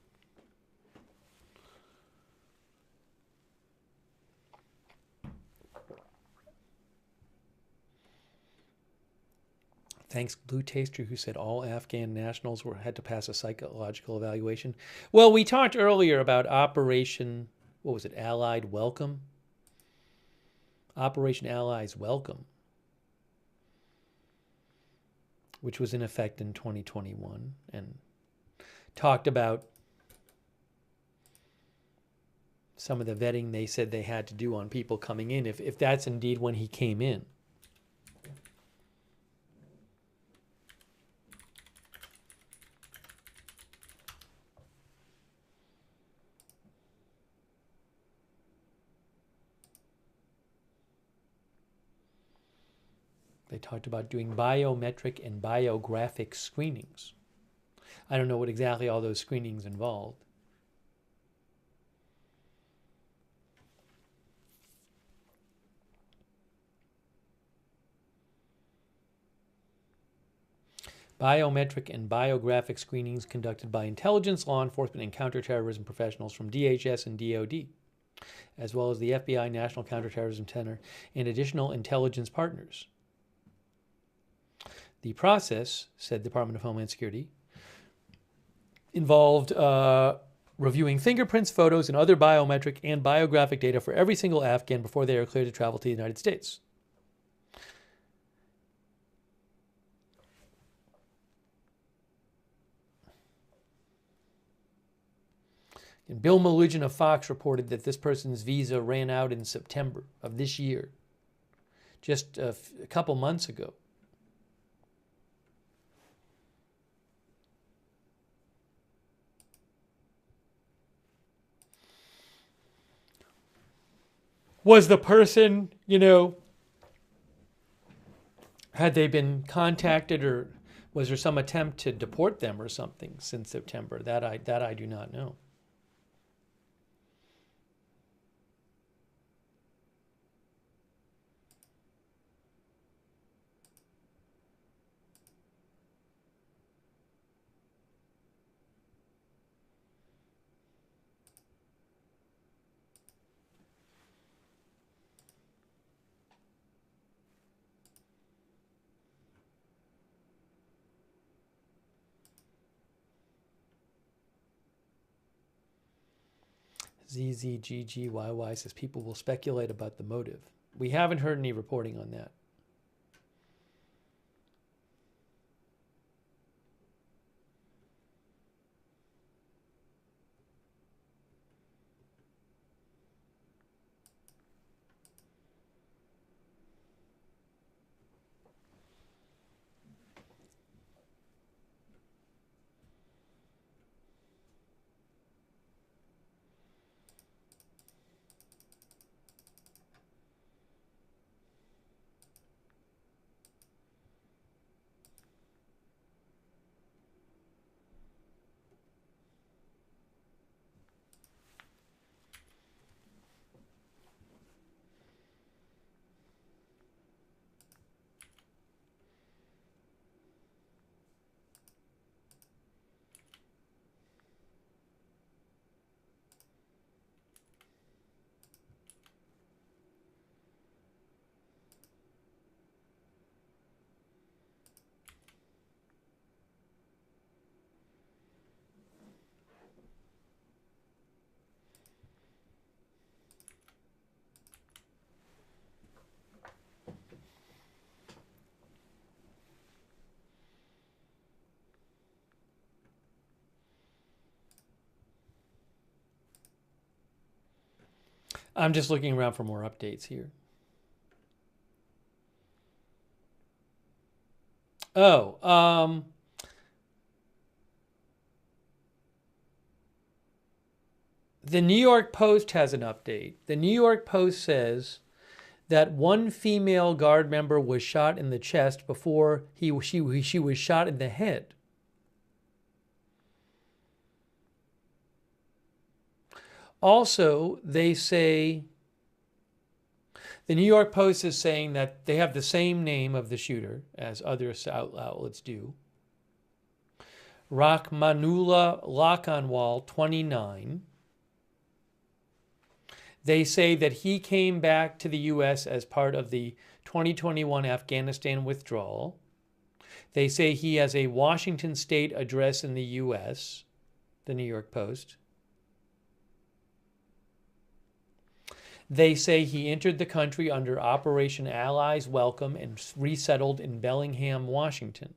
Thanks, Blue Taster, who said all Afghan nationals had to pass a psychological evaluation. Well, we talked earlier about Operation, what was it, Allied Welcome? Operation Allies Welcome, which was in effect in 2021, and talked about some of the vetting they said they had to do on people coming in, if that's indeed when he came in. They talked about doing biometric and biographic screenings. I don't know what exactly all those screenings involved. Biometric and biographic screenings conducted by intelligence, law enforcement, and counterterrorism professionals from DHS and DoD, as well as the FBI, National Counterterrorism Center, and additional intelligence partners. The process, said the Department of Homeland Security, involved reviewing fingerprints, photos, and other biometric and biographic data for every single Afghan before they are cleared to travel to the United States. And Bill Malugin of Fox reported that this person's visa ran out in September of this year, just a couple months ago. Was the person, had they been contacted, or was there some attempt to deport them or something since September? That I do not know. ZZGGYY says people will speculate about the motive. We haven't heard any reporting on that. I'm just looking around for more updates here. Oh, the New York Post has an update. The New York Post says that one female guard member was shot in the chest before she was shot in the head. Also, they say The New York Post is saying that they have the same name of the shooter as other outlets do. Rachmanullah Lakanwal, 29. They say that he came back to the U.S. as part of the 2021 Afghanistan withdrawal. They say he has a Washington State address in the U.S., the New York Post. They say he entered the country under Operation Allies Welcome and resettled in Bellingham, Washington.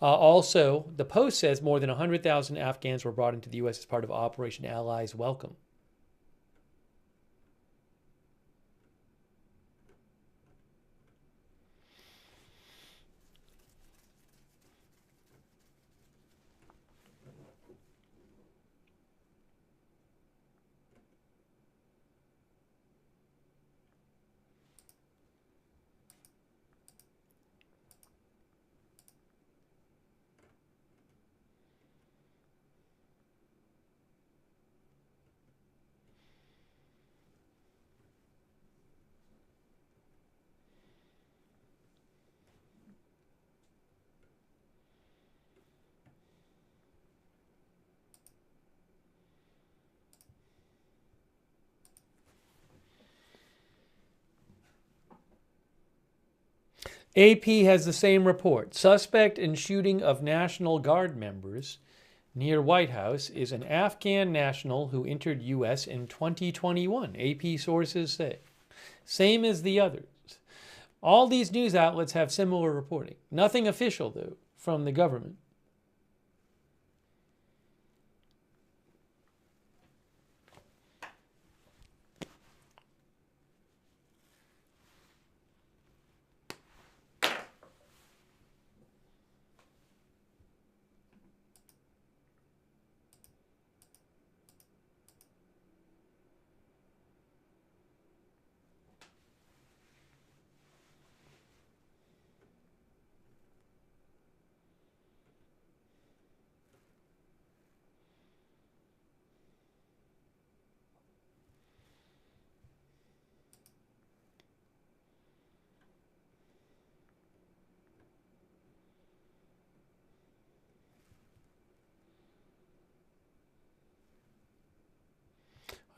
Also, the Post says more than 100,000 Afghans were brought into the U.S. as part of Operation Allies Welcome. AP has the same report. Suspect in shooting of National Guard members near White House is an Afghan national who entered U.S. in 2021, AP sources say. Same as the others. All these news outlets have similar reporting. Nothing official, though, from the government.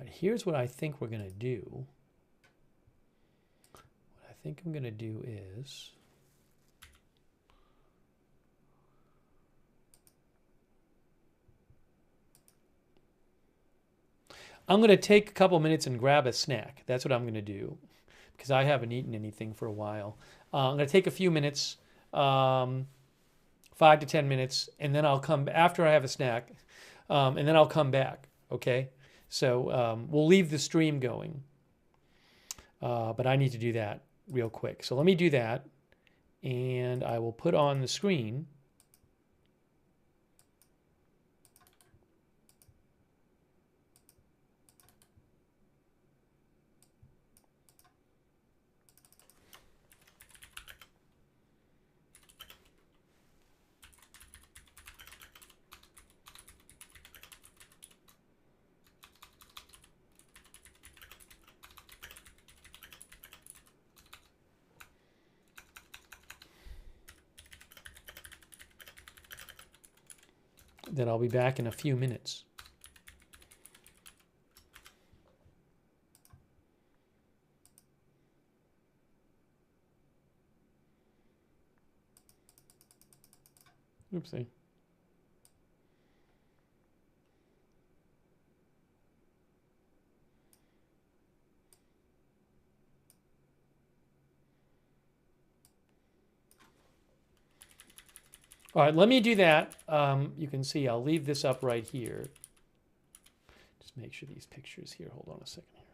All right, here's what I think we're going to do. What I think I'm going to do is I'm going to take a couple minutes and grab a snack. That's what I'm going to do because I haven't eaten anything for a while. I'm going to take a few minutes, 5 to 10 minutes, and then I'll come after I have a snack, and then I'll come back, okay? So we'll leave the stream going, but I need to do that real quick. So let me do that, and I will put on the screen. Then I'll be back in a few minutes. Oopsie. All right, let me do that. You can see I'll leave this up right here. Just make sure these pictures here. Hold on a second here.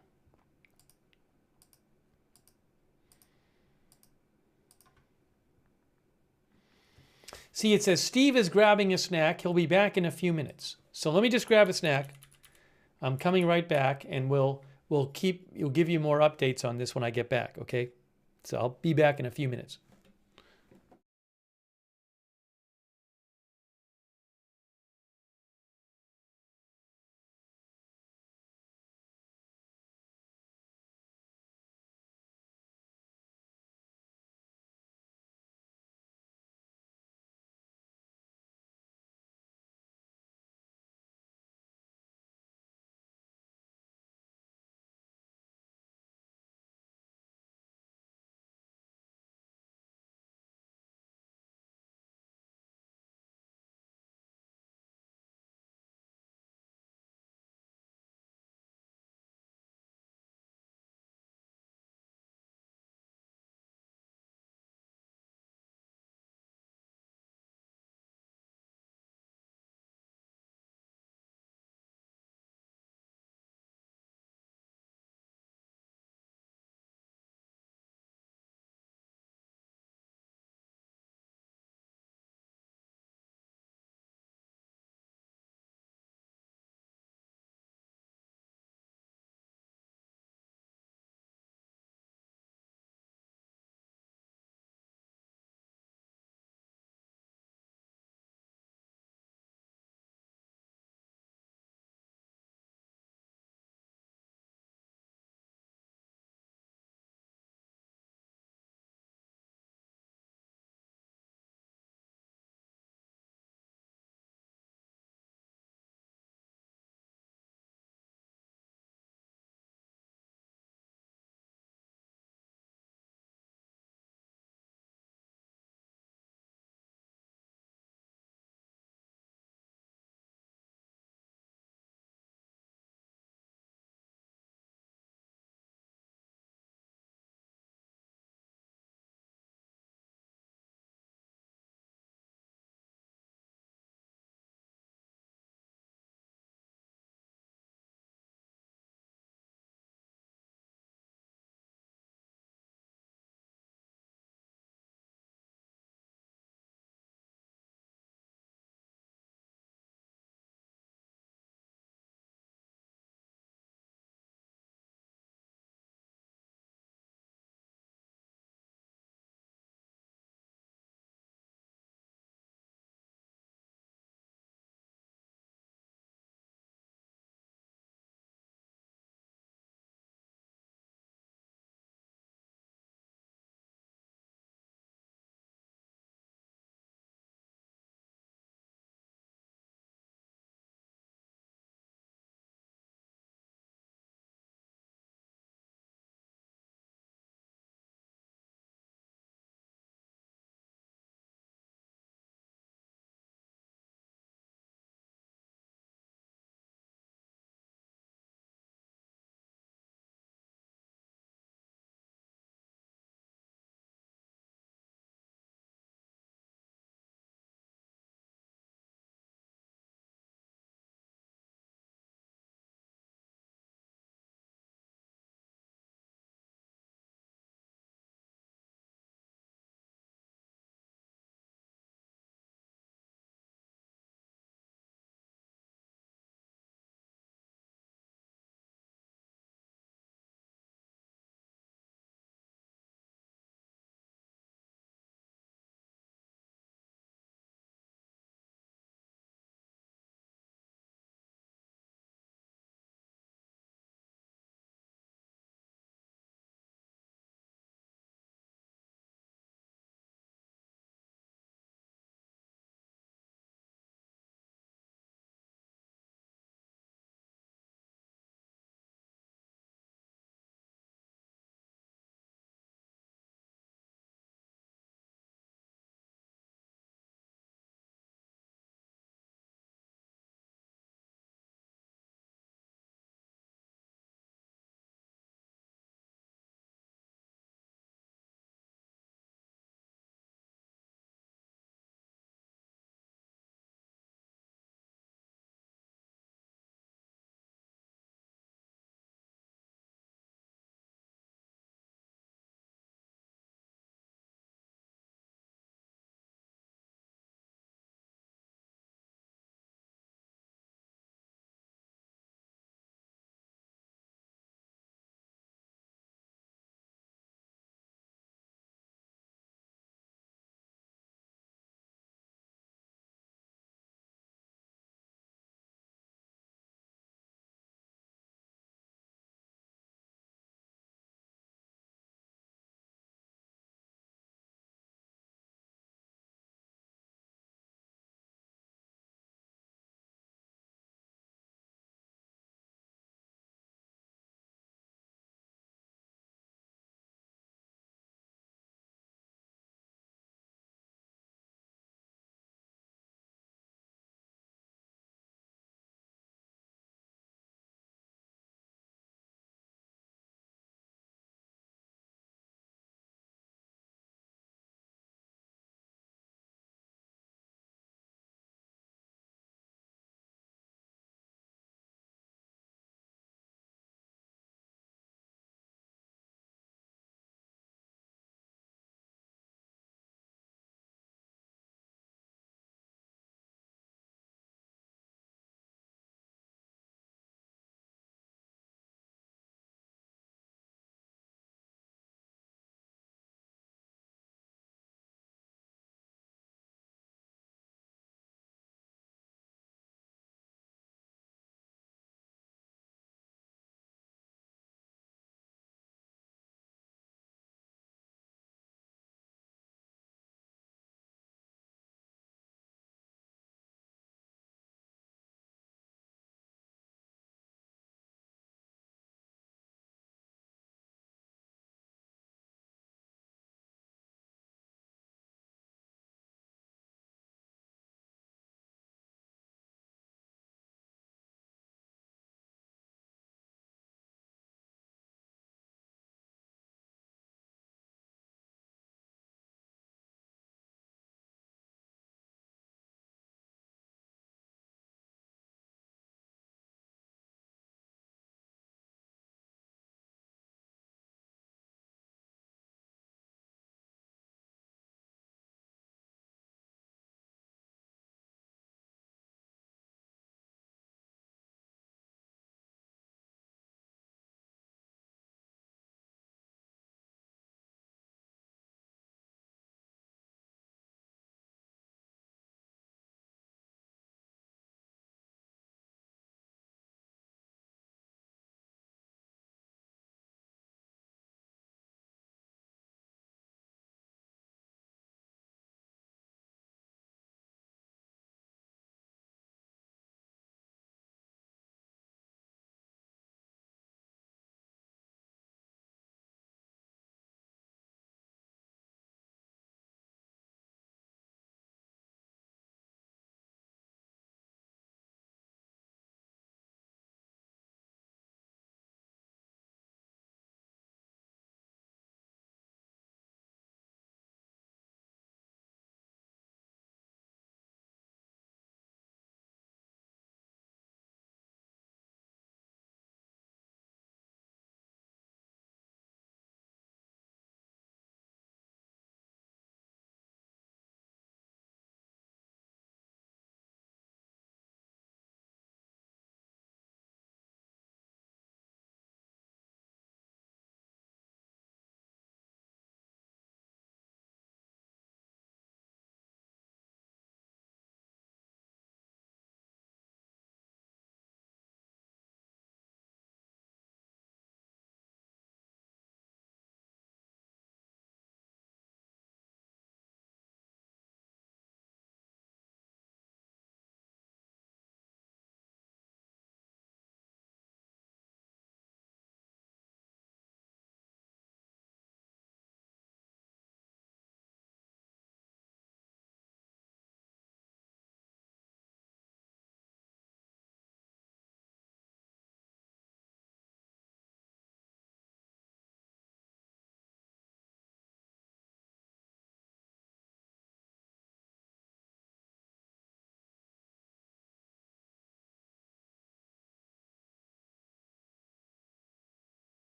See, it says Steve is grabbing a snack. He'll be back in a few minutes. So let me just grab a snack. I'm coming right back, and we'll give you more updates on this when I get back, okay? So I'll be back in a few minutes.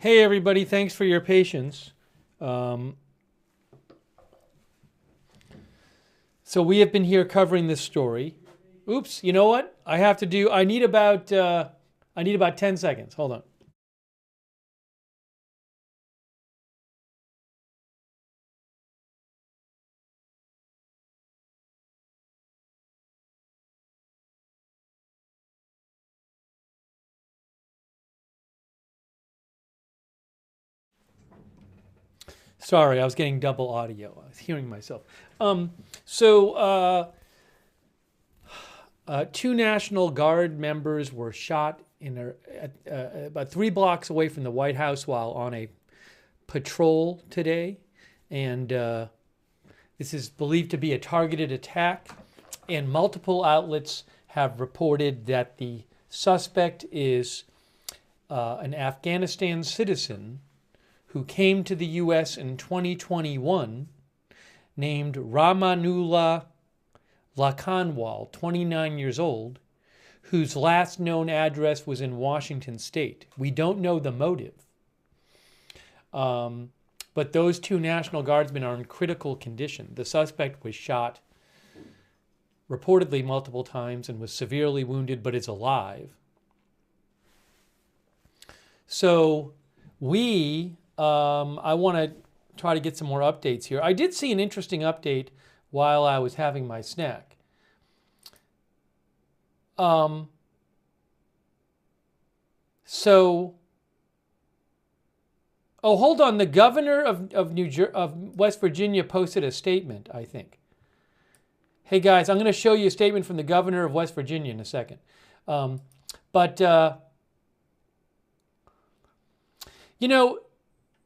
Hey, everybody. Thanks for your patience. So we have been here covering this story. Oops, you know what? I need about 10 seconds. Hold on. Sorry, I was getting double audio. I was hearing myself. Two National Guard members were shot about 3 blocks away from the White House while on a patrol today. And this is believed to be a targeted attack. And multiple outlets have reported that the suspect is an Afghanistan citizen who came to the U.S. in 2021, named Ramanullah Lakhanwal, 29 years old, whose last known address was in Washington State. We don't know the motive. But those 2 National Guardsmen are in critical condition. The suspect was shot reportedly multiple times and was severely wounded, but is alive. So I want to try to get some more updates here. I did see an interesting update while I was having my snack. Oh, hold on. The governor of West Virginia posted a statement, I think. Hey, guys, I'm going to show you a statement from the governor of West Virginia in a second.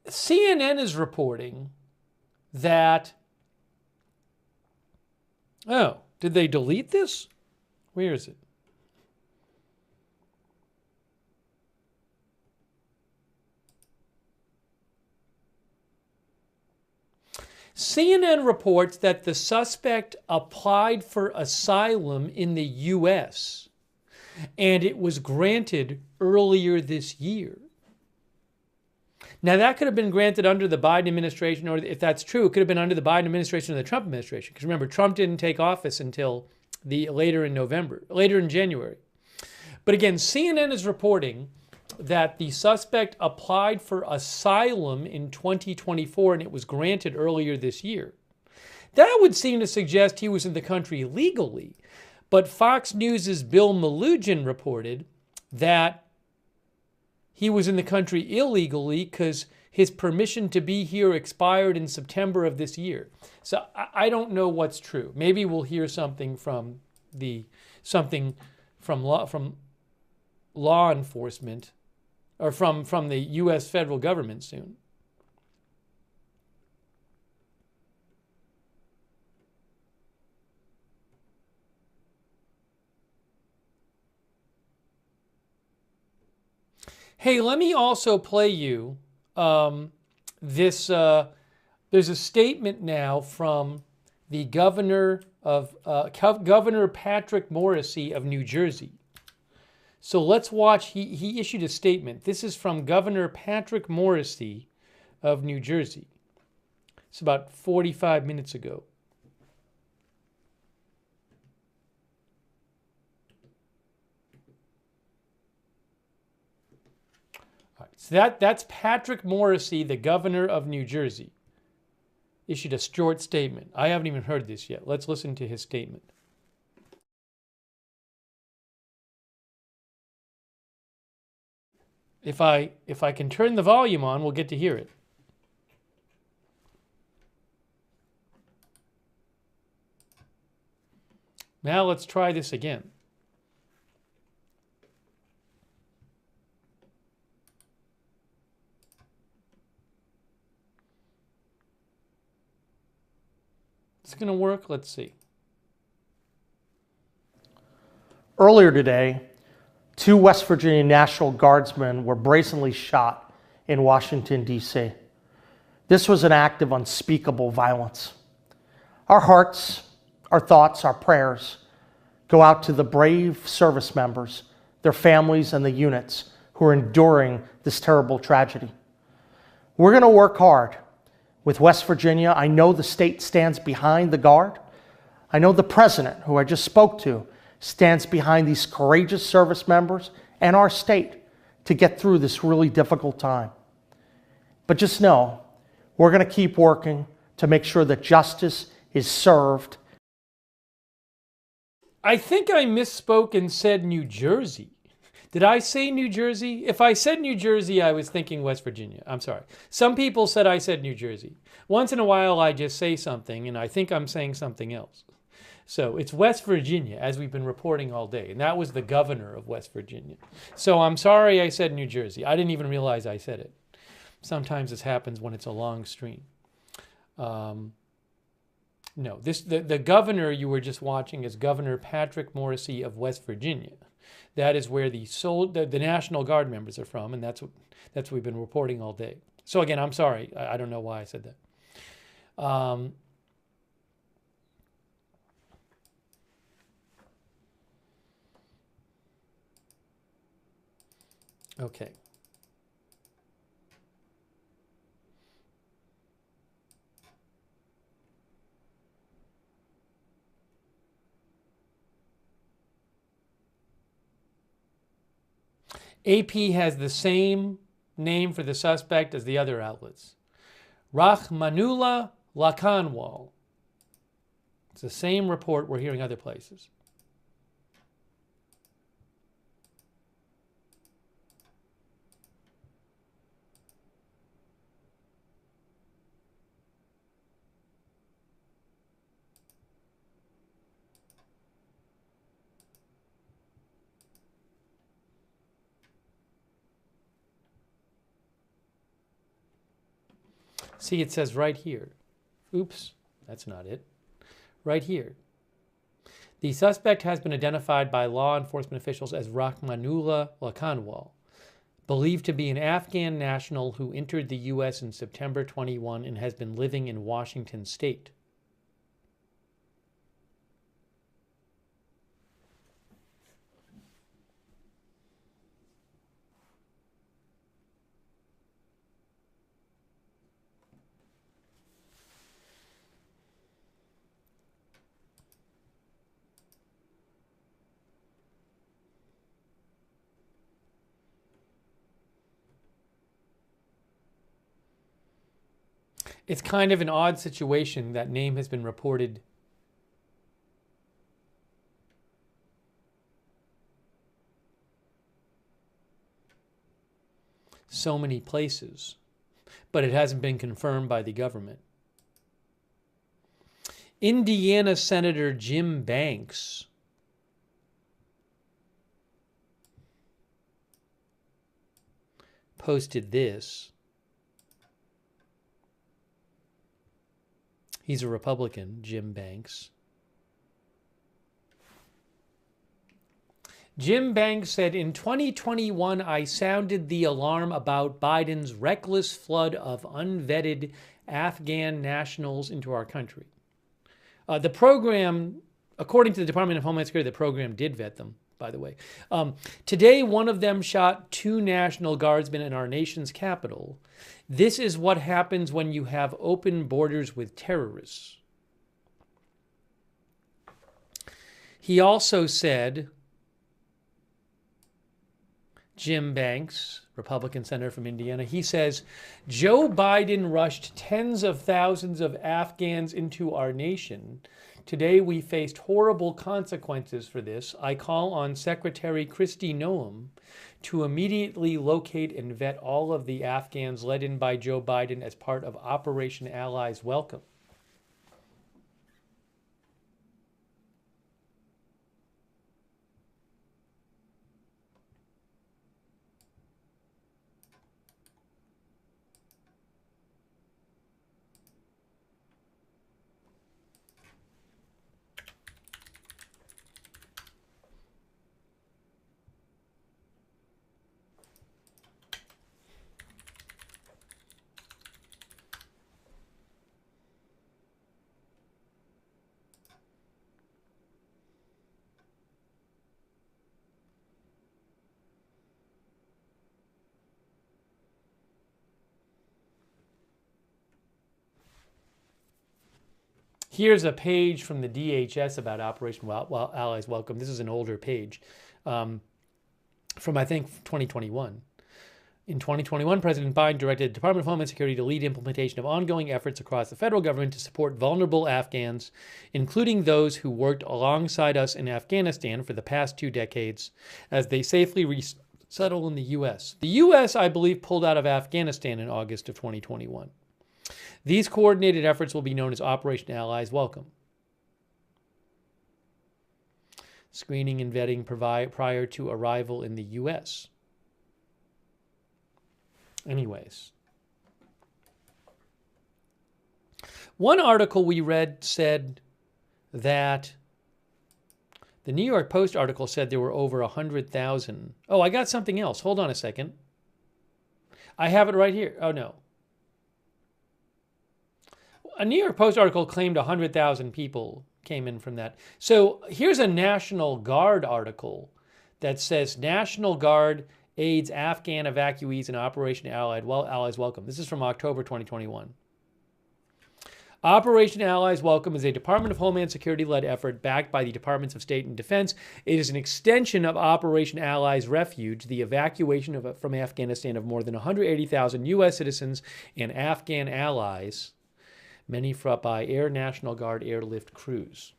CNN is reporting that... Oh, did they delete this? Where is it? CNN reports that the suspect applied for asylum in the U.S. and it was granted earlier this year. Now, that could have been granted under the Biden administration, or if that's true, it could have been under the Biden administration or the Trump administration. Because remember, Trump didn't take office until later in January. But again, CNN is reporting that the suspect applied for asylum in 2024 and it was granted earlier this year. That would seem to suggest he was in the country legally. But Fox News' Bill Malugin reported that he was in the country illegally because his permission to be here expired in September of this year. So I don't know what's true. Maybe we'll hear something from law enforcement or from the U.S. federal government soon. Hey, let me also play you this. There's a statement now from the governor Patrick Morrisey of New Jersey. So let's watch. He issued a statement. This is from Governor Patrick Morrisey of New Jersey. It's about 45 minutes ago. So that's Patrick Morrisey, the governor of New Jersey, issued a short statement. I haven't even heard this yet. Let's listen to his statement. If I can turn the volume on, we'll get to hear it. Now let's try this again. It's going to work. Let's see.
Earlier today, 2 West Virginia National Guardsmen were brazenly shot in Washington, D.C. This was an act of unspeakable violence. Our hearts, our thoughts, our prayers go out to the brave service members, their families, and the units who are enduring this terrible tragedy. We're going to work hard with West Virginia. I know the state stands behind the Guard. I know the president, who I just spoke to, stands behind these courageous service members and our state to get through this really difficult time. But just know, we're going to keep working to make sure that justice is served.
I think I misspoke and said New Jersey. Did I say New Jersey? If I said New Jersey, I was thinking West Virginia. I'm sorry. Some people said I said New Jersey. Once in a while, I just say something, and I think I'm saying something else. So it's West Virginia, as we've been reporting all day. And that was the governor of West Virginia. So I'm sorry I said New Jersey. I didn't even realize I said it. Sometimes this happens when it's a long stream. No, the governor you were just watching is Governor Patrick Morrisey of West Virginia. That is where the National Guard members are from, and that's what we've been reporting all day. So again, I'm sorry. I don't know why I said that. Okay. AP has the same name for the suspect as the other outlets. Rahmanullah Lakanwal. It's the same report we're hearing other places. See, it says right here. Oops, that's not it. Right here. The suspect has been identified by law enforcement officials as Rahmanullah Lakanwal, believed to be an Afghan national who entered the U.S. in September 21 and has been living in Washington state. It's kind of an odd situation. That name has been reported so many places, but it hasn't been confirmed by the government. Indiana Senator Jim Banks posted this. He's a Republican, Jim Banks. Jim Banks said, in 2021, I sounded the alarm about Biden's reckless flood of unvetted Afghan nationals into our country. The program, according to the Department of Homeland Security, the program did vet them, by the way. Today, one of them shot 2 National Guardsmen in our nation's capital. This is what happens when you have open borders with terrorists. He also said, Jim Banks, Republican senator from Indiana, he says, Joe Biden rushed tens of thousands of Afghans into our nation. Today we faced horrible consequences for this. I call on Secretary Kristi Noem to immediately locate and vet all of the Afghans led in by Joe Biden as part of Operation Allies Welcome. Here's a page from the DHS about Operation Allies Welcome. This is an older page from, I think, 2021. In 2021, President Biden directed the Department of Homeland Security to lead implementation of ongoing efforts across the federal government to support vulnerable Afghans, including those who worked alongside us in Afghanistan for the past 2 decades, as they safely resettle in the U.S. The U.S., I believe, pulled out of Afghanistan in August of 2021. These coordinated efforts will be known as Operation Allies Welcome. Screening and vetting prior to arrival in the U.S. Anyways. One article we read said that the New York Post article said there were over 100,000. Oh, I got something else. Hold on a second. I have it right here. Oh, no. A New York Post article claimed 100,000 people came in from that. So here's a National Guard article that says National Guard aids Afghan evacuees in Operation Allies Welcome. This is from October 2021. Operation Allies Welcome is a Department of Homeland Security-led effort backed by the Departments of State and Defense. It is an extension of Operation Allies Refuge, the evacuation from Afghanistan of more than 180,000 U.S. citizens and Afghan allies, many by Air National Guard airlift crews.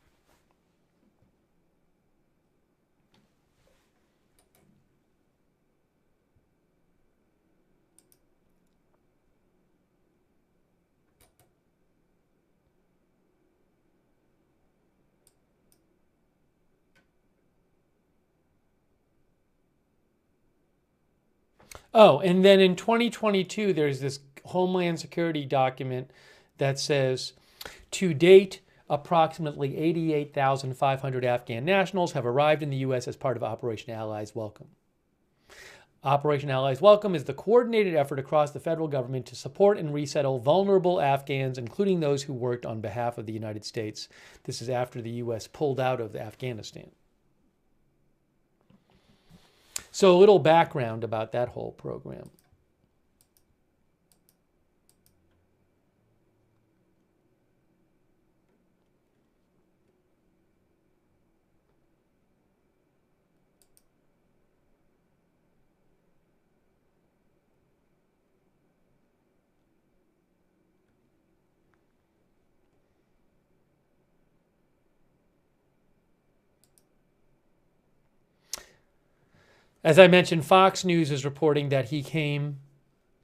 Oh, and then in 2022, there's this Homeland Security document that says, to date, approximately 88,500 Afghan nationals have arrived in the U.S. as part of Operation Allies Welcome. Operation Allies Welcome is the coordinated effort across the federal government to support and resettle vulnerable Afghans, including those who worked on behalf of the United States. This is after the U.S. pulled out of Afghanistan. So a little background about that whole program. As I mentioned, Fox News is reporting that he came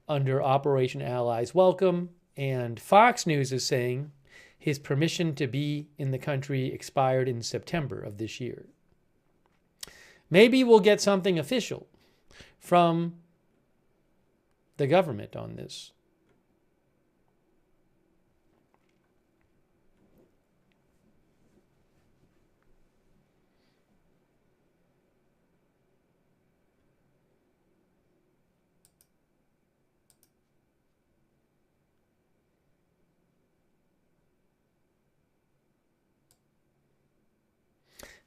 under Operation Allies Welcome, and Fox News is saying his permission to be in the country expired in September of this year. Maybe we'll get something official from the government on this.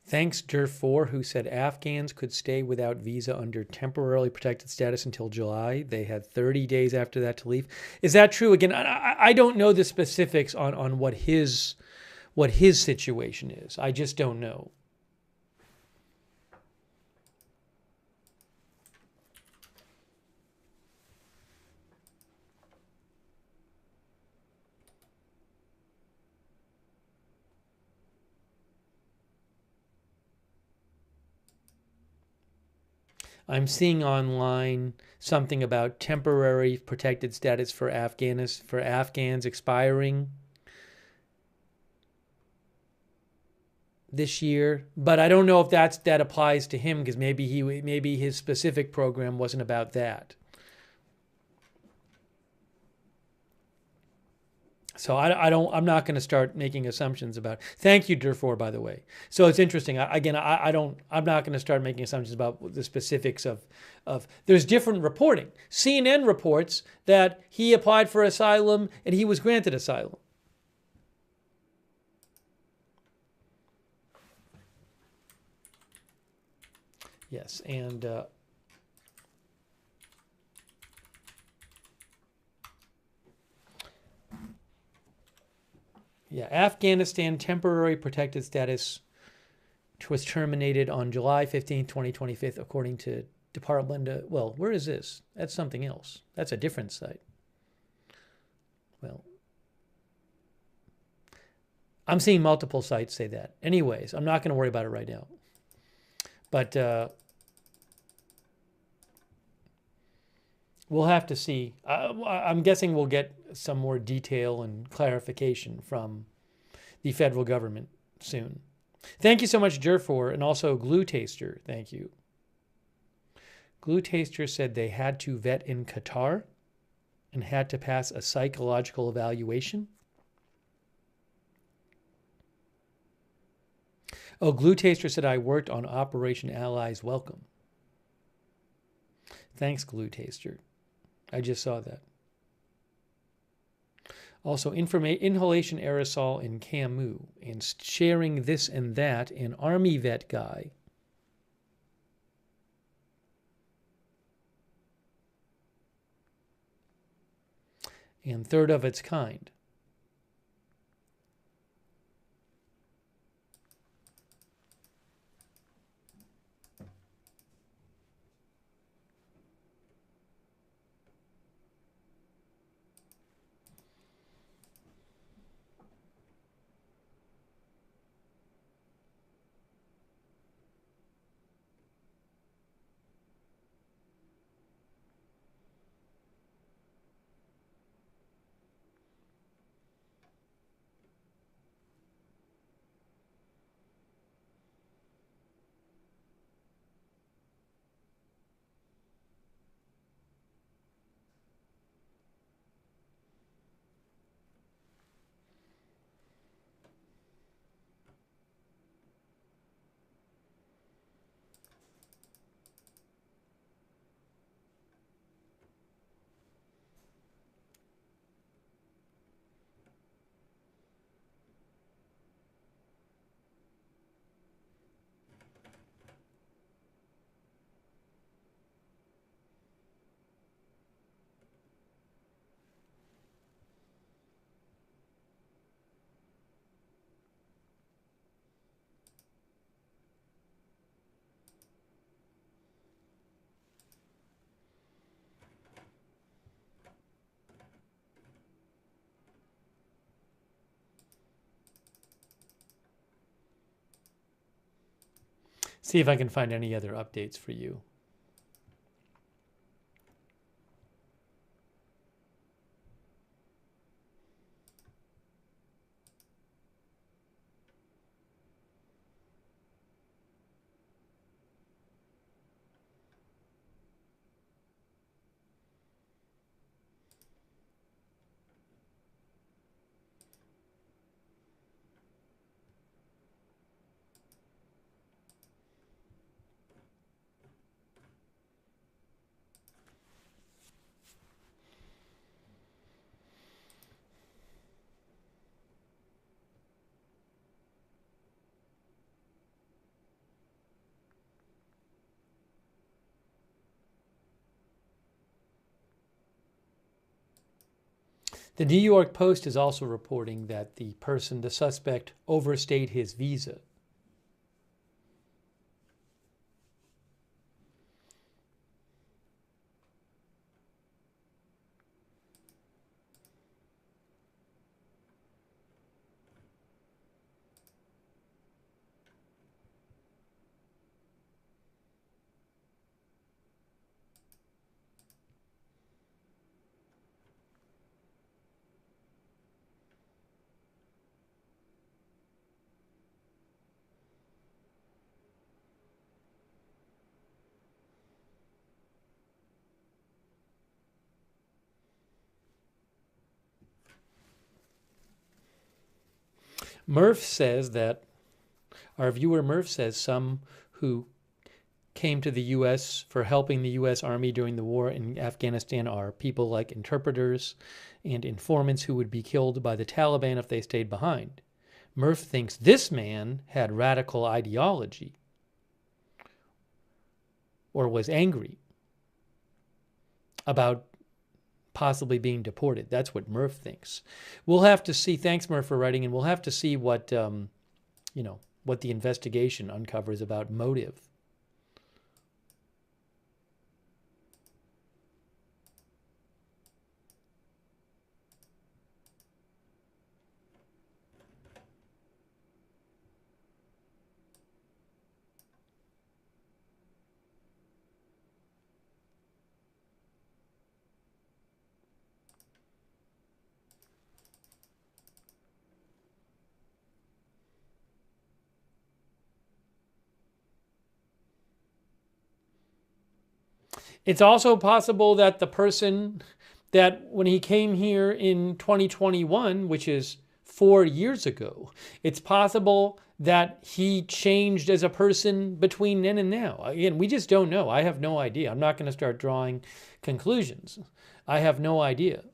Thanks, Dur4, who said Afghans could stay without visa under temporarily protected status until July. They had 30 days after that to leave. Is that true? Again, I don't know the specifics on what his situation is. I just don't know. I'm seeing online something about temporary protected status for Afghans expiring this year, but I don't know if that applies to him, because maybe his specific program wasn't about that. So I'm not going to start making assumptions about. Thank you, Dur4, by the way. So it's interesting. I'm not going to start making assumptions about the specifics of. There's different reporting. CNN reports that he applied for asylum and he was granted asylum. Yes, and. Yeah, Afghanistan temporary protected status was terminated on July 15, 2025, according to Department of, well, where is this? That's something else. That's a different site. Well, I'm seeing multiple sites say that. Anyways, I'm not going to worry about it right now. But we'll have to see. I'm guessing we'll get some more detail and clarification from the federal government soon. Thank you so much, Jerfor, and also Glue Taster. Thank you. Glue Taster said they had to vet in Qatar and had to pass a psychological evaluation. Oh, Glue Taster said I worked on Operation Allies Welcome. Thanks, Glue Taster. I just saw that. Also, inhalation aerosol in Camus and sharing this and that in Army Vet Guy. And third of its kind. See if I can find any other updates for you. The New York Post is also reporting that the suspect, overstayed his visa. Murph says that, our viewer Murph says, some who came to the U.S. for helping the U.S. Army during the war in Afghanistan are people like interpreters and informants who would be killed by the Taliban if they stayed behind. Murph thinks this man had radical ideology or was angry about possibly being deported. That's what Murph thinks. We'll have to see. Thanks, Murph, for writing, and we'll have to see what what the investigation uncovers about motive. It's also possible that the person that when he came here in 2021, which is 4 years ago, it's possible that he changed as a person between then and now. Again, we just don't know. I have no idea. I'm not going to start drawing conclusions. I have no idea.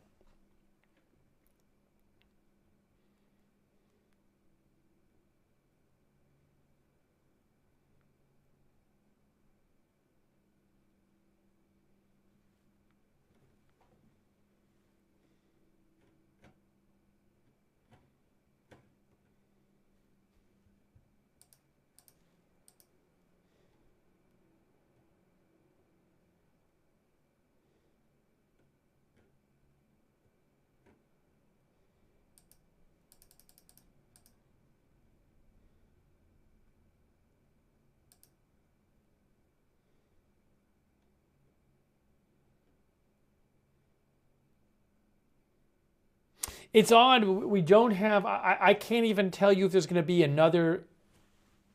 It's odd. We don't have, I can't even tell you if there's going to be another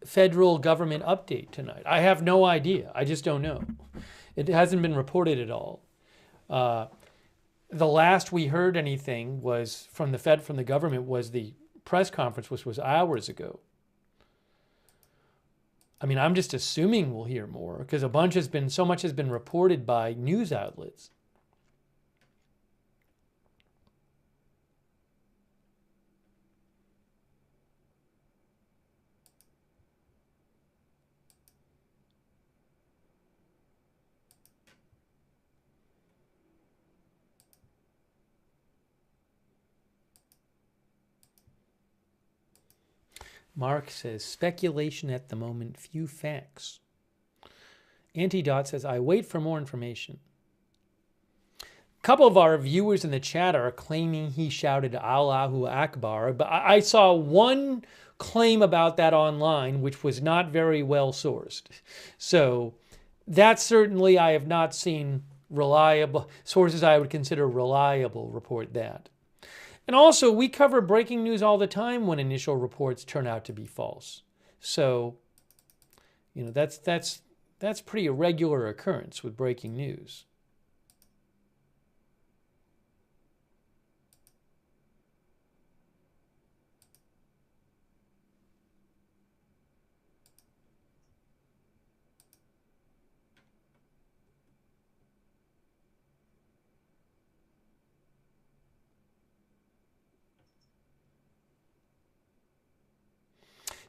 federal government update tonight. I have no idea. I just don't know. It hasn't been reported at all. The last we heard anything was from the government was the press conference, which was hours ago. I mean, I'm just assuming we'll hear more because so much has been reported by news outlets. Mark says, speculation at the moment, few facts. Antidot says, I wait for more information. A couple of our viewers in the chat are claiming he shouted Allahu Akbar, but I saw one claim about that online, which was not very well sourced. So that certainly I have not seen reliable sources I would consider reliable report that. And also, we cover breaking news all the time when initial reports turn out to be false. So, that's pretty a regular occurrence with breaking news.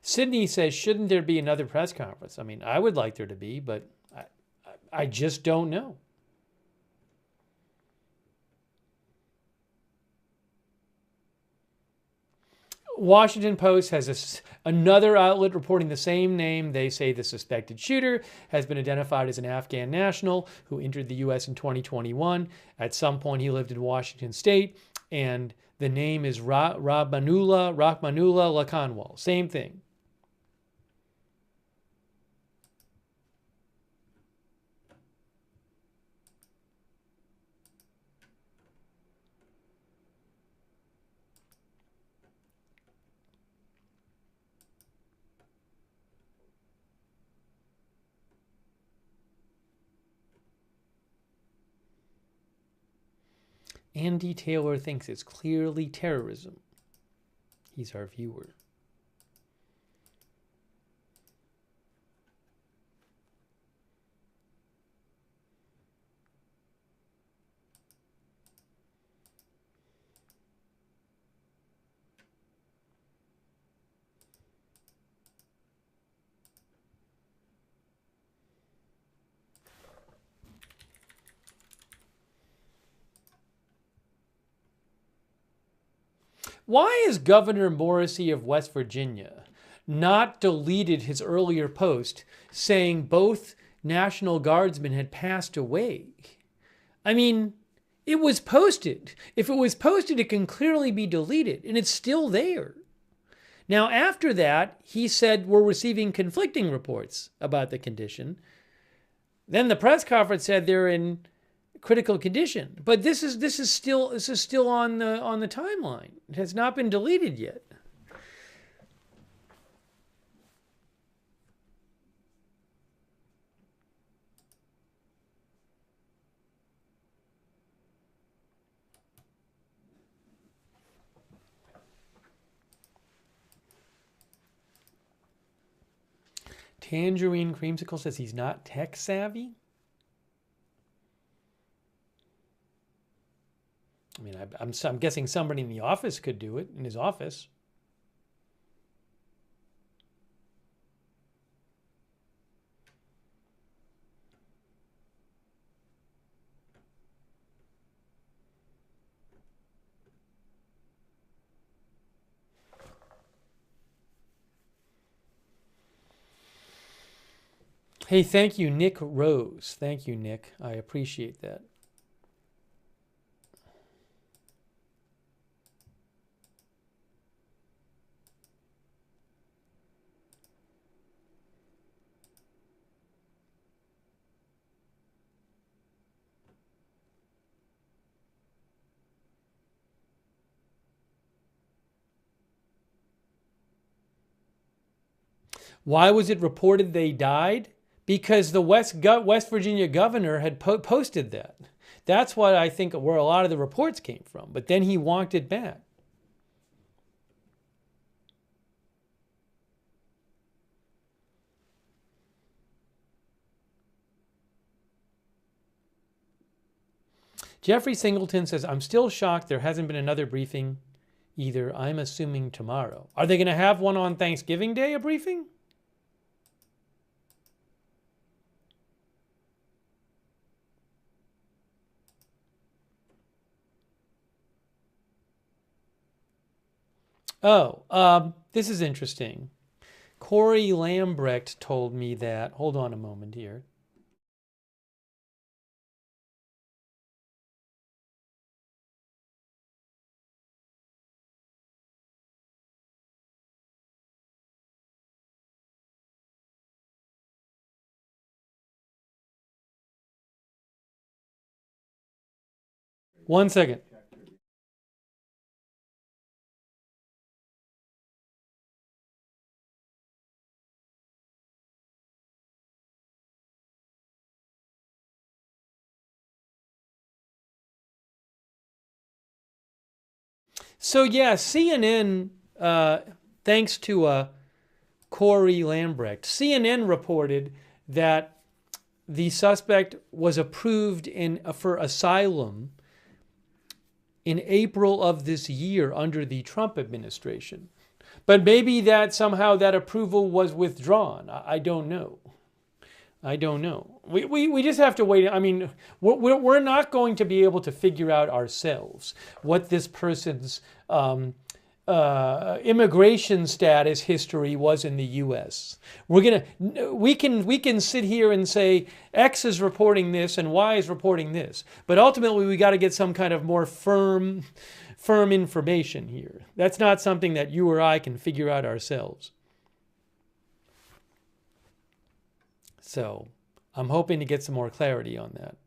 Sydney says, shouldn't there be another press conference? I mean, I would like there to be, but I just don't know. Washington Post has another outlet reporting the same name. They say the suspected shooter has been identified as an Afghan national who entered the U.S. in 2021. At some point, he lived in Washington State, and the name is Rahmanullah Lakanwal. Same thing. Andy Taylor thinks it's clearly terrorism. He's our viewer. Why has Governor Morrissey of West Virginia not deleted his earlier post saying both National Guardsmen had passed away? I mean, it was posted. If it was posted, it can clearly be deleted, and it's still there. Now, after that, he said we're receiving conflicting reports about the condition. Then the press conference said they're in critical condition. But this is still on the timeline. It has not been deleted yet. Tangerine Creamsicle says he's not tech savvy. I mean, I'm guessing somebody in the office could do it, in his office. Hey, thank you, Nick Rose. Thank you, Nick. I appreciate that. Why was it reported they died? Because the West Virginia governor had posted that. That's what I think where a lot of the reports came from. But then he walked it back. Jeffrey Singleton says, I'm still shocked there hasn't been another briefing either. I'm assuming tomorrow. Are they going to have one on Thanksgiving Day, a briefing? Oh, this is interesting. Corey Lambrecht told me that. Hold on a moment here. One second. So yeah, CNN, thanks to Corey Lambrecht, CNN reported that the suspect was approved for asylum in April of this year under the Trump administration. But maybe that somehow that approval was withdrawn. I don't know. I don't know. We just have to wait. I mean, we're not going to be able to figure out ourselves what this person's immigration status history was in the U.S. We can sit here and say X is reporting this and Y is reporting this, but ultimately we got to get some kind of more firm information here. That's not something that you or I can figure out ourselves. So I'm hoping to get some more clarity on that.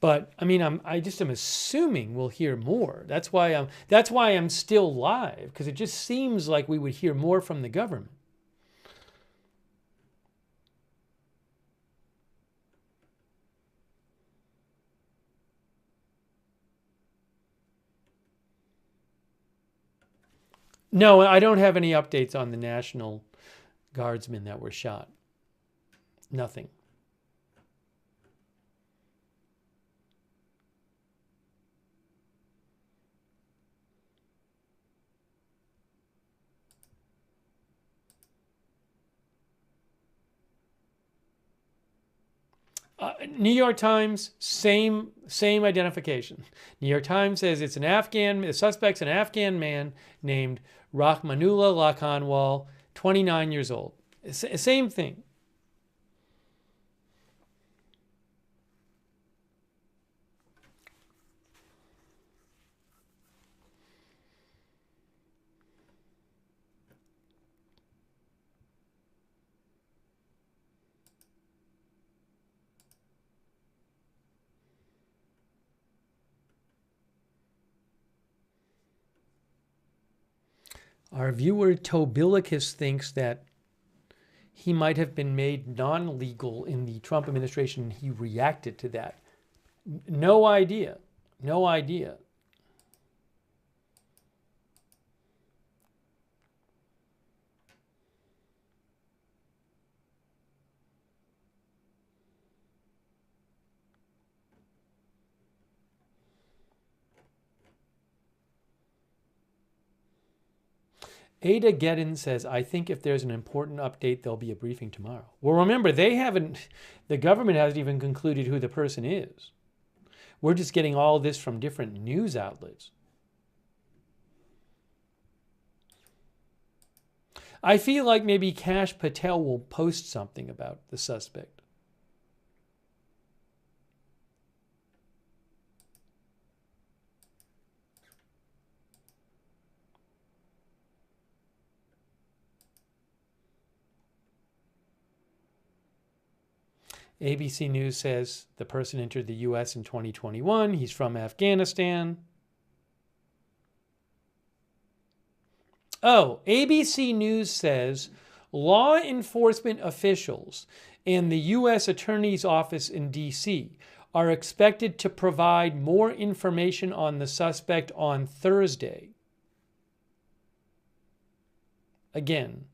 But I mean, I just am assuming we'll hear more. That's why I'm still live, because it just seems like we would hear more from the government. No, I don't have any updates on the National Guardsmen that were shot. Nothing. New York Times, same identification. New York Times says it's the suspect's an Afghan man named Rahmanullah Lakhanwal, 29 years old. Same thing. Our viewer Tobilicus thinks that he might have been made non-legal in the Trump administration. He reacted to that. No idea. No idea. Ada Gedden says, I think if there's an important update, there'll be a briefing tomorrow. Well, remember, the government hasn't even concluded who the person is. We're just getting all this from different news outlets. I feel like maybe Kash Patel will post something about the suspect. ABC News says the person entered the U.S. in 2021. He's from Afghanistan. Oh, ABC News says law enforcement officials and the U.S. Attorney's Office in D.C. are expected to provide more information on the suspect on Thursday. Again,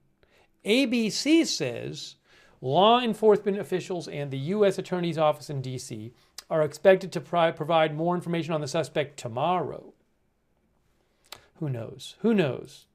ABC says law enforcement officials and the U.S. Attorney's Office in D.C. are expected to provide more information on the suspect tomorrow. Who knows? Who knows?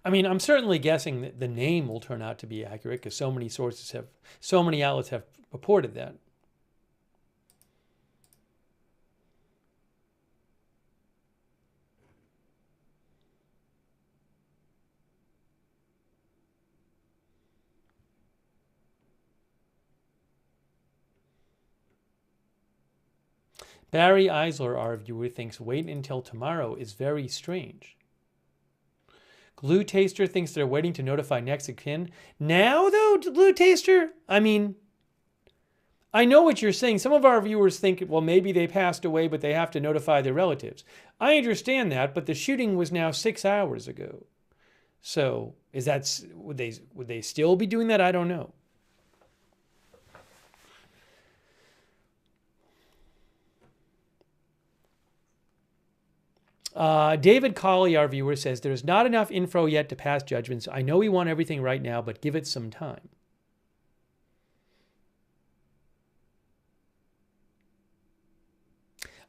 I mean, I'm certainly guessing that the name will turn out to be accurate because so many outlets have reported that. Barry Eisler, our viewer, thinks wait until tomorrow is very strange. Glue Taster thinks they're waiting to notify next of kin. Now, though, Glue Taster, I mean, I know what you're saying. Some of our viewers think, well, maybe they passed away, but they have to notify their relatives. I understand that, but the shooting was now 6 hours ago. So, would they still be doing that? I don't know. David Colley, our viewer, says, there's not enough info yet to pass judgments. I know we want everything right now, but give it some time.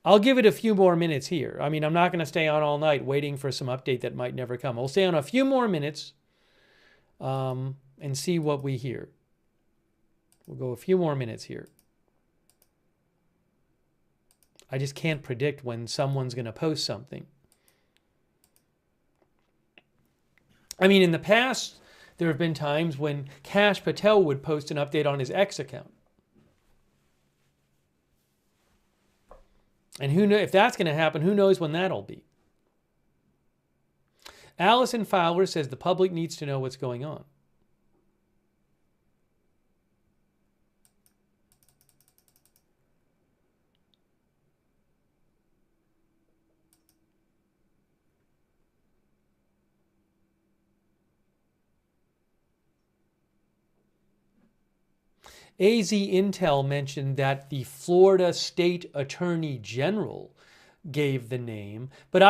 I'll give it a few more minutes here. I mean, I'm not going to stay on all night waiting for some update that might never come. I'll stay on a few more minutes and see what we hear. We'll go a few more minutes here. I just can't predict when someone's going to post something. I mean, in the past, there have been times when Kash Patel would post an update on his X account. And who knows if that's going to happen, who knows when that'll be. Allison Fowler says the public needs to know what's going on. AZ Intel mentioned that the Florida State Attorney General gave the name, but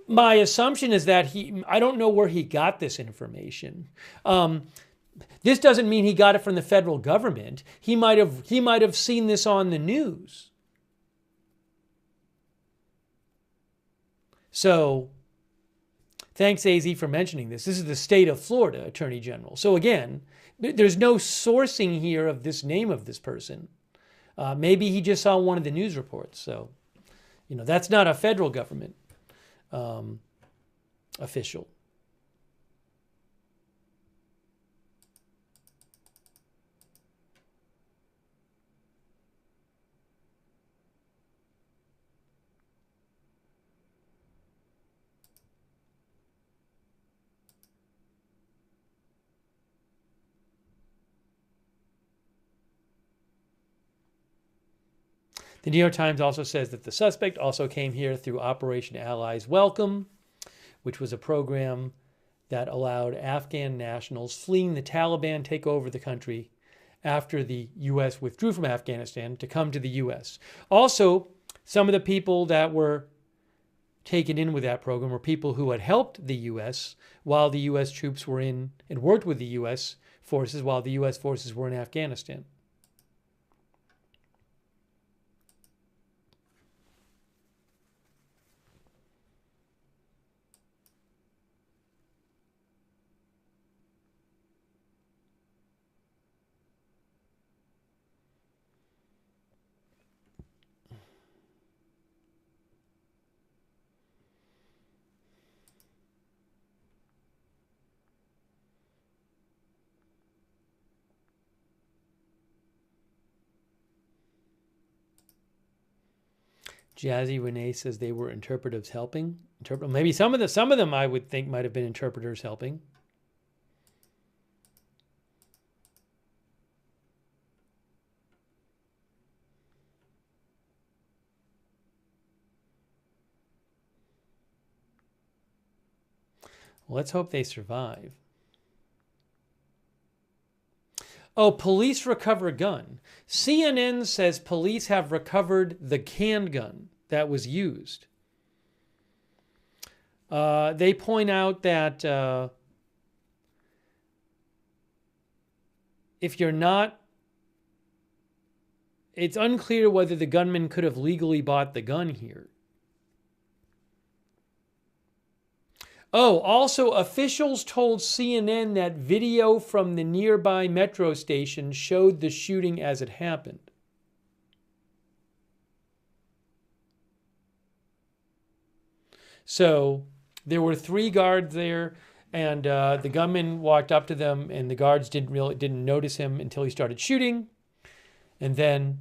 my assumption is that I don't know where he got this information. This doesn't mean he got it from the federal government. He might have seen this on the news. So, thanks AZ for mentioning this. This is the state of Florida Attorney General. So again, there's no sourcing here of this name of this person. Maybe he just saw one of the news reports. So, that's not a federal government official. The New York Times also says that the suspect also came here through Operation Allies Welcome, which was a program that allowed Afghan nationals fleeing the Taliban take over the country after the U.S. withdrew from Afghanistan to come to the U.S. Also, some of the people that were taken in with that program were people who had helped the U.S. while the U.S. troops were in and worked with the U.S. forces while the U.S. forces were in Afghanistan. Jazzy Renee says they were interpreters helping. Maybe some of them I would think might have been interpreters helping. Well, let's hope they survive. Oh, police recover a gun. CNN says police have recovered the handgun that was used. They point out that if you're not, it's unclear whether the gunman could have legally bought the gun here. Oh, also officials told CNN that video from the nearby metro station showed the shooting as it happened. So there were 3 guards there, and the gunman walked up to them, and the guards didn't notice him until he started shooting, and then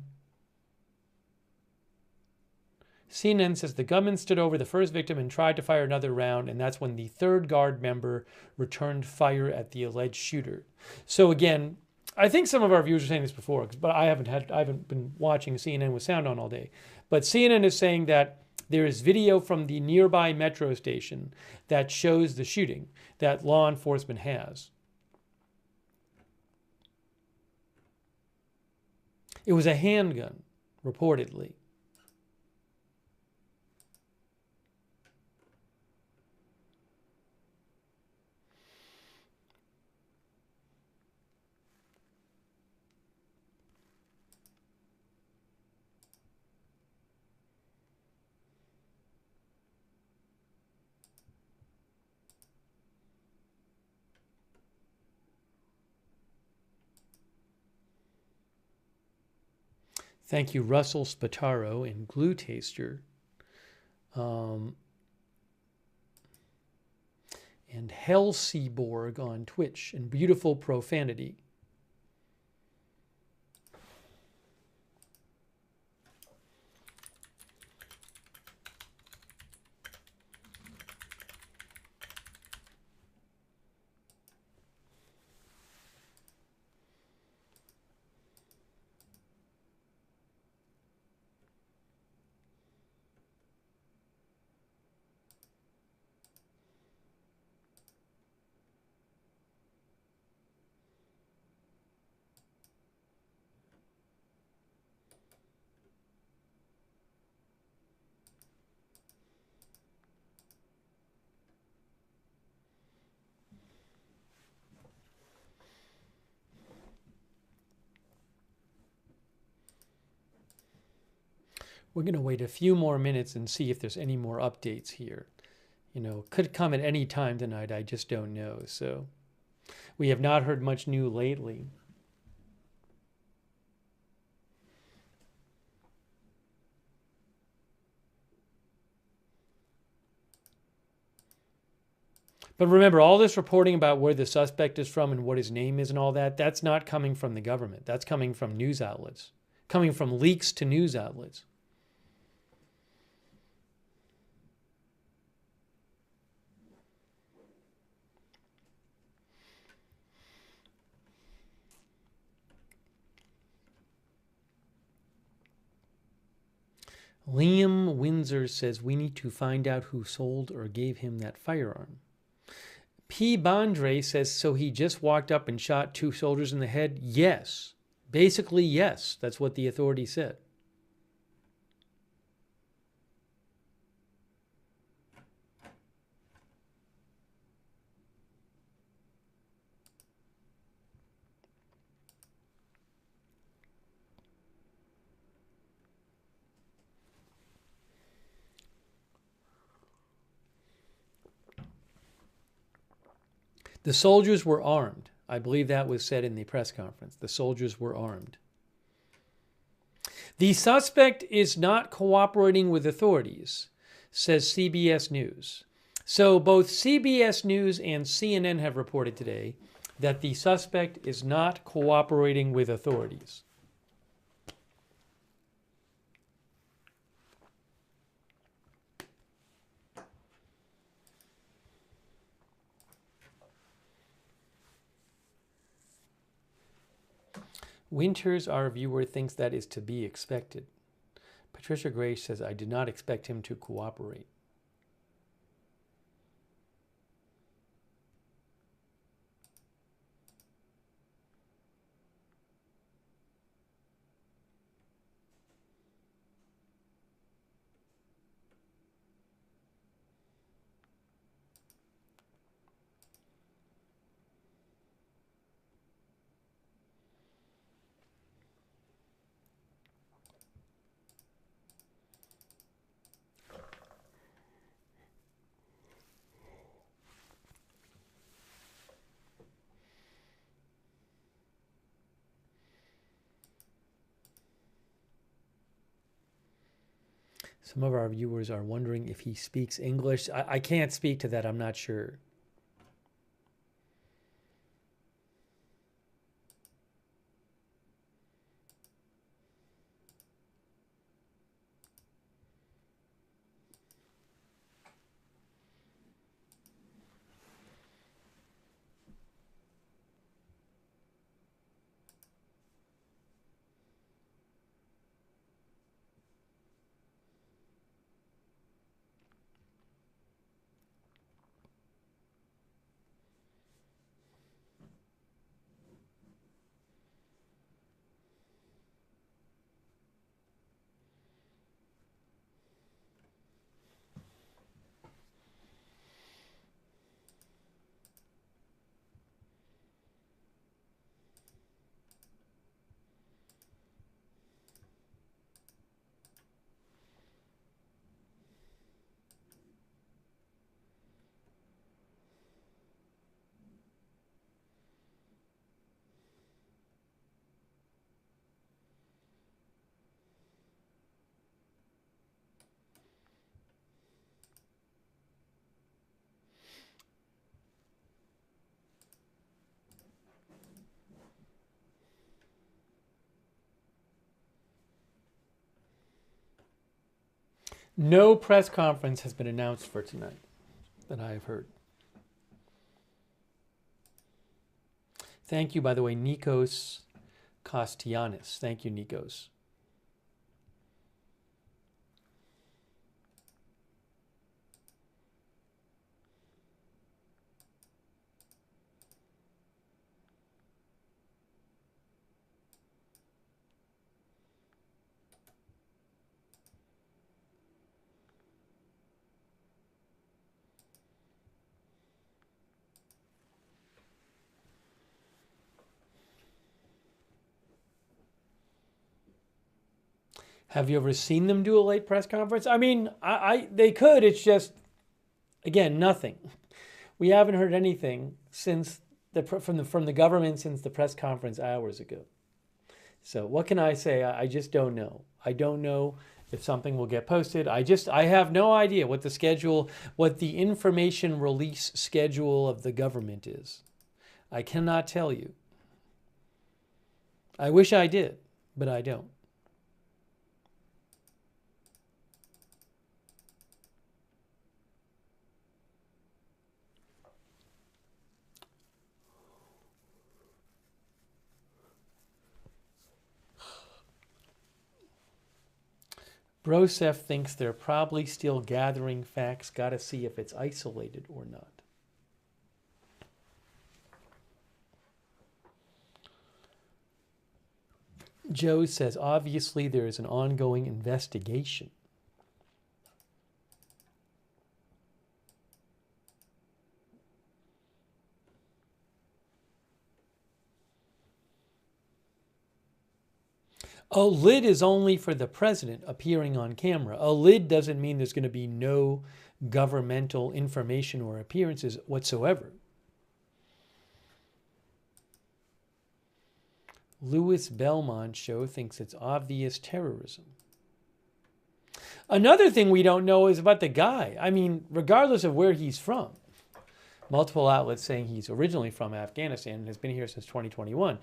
CNN says the gunman stood over the first victim and tried to fire another round, and that's when the 3rd guard member returned fire at the alleged shooter. So again, I think some of our viewers are saying this before, but I haven't been watching CNN with sound on all day. But CNN is saying that there is video from the nearby metro station that shows the shooting that law enforcement has. It was a handgun, reportedly. Thank you, Russell Spataro and Glue Taster. And Hell Seaborg on Twitch and Beautiful Profanity. We're going to wait a few more minutes and see if there's any more updates here. Could come at any time tonight. I just don't know. So we have not heard much new lately. But remember, all this reporting about where the suspect is from and what his name is and all that, that's not coming from the government. That's coming from news outlets, coming from leaks to news outlets. Liam Windsor says we need to find out who sold or gave him that firearm. P. Bondre says, so he just walked up and shot 2 soldiers in the head? Yes. Basically, yes. That's what the authority said. The soldiers were armed. I believe that was said in the press conference. The soldiers were armed. The suspect is not cooperating with authorities, says CBS News. So both CBS News and CNN have reported today that the suspect is not cooperating with authorities. Winters, our viewer, thinks that is to be expected. Patricia Grace says, I did not expect him to cooperate. Some of our viewers are wondering if he speaks English. I can't speak to that. I'm not sure. No press conference has been announced for tonight that I have heard. Thank you, by the way, Nikos Kostianis. Thank you, Nikos. Have you ever seen them do a late press conference? I mean, they could. It's just, again, nothing. We haven't heard anything since from the government since the press conference hours ago. So what can I say? I just don't know. I don't know if something will get posted. I have no idea what the information release schedule of the government is. I cannot tell you. I wish I did, but I don't. Brosef thinks they're probably still gathering facts. Got to see if it's isolated or not. Joe says, obviously there is an ongoing investigation. A lid is only for the president appearing on camera. A lid doesn't mean there's going to be no governmental information or appearances whatsoever. Louis Belmont show thinks it's obvious terrorism. Another thing we don't know is about the guy. I mean, regardless of where he's from. Multiple outlets saying he's originally from Afghanistan and has been here since 2021.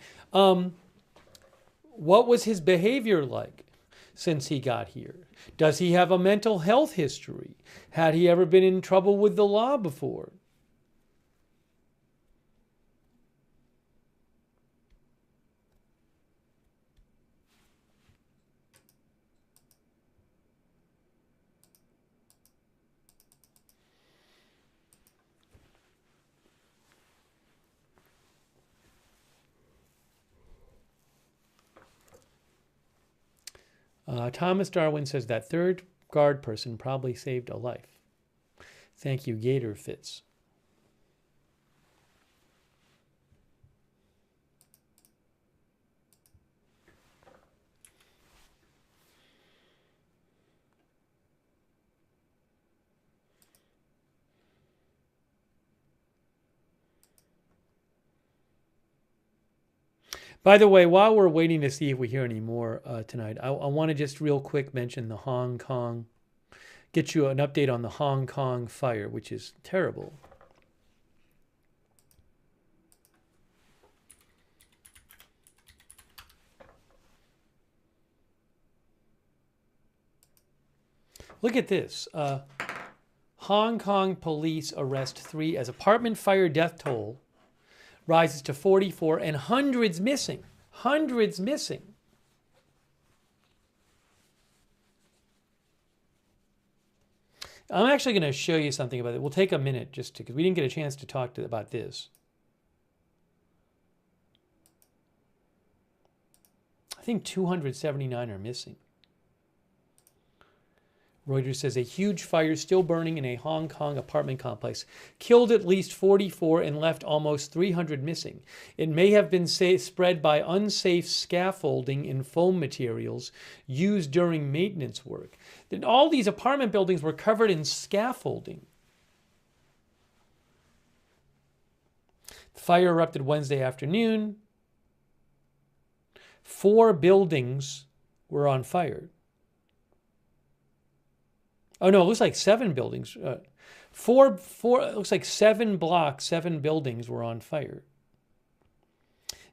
What was his behavior like since he got here? Does he have a mental health history? Had he ever been in trouble with the law before? Thomas Darwin says that third guard person probably saved a life. Thank you, Gator Fitz. By the way, while we're waiting to see if we hear any more tonight, I want to just real quick mention the Hong Kong, get you an update on the Hong Kong fire, which is terrible. Look at this. Hong Kong police arrest 3 as apartment fire death toll rises to 44 and hundreds missing. Hundreds missing. I'm actually going to show you something about it. We'll take a minute just because we didn't get a chance to talk about this. I think 279 are missing. Reuters says a huge fire still burning in a Hong Kong apartment complex killed at least 44 and left almost 300 missing. It may have been spread by unsafe scaffolding and foam materials used during maintenance work. Then all these apartment buildings were covered in scaffolding. The fire erupted Wednesday afternoon. 4 buildings were on fire. Oh no, it looks like 7 buildings. It looks like 7 blocks, 7 buildings were on fire.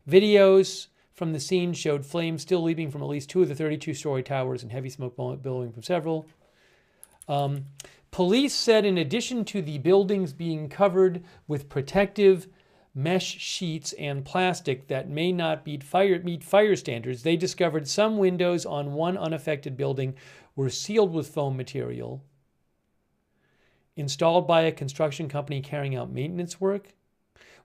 Videos from the scene showed flames still leaping from at least 2 of the 32-story towers and heavy smoke billowing from several. Police said in addition to the buildings being covered with protective mesh sheets and plastic that may not meet fire standards, they discovered some windows on one unaffected building were sealed with foam material installed by a construction company carrying out maintenance work.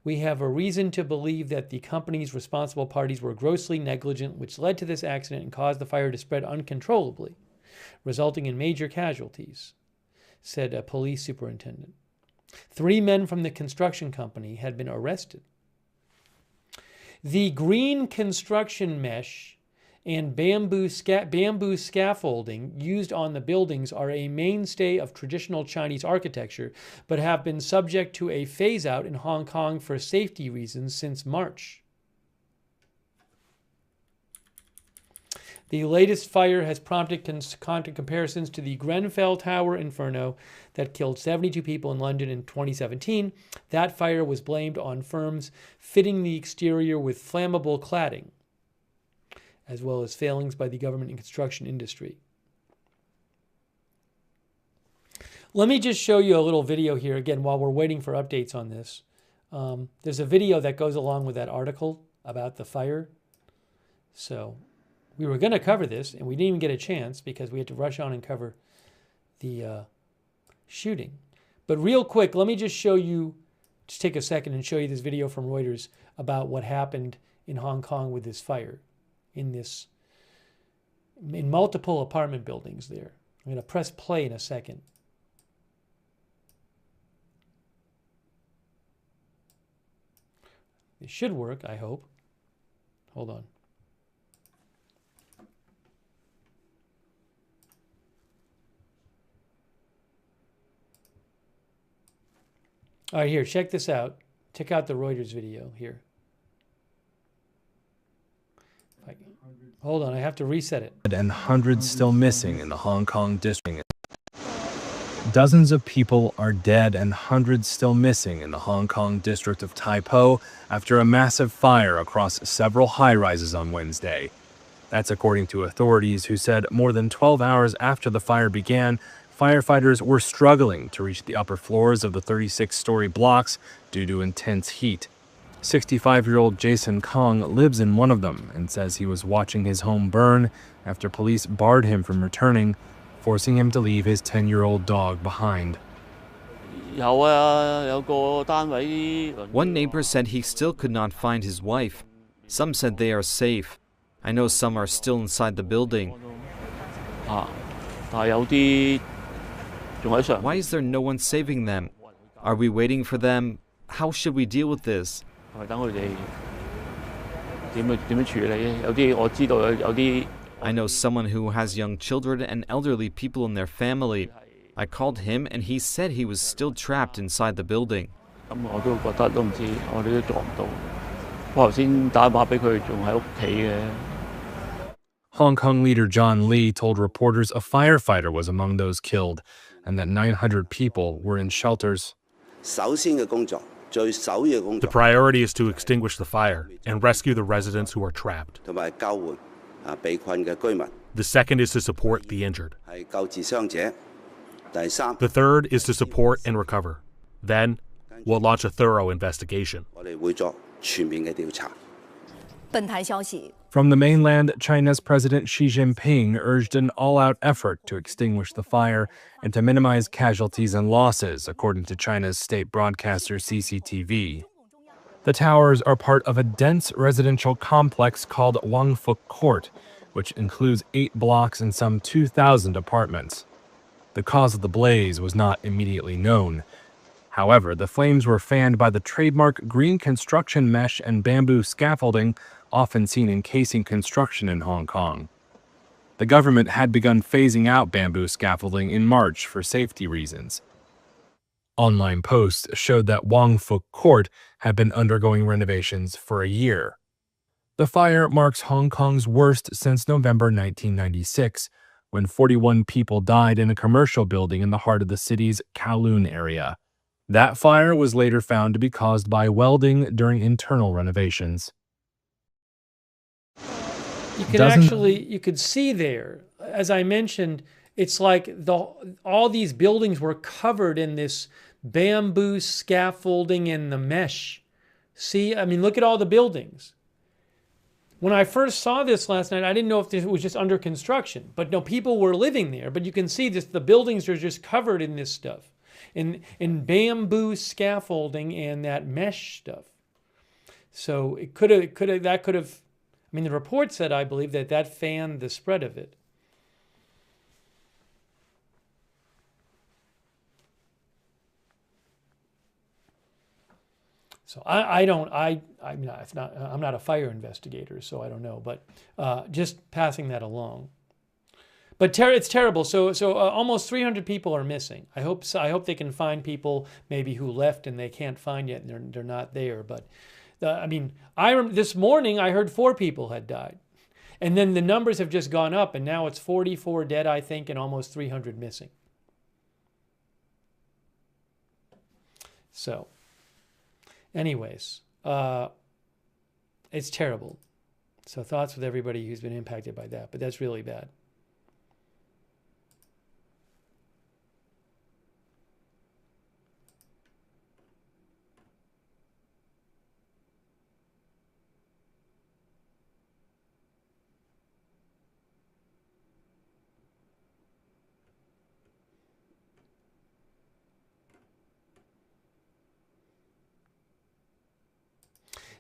We have a reason to believe that the company's responsible parties were grossly negligent, which led to this accident and caused the fire to spread uncontrollably, resulting in major casualties, said a police superintendent. 3 men from the construction company had been arrested. The green construction mesh and bamboo scaffolding used on the buildings are a mainstay of traditional Chinese architecture, but have been subject to a phase-out in Hong Kong for safety reasons since March. The latest fire has prompted comparisons to the Grenfell Tower inferno that killed 72 people in London in 2017. That fire was blamed on firms fitting the exterior with flammable cladding, as well as failings by the government and construction industry. Let me just show you a little video here again while we're waiting for updates on this. There's a video that goes along with that article about the fire. So we were going to cover this, and we didn't even get a chance because we had to rush on and cover the shooting. But real quick, let me just show you, just take a second and show you this video from Reuters about what happened in Hong Kong with this fire in multiple apartment buildings there. I'm going to press play in a second. It should work, I hope. Hold on. All right, here, check this out. Check out the Reuters video here. Hold on, I have to reset it.
And hundreds still missing in the Hong Kong district. Dozens of people are dead and hundreds still missing in the Hong Kong district of Tai Po after a massive fire across several high-rises on Wednesday. That's according to authorities who said more than 12 hours after the fire began, firefighters were struggling to reach the upper floors of the 36-story blocks due to intense heat. 65-year-old Jason Kong lives in one of them and says he was watching his home burn after police barred him from returning, forcing him to leave his 10-year-old dog behind.
One neighbor said he still could not find his wife. Some said they are safe. I know some are still inside the building. Why is there no one saving them? Are we waiting for them? How should we deal with this? I know someone who has young children and elderly people in their family. I called him and he said he was still trapped inside the building.
Hong Kong leader John Lee told reporters a firefighter was among those killed and that 900 people were in shelters.
The priority is to extinguish the fire and rescue the residents who are trapped. The second is to support the injured. The third is to support and recover. Then, we'll launch a thorough investigation.
From the mainland, China's President Xi Jinping urged an all-out effort to extinguish the fire and to minimize casualties and losses, according to China's state broadcaster CCTV. The towers are part of a dense residential complex called Wangfuk Court, which includes 8 blocks and some 2,000 apartments. The cause of the blaze was not immediately known. However, the flames were fanned by the trademark green construction mesh and bamboo scaffolding often seen in casing construction in Hong Kong. The government had begun phasing out bamboo scaffolding in March for safety reasons. Online posts showed that Wangfuk Court had been undergoing renovations for a year. The fire marks Hong Kong's worst since November 1996, when 41 people died in a commercial building in the heart of the city's Kowloon area. That fire was later found to be caused by welding during internal renovations.
You could see there, as I mentioned, it's like all these buildings were covered in this bamboo scaffolding and the mesh. See, I mean, look at all the buildings. When I first saw this last night, I didn't know if this was just under construction, but no, people were living there. But you can see this, the buildings are just covered in this stuff, in bamboo scaffolding and that mesh stuff. So that could have. I mean, the report said, I believe, that fanned the spread of it. So I don't, I'm not a fire investigator, so I don't know, but just passing that along. But it's terrible. So almost 300 people are missing. I hope they can find people maybe who left and they can't find yet and they're not there. But this morning I heard 4 people had died. And then the numbers have just gone up, and now it's 44 dead, I think, and almost 300 missing. So, anyways, it's terrible. So thoughts with everybody who's been impacted by that, but that's really bad.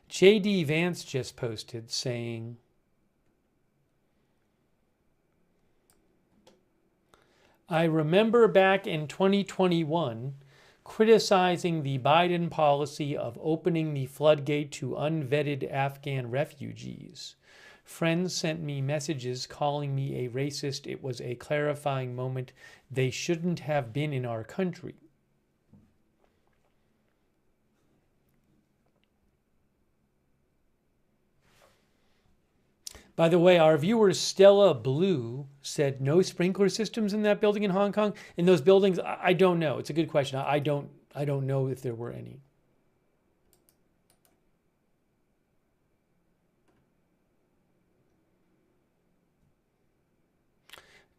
J.D. Vance just posted saying, I remember back in 2021 criticizing the Biden policy of opening the floodgate to unvetted Afghan refugees. Friends sent me messages calling me a racist. It was a clarifying moment. They shouldn't have been in our country. By the way, our viewer Stella Blue said no sprinkler systems in that building in Hong Kong. In those buildings, I don't know. It's a good question. I don't know if there were any.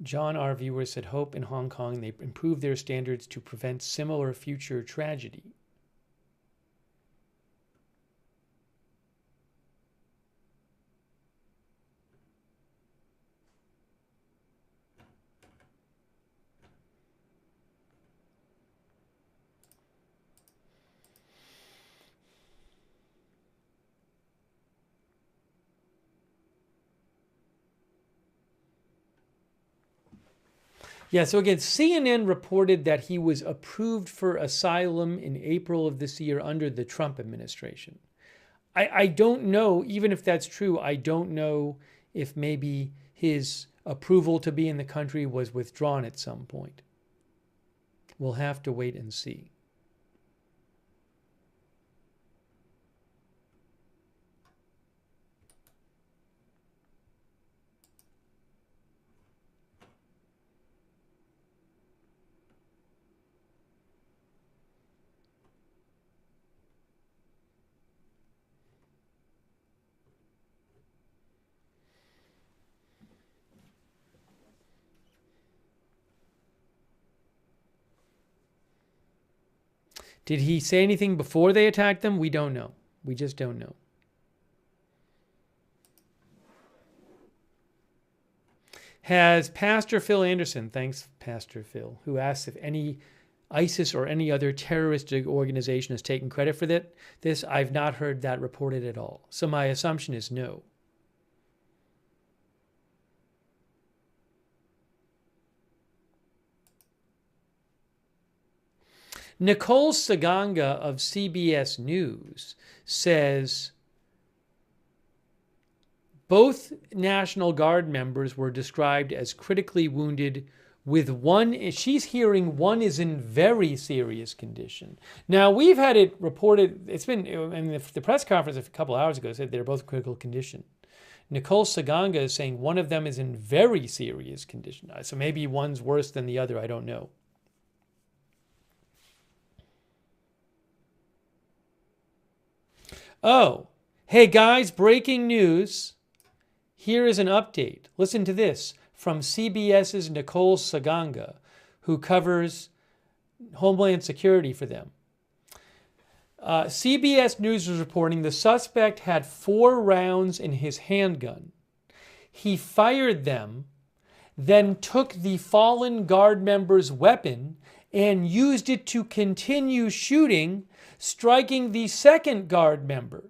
John, our viewer, said hope in Hong Kong they improve their standards to prevent similar future tragedy. Yeah, so again, CNN reported that he was approved for asylum in April of this year under the Trump administration. I don't know, even if that's true, I don't know if maybe his approval to be in the country was withdrawn at some point. We'll have to wait and see. Did he say anything before they attacked them? We don't know. We just don't know. Has Pastor Phil Anderson, thanks Pastor Phil, who asks if any ISIS or any other terroristic organization has taken credit for this, I've not heard that reported at all. So my assumption is no. Nicole Saganga of CBS News says both National Guard members were described as critically wounded, with one, she's hearing one is in very serious condition. Now, we've had it reported, it's been, in the press conference a couple hours ago said they're both critical condition. Nicole Saganga is saying one of them is in very serious condition. So maybe one's worse than the other, I don't know. Oh, hey guys, breaking news. Here is an update. Listen to this from CBS's Nicole Saganga, who covers Homeland Security for them. CBS News was reporting the suspect had 4 rounds in his handgun. He fired them, then took the fallen Guard member's weapon and used it to continue shooting, striking the second Guard member.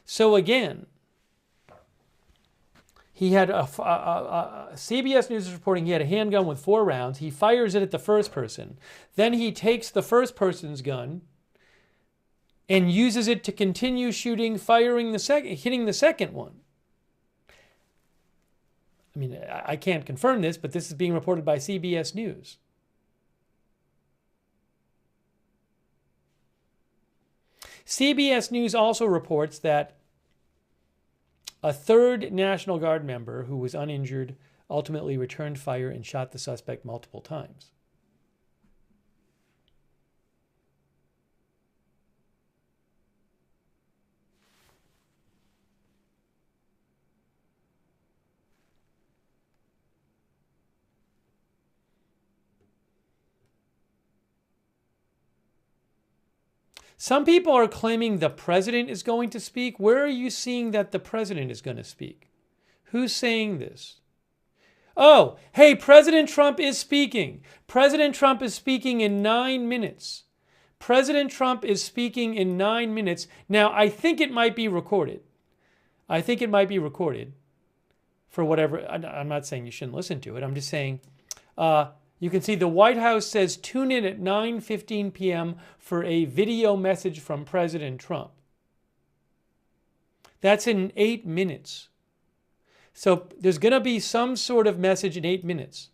So again, He had CBS News is reporting he had a handgun with 4 rounds. He fires it at the first person. Then he takes the first person's gun and uses it to continue shooting, hitting the second one. I mean, I can't confirm this, but this is being reported by CBS News. CBS News also reports that a third National Guard member who was uninjured ultimately returned fire and shot the suspect multiple times. Some people are claiming the president is going to speak. Where are you seeing that the president is going to speak? Who's saying this? Oh, hey, President Trump is speaking. President Trump is speaking in 9 minutes. President Trump is speaking in 9 minutes. Now, I think it might be recorded. I think it might be recorded for whatever. I'm not saying you shouldn't listen to it. I'm just saying you can see the White House says tune in at 9:15 p.m. for a video message from President Trump. That's in 8 minutes. So there's going to be some sort of message in 8 minutes.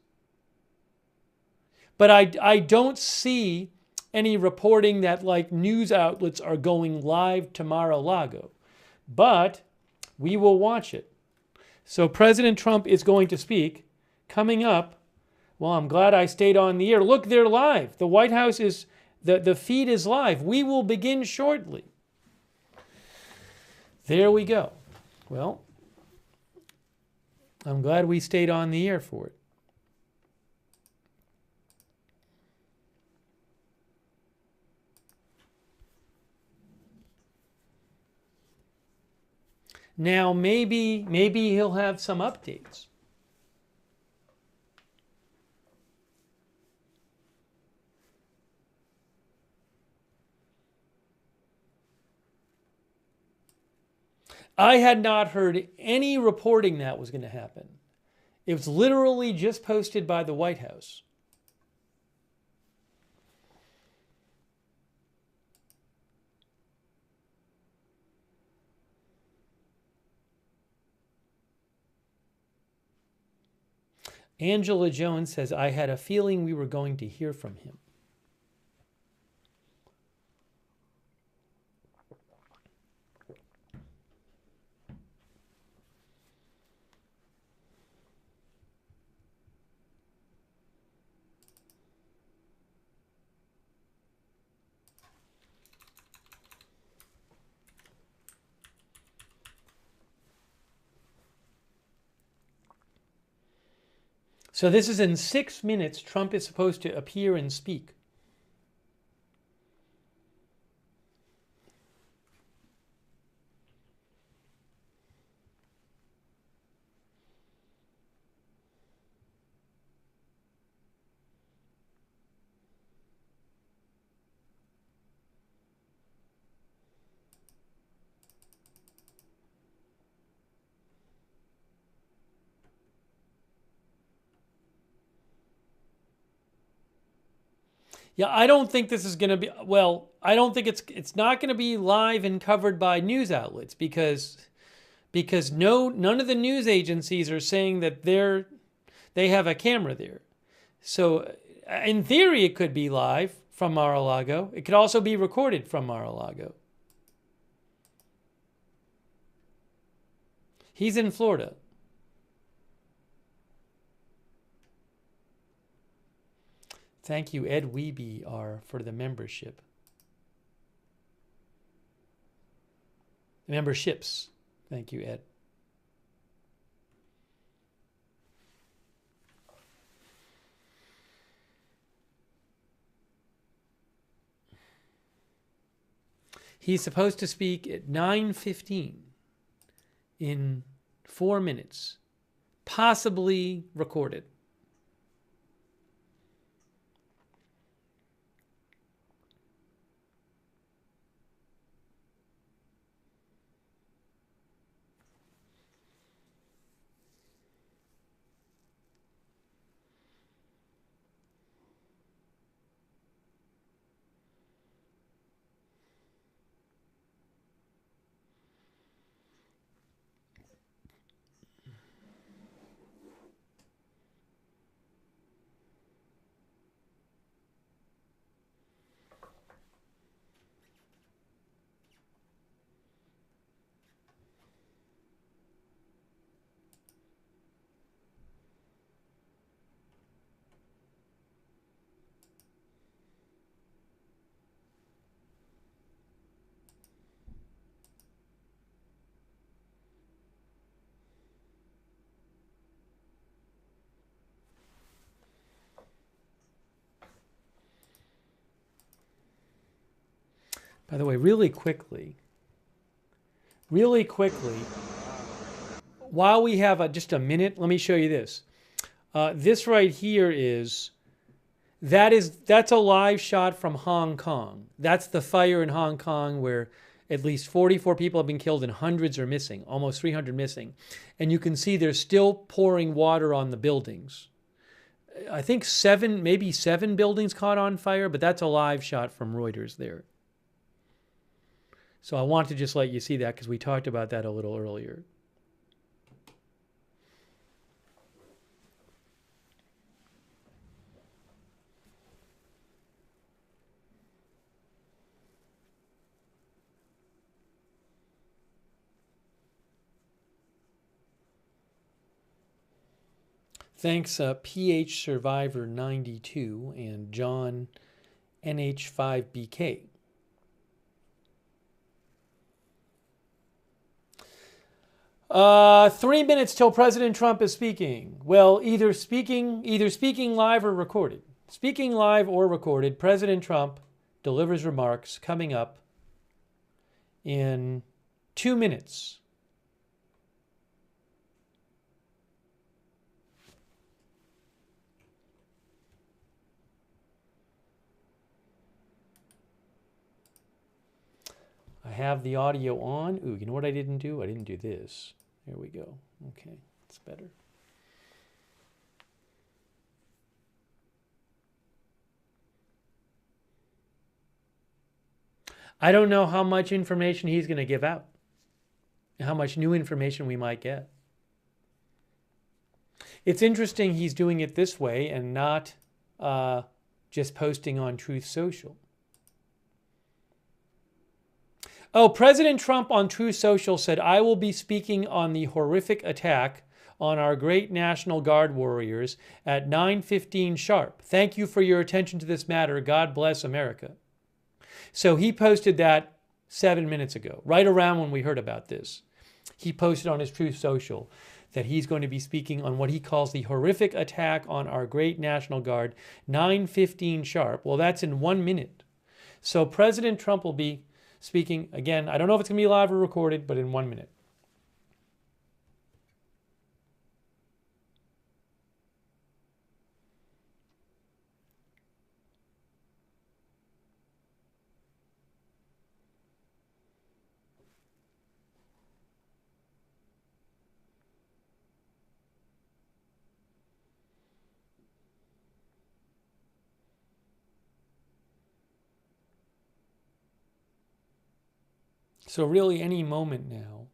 But I don't see any reporting that like news outlets are going live to Mar-a-Lago. But we will watch it. So President Trump is going to speak. Coming up, well, I'm glad I stayed on the air. Look, they're live. The White House is, the feed is live. We will begin shortly. There we go. Well, I'm glad we stayed on the air for it. Now, maybe he'll have some updates. I had not heard any reporting that was going to happen. It was literally just posted by the White House. Angela Jones says, I had a feeling we were going to hear from him. So this is in 6 minutes. Trump is supposed to appear and speak. Yeah, I don't think this is going to be, well, I don't think it's not going to be live and covered by news outlets because none of the news agencies are saying that they have a camera there. So in theory, it could be live from Mar-a-Lago. It could also be recorded from Mar-a-Lago. He's in Florida. Thank you, Ed Weeby, for the membership. Memberships. Thank you, Ed. He's supposed to speak at 9:15 in 4 minutes, possibly recorded. By the way, really quickly, while we have just a minute, let me show you this. This right here that's a live shot from Hong Kong. That's the fire in Hong Kong where at least 44 people have been killed and hundreds are missing, almost 300 missing. And you can see they're still pouring water on the buildings. I think maybe seven buildings caught on fire, but that's a live shot from Reuters there. So I want to just let you see that because we talked about that a little earlier. Thanks PH Survivor 92 and John NH5BK. Three minutes till President Trump is speaking. Well, either speaking live or recorded. Speaking live or recorded, President Trump delivers remarks coming up in 2 minutes. I have the audio on. Ooh, you know what I didn't do? I didn't do this. There we go. Okay, it's better. I don't know how much information he's going to give out, how much new information we might get. It's interesting he's doing it this way and not just posting on Truth Social. Oh, President Trump on Truth Social said, I will be speaking on the horrific attack on our great National Guard warriors at 9:15 sharp. Thank you for your attention to this matter. God bless America. So he posted that 7 minutes ago, right around when we heard about this. He posted on his Truth Social that he's going to be speaking on what he calls the horrific attack on our great National Guard, 9:15 sharp. Well, that's in 1 minute. So President Trump will be speaking, again, I don't know if it's going to be live or recorded, but in 1 minute. So really any moment now,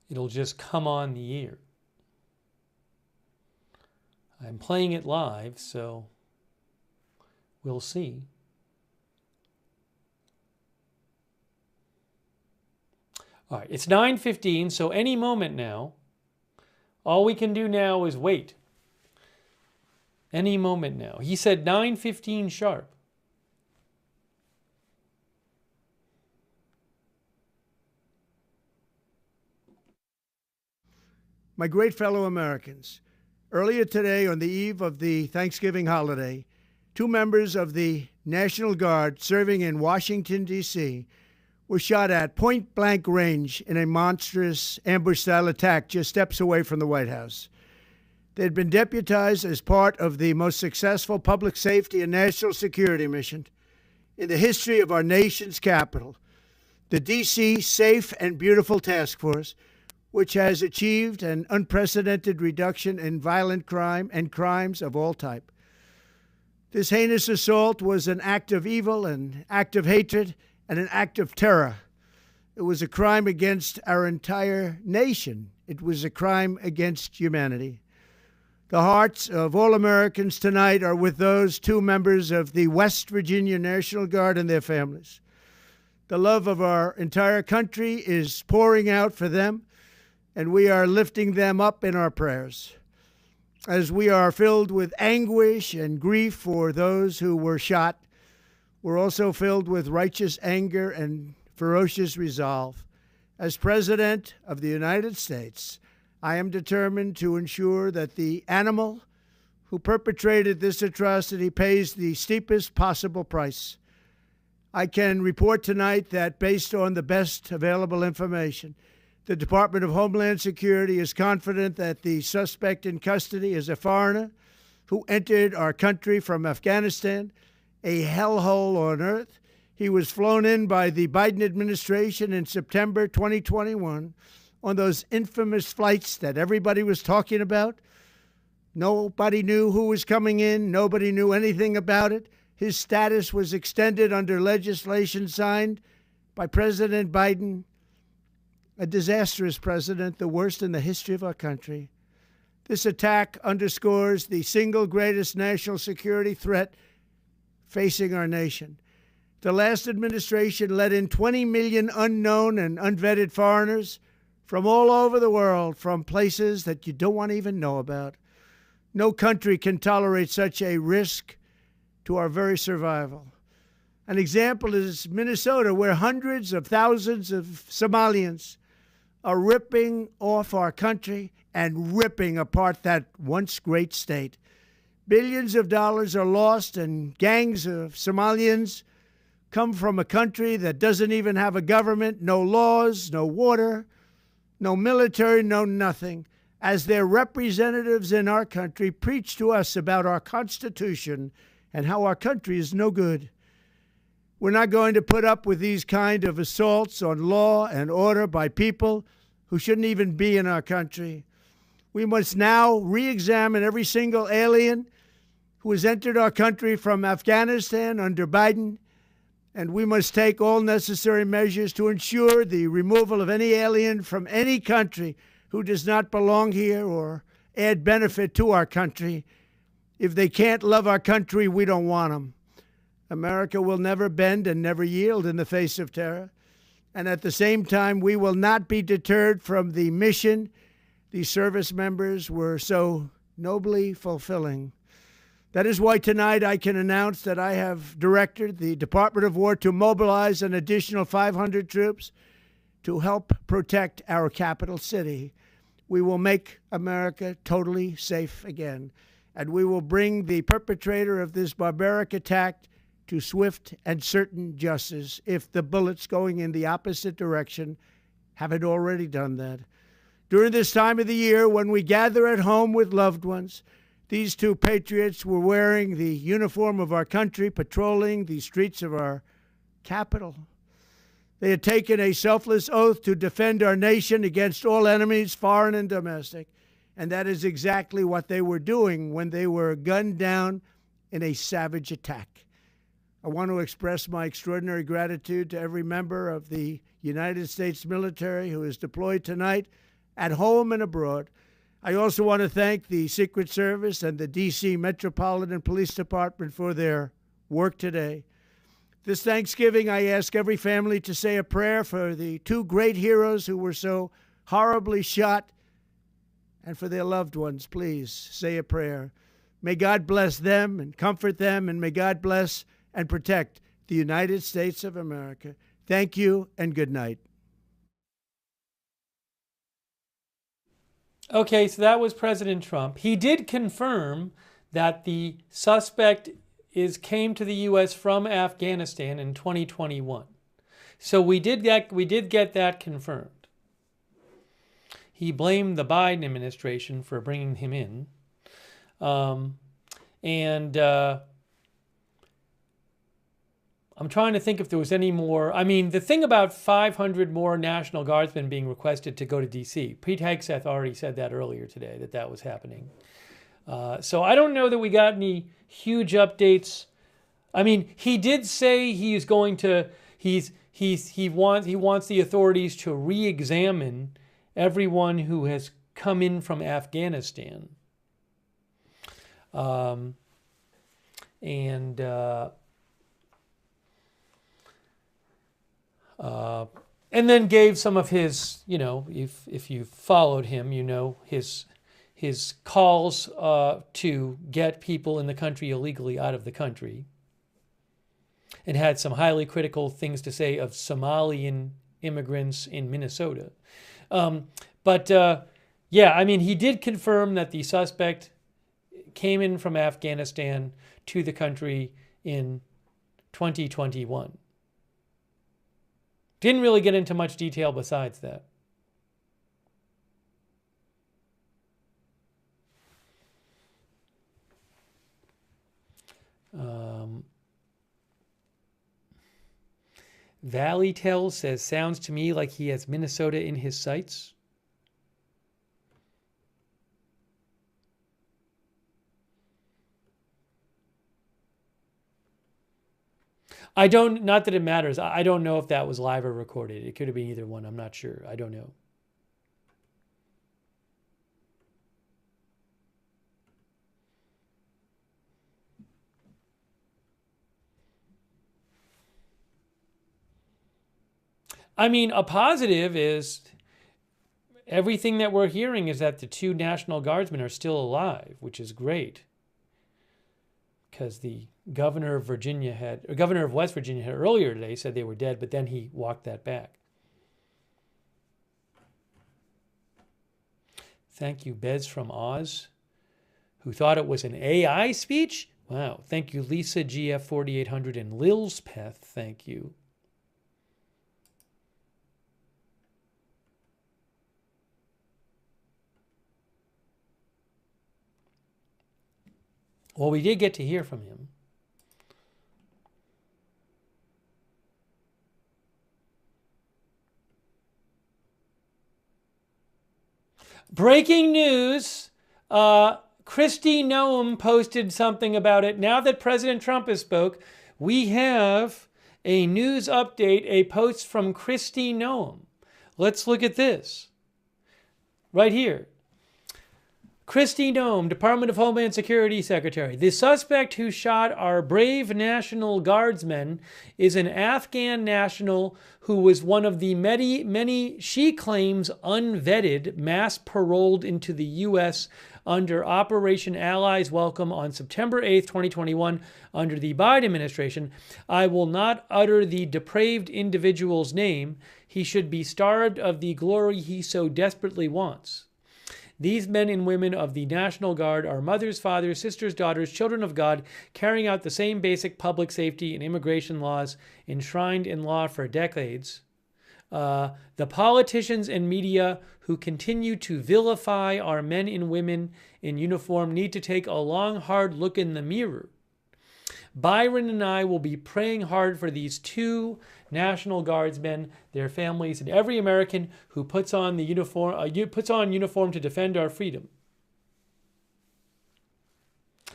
it'll just come on the air. I'm playing it live, so we'll see. All right, it's 9:15, so any moment now, all we can do now is wait. Any moment now. He said 9:15 sharp.
My great fellow Americans, earlier today on the eve of the Thanksgiving holiday, 2 members of the National Guard serving in Washington, D.C. were shot at point-blank range in a monstrous ambush-style attack just steps away from the White House. They had been deputized as part of the most successful public safety and national security mission in the history of our nation's capital, the D.C. Safe and Beautiful Task Force, which has achieved an unprecedented reduction in violent crime and crimes of all type. This heinous assault was an act of evil, an act of hatred, and an act of terror. It was a crime against our entire nation. It was a crime against humanity. The hearts of all Americans tonight are with those 2 members of the West Virginia National Guard and their families. The love of our entire country is pouring out for them, and we are lifting them up in our prayers. As we are filled with anguish and grief for those who were shot, we're also filled with righteous anger and ferocious resolve. As President of the United States, I am determined to ensure that the animal who perpetrated this atrocity pays the steepest possible price. I can report tonight that based on the best available information, the Department of Homeland Security is confident that the suspect in custody is a foreigner who entered our country from Afghanistan, a hellhole on earth. He was flown in by the Biden administration in September 2021 on those infamous flights that everybody was talking about. Nobody knew who was coming in. Nobody knew anything about it. His status was extended under legislation signed by President Biden, a disastrous president, the worst in the history of our country. This attack underscores the single greatest national security threat facing our nation. The last administration let in 20 million unknown and unvetted foreigners from all over the world, from places that you don't want to even know about. No country can tolerate such a risk to our very survival. An example is Minnesota, where hundreds of thousands of Somalians are ripping off our country and ripping apart that once great state. Billions of dollars are lost, and gangs of Somalians come from a country that doesn't even have a government, no laws, no water, no military, no nothing. As their representatives in our country preach to us about our Constitution and how our country is no good. We're not going to put up with these kind of assaults on law and order by people who shouldn't even be in our country. We must now re-examine every single alien who has entered our country from Afghanistan under Biden, and we must take all necessary measures to ensure the removal of any alien from any country who does not belong here or add benefit to our country. If they can't love our country, we don't want them. America will never bend and never yield in the face of terror. And at the same time, we will not be deterred from the mission these service members were so nobly fulfilling. That is why tonight I can announce that I have directed the Department of War to mobilize an additional 500 troops to help protect our capital city. We will make America totally safe again, and we will bring the perpetrator of this barbaric attack to swift and certain justice if the bullets going in the opposite direction haven't already done that. During this time of the year, when we gather at home with loved ones, these two patriots were wearing the uniform of our country, patrolling the streets of our capital. They had taken a selfless oath to defend our nation against all enemies, foreign and domestic. And that is exactly what they were doing when they were gunned down in a savage attack. I want to express my extraordinary gratitude to every member of the United States military who is deployed tonight at home and abroad. I also want to thank the Secret Service and the D.C. Metropolitan Police Department for their work today. This Thanksgiving, I ask every family to say a prayer for the two great heroes who were so horribly shot, and for their loved ones. Please say a prayer. May God bless them and comfort them, and may God bless and protect the United States of America. Thank you and good night.
Okay, so that was President Trump. He did confirm that the suspect came to the U.S. from Afghanistan in 2021. So we did get that confirmed. He blamed the Biden administration for bringing him in. I'm trying to think if there was any more. I mean, the thing about 500 more National Guardsmen being requested to go to D.C., Pete Hegseth already said that earlier today, that was happening. So I don't know that we got any huge updates. I mean, he did say he wants the authorities to re-examine everyone who has come in from Afghanistan. And then gave some of his, if you followed him, his calls to get people in the country illegally out of the country, and had some highly critical things to say of Somalian immigrants in Minnesota. Yeah, I mean, he did confirm that the suspect came in from Afghanistan to the country in 2021. Didn't really get into much detail besides that. Valley Tell says, sounds to me like he has Minnesota in his sights. I don't, not that it matters. I don't know if that was live or recorded. It could have been either one. I'm not sure. I don't know. I mean, a positive is everything that we're hearing is that the 2 National Guardsmen are still alive, which is great. Because the governor of governor of West Virginia had earlier today said they were dead, but then he walked that back. Thank you, Bez from Oz, who thought it was an AI speech. Wow. Thank you, Lisa GF 4800 and Lilspeth. Thank you. Well, we did get to hear from him. Breaking news. Kristi Noem posted something about it. Now that President Trump has spoke, we have a news update, a post from Kristi Noem. Let's look at this. Right here. Kristi Noem, Department of Homeland Security Secretary. The suspect who shot our brave National Guardsmen is an Afghan national who was one of the many, she claims, unvetted, mass paroled into the U.S. under Operation Allies Welcome on September 8th, 2021, under the Biden administration. I will not utter the depraved individual's name. He should be starved of the glory he so desperately wants. These men and women of the National Guard are mothers, fathers, sisters, daughters, children of God, carrying out the same basic public safety and immigration laws enshrined in law for decades. The politicians and media who continue to vilify our men and women in uniform need to take a long, hard look in the mirror. Byron and I will be praying hard for these 2 National Guardsmen, their families, and every American who puts on uniform to defend our freedom.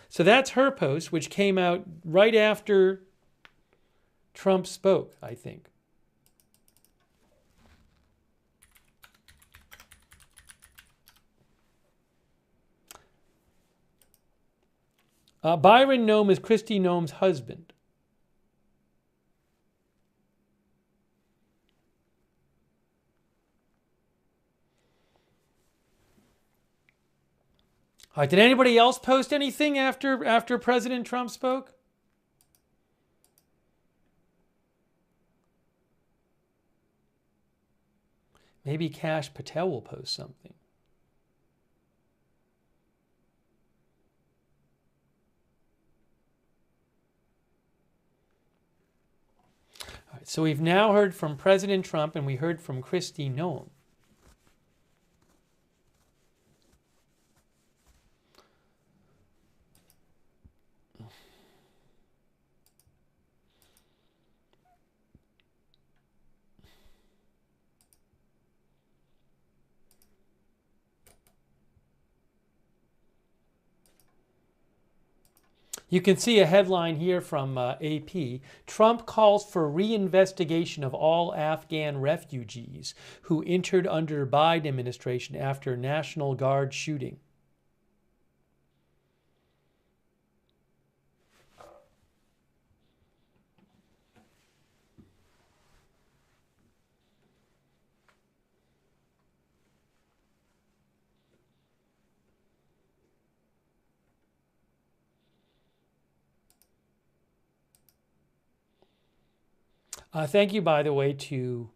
So that's her post, which came out right after Trump spoke, I think. Byron Noem is Kristi Noem's husband. All right, did anybody else post anything after President Trump spoke? Maybe Kash Patel will post something. All right, so we've now heard from President Trump and we heard from Kristi Noem. You can see a headline here from AP. Trump calls for reinvestigation of all Afghan refugees who entered under Biden administration after National Guard shooting. Thank you, by the way, to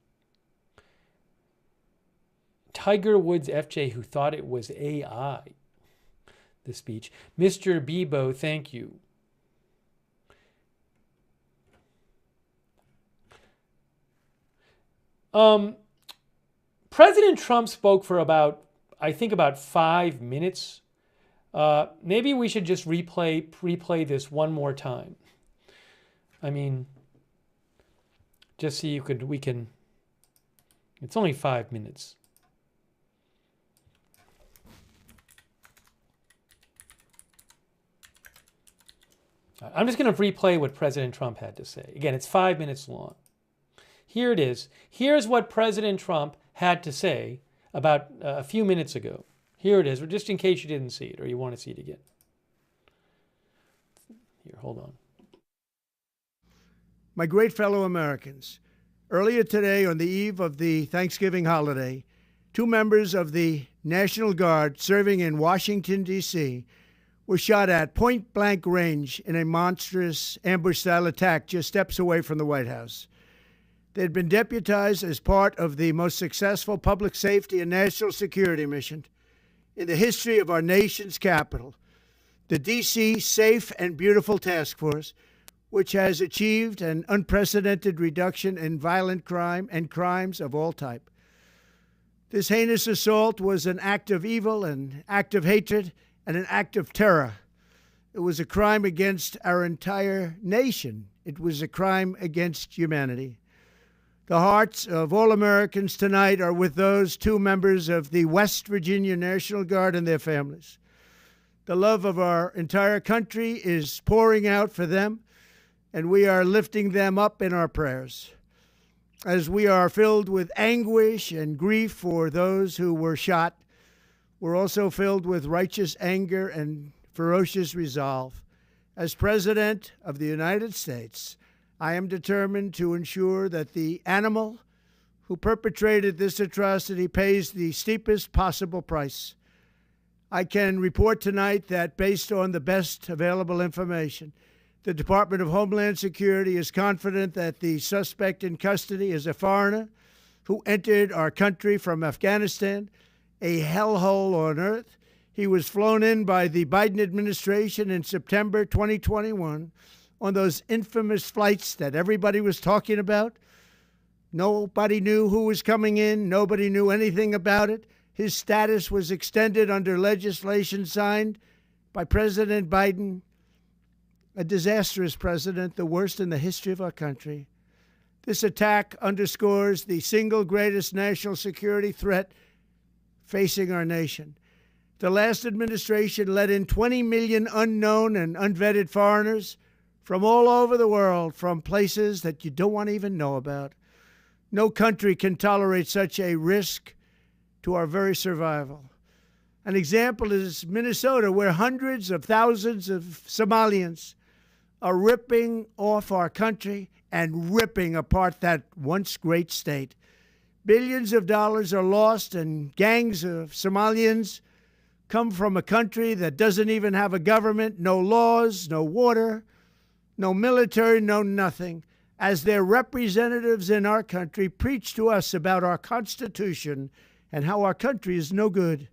Tiger Woods FJ, who thought it was AI, the speech. Mr. Bebo, thank you. President Trump spoke for about 5 minutes. Maybe we should just replay this one more time. I mean, just so we can. It's only 5 minutes. I'm just going to replay what President Trump had to say. Again, it's 5 minutes long. Here it is. Here's what President Trump had to say about a few minutes ago. Here it is, just in case you didn't see it or you want to see it again. Here, hold on.
My great fellow Americans, earlier today on the eve of the Thanksgiving holiday, 2 members of the National Guard serving in Washington, D.C., were shot at point-blank range in a monstrous ambush-style attack just steps away from the White House. They had been deputized as part of the most successful public safety and national security mission in the history of our nation's capital, the D.C. Safe and Beautiful Task Force, which has achieved an unprecedented reduction in violent crime and crimes of all type. This heinous assault was an act of evil, an act of hatred, and an act of terror. It was a crime against our entire nation. It was a crime against humanity. The hearts of all Americans tonight are with those 2 members of the West Virginia National Guard and their families. The love of our entire country is pouring out for them, and we are lifting them up in our prayers. As we are filled with anguish and grief for those who were shot, we're also filled with righteous anger and ferocious resolve. As President of the United States, I am determined to ensure that the animal who perpetrated this atrocity pays the steepest possible price. I can report tonight that based on the best available information, the Department of Homeland Security is confident that the suspect in custody is a foreigner who entered our country from Afghanistan, a hellhole on earth. He was flown in by the Biden administration in September 2021 on those infamous flights that everybody was talking about. Nobody knew who was coming in. Nobody knew anything about it. His status was extended under legislation signed by President Biden, a disastrous president, the worst in the history of our country. This attack underscores the single greatest national security threat facing our nation. The last administration let in 20 million unknown and unvetted foreigners from all over the world, from places that you don't want to even know about. No country can tolerate such a risk to our very survival. An example is Minnesota, where hundreds of thousands of Somalians are ripping off our country and ripping apart that once great state. Billions of dollars are lost, and gangs of Somalians come from a country that doesn't even have a government, no laws, no water, no military, no nothing. As their representatives in our country preach to us about our Constitution and how our country is no good.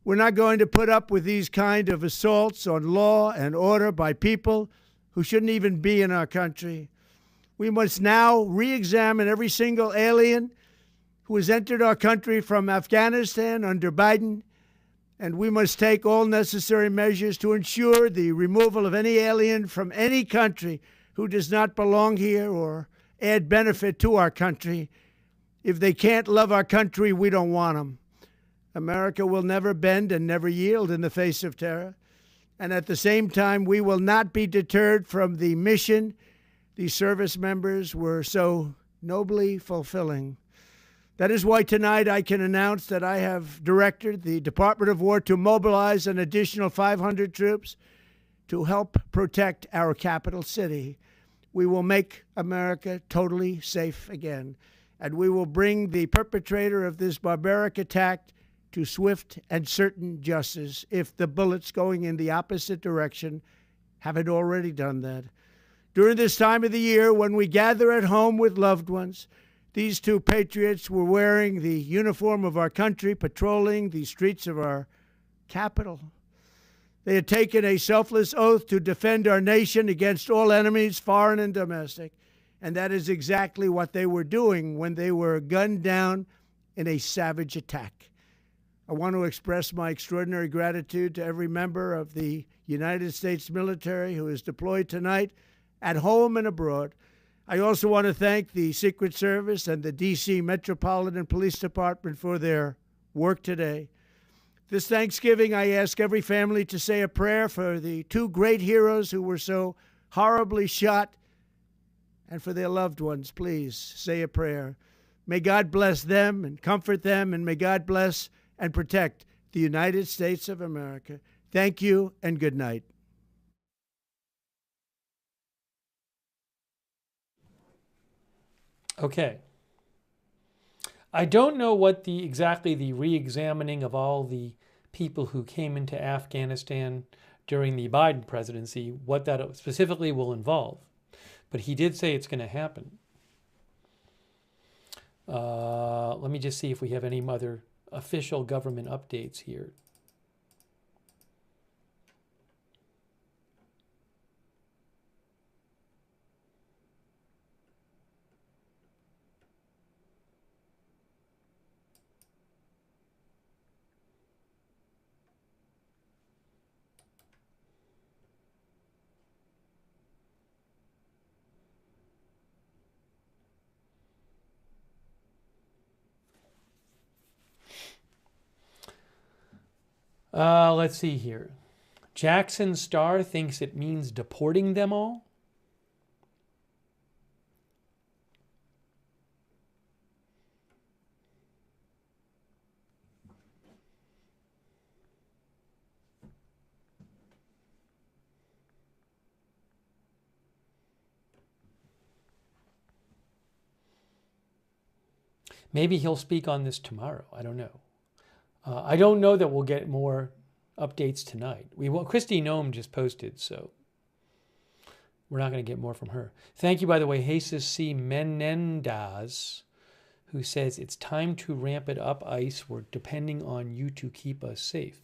We're not going to put up with these kind of assaults on law and order by people who shouldn't even be in our country. We must now re-examine every single alien who has entered our country from Afghanistan under Biden, and we must take all necessary measures to ensure the removal of any alien from any country who does not belong here or add benefit to our country. If they can't love our country, we don't want them. America will never bend and never yield in the face of terror. And at the same time, we will not be deterred from the mission these service members were so nobly fulfilling. That is why tonight I can announce that I have directed the Department of War to mobilize an additional 500 troops to help protect our capital city. We will make America totally safe again, and we will bring the perpetrator of this barbaric attack to swift and certain justice if the bullets going in the opposite direction haven't already done that. During this time of the year, when we gather at home with loved ones, these 2 patriots were wearing the uniform of our country, patrolling the streets of our capital. They had taken a selfless oath to defend our nation against all enemies, foreign and domestic. And that is exactly what they were doing when they were gunned down in a savage attack. I want to express my extraordinary gratitude to every member of the United States military who is deployed tonight at home and abroad. I also want to thank the Secret Service and the D.C. Metropolitan Police Department for their work today. This Thanksgiving, I ask every family to say a prayer for the two great heroes who were so horribly shot, and for their loved ones. Please say a prayer. May God bless them and comfort them, and may God bless and protect the United States of America. Thank you and good night.
Okay. I don't know what exactly the re-examining of all the people who came into Afghanistan during the Biden presidency, what that specifically will involve. But he did say it's going to happen. Let me just see if we have any other official government updates here. Let's see here. Jackson Star thinks it means deporting them all. Maybe he'll speak on this tomorrow. I don't know. I don't know that we'll get more updates tonight. Christy Nome just posted, so we're not going to get more from her. Thank you, by the way, Jesus C. Menendez, who says it's time to ramp it up, ICE. We're depending on you to keep us safe.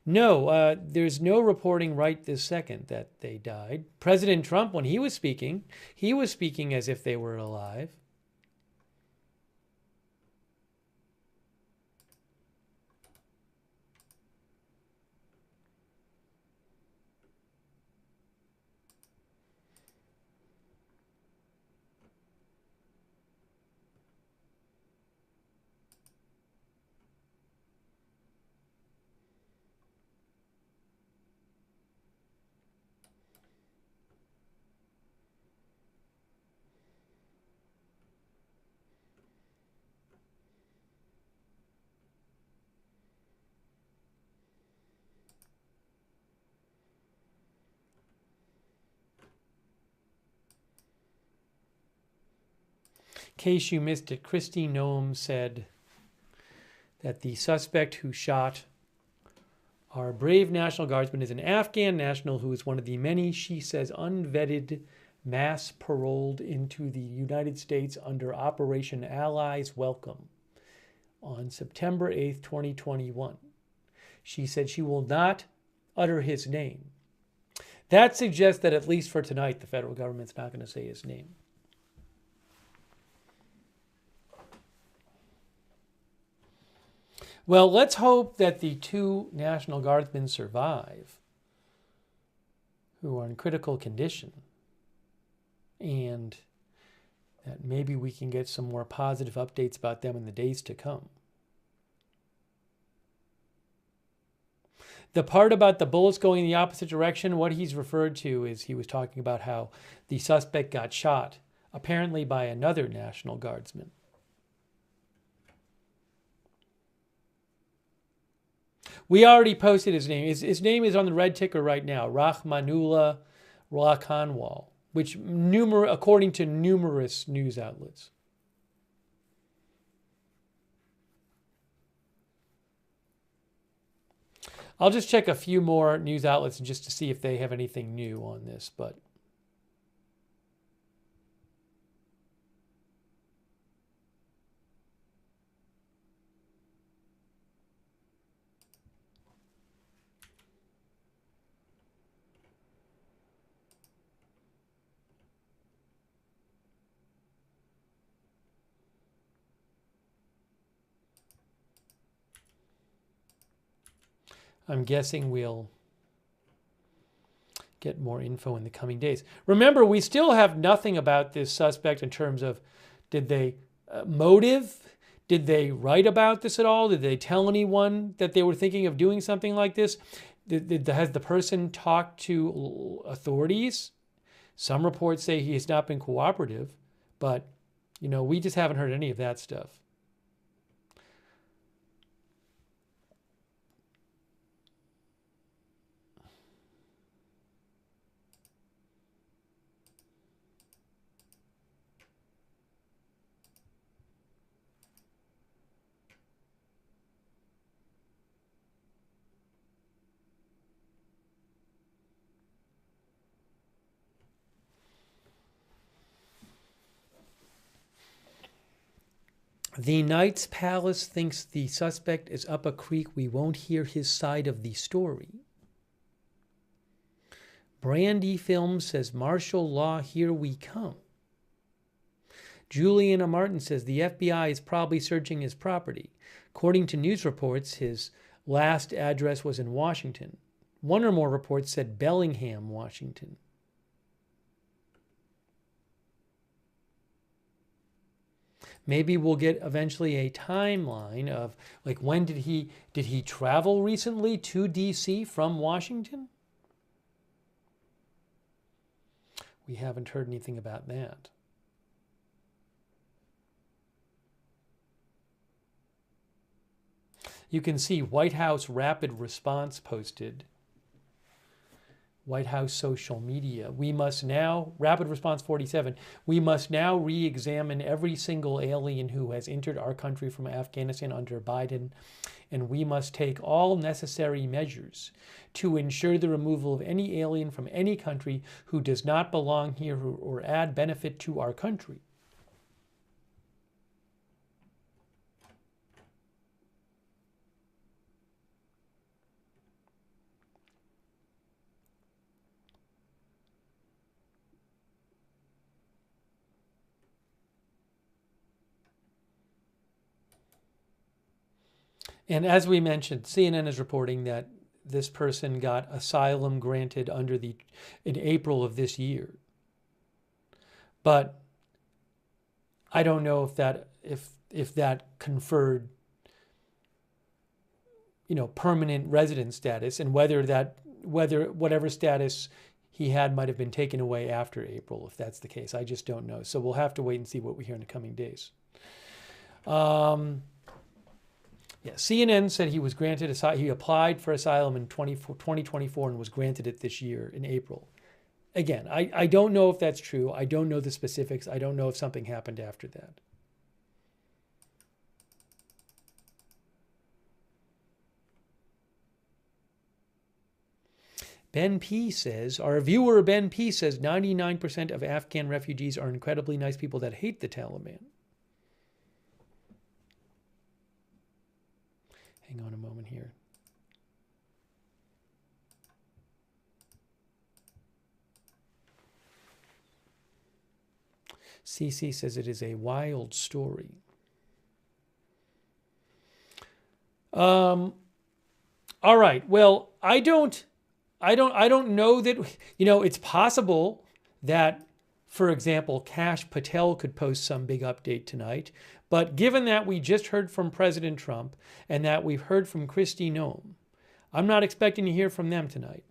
No, there's no reporting right this second that they died. President Trump, when he was speaking as if they were alive. In case you missed it, Christy Nome said that the suspect who shot our brave National Guardsman is an Afghan national who is one of the many, she says, unvetted mass paroled into the United States under Operation Allies Welcome on September 8th, 2021. She said she will not utter his name. That suggests that at least for tonight, the federal government's not going to say his name. Well, let's hope that the two National Guardsmen survive who are in critical condition, and that maybe we can get some more positive updates about them in the days to come. The part about the bullets going in the opposite direction, what he's referred to is he was talking about how the suspect got shot, apparently by another National Guardsman. We already posted his name. His name is on the red ticker right now, Rahmanullah Rakanwal, which according to numerous news outlets. I'll just check a few more news outlets just to see if they have anything new on this, but I'm guessing we'll get more info in the coming days. Remember, we still have nothing about this suspect in terms of did they motive? Did they write about this at all? Did they tell anyone that they were thinking of doing something like this? Has the person talked to authorities? Some reports say he has not been cooperative, but we just haven't heard any of that stuff. The Knight's Palace thinks the suspect is up a creek. We won't hear his side of the story. Brandy Films says martial law, here we come. Juliana Martin says the FBI is probably searching his property. According to news reports, his last address was in Washington. One or more reports said Bellingham, Washington. Maybe we'll get eventually a timeline of like when did he travel recently to DC from Washington? We haven't heard anything about that. You can see White House rapid response posted. White House social media. We must now, rapid response 47, we must now re-examine every single alien who has entered our country from Afghanistan under Biden, and we must take all necessary measures to ensure the removal of any alien from any country who does not belong here or add benefit to our country. And as we mentioned, CNN is reporting that this person got asylum granted in April of this year. But I don't know if that conferred, permanent resident status, and whether whatever status he had might have been taken away after April, if that's the case. I just don't know. So we'll have to wait and see what we hear in the coming days. Yeah, CNN said he was granted he applied for asylum in 2024 and was granted it this year in April. Again, I don't know if that's true. I don't know the specifics. I don't know if something happened after that. Ben P says, our viewer Ben P says 99% of Afghan refugees are incredibly nice people that hate the Taliban. Hang on a moment here. CC says it is a wild story. All right. Well, I don't know that, it's possible that, for example, Kash Patel could post some big update tonight. But given that we just heard from President Trump and that we've heard from Kristi Noem, I'm not expecting to hear from them tonight.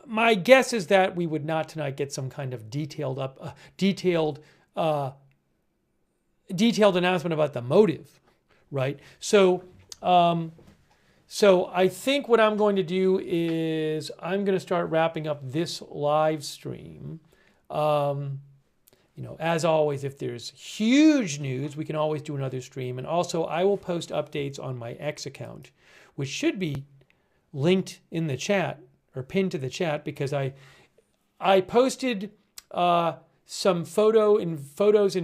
My guess is that we would not tonight get some kind of detailed announcement about the motive, right? So I think what I'm going to do is I'm going to start wrapping up this live stream. As always, if there's huge news, we can always do another stream. And also, I will post updates on my X account, which should be linked in the chat or pinned to the chat, because I posted some photos and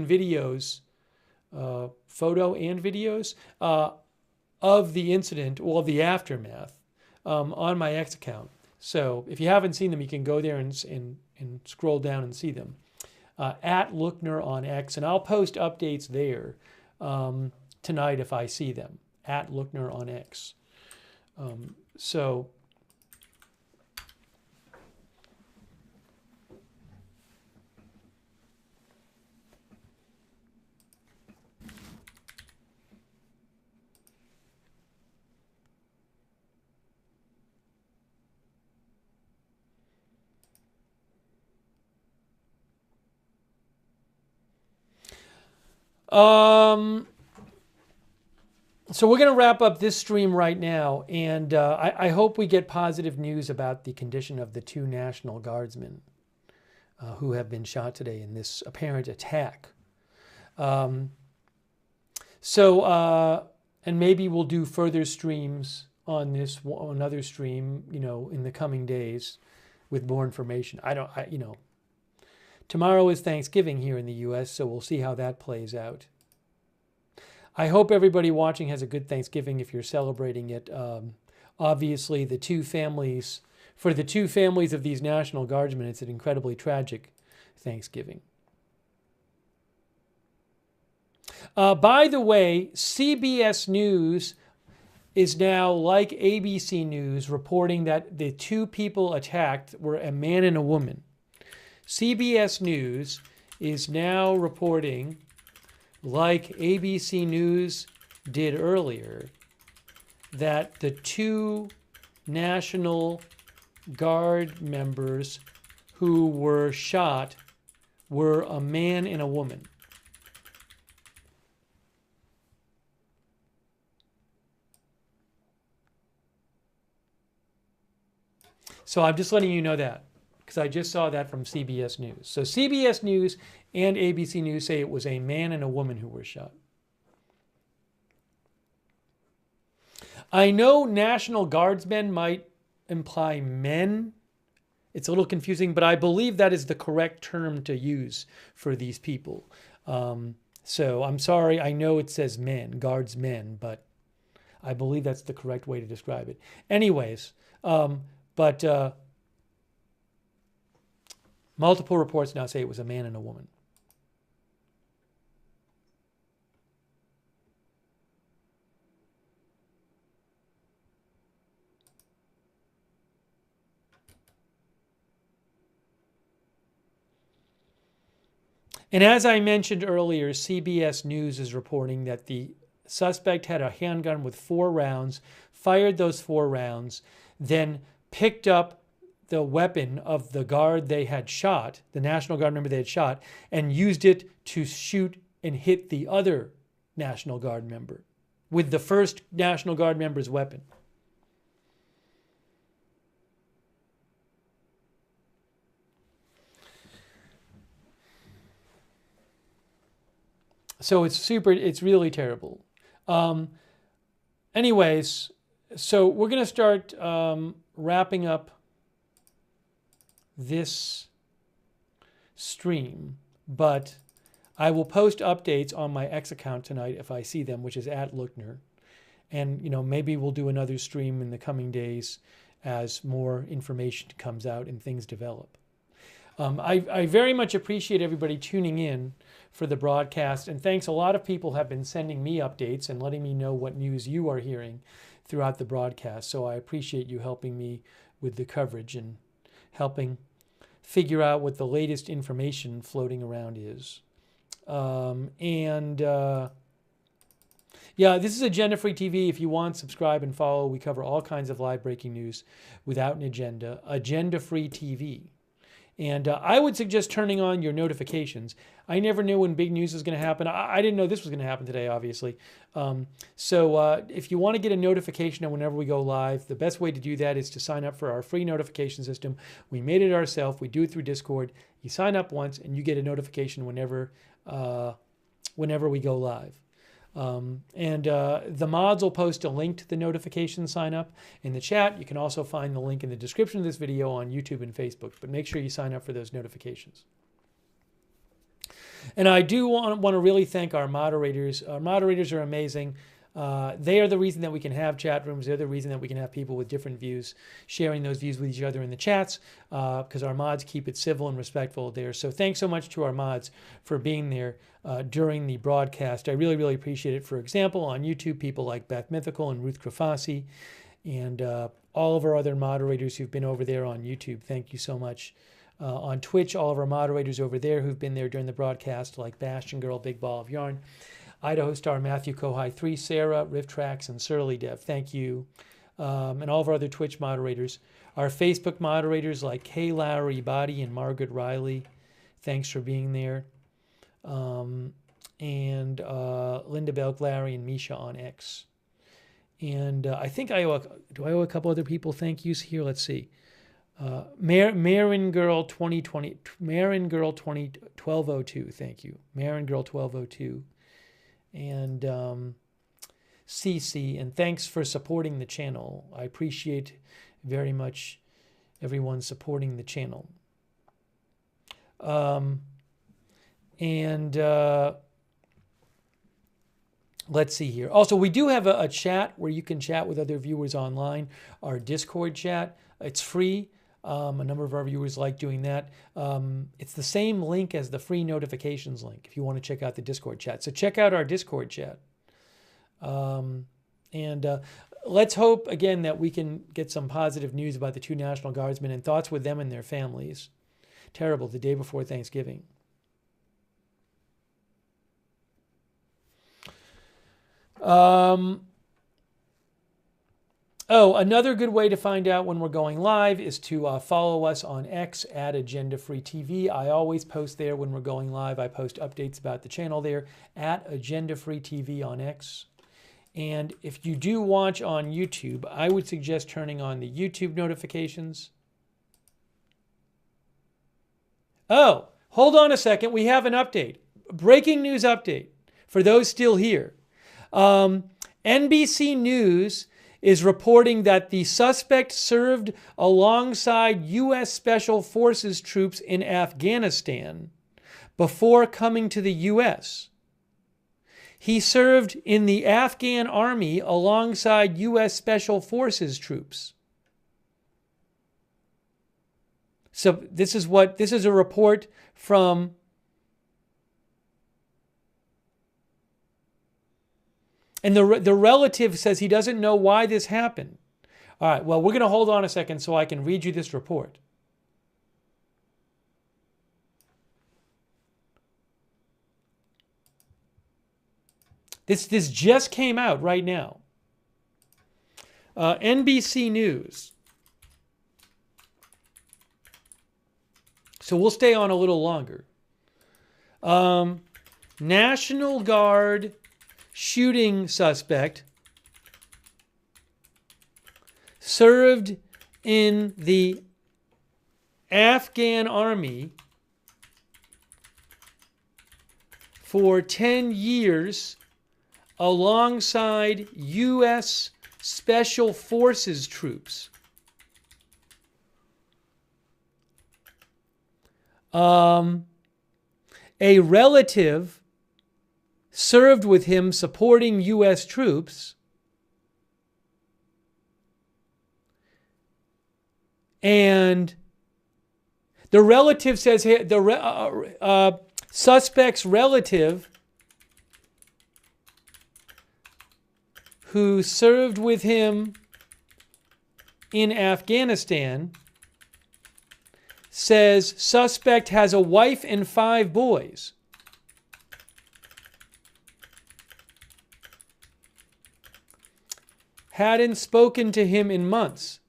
videos of the incident, or the aftermath, on my X account. So if you haven't seen them, you can go there and scroll down and see them. At Lookner on X, and I'll post updates there tonight if I see them. at Lookner on X. So so we're going to wrap up this stream right now, and I hope we get positive news about the condition of the 2 National Guardsmen who have been shot today in this apparent attack. And maybe we'll do further streams on this, another stream, in the coming days with more information. Tomorrow is Thanksgiving here in the U.S., so we'll see how that plays out. I hope everybody watching has a good Thanksgiving if you're celebrating it. Obviously, for the two families of these National Guardsmen, it's an incredibly tragic Thanksgiving. By the way, CBS News is now, like ABC News, reporting that the 2 people attacked were a man and a woman. CBS News is now reporting, like ABC News did earlier, that the 2 National Guard members who were shot were a man and a woman. So I'm just letting you know that, because I just saw that from CBS News. So CBS News and ABC News say it was a man and a woman who were shot. I know National Guardsmen might imply men. It's a little confusing, but I believe that is the correct term to use for these people. So I'm sorry, I know it says men, guardsmen, but I believe that's the correct way to describe it. Anyways, but multiple reports now say it was a man and a woman. And as I mentioned earlier, CBS News is reporting that the suspect had a handgun with 4 rounds, fired those 4 rounds, then picked up the weapon of the guard they had shot, the National Guard member they had shot, and used it to shoot and hit the other National Guard member with the first National Guard member's weapon. So it's really terrible. Anyways, so we're going to start wrapping up this stream, but I will post updates on my X account tonight if I see them, which is at Lookner. And, maybe we'll do another stream in the coming days as more information comes out and things develop. I very much appreciate everybody tuning in for the broadcast, and thanks. A lot of people have been sending me updates and letting me know what news you are hearing throughout the broadcast, so I appreciate you helping me with the coverage and helping figure out what the latest information floating around is. Yeah, this is Agenda Free TV. If you want, subscribe and follow. We cover all kinds of live breaking news without an agenda. Agenda Free TV. And I would suggest turning on your notifications. I never knew when big news was going to happen. I didn't know this was going to happen today, obviously. So if you want to get a notification of whenever we go live, the best way to do that is to sign up for our free notification system. We made it ourselves. We do it through Discord. You sign up once, and you get a notification whenever we go live. The mods will post a link to the notification sign up in the chat. You can also find the link in the description of this video on YouTube and Facebook, but make sure you sign up for those notifications. And I do want to really thank our moderators. Our moderators are amazing. They are the reason that we can have chat rooms. They're the reason that we can have people with different views sharing those views with each other in the chats, because our mods keep it civil and respectful there. So thanks so much to our mods for being there during the broadcast. I really, really appreciate it. For example, on YouTube, people like Beth Mythical and Ruth Krafasi, and all of our other moderators who've been over there on YouTube. Thank you so much. On Twitch, all of our moderators over there who've been there during the broadcast, like Bastion Girl, Big Ball of Yarn, Idaho Star, Matthew Kohai 3, Sarah, Rift Tracks, and Surly Dev. Thank you. And all of our other Twitch moderators. Our Facebook moderators like Kay Lowry, Body, and Margaret Riley. Thanks for being there. And Linda Belk, Larry, and Misha on X. And I think I owe a couple other people thank yous here? Let's see. Marin Girl 2020, Marin Girl 1202. Thank you. Marin Girl 1202. And CC, and thanks for supporting the channel. I appreciate very much everyone supporting the channel. Let's see here. Also, we do have a chat where you can chat with other viewers online. Our Discord chat, it's free. A number of our viewers like doing that. It's the same link as the free notifications link if you want to check out the Discord chat. So check out our Discord chat. Let's hope, again, that we can get some positive news about the 2 National Guardsmen and thoughts with them and their families. Terrible, the day before Thanksgiving. Another good way to find out when we're going live is to follow us on X at Agenda Free TV. I always post there when we're going live. I post updates about the channel there at Agenda Free TV on X. And if you do watch on YouTube, I would suggest turning on the YouTube notifications. Oh, hold on a second. We have an update. Breaking news update for those still here. NBC News is reporting that the suspect served alongside U.S. Special Forces troops in Afghanistan before coming to the U.S. He served in the Afghan army alongside U.S. Special Forces troops. So this is a report from and the relative says he doesn't know why this happened. All right, well, we're going to hold on a second so I can read you this report. This just came out right now. NBC News. So we'll stay on a little longer. National Guard shooting suspect served in the Afghan army for 10 years alongside U.S. Special Forces troops. A relative served with him supporting U.S. troops, and the relative says the suspect's relative who served with him in Afghanistan says suspect has a wife and 5 boys. Hadn't spoken to him in months.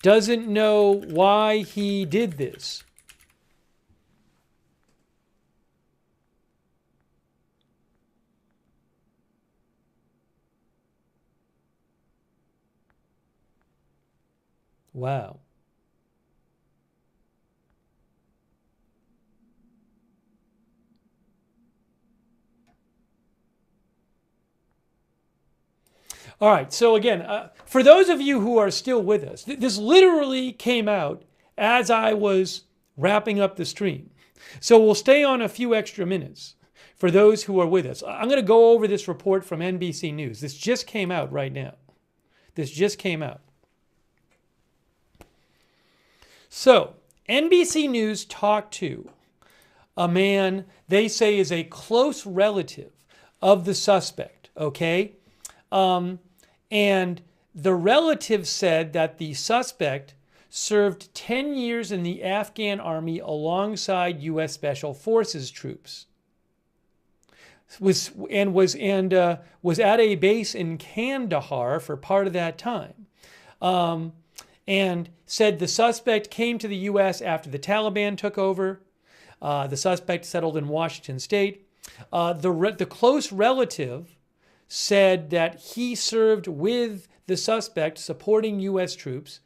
Doesn't know why he did this. Wow. All right, so again, for those of you who are still with us, this literally came out as I was wrapping up the stream. So we'll stay on a few extra minutes for those who are with us. I'm going to go over this report from NBC News. This just came out right now. This just came out. So, NBC News talked to a man they say is a close relative of the suspect, okay? And the relative said that the suspect served 10 years in the Afghan army alongside U.S. Special Forces troops. Was at a base in Kandahar for part of that time. And said the suspect came to the U.S. after the Taliban took over. The suspect settled in Washington State. The close relative said that he served with the suspect supporting U.S. troops.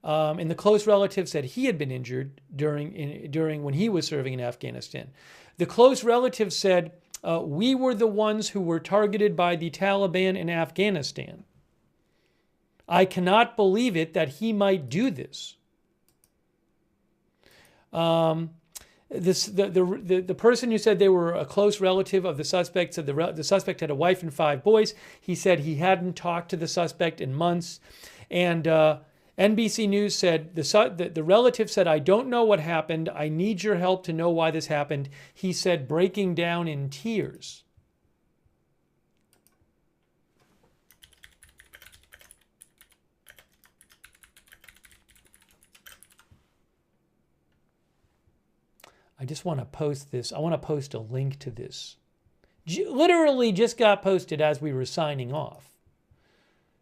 And the close relative said he had been injured during when he was serving in Afghanistan. The close relative said, we were the ones who were targeted by the Taliban in Afghanistan. I cannot believe it that he might do this. The person who said they were a close relative of the suspect said the suspect had a wife and 5 boys. He said he hadn't talked to the suspect in months. And NBC News said the relative said, I don't know what happened. I need your help to know why this happened. He said, breaking down in tears. I just want to post this. I want to post a link to this. Literally just got posted as we were signing off.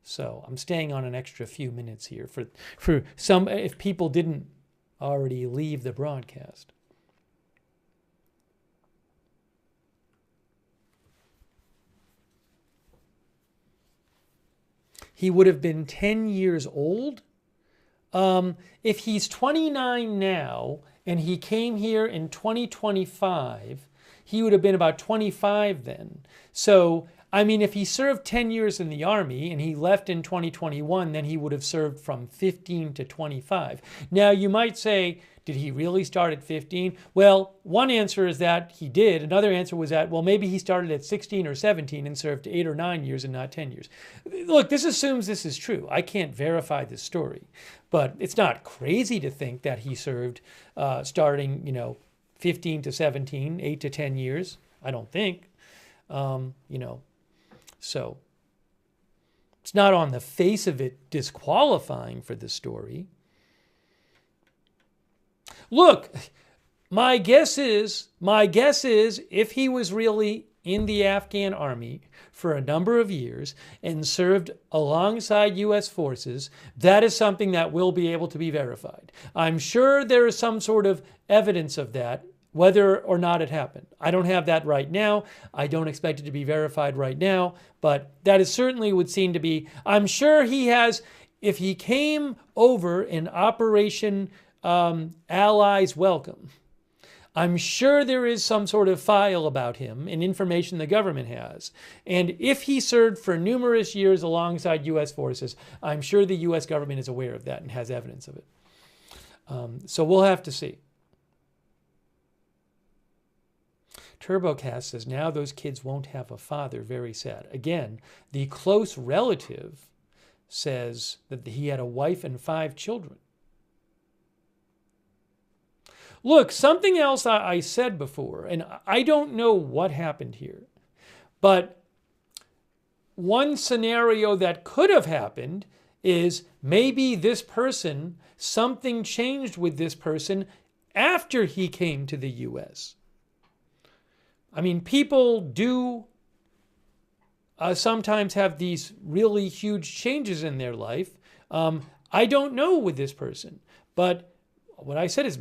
So I'm staying on an extra few minutes here for some, if people didn't already leave the broadcast. He would have been 10 years old. If he's 29 now and he came here in 2025, he would have been about 25 then. So, I mean, if he served 10 years in the Army and he left in 2021, then he would have served from 15 to 25. Now, you might say, did he really start at 15? Well, one answer is that he did. Another answer was that, well, maybe he started at 16 or 17 and served 8 or 9 years and not 10 years. Look, this assumes this is true. I can't verify this story. But it's not crazy to think that he served starting, 15 to 17, 8 to 10 years. I don't think. So it's not on the face of it disqualifying for this story. Look, my guess is if he was really in the Afghan army for a number of years and served alongside U.S. forces, that is something that will be able to be verified. I'm sure there is some sort of evidence of that, whether or not it happened. I don't have that right now. I don't expect it to be verified right now, but that is certainly would seem to be, I'm sure he has, if he came over in Operation Allies Welcome, I'm sure there is some sort of file about him and information the government has. And if he served for numerous years alongside U.S. forces, I'm sure the U.S. government is aware of that and has evidence of it. So we'll have to see. TurboCast says, now those kids won't have a father. Very sad. Again, the close relative says that he had a wife and 5 children. Look, something else I said before, and I don't know what happened here, but one scenario that could have happened is maybe this person, something changed with this person after he came to the U.S. I mean, people do sometimes have these really huge changes in their life. I don't know with this person, but what I said is,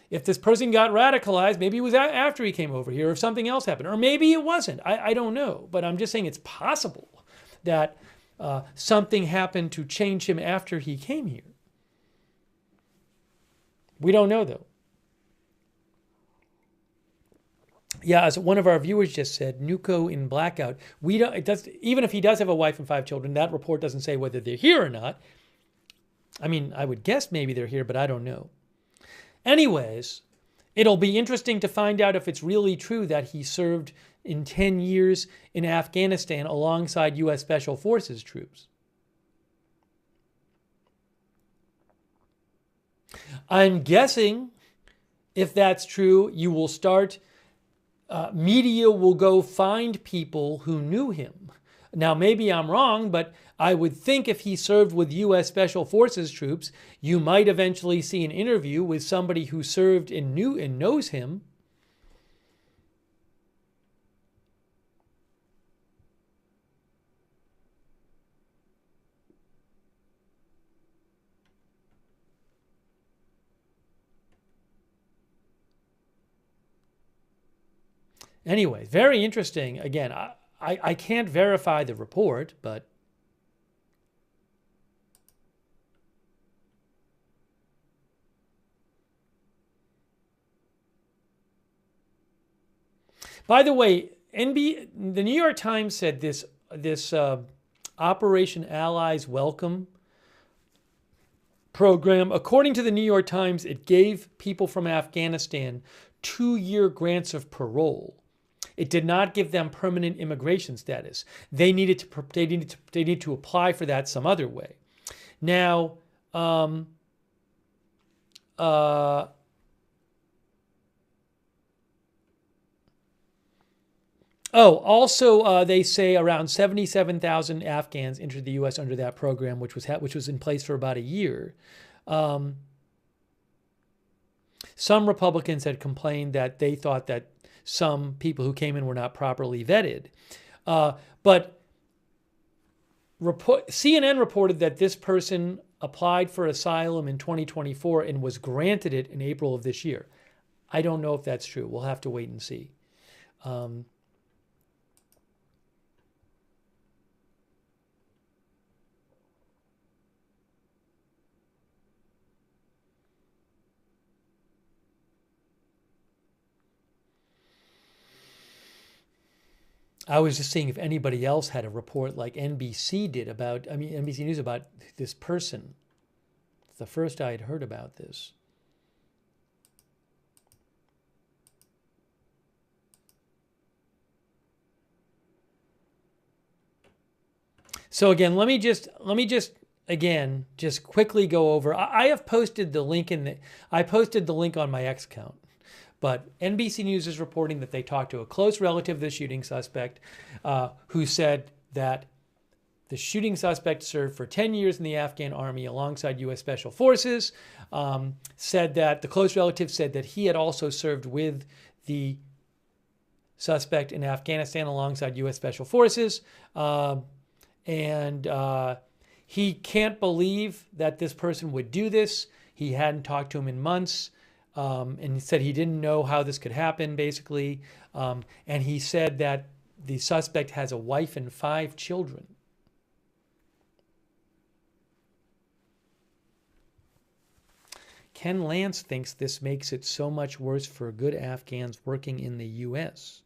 if this person got radicalized, maybe it was after he came over here, or if something else happened, or maybe it wasn't. I don't know, but I'm just saying it's possible that something happened to change him after he came here. We don't know, though. Yeah, as one of our viewers just said, Nuko in blackout. We don't. It does. Even if he does have a wife and 5 children, that report doesn't say whether they're here or not. I mean, I would guess maybe they're here, but I don't know. Anyways, it'll be interesting to find out if it's really true that he served in 10 years in Afghanistan alongside U.S. Special Forces troops. I'm guessing if that's true, you will start, media will go find people who knew him. Now, maybe I'm wrong, but I would think if he served with U.S. Special Forces troops, you might eventually see an interview with somebody who served and knew and knows him. Anyway, very interesting. Again, I can't verify the report, but by the way, the New York Times said this Operation Allies Welcome program, according to the New York Times, it gave people from Afghanistan 2-year grants of parole. It did not give them permanent immigration status. They needed to apply for that some other way. Now, also they say around 77,000 Afghans entered the U.S. under that program, which was in place for about a year. Some Republicans had complained that they thought that some people who came in were not properly vetted. But CNN reported that this person applied for asylum in 2024 and was granted it in April of this year. I don't know if that's true. We'll have to wait and see. I was just seeing if anybody else had a report like NBC did NBC News about this person. It's the first I had heard about this. So again, let me just again just quickly go over. I have posted the link I posted the link on my X account. But NBC News is reporting that they talked to a close relative of the shooting suspect who said that the shooting suspect served for 10 years in the Afghan army alongside U.S. Special Forces, said that the close relative said that he had also served with the suspect in Afghanistan alongside U.S. Special Forces. And he can't believe that this person would do this. He hadn't talked to him in months. And he said he didn't know how this could happen, basically. And he said that the suspect has a wife and 5 children. Ken Lance thinks this makes it so much worse for good Afghans working in the U.S.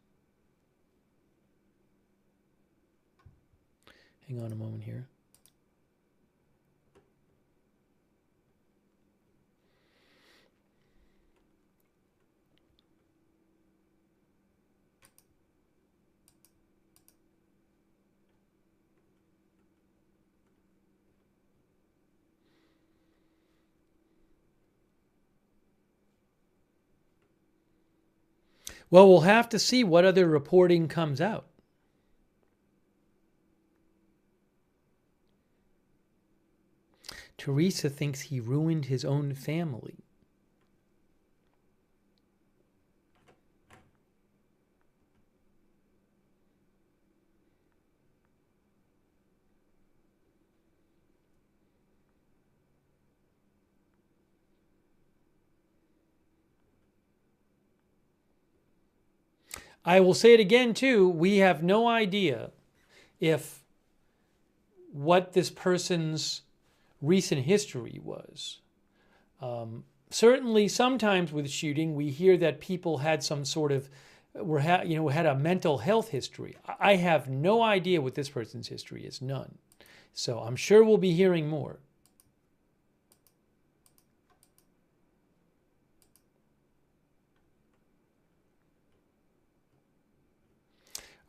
Hang on a moment here. Well, we'll have to see what other reporting comes out. Teresa thinks he ruined his own family. I will say it again, too. We have no idea if what this person's recent history was. Certainly, sometimes with shooting, we hear that people had some sort of had a mental health history. I have no idea what this person's history is, none. So I'm sure we'll be hearing more.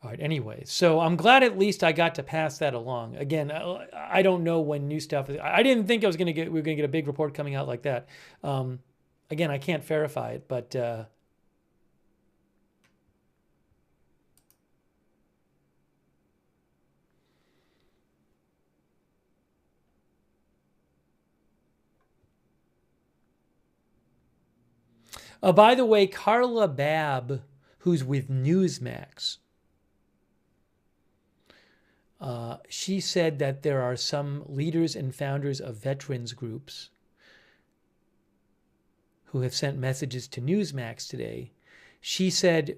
All right, anyway, so I'm glad at least I got to pass that along. Again, I don't know when new stuff is. I didn't think we were going to get a big report coming out like that. Again, I can't verify it, but by the way, Carla Babb, who's with Newsmax, she said that there are some leaders and founders of veterans groups who have sent messages to Newsmax today. She said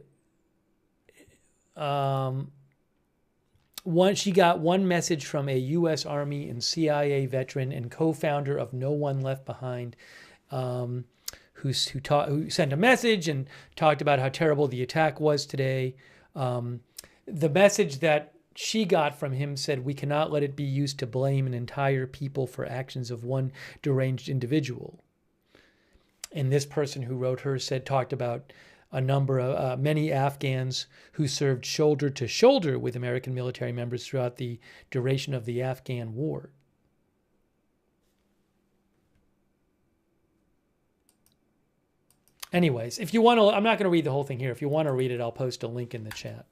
she got one message from a U.S. Army and CIA veteran and co-founder of No One Left Behind, who sent a message and talked about how terrible the attack was today. The message that she got from him said, "We cannot let it be used to blame an entire people for actions of one deranged individual." And this person who wrote her talked about a number of many Afghans who served shoulder to shoulder with American military members throughout the duration of the Afghan war. Anyways, if you want to, I'm not going to read the whole thing here. If you want to read it, I'll post a link in the chat.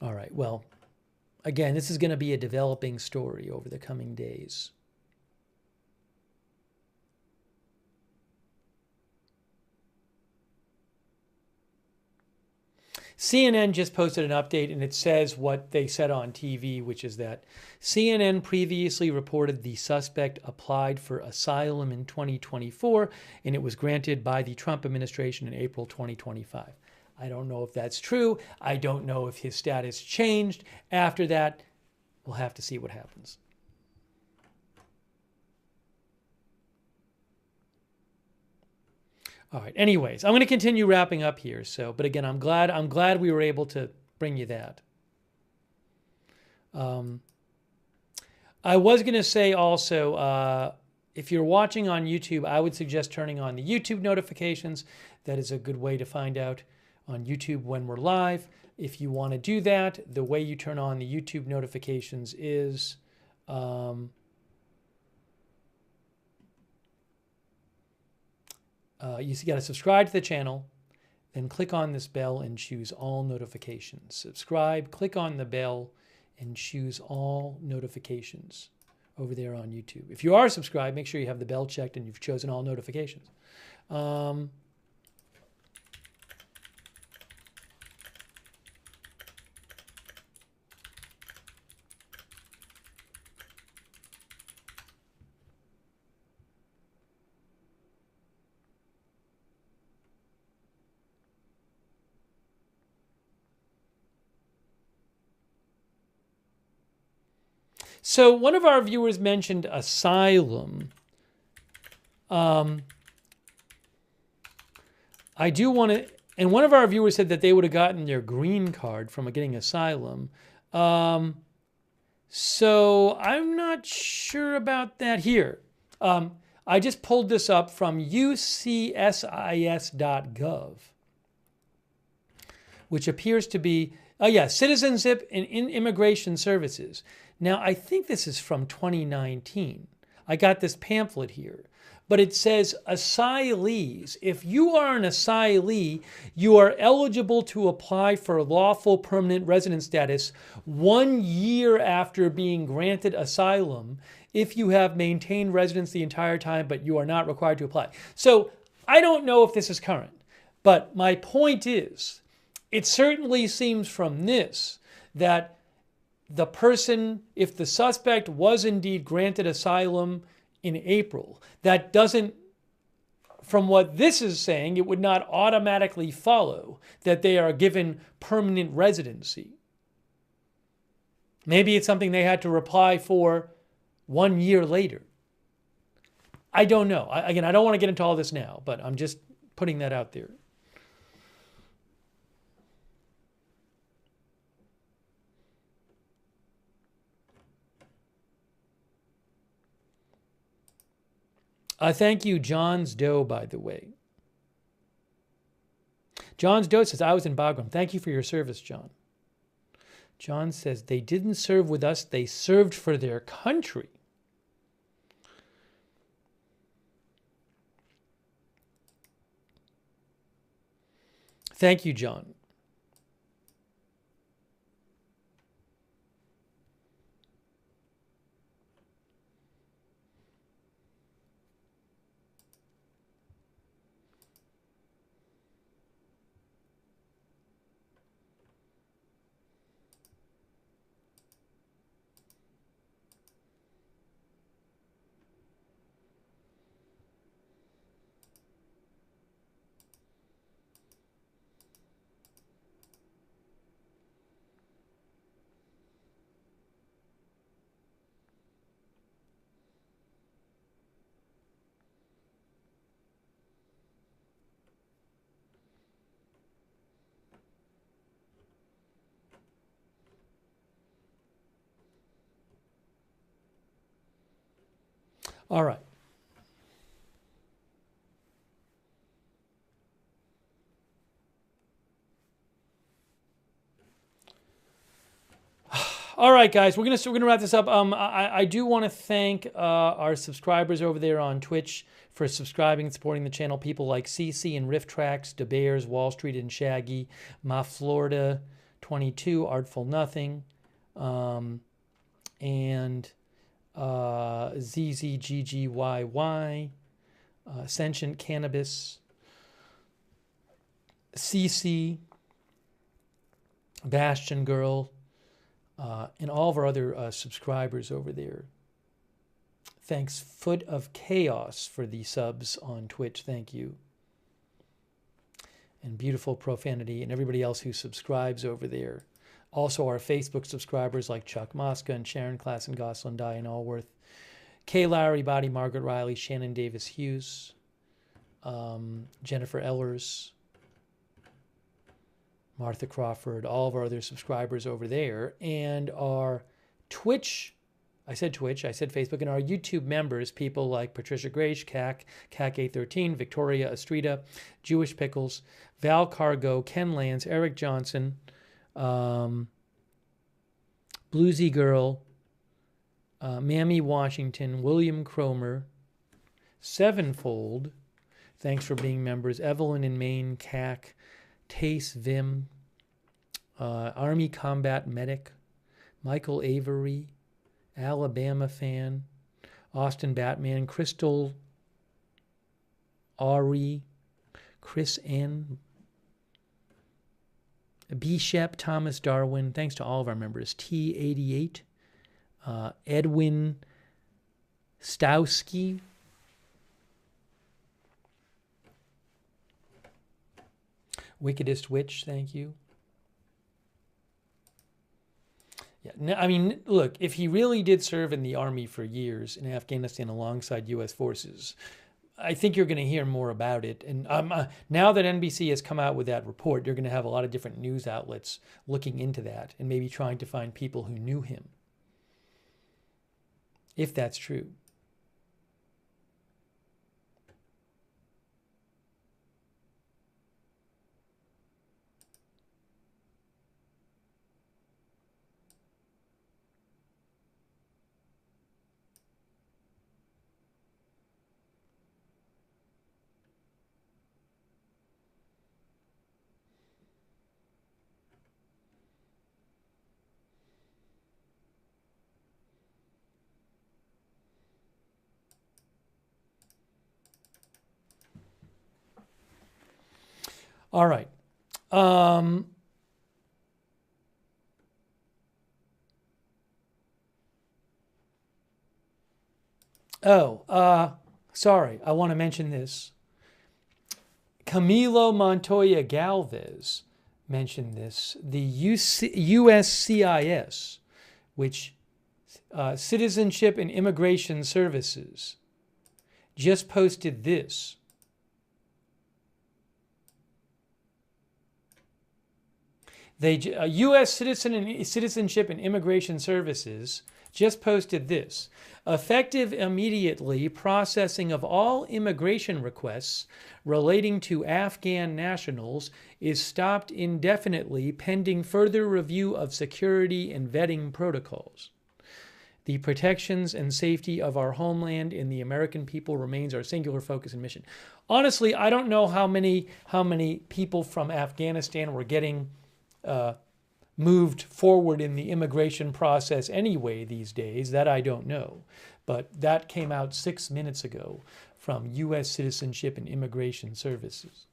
All right, well, again, this is going to be a developing story over the coming days. CNN just posted an update, and it says what they said on TV, which is that CNN previously reported the suspect applied for asylum in 2024, and it was granted by the Trump administration in April 2025. I don't know if that's true. I don't know if his status changed after that. We'll have to see what happens. All right. Anyways, I'm going to continue wrapping up here. But again, I'm glad we were able to bring you that. I was going to say also, if you're watching on YouTube, I would suggest turning on the YouTube notifications. That is a good way to find out on YouTube when we're live. If you want to do that, the way you turn on the YouTube notifications is you got to subscribe to the channel, then click on this bell and choose all notifications. Subscribe, click on the bell, and choose all notifications over there on YouTube. If you are subscribed, make sure you have the bell checked and you've chosen all notifications. So one of our viewers mentioned asylum. I do want to, and one of our viewers said that they would have gotten their green card from getting asylum. So I'm not sure about that here. I just pulled this up from ucsis.gov, which appears to be, Citizenship and Immigration Services. Now, I think this is from 2019. I got this pamphlet here, but it says asylees. If you are an asylee, you are eligible to apply for lawful permanent resident status 1 year after being granted asylum if you have maintained residence the entire time, but you are not required to apply. So I don't know if this is current, but my point is, it certainly seems from this that the person, if the suspect was indeed granted asylum in April, that doesn't from what this is saying, it would not automatically follow that they are given permanent residency. Maybe it's something they had to apply for 1 year later. I don't know. Again, I don't want to get into all this now, but I'm just putting that out there. Thank you, John's Doe, by the way. John's Doe says, I was in Bagram. Thank you for your service, John. John says, they didn't serve with us. They served for their country. Thank you, John. All right. All right, guys, we're gonna wrap this up. I do want to thank our subscribers over there on Twitch for subscribing and supporting the channel. People like CC and Riff Tracks, DeBears, Wall Street and Shaggy, Ma Florida 22, Artful Nothing, and ZZGGYY, Sentient Cannabis, CC, Bastion Girl, and all of our other subscribers over there. Thanks, Foot of Chaos, for the subs on Twitch. Thank you. And Beautiful Profanity and everybody else who subscribes over there. Also, our Facebook subscribers like Chuck Mosca and Sharon Klassen, Gosselin, Diane Allworth, Kay Lowry, Body, Margaret Riley, Shannon Davis Hughes, Jennifer Ellers, Martha Crawford, all of our other subscribers over there, and our Twitch, I said Facebook, and our YouTube members, people like Patricia Grace, CAC813, Victoria Estrida, Jewish Pickles, Val Cargo, Ken Lance, Eric Johnson, Bluesy Girl, Mammy Washington, William Cromer, Sevenfold, thanks for being members, Evelyn in Maine, CAC, Tace Vim, Army Combat Medic, Michael Avery, Alabama Fan, Austin Batman, Crystal Ari, Chris N, B. Shep, Thomas Darwin, thanks to all of our members, T88, Edwin Stowski, Wickedest Witch, thank you. Yeah, I mean, look, if he really did serve in the army for years in Afghanistan alongside U.S. forces, I think you're going to hear more about it. And now that NBC has come out with that report, you're going to have a lot of different news outlets looking into that and maybe trying to find people who knew him, if that's true. All right. Sorry, I want to mention this. Camilo Montoya Galvez mentioned this. The USCIS, which Citizenship and Immigration Services, just posted this. U.S. Citizenship and Immigration Services just posted this. Effective immediately, processing of all immigration requests relating to Afghan nationals is stopped indefinitely pending further review of security and vetting protocols. The protections and safety of our homeland and the American people remains our singular focus and mission. Honestly, I don't know how many people from Afghanistan were getting moved forward in the immigration process anyway these days. That I don't know. But that came out 6 minutes ago from U.S. Citizenship and Immigration Services.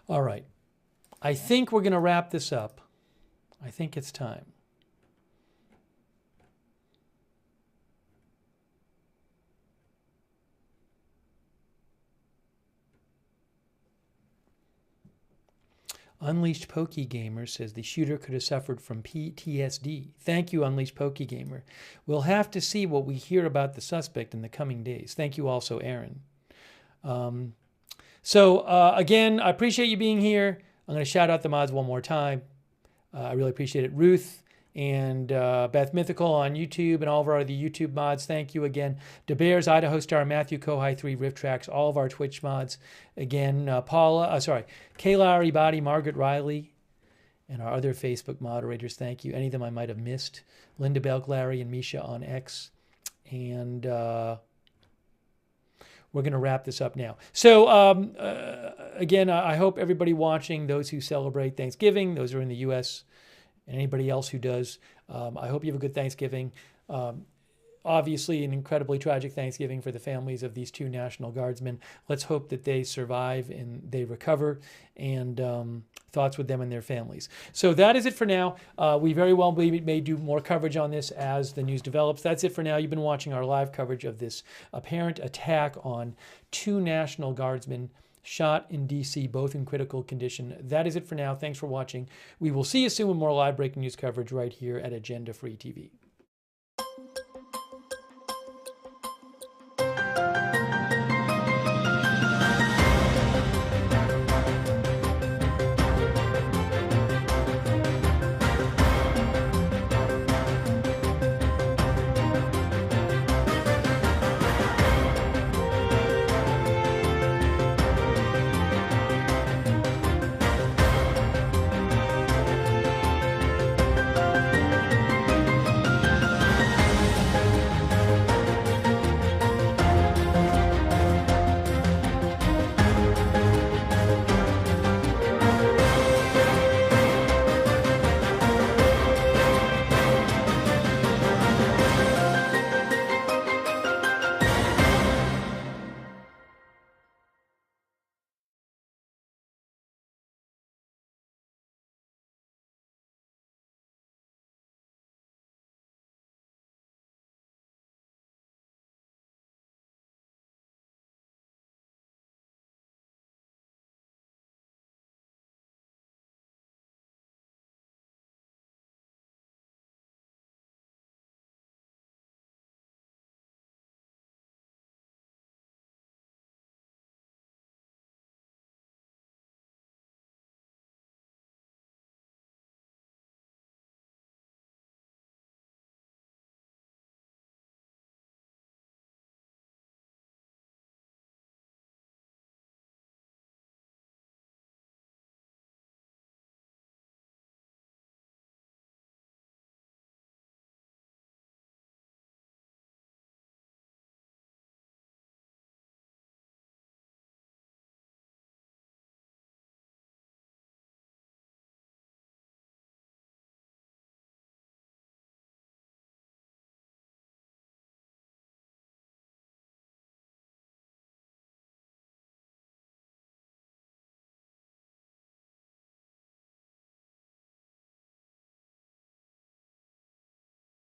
All right. I think we're going to wrap this up. I think it's time. Unleashed Pokey Gamer says the shooter could have suffered from PTSD. Thank you, Unleashed Pokey Gamer. We'll have to see what we hear about the suspect in the coming days. Thank you also, Aaron. Again, I appreciate you being here. I'm going to shout out the mods one more time. I really appreciate it. Ruth and Beth Mythical on YouTube and all of our other YouTube mods. Thank you again. DeBears, Idaho Star, Matthew Kohai 3, Rift Tracks, all of our Twitch mods. Again, Kay Lowry Body, Margaret Riley, and our other Facebook moderators. Thank you. Any of them I might have missed. Linda Belk, Larry, and Misha on X. And we're going to wrap this up now. So, again, I hope everybody watching, those who celebrate Thanksgiving, those who are in the U.S., and anybody else who does, I hope you have a good Thanksgiving. Obviously, an incredibly tragic Thanksgiving for the families of these two National Guardsmen. Let's hope that they survive and they recover, and thoughts with them and their families. So that is it for now. We very well may do more coverage on this as the news develops. That's it for now. You've been watching our live coverage of this apparent attack on two National Guardsmen shot in D.C., both in critical condition. That is it for now. Thanks for watching. We will see you soon with more live breaking news coverage right here at Agenda Free TV.